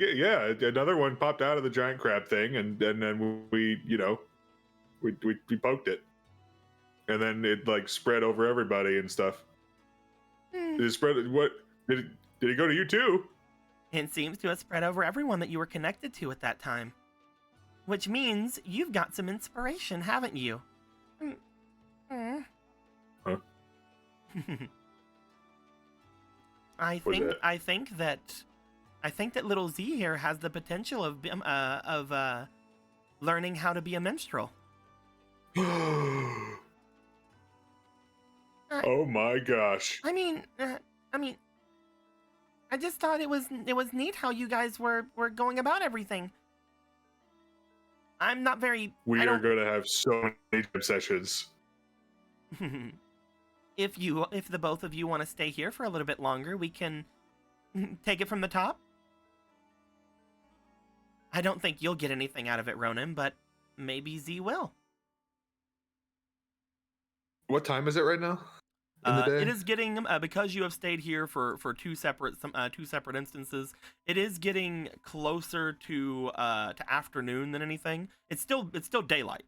Another one popped out of the giant crab thing, and then we poked it, and then it like spread over everybody and stuff. Did it spread? What did it go to you too? It seems to have spread over everyone that you were connected to at that time. Which means you've got some inspiration, haven't you? Huh? I think that little Z here has the potential of learning how to be a minstrel. Oh my gosh! I mean, I just thought it was neat how you guys were going about everything. I'm not very. We are going to have so many jam sessions. If the both of you want to stay here for a little bit longer, we can take it from the top. I don't think you'll get anything out of it, Ronan, but maybe Z will. What time is it right now? In the day? It is getting because you have stayed here for two separate instances. It is getting closer to afternoon than anything. It's still daylight.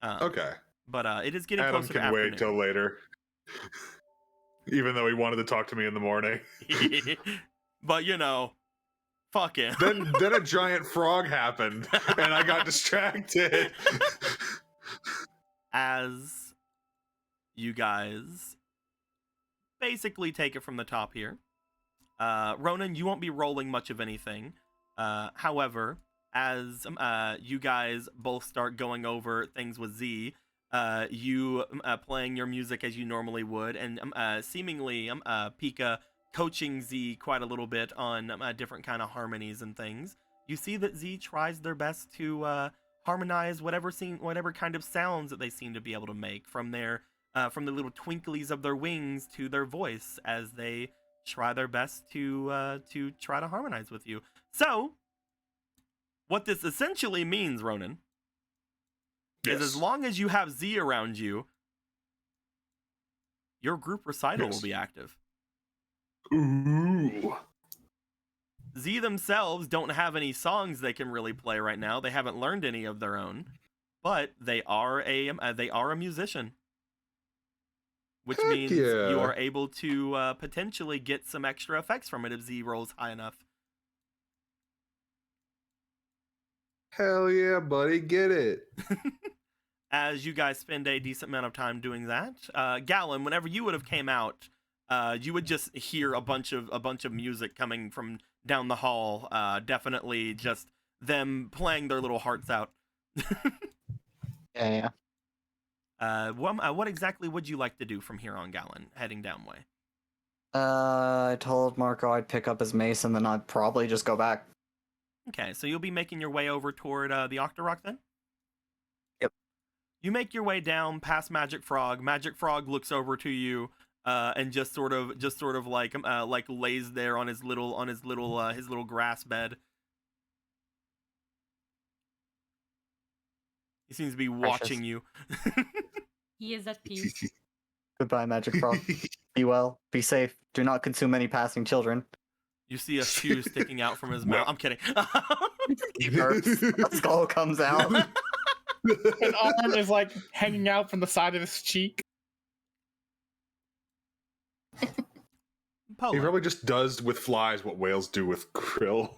Okay, but it is getting Adam closer to can afternoon. wait till later, even though he wanted to talk to me in the morning. But fuck him. Then a giant frog happened, and I got distracted. As you guys basically take it from the top here. Ronan, you won't be rolling much of anything. However, as you guys both start going over things with Z, you playing your music as you normally would, and seemingly Pika coaching Z quite a little bit on different kind of harmonies and things. You see that Z tries their best to harmonize whatever kind of sounds that they seem to be able to make from the little twinklies of their wings to their voice as they try their best to try to harmonize with you. So, what this essentially means, Ronan, is as long as you have Z around you, your group recital will be active. Ooh. Z themselves don't have any songs they can really play right now. They haven't learned any of their own, but they are a musician, which Heck means yeah. you are able to potentially get some extra effects from it if Z rolls high enough. Hell yeah, buddy, get it. As you guys spend a decent amount of time doing that, Gallon, whenever you would have came out, you would just hear a bunch of music coming from down the hall. Definitely just them playing their little hearts out. Yeah. What exactly would you like to do from here on, Gallon, heading down way? I told Marco I'd pick up his mace and then I'd probably just go back. Okay, so you'll be making your way over toward the Octorok then? Yep. You make your way down past Magic Frog. Magic Frog looks over to you and just sort of like lays there on his little grass bed. He seems to be watching you. He is at peace. Goodbye, Magic Frog. Be well. Be safe. Do not consume any passing children. You see a shoe sticking out from his mouth. I'm kidding. He burps. A skull comes out. An arm is like hanging out from the side of his cheek. Polo. He probably just does with flies what whales do with krill.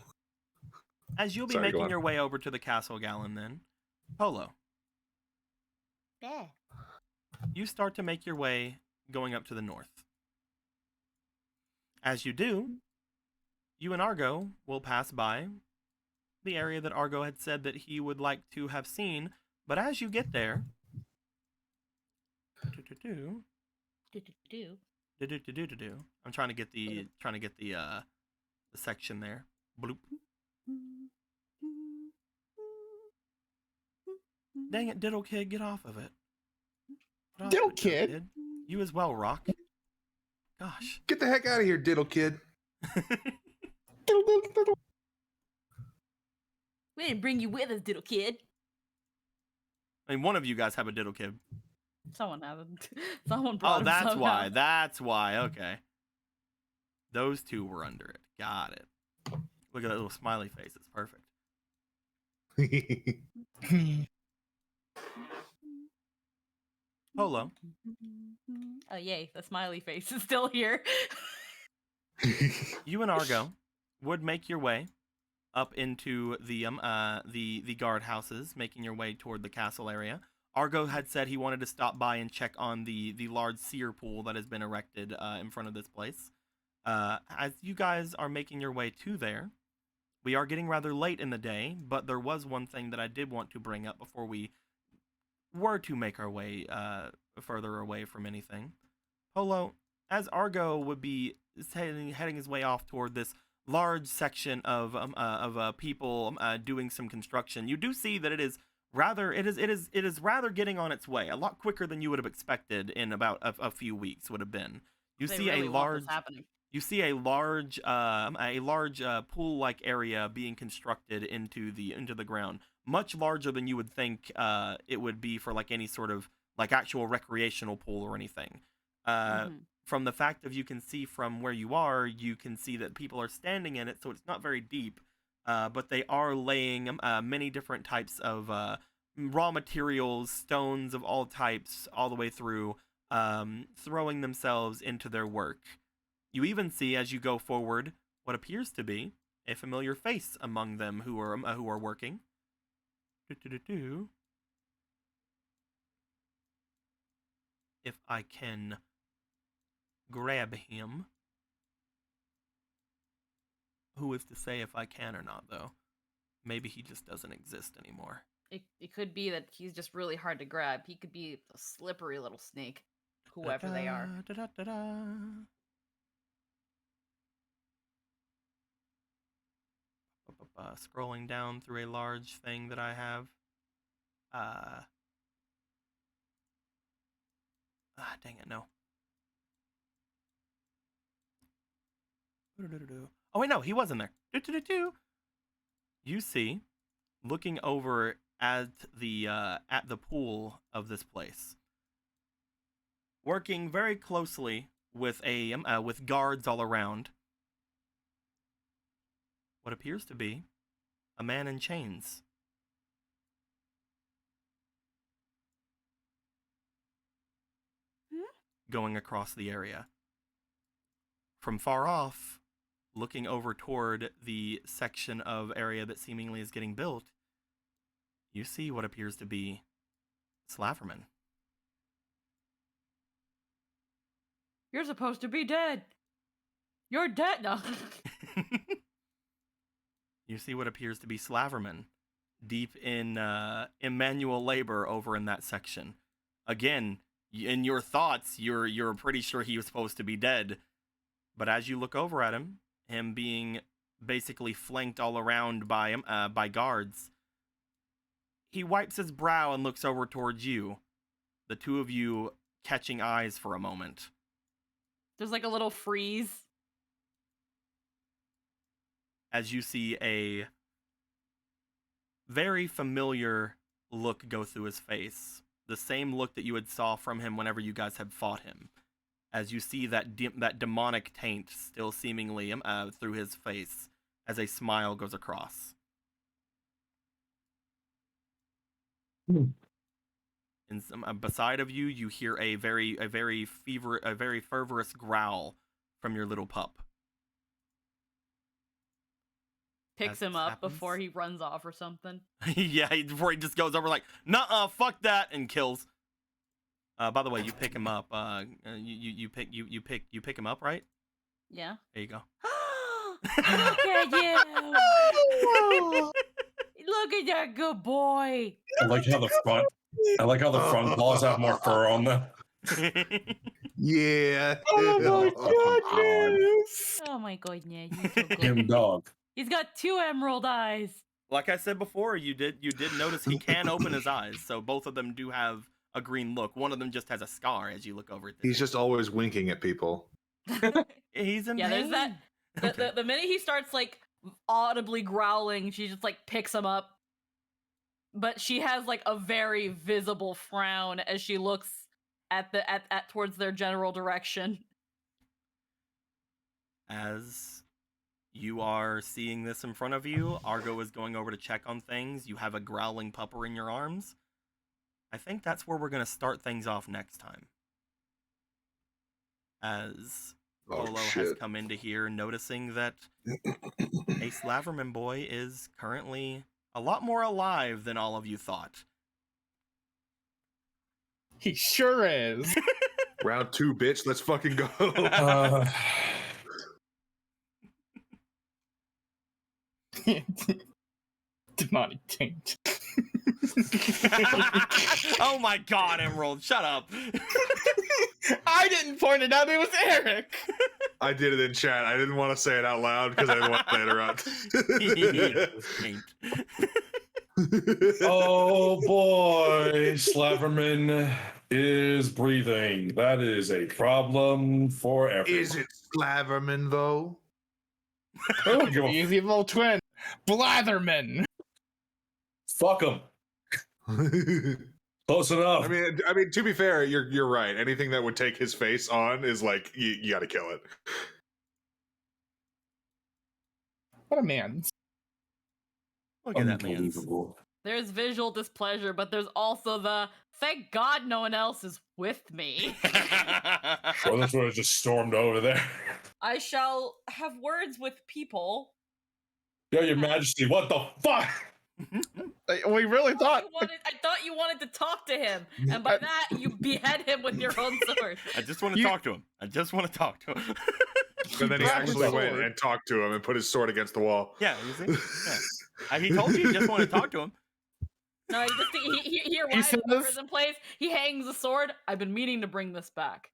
As you'll be Sorry, go making on. your way over to the Castle Gallon then, Polo, Yeah. you start to make your way going up to the north. As you do, you and Argo will pass by the area that Argo had said that he would like to have seen, but as you get there, I'm trying to get the section there. Bloop. Dang it, Diddle Kid, get off of it. Get off Diddle of it, Kid? You as well, Rock. Gosh. Get the heck out of here, Diddle Kid. We didn't bring you with us, Diddle Kid. I mean, one of you guys have a Diddle Kid. Someone hasn't. Someone brought Oh, him that's somehow. why. That's why. Okay. Those two were under it. Got it. Look at that little smiley face. It's perfect. Polo. Oh yay, the smiley face is still here. You and Argo would make your way up into the guard houses, making your way toward the castle area. Argo had said he wanted to stop by and check on the large seer pool that has been erected in front of this place. As you guys are making your way to there, we are getting rather late in the day, but there was one thing that I did want to bring up before we were to make our way further away from anything. Polo, as Argo would be heading his way off toward this large section of people doing some construction, you do see that it is rather getting on its way a lot quicker than you would have expected in about a few weeks would have been. You They see really a want large this happening. you see a large pool-like area being constructed into the ground, much larger than you would think it would be for like any sort of like actual recreational pool or anything. From the fact of you can see from where you are, you can see that people are standing in it, so it's not very deep, but they are laying many different types of raw materials, stones of all types, all the way through, throwing themselves into their work. You even see, as you go forward, what appears to be a familiar face among them who are working. If I can grab him. Who is to say if I can or not, though? Maybe he just doesn't exist anymore. It could be that he's just really hard to grab. He could be a slippery little snake, whoever they are. Scrolling down through a large thing that I have. Dang it, no. Oh wait, no, he was in there. You see, looking over at the pool of this place, working very closely with with guards all around, what appears to be a man in chains. Going across the area. From far off, looking over toward the section of area that seemingly is getting built, you see what appears to be Slaverman. You're supposed to be dead. You're dead. No. You see what appears to be Slaverman, deep in manual labor over in that section. Again, in your thoughts, you're pretty sure he was supposed to be dead, but as you look over at him being basically flanked all around by guards, he wipes his brow and looks over towards you. The two of you catching eyes for a moment. There's like a little freeze. As you see a very familiar look go through his face. The same look that you had saw from him whenever you guys had fought him. As you see that demonic taint still seemingly through his face as a smile goes across. And beside of you, you hear a very fervorous growl from your little pup. Picks him up before he runs off or something. Yeah, before he just goes over like, nuh-uh, fuck that, and kills. By the way, you pick him up. You pick him up, right? Yeah. There you go. Look at you! Look at that good boy. I like how the front paws have more fur on them. Yeah. Oh my goodness! Oh my goodness. He's so good. Him dog. He's got 2 emerald eyes. Like I said before, you did notice he can open his eyes, so both of them do have a green look. One of them just has a scar as you look over at this. He's just always winking at people. He's in Yeah, there's pain. that. Okay. The minute he starts like audibly growling, she just like picks him up. But she has like a very visible frown as she looks at towards their general direction. As you are seeing this in front of you, Argo is going over to check on things. You have a growling pupper in your arms. I think that's where we're going to start things off next time. As Polo has come into here, noticing that a Slaverman boy is currently a lot more alive than all of you thought. He sure is. Round 2, bitch. Let's fucking go. Demonic taint. Oh my god, Emerald, shut up. I didn't point it out, it was Eric. I did it in chat. I didn't want to say it out loud because I didn't want to interrupt. Oh boy, Slaverman is breathing. That is a problem for everyone. Is it Slaverman, though? Oh, easy little twin. Blatherman. Fuck him. Close enough. I mean, to be fair, you're right. Anything that would take his face on is like you got to kill it. What a man. Look at that man. There's visual displeasure, but there's also the thank God no one else is with me. Well, that's why I just stormed over there. I shall have words with people. Yo, Your Majesty, what the fuck? We really thought. I thought you wanted to talk to him, and by that you behead him with your own sword. I just want to talk to him. And then he actually went and talked to him and put his sword against the wall. Yeah, you see? Yeah. He told you just want to talk to him. No, he arrives at the prison place. He hangs the sword. I've been meaning to bring this back.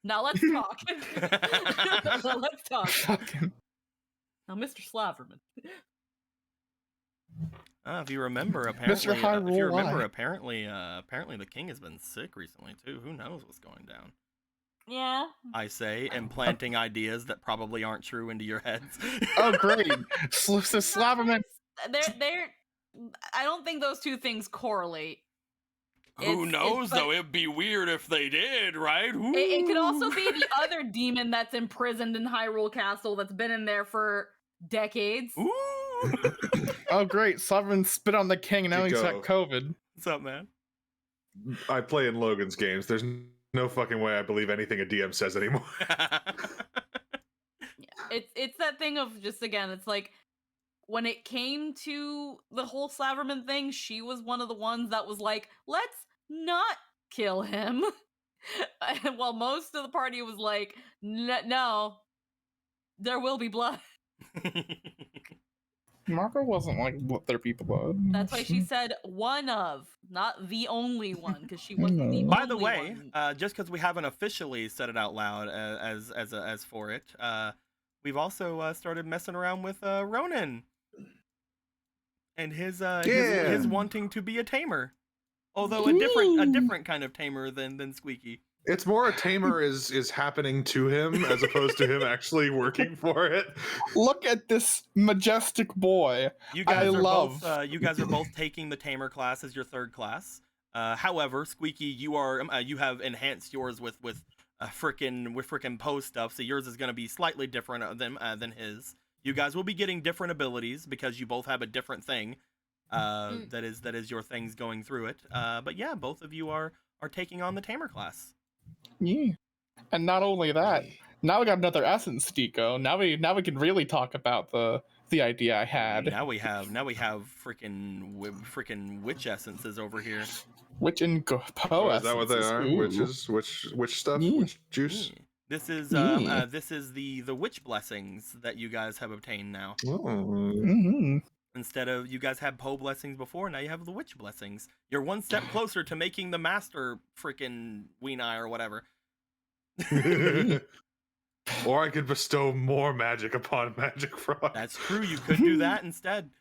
Now let's talk. Let's talk. Now, Mr. Slaverman. If you remember, apparently, apparently the king has been sick recently too. Who knows what's going down? Yeah. I say, implanting ideas that probably aren't true into your heads. Oh, great! Slaverman. They're. I don't think those two things correlate. Who knows, though? It'd be weird if they did, right? It could also be the other demon that's imprisoned in Hyrule Castle that's been in there for decades. Ooh. Oh, great. Sovereign spit on the king, and now he's got Go. COVID. What's up, man? I play in Logan's games. There's no fucking way I believe anything a DM says anymore. It's that thing of just, again, it's like when it came to the whole Slaverman thing, she was one of the ones that was like, let's not kill him. While most of the party was like, no, there will be blood. Marco wasn't like what their people blood. That's why she said one of, not the only one, because she wasn't the By the only way, one. just because we haven't officially said it out loud as for it, we've also started messing around with Ronan and his wanting to be a tamer, although a different kind of tamer than Squeaky. It's more a tamer is happening to him as opposed to him actually working for it. Look at this majestic boy. You guys I are love. both you guys are both taking the tamer class as your third class. However, Squeaky, you have enhanced yours with frickin' Poe stuff, so yours is going to be slightly different than his. You guys will be getting different abilities because you both have a different thing that is your things going through it. But yeah, both of you are taking on the tamer class. Yeah. And not only that, now we got another essence, Deco. Now we can really talk about the idea I had. Now we have freaking witch essences over here. Witch and Poe Is that what they are? Witches, witch stuff, witch juice. Yeah. This is the witch blessings that you guys have obtained now. Mm-hmm. Instead of you guys had Poe blessings before, now you have the witch blessings. You're one step closer to making the master freaking Weenai or whatever. Or I could bestow more magic upon Magic Frog. That's true. You could do that instead.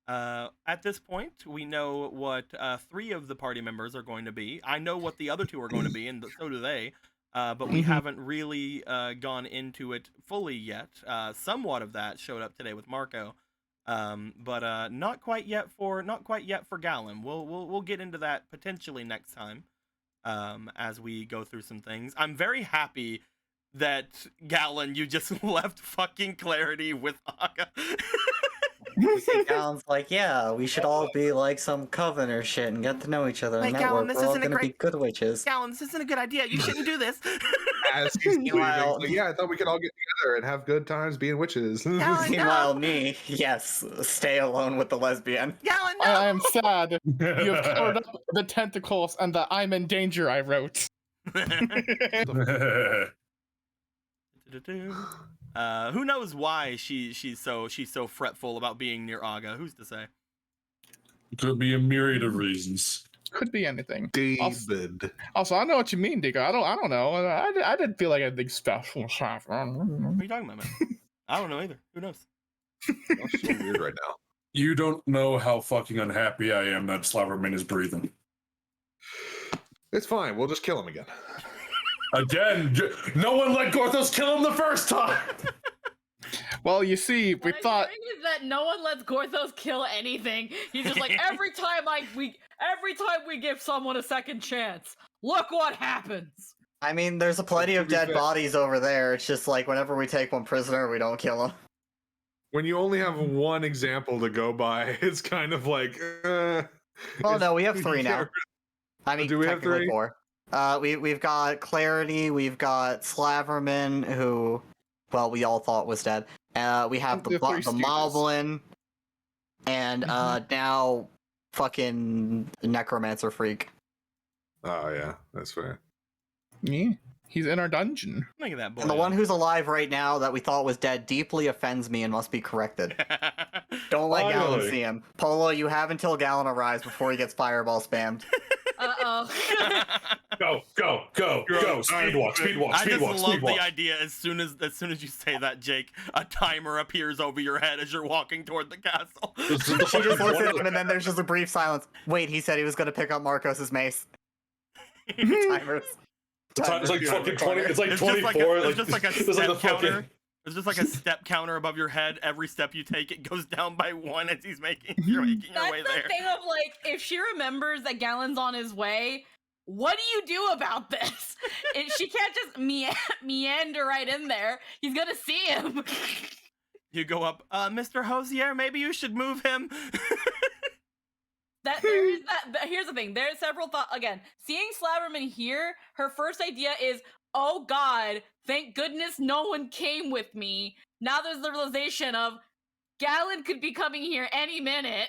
At this point, we know what 3 of the party members are going to be. I know what the other 2 are going to be, and so do they. But we haven't really gone into it fully yet. Somewhat of that showed up today with Marco, but not quite yet for Gallon. We'll get into that potentially next time as we go through some things. I'm very happy that Gallon, you just left fucking Clarity with Aga. Gallon's like, yeah, we should all be like some coven or shit and get to know each other and Wait, network. Gallon, this We're all isn't a gonna be great- good witches. Gallon, this isn't a good idea. You shouldn't do this. As he's leaving, Meanwhile- like, yeah, I thought we could all get together and have good times being witches. Gallon, Meanwhile, no. me, yes, stay alone with the lesbian. Gallon, no. I am sad. You have covered up the tentacles and the "I'm in danger" I wrote. Who knows why she's so fretful about being near Aga? Who's to say? Could be a myriad of reasons. Could be anything. David. Also, I know what you mean, Deco. I don't know. I didn't feel like a big special. What are you talking about, man? I don't know either. Who knows? That's so weird right now. You don't know how fucking unhappy I am that Slaverman is breathing. It's fine. We'll just kill him again. Again, no one let Gorthos kill him the first time. Well, you see, we What I'm thought. hearing is that no one lets Gorthos kill anything. He's just like, every time we give someone a second chance, look what happens. I mean, there's plenty of dead bodies over there. It's just like whenever we take one prisoner, we don't kill him. When you only have one example to go by, it's kind of like. Well, no, we have 3 now. I mean, Do we have technically 3? 4. We've got Clarity, we've got Slaverman, who, well, we all thought was dead. We have the Moblin, and now fucking Necromancer Freak. Oh yeah, that's fair. Yeah, he's in our dungeon. Look at that boy. And the one who's alive right now that we thought was dead deeply offends me and must be corrected. Don't let Gallon Finally. see him. Polo, you have until Gallon arrives before he gets fireball spammed. Uh-oh. Go. Speed walk. I just love the idea. As soon as you say that, Jake, a timer appears over your head as you're walking toward the castle. She just looks at him and then there's just a brief silence. Wait, he said he was going to pick up Marcos's mace. Timers. It's like fucking 20. It's like It's 24. just like a step counter. There's just like a step counter above your head. Every step you take, it goes down by 1 as you're making your way That's the there. thing of, like, if she remembers that Gallon's on his way, what do you do about this? She can't just meander right in there. He's gonna see him. You go up, Mr. Hosier, maybe you should move him. Here's the thing. There's several thoughts. Again, seeing Slaverman here, her first idea is, oh God, thank goodness no one came with me. Now there's the realization of Galen could be coming here any minute.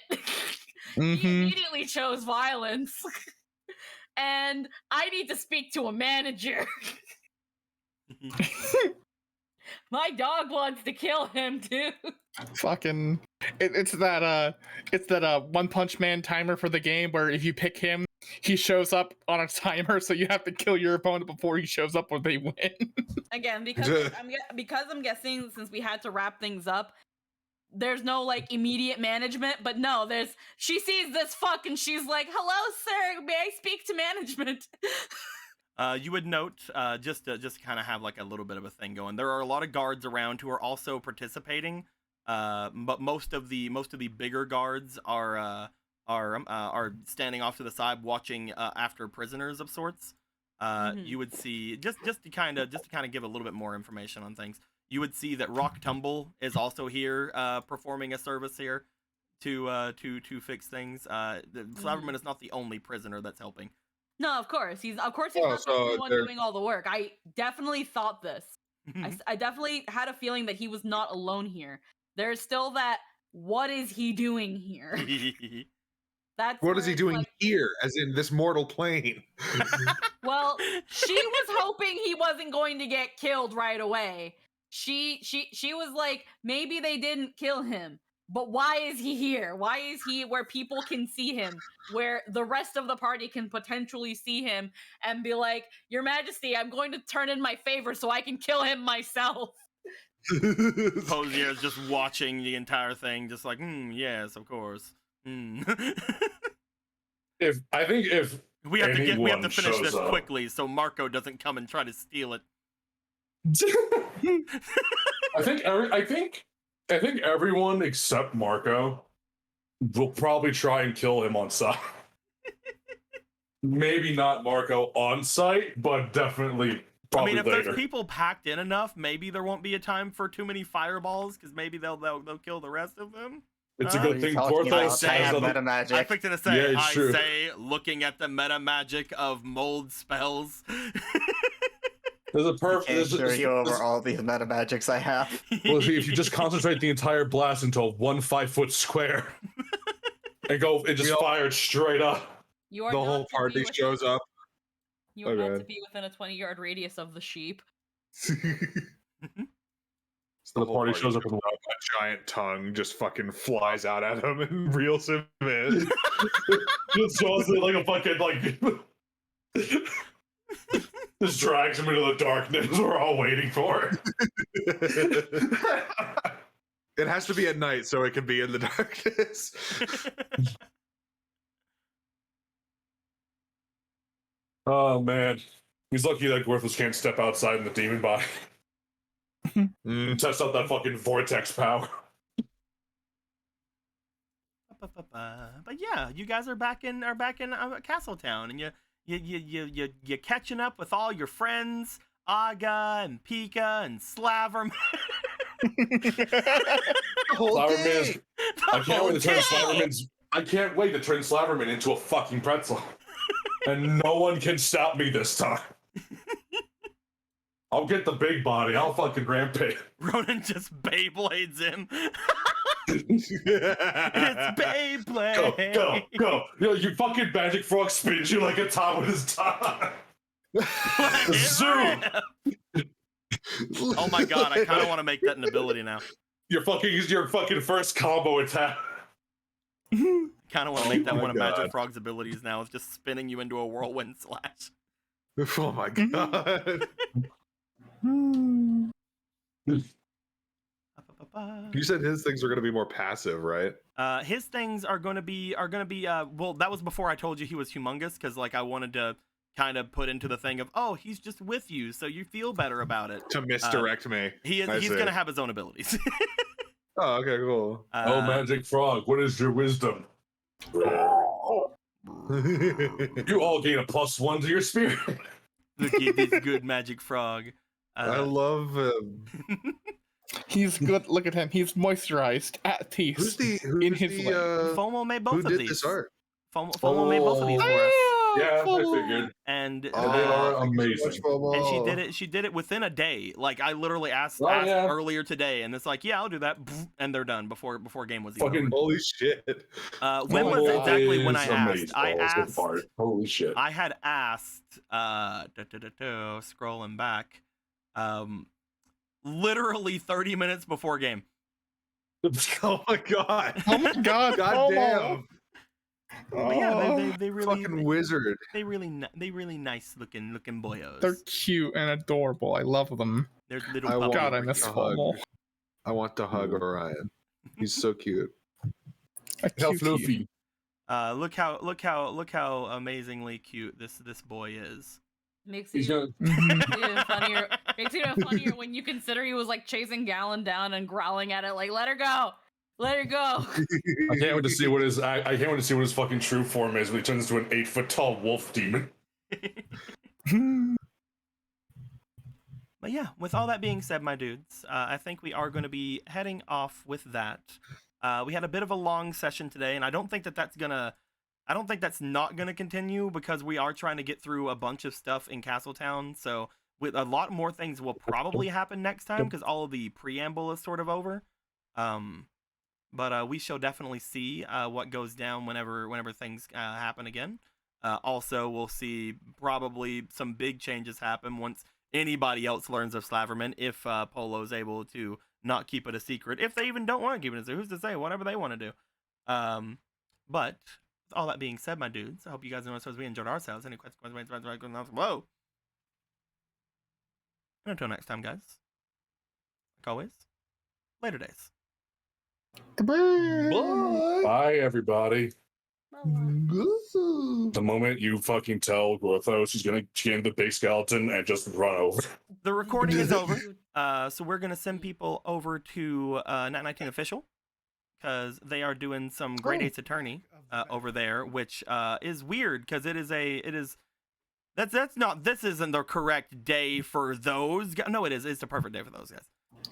He immediately chose violence. And I need to speak to a manager. My dog wants to kill him too. Fucking, it's that One Punch Man timer for the game where if you pick him, he shows up on a timer, so you have to kill your opponent before he shows up or they win. Again, because I'm guessing since we had to wrap things up, there's no like immediate management, but no, she sees this fuck and she's like, "Hello, sir, may I speak to management?" You would note, just to kind of have like a little bit of a thing going. There are a lot of guards around who are also participating, but most of the bigger guards are standing off to the side watching after prisoners of sorts. You would see just to kind of give a little bit more information on things. You would see that Rock Tumble is also here, performing a service here to fix things. Slaverman is not the only prisoner that's helping. No, of course he's not the only one doing all the work. I definitely thought this. I definitely had a feeling that he was not alone here. There's still that. What is he doing here? What is he doing here, as in this mortal plane? Well, she was hoping he wasn't going to get killed right away. She was like, maybe they didn't kill him, but why is he here? Why is he where people can see him, where the rest of the party can potentially see him and be like, Your Majesty, I'm going to turn in my favor so I can kill him myself. Hosier is just watching the entire thing, just like, yes, of course. If we have to finish this up quickly so Marco doesn't come and try to steal it. I think everyone except Marco will probably try and kill him on sight. Maybe not Marco on site, but definitely probably if later. there's people packed in enough, maybe there won't be a time for too many fireballs, because maybe they'll kill the rest of them. It's a good thing Porthos has meta magic. I picked to say, yeah, I true. say, looking at the meta magic of mold spells. There's a perfect. Can't show you over all these meta magics I have. Well, if you just concentrate the entire blast into one 5-foot square and just fire it straight up. You are The not whole to party be shows up. You are not to be within a 20-yard radius of the sheep. The party shows up with a giant tongue, just fucking flies out at him and reels him in. Just shows it like a fucking just drags him into the darkness we're all waiting for. It has to be at night so it can be in the darkness. Oh man, he's lucky that Worthless can't step outside in the demon body. Test out that fucking vortex power. But yeah, you guys are back in Castletown, and you're catching up with all your friends, Aga and Pika and Slaverman. Slaverman, I can't wait to turn Slaverman into a fucking pretzel, and no one can stop me this time. I'll get the big body. I'll fucking rampage. Ronan just Beyblades him. It's Beyblade. Go. Yo, you fucking magic frog spins you like a top with his tongue. Zoom. Oh my god, I kind of want to make that an ability now. Your fucking first combo attack. Kind of want to make that one of Magic Frog's abilities now. It's just spinning you into a whirlwind slash. Oh my god. You said his things are going to be more passive, right? His things are going to be well, that was before I told you he was humongous, because like I wanted to kind of put into the thing of, oh, he's just with you, so you feel better about it. To misdirect me. He's going to have his own abilities. Oh, okay, cool. Magic Frog, what is your wisdom? You all gain a +1 to your spirit. Look at this good magic frog. I love him. He's good. Look at him. He's moisturized, at peace, in his way. FOMO made both Who of did these. this art? FOMO made both of these for us. Yeah, I figured. And they are amazing. And she did it within a day. Like I literally asked earlier today, and it's like, yeah, I'll do that, and they're done before game was even over. Holy shit! When was exactly when I asked? Holy shit! I had asked. Scrolling back, literally 30 minutes before game. Oh my god! Oh my god! God damn! But yeah, they really fucking wizard. They really nice looking boyos. They're cute and adorable. I love them. There's little. God, I miss FOMO. I want to hug Orion. He's so cute. How fluffy. Look how amazingly cute this boy is. Makes it even funnier. Makes it even funnier when you consider he was like chasing Gallon down and growling at it like, "Let her go, let her go." I can't wait to see what his I can't wait to see what his fucking true form is when he turns into an 8-foot tall wolf demon. But yeah, with all that being said, my dudes, I think we are going to be heading off with that. We had a bit of a long session today, and I don't think that's not gonna continue because we are trying to get through a bunch of stuff in Castletown. So with a lot more things will probably happen next time because all of the preamble is sort of over. But we shall definitely see what goes down whenever things happen again. Also, we'll see probably some big changes happen once anybody else learns of Slaverman, if Polo's able to not keep it a secret. If they even don't want to keep it a secret, who's to say? Whatever they want to do. But with all that being said, my dudes, I hope you guys know as we enjoyed ourselves. Any questions? Whoa. And until next time, guys, like always, later days. Bye, everybody. The moment you fucking tell Gorthos he's gonna chain the big skeleton and just run over. The recording is over, so we're gonna send people over to Nat 19 Official because they are doing some Great Ace Attorney over there, which is weird because this isn't the correct day for those guys. No, it is. It's the perfect day for those guys.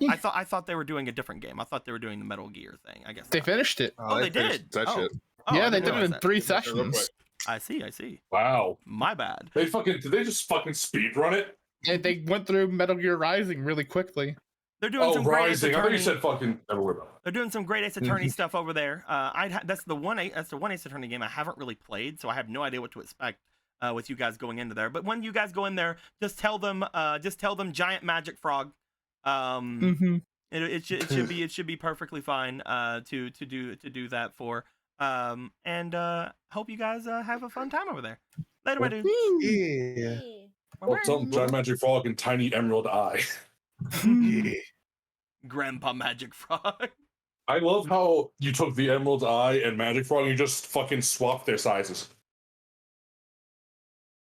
I thought they were doing a different game. I thought they were doing the Metal Gear thing. I guess they finished it. Oh, they did. That shit. Yeah, they did it in 3 sessions. I see. Wow. My bad. Did they just fucking speed run it? Yeah, they went through Metal Gear Rising really quickly. They're doing some Great Ace Rising. I thought Attorney. you said fucking. Never worry about it. They're doing some Great Ace Attorney stuff over there. That's the one Ace Attorney game I haven't really played, so I have no idea what to expect with you guys going into there. But when you guys go in there, just tell them giant magic frog. It should be perfectly fine to do that for. And hope you guys have a fun time over there. Later, my dudes. Yeah. Well, some giant magic frog and tiny emerald eye. Yeah. Grandpa Magic Frog. I love how you took the emerald eye and magic frog and you just fucking swapped their sizes.